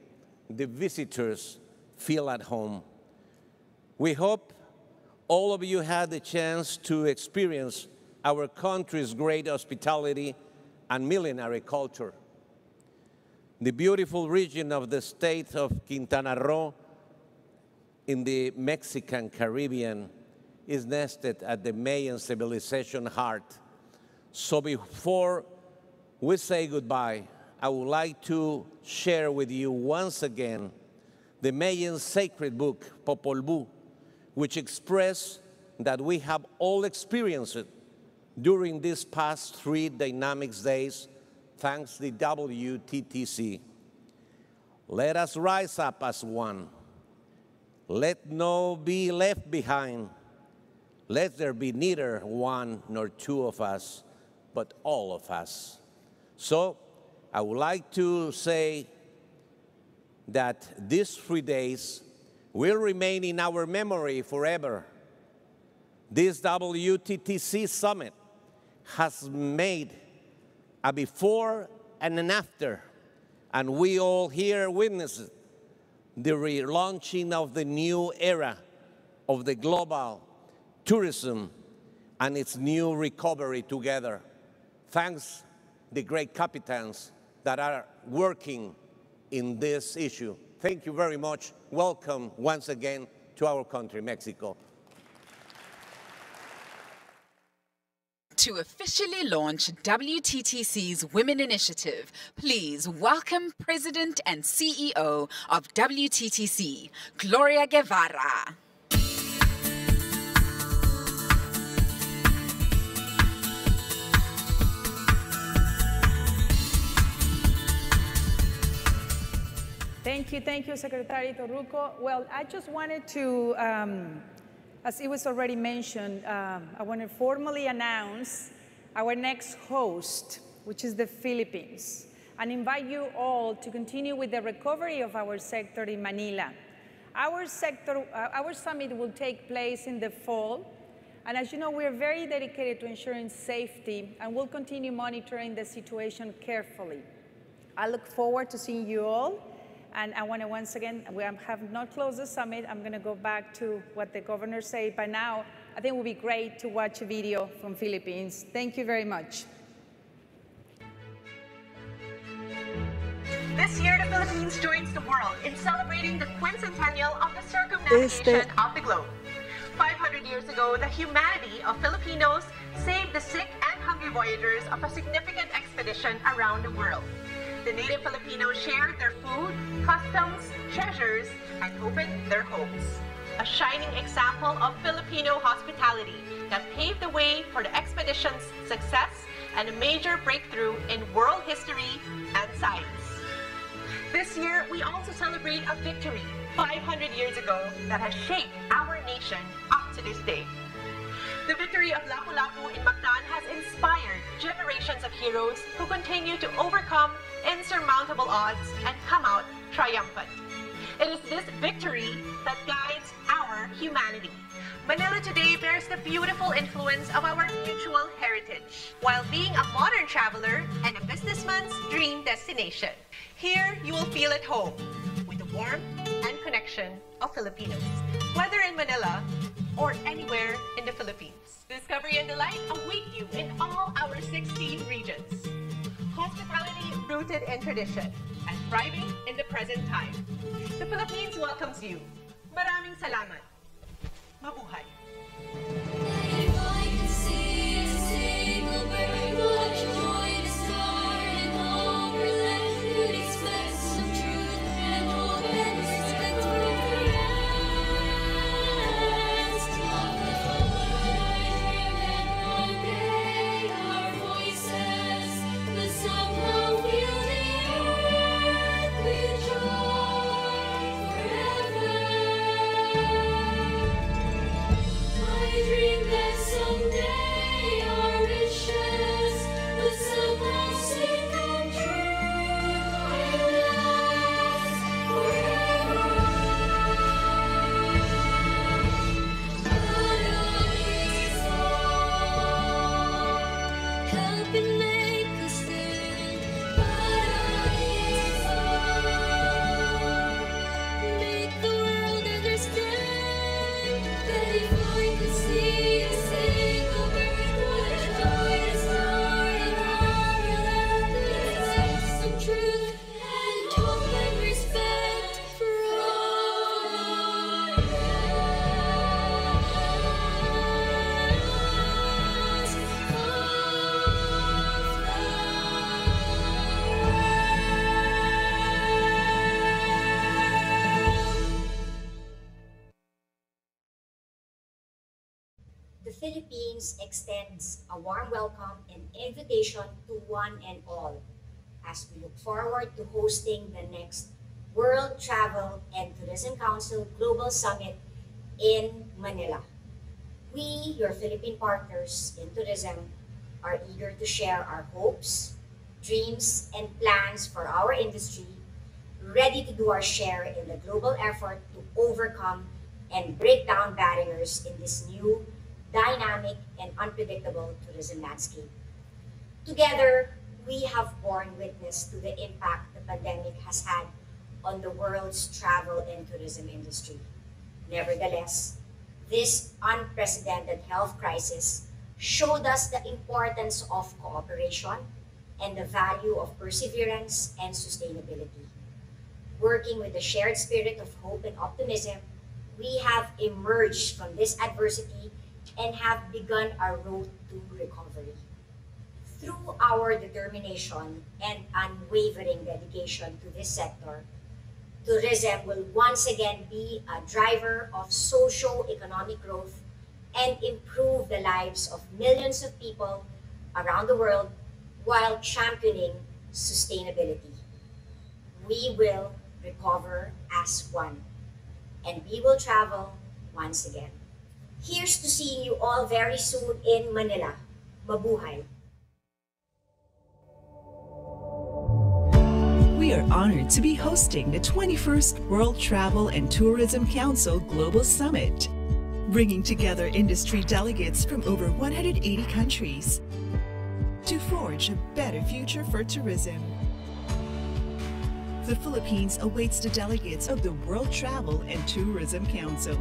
the visitors feel at home. We hope all of you had the chance to experience our country's great hospitality and millenary culture. The beautiful region of the state of Quintana Roo in the Mexican Caribbean is nested at the Mayan civilization heart. So before we say goodbye, I would like to share with you once again the Mayan sacred book, Popol Vuh, which express that we have all experienced it during these past 3 dynamic days, thanks to the WTTC. Let us rise up as one. Let no be left behind. Let there be neither one nor two of us, but all of us. So I would like to say that these 3 days will remain in our memory forever. This WTTC summit has made a before and an after, and we all here witnessed the relaunching of the new era of the global tourism and its new recovery together. Thanks the great captains that are working in this issue. Thank you very much. Welcome once again to our country, Mexico.
To officially launch WTTC's Women Initiative, please welcome President and CEO of WTTC, Gloria Guevara.
Thank you, Secretary Torruco. Well, I just wanted to, as it was already mentioned, I want to formally announce our next host, which is the Philippines, and invite you all to continue with the recovery of our sector in Manila. Our summit will take place in the fall, and as you know, we are very dedicated to ensuring safety, and we'll continue monitoring the situation carefully. I look forward to seeing you all. And I want to once again, we have not closed the summit. I'm going to go back to what the governor said. By now, I think it would be great to watch a video from Philippines. Thank you very much.
This year, the Philippines joins the world in celebrating the quincentennial of the circumnavigation of the globe. 500 years ago, the humanity of Filipinos saved the sick and hungry voyagers of a significant expedition around the world. The native Filipinos shared their food, customs, treasures, and opened their homes. A shining example of Filipino hospitality that paved the way for the expedition's success and a major breakthrough in world history and science. This year, we also celebrate a victory 500 years ago that has shaped our nation up to this day. The victory of Lapu-Lapu in Mactan has inspired generations of heroes who continue to overcome insurmountable odds and come out triumphant. It is this victory that guides our humanity. Manila today bears the beautiful influence of our mutual heritage, while being a modern traveler and a businessman's dream destination. Here, you will feel at home with the warmth and connection of Filipinos, whether in Manila or anywhere in the Philippines. Discovery and delight await you in all our 16 regions. Hospitality rooted in tradition and thriving in the present time. The Philippines welcomes you. Maraming salamat. Mabuhay.
the Philippines extends a warm welcome and invitation to one and all as we look forward to hosting the next World Travel and Tourism Council Global Summit in Manila. We, your Philippine partners in tourism, are eager to share our hopes, dreams, and plans for our industry, ready to do our share in the global effort to overcome and break down barriers in this new, dynamic, and unpredictable tourism landscape. Together, we have borne witness to the impact the pandemic has had on the world's travel and tourism industry. Nevertheless, this unprecedented health crisis showed us the importance of cooperation and the value of perseverance and sustainability. Working with a shared spirit of hope and optimism, we have emerged from this adversity and have begun our road to recovery. Through our determination and unwavering dedication to this sector, tourism will once again be a driver of socio-economic growth and improve the lives of millions of people around the world while championing sustainability. We will recover as one, and we will travel once again. Here's to seeing you all very soon in Manila. Mabuhay!
We are honored to be hosting the 21st World Travel and Tourism Council Global Summit, bringing together industry delegates from over 180 countries to forge a better future for tourism. The Philippines awaits the delegates of the World Travel and Tourism Council,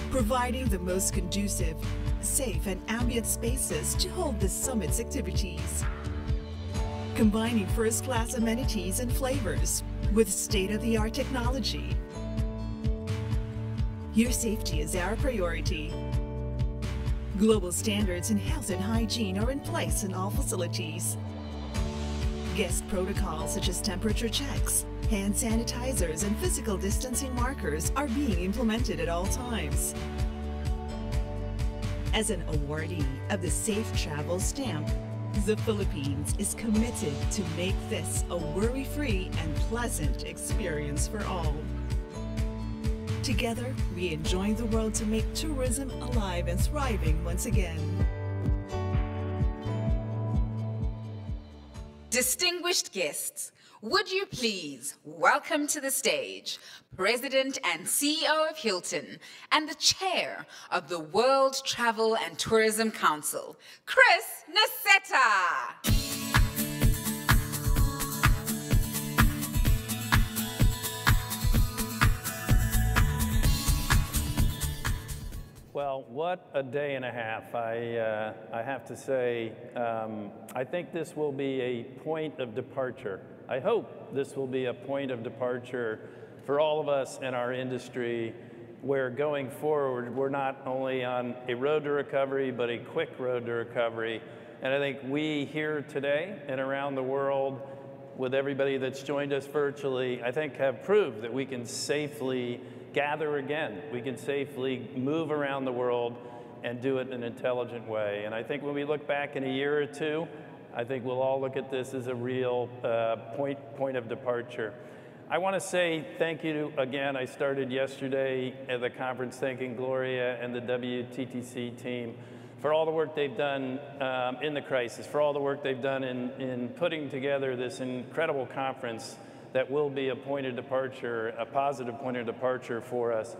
providing the most conducive, safe, and ambient spaces to hold the summit's activities, combining first-class amenities and flavors with state-of-the-art technology. Your safety is our priority. Global standards in health and hygiene are in place in all facilities. Guest protocols such as temperature checks, hand sanitizers, and physical distancing markers are being implemented at all times. As an awardee of the Safe Travel Stamp, the Philippines is committed to make this a worry-free and pleasant experience for all. Together, we enjoin the world to make tourism alive and thriving once again.
Distinguished guests, would you please welcome to the stage President and CEO of Hilton and the Chair of the World Travel and Tourism Council, Chris Nassetta.
Well, what a day and a half. I have to say, I think this will be a point of departure. I hope this will be a point of departure for all of us in our industry, where going forward, we're not only on a road to recovery, but a quick road to recovery. And I think we here today and around the world, with everybody that's joined us virtually, I think have proved that we can safely gather again. We can safely move around the world and do it in an intelligent way. And I think when we look back in a year or two, I think we'll all look at this as a real point of departure. I want to say thank you again. I started yesterday at the conference thanking Gloria and the WTTC team for all the work they've done in the crisis, for all the work they've done in putting together this incredible conference that will be a point of departure, a positive point of departure for us.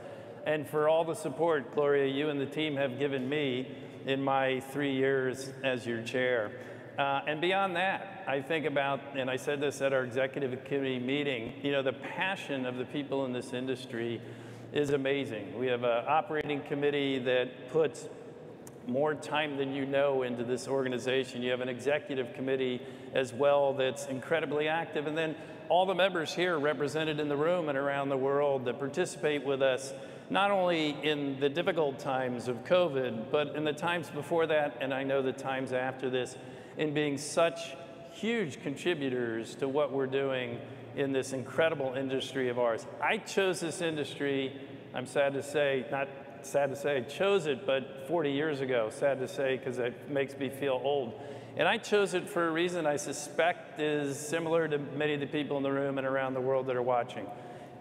And for all the support, Gloria, you and the team have given me in my 3 years as your chair. And beyond that, I think about, and I said this at our executive committee meeting, you know, the passion of the people in this industry is amazing. We have an operating committee that puts more time than you know into this organization. You have an executive committee as well that's incredibly active. And then all the members here represented in the room and around the world that participate with us, not only in the difficult times of COVID, but in the times before that, and I know the times after this, in being such huge contributors to what we're doing in this incredible industry of ours. I chose this industry, I'm sad to say, not sad to say I chose it, but 40 years ago, sad to say, because it makes me feel old. And I chose it for a reason I suspect is similar to many of the people in the room and around the world that are watching.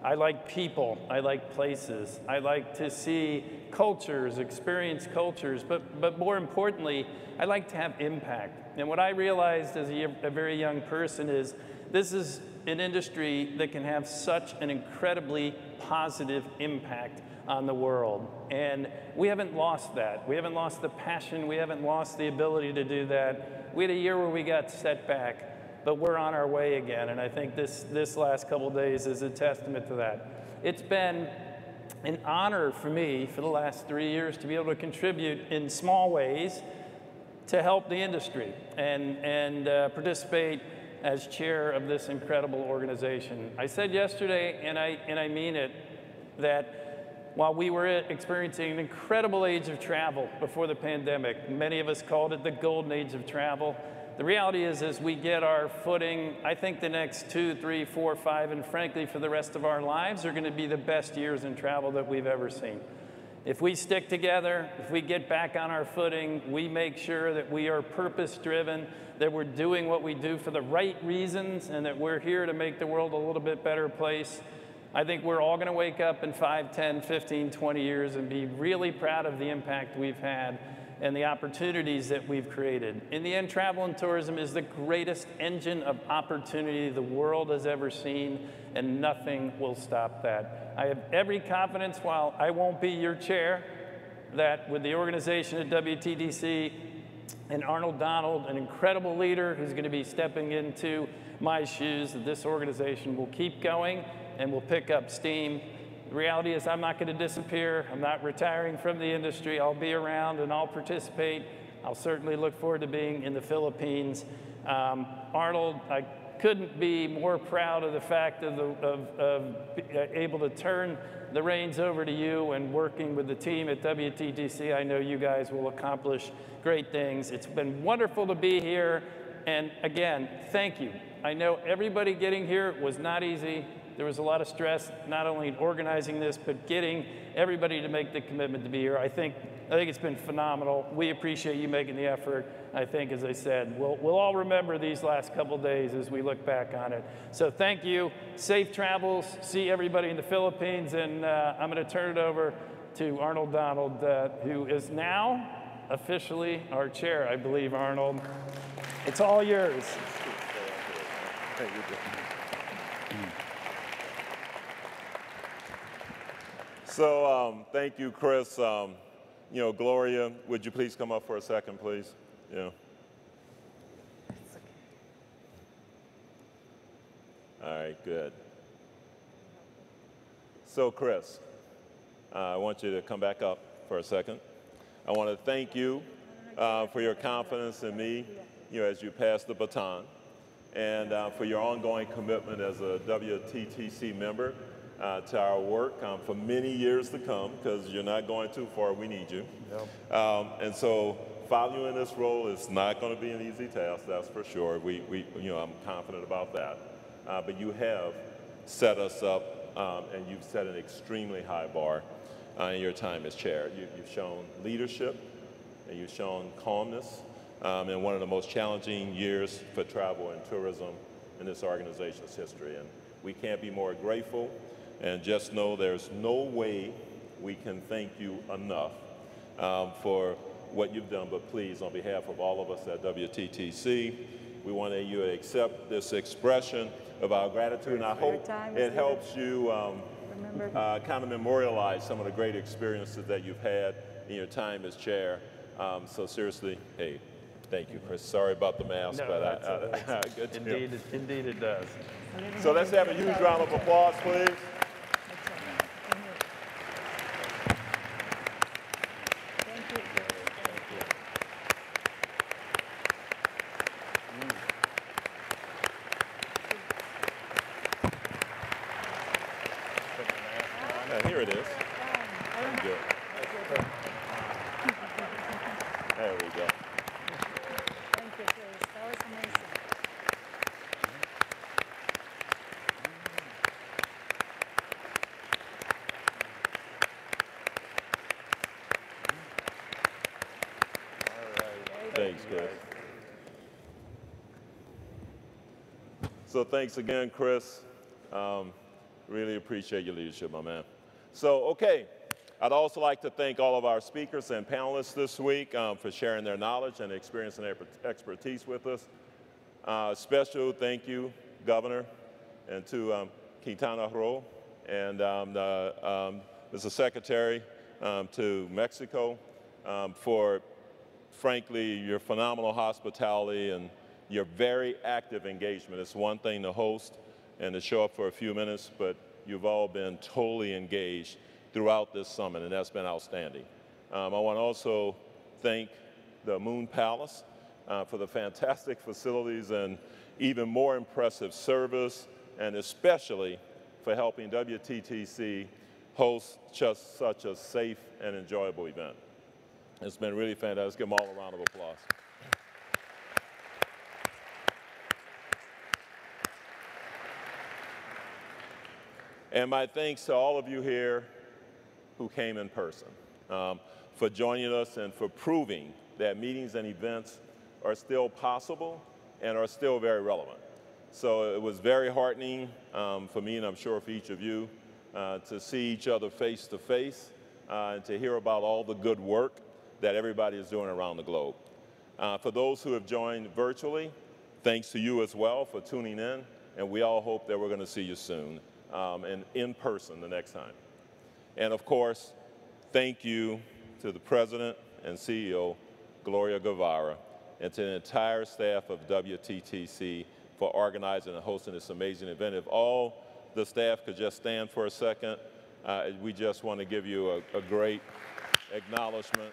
I like people, I like places, I like to see cultures, experience cultures, but more importantly, I like to have impact. And what I realized as a very young person is this is an industry that can have such an incredibly positive impact on the world. And we haven't lost that. We haven't lost the passion, we haven't lost the ability to do that. We had a year where we got set back, but we're on our way again. And I think this last couple of days is a testament to that. It's been an honor for me for the last 3 years to be able to contribute in small ways to help the industry and participate as chair of this incredible organization. I said yesterday, and I mean it, that while we were experiencing an incredible age of travel before the pandemic, many of us called it the golden age of travel. The reality is, as we get our footing, I think the next 2, 3, 4, 5, and frankly for the rest of our lives are going to be the best years in travel that we've ever seen. If we stick together, if we get back on our footing, we make sure that we are purpose-driven, that we're doing what we do for the right reasons, and that we're here to make the world a little bit better place, I think we're all going to wake up in 5, 10, 15, 20 years and be really proud of the impact we've had and the opportunities that we've created. In the end, travel and tourism is the greatest engine of opportunity the world has ever seen, and nothing will stop that. I have every confidence, while I won't be your chair, that with the organization at WTTC and Arnold Donald, an incredible leader who's going to be stepping into my shoes, that this organization will keep going and will pick up steam. The reality is I'm not going to disappear. I'm not retiring from the industry. I'll be around and I'll participate. I'll certainly look forward to being in the Philippines. Arnold, I couldn't be more proud of the fact of able to turn the reins over to you and working with the team at WTTC. I know you guys will accomplish great things. It's been wonderful to be here. And again, thank you. I know everybody getting here was not easy. There was a lot of stress, not only in organizing this, but getting everybody to make the commitment to be here. I think it's been phenomenal. We appreciate you making the effort. I think, as I said, we'll all remember these last couple days as we look back on it. So thank you. Safe travels. See everybody in the Philippines. And I'm going to turn it over to Arnold Donald, who is now officially our chair, I believe, Arnold. It's all yours.
Thank you. So thank you, Chris. Gloria, would you please come up for a second, please? Yeah. All right, good. So, Chris, I want you to come back up for a second. I want to thank you for your confidence in me, as you pass the baton, and for your ongoing commitment as a WTTC member to our work for many years to come, because you're not going too far. We need you. Yep. And so following you in this role is not going to be an easy task, that's for sure. I'm confident about that. But you have set us up, and you've set an extremely high bar in your time as chair. You've shown leadership, and you've shown calmness in one of the most challenging years for travel and tourism in this organization's history. And we can't be more grateful. And just know there's no way we can thank you enough for what you've done. But please, on behalf of all of us at WTTC, we want you to accept this expression of our gratitude. And I hope it helps you kind of memorialize some of the great experiences that you've had in your time as chair. So seriously, hey, thank you, Chris. Sorry about the mask, but good to
Indeed it does.
So let's have a huge round of applause, please. Here it is. Good. There we go.
Thank you, Chris. That was amazing.
Chris. So thanks again, Chris. Really appreciate your leadership, my man. So, okay, I'd also like to thank all of our speakers and panelists this week for sharing their knowledge and experience and expertise with us. Special thank you, Governor, and to Quintana Roo, and Mr. Secretary to Mexico for, frankly, your phenomenal hospitality and your very active engagement. It's one thing to host and to show up for a few minutes, but you've all been totally engaged throughout this summit, and that's been outstanding. I want to also thank the Moon Palace for the fantastic facilities and even more impressive service, and especially for helping WTTC host just such a safe and enjoyable event. It's been really fantastic. Let's give them all a round of applause. And my thanks to all of you here who came in person for joining us and for proving that meetings and events are still possible and are still very relevant. So it was very heartening for me, and I'm sure for each of you, to see each other face to face and to hear about all the good work that everybody is doing around the globe. For those who have joined virtually, thanks to you as well for tuning in, and we all hope that we're going to see you soon and in person the next time. And of course, thank you to the President and CEO, Gloria Guevara, and to the entire staff of WTTC for organizing and hosting this amazing event. If all the staff could just stand for a second, we just want to give you a great acknowledgement.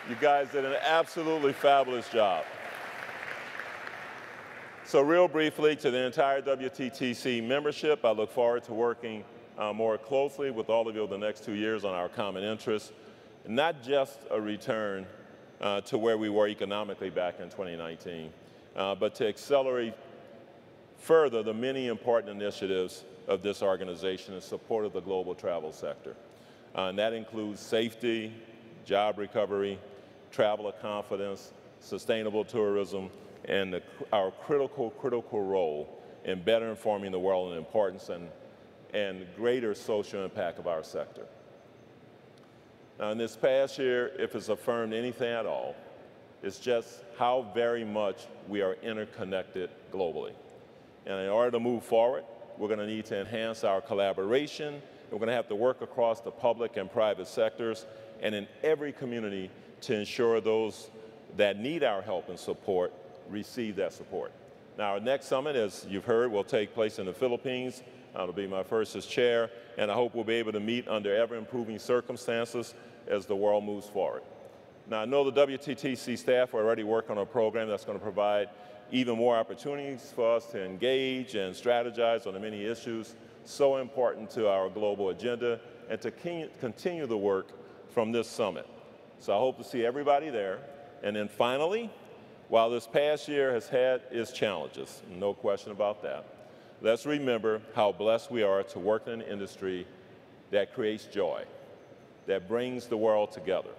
You guys did an absolutely fabulous job. So real briefly, to the entire WTTC membership, I look forward to working more closely with all of you over the next 2 years on our common interests, not just a return to where we were economically back in 2019, but to accelerate further the many important initiatives of this organization in support of the global travel sector. And that includes safety, job recovery, traveler confidence, sustainable tourism, and our critical role in better informing the world on the importance and greater social impact of our sector. Now, in this past year, if it's affirmed anything at all, it's just how very much we are interconnected globally. And in order to move forward, we're going to need to enhance our collaboration. We're going to have to work across the public and private sectors and in every community to ensure those that need our help and support receive that support. Now, our next summit, as you've heard, will take place in the Philippines. It'll be my first as chair, and I hope we'll be able to meet under ever-improving circumstances as the world moves forward. Now, I know the WTTC staff are already working on a program that's going to provide even more opportunities for us to engage and strategize on the many issues so important to our global agenda and to continue the work from this summit. So I hope to see everybody there. And then finally, while this past year has had its challenges, no question about that, let's remember how blessed we are to work in an industry that creates joy, that brings the world together,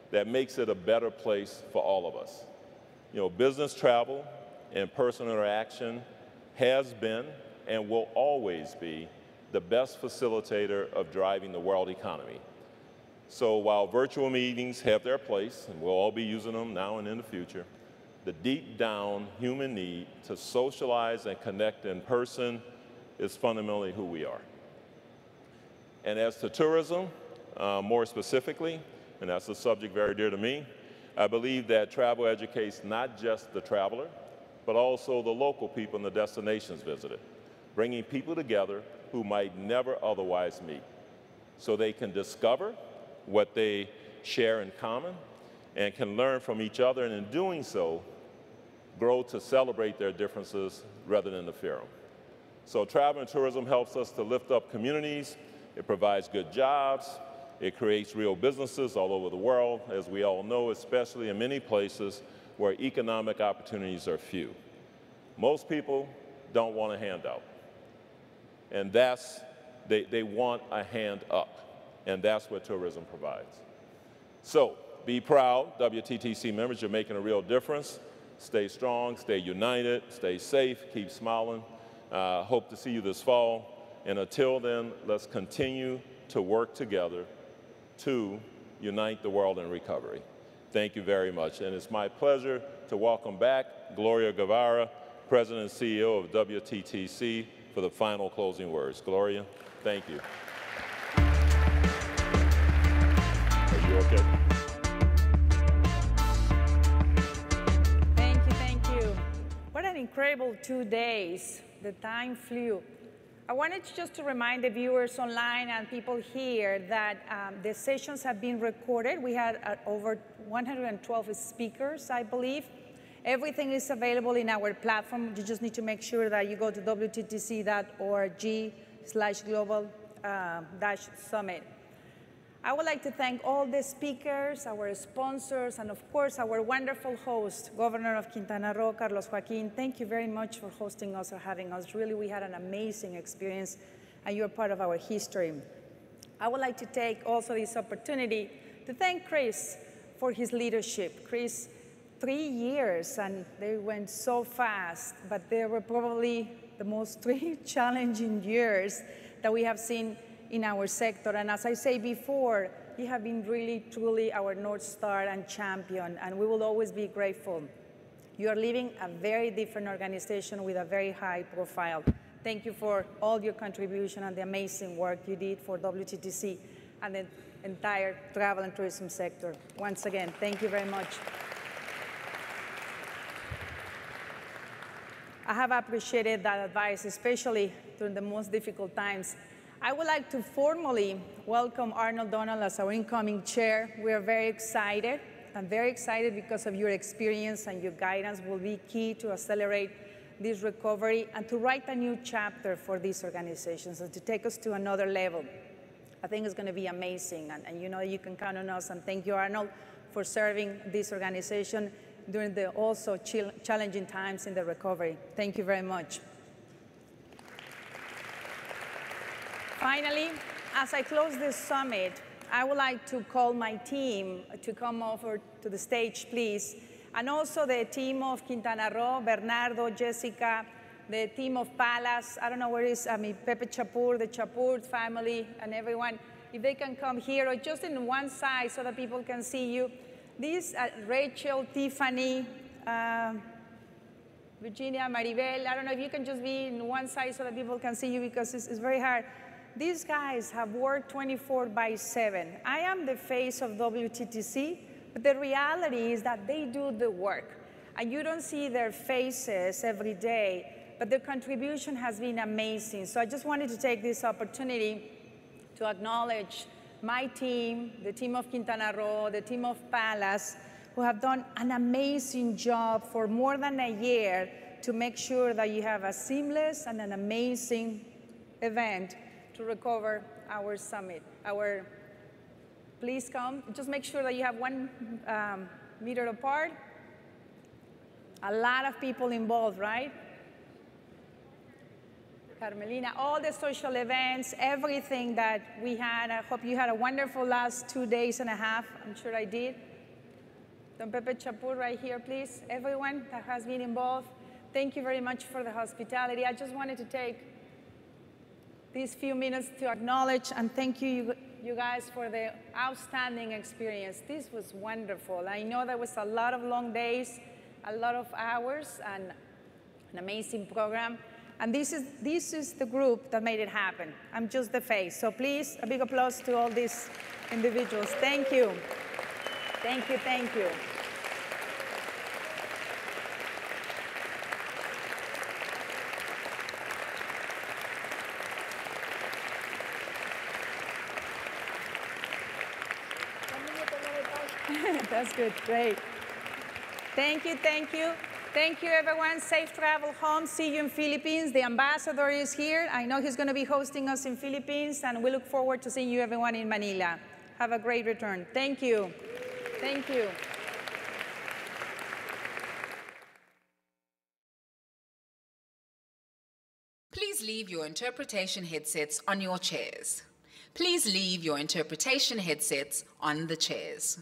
that makes it a better place for all of us. You know, business travel and personal interaction has been and will always be the best facilitator of driving the world economy. So while virtual meetings have their place, and we'll all be using them now and in the future, the deep down human need to socialize and connect in person is fundamentally who we are. And as to tourism, more specifically, and that's a subject very dear to me, I believe that travel educates not just the traveler, but also the local people and the destinations visited, bringing people together who might never otherwise meet, so they can discover what they share in common and can learn from each other, and in doing so, grow to celebrate their differences rather than to fear them. So travel and tourism helps us to lift up communities. It provides good jobs. It creates real businesses all over the world, as we all know, especially in many places where economic opportunities are few. Most people don't want a handout. And that's They want a hand up, and that's what tourism provides. So be proud, WTTC members, you're making a real difference. Stay strong, stay united, stay safe, keep smiling. Hope to see you this fall. And until then, let's continue to work together to unite the world in recovery. Thank you very much. And it's my pleasure to welcome back Gloria Guevara, President and CEO of WTTC, for the final closing words. Gloria, thank you. Are you okay?
Thank you. What an incredible 2 days. The time flew. I wanted just to remind the viewers online and people here that the sessions have been recorded. We had over 112 speakers, I believe. Everything is available in our platform. You just need to make sure that you go to wttc.org/global-summit. I would like to thank all the speakers, our sponsors, and of course, our wonderful host, Governor of Quintana Roo, Carlos Joaquin. Thank you very much for hosting us or having us. Really, we had an amazing experience, and you're part of our history. I would like to take also this opportunity to thank Chris for his leadership. Chris, 3 years, and they went so fast, but they were probably the most 3 challenging years that we have seen in our sector. And as I say before, you have been really, truly our North Star and champion, and we will always be grateful. You are leading a very different organization with a very high profile. Thank you for all your contribution and the amazing work you did for WTTC and the entire travel and tourism sector. Once again, thank you very much. I have appreciated that advice, especially during the most difficult times. I would like to formally welcome Arnold Donald as our incoming chair. We are very excited. I'm very excited because of your experience and your guidance will be key to accelerate this recovery and to write a new chapter for these organizations and to take us to another level. I think it's going to be amazing, and you know you can count on us. And thank you, Arnold, for serving this organization during the also challenging times in the recovery. Thank you very much. Finally, as I close this summit, I would like to call my team to come over to the stage, please. And also the team of Quintana Roo, Bernardo, Jessica, the team of Palas, I don't know where is, Pepe Chapur, the Chapur family, and everyone. If they can come here or just in one side so that people can see you. These, Rachel, Tiffany, Virginia, Maribel, I don't know if you can just be in one side so that people can see you because it's very hard. These guys have worked 24/7. I am the face of WTTC, but the reality is that they do the work. And you don't see their faces every day, but their contribution has been amazing. So I just wanted to take this opportunity to acknowledge my team, the team of Quintana Roo, the team of Palas, who have done an amazing job for more than a year to make sure that you have a seamless and an amazing event to recover our summit. Please come. Just make sure that you have 1 meter apart. A lot of people involved, right? Carmelina, all the social events, everything that we had. I hope you had a wonderful last 2 days and a half. I'm sure I did. Don Pepe Chapur right here, please. Everyone that has been involved, thank you very much for the hospitality. I just wanted to take these few minutes to acknowledge and thank you guys for the outstanding experience. This was wonderful. I know there was a lot of long days, a lot of hours, and an amazing program. And this is the group that made it happen. I'm just the face. So please, a big applause to all these individuals. Thank you. Thank you, thank you. That's good, great. Thank you, thank you. Thank you, everyone. Safe travel home. See you in Philippines. The ambassador is here. I know he's going to be hosting us in Philippines, and we look forward to seeing you, everyone, in Manila. Have a great return. Thank you. Thank you.
Please Please leave your interpretation headsets on your chairs. Please leave your interpretation headsets on the chairs.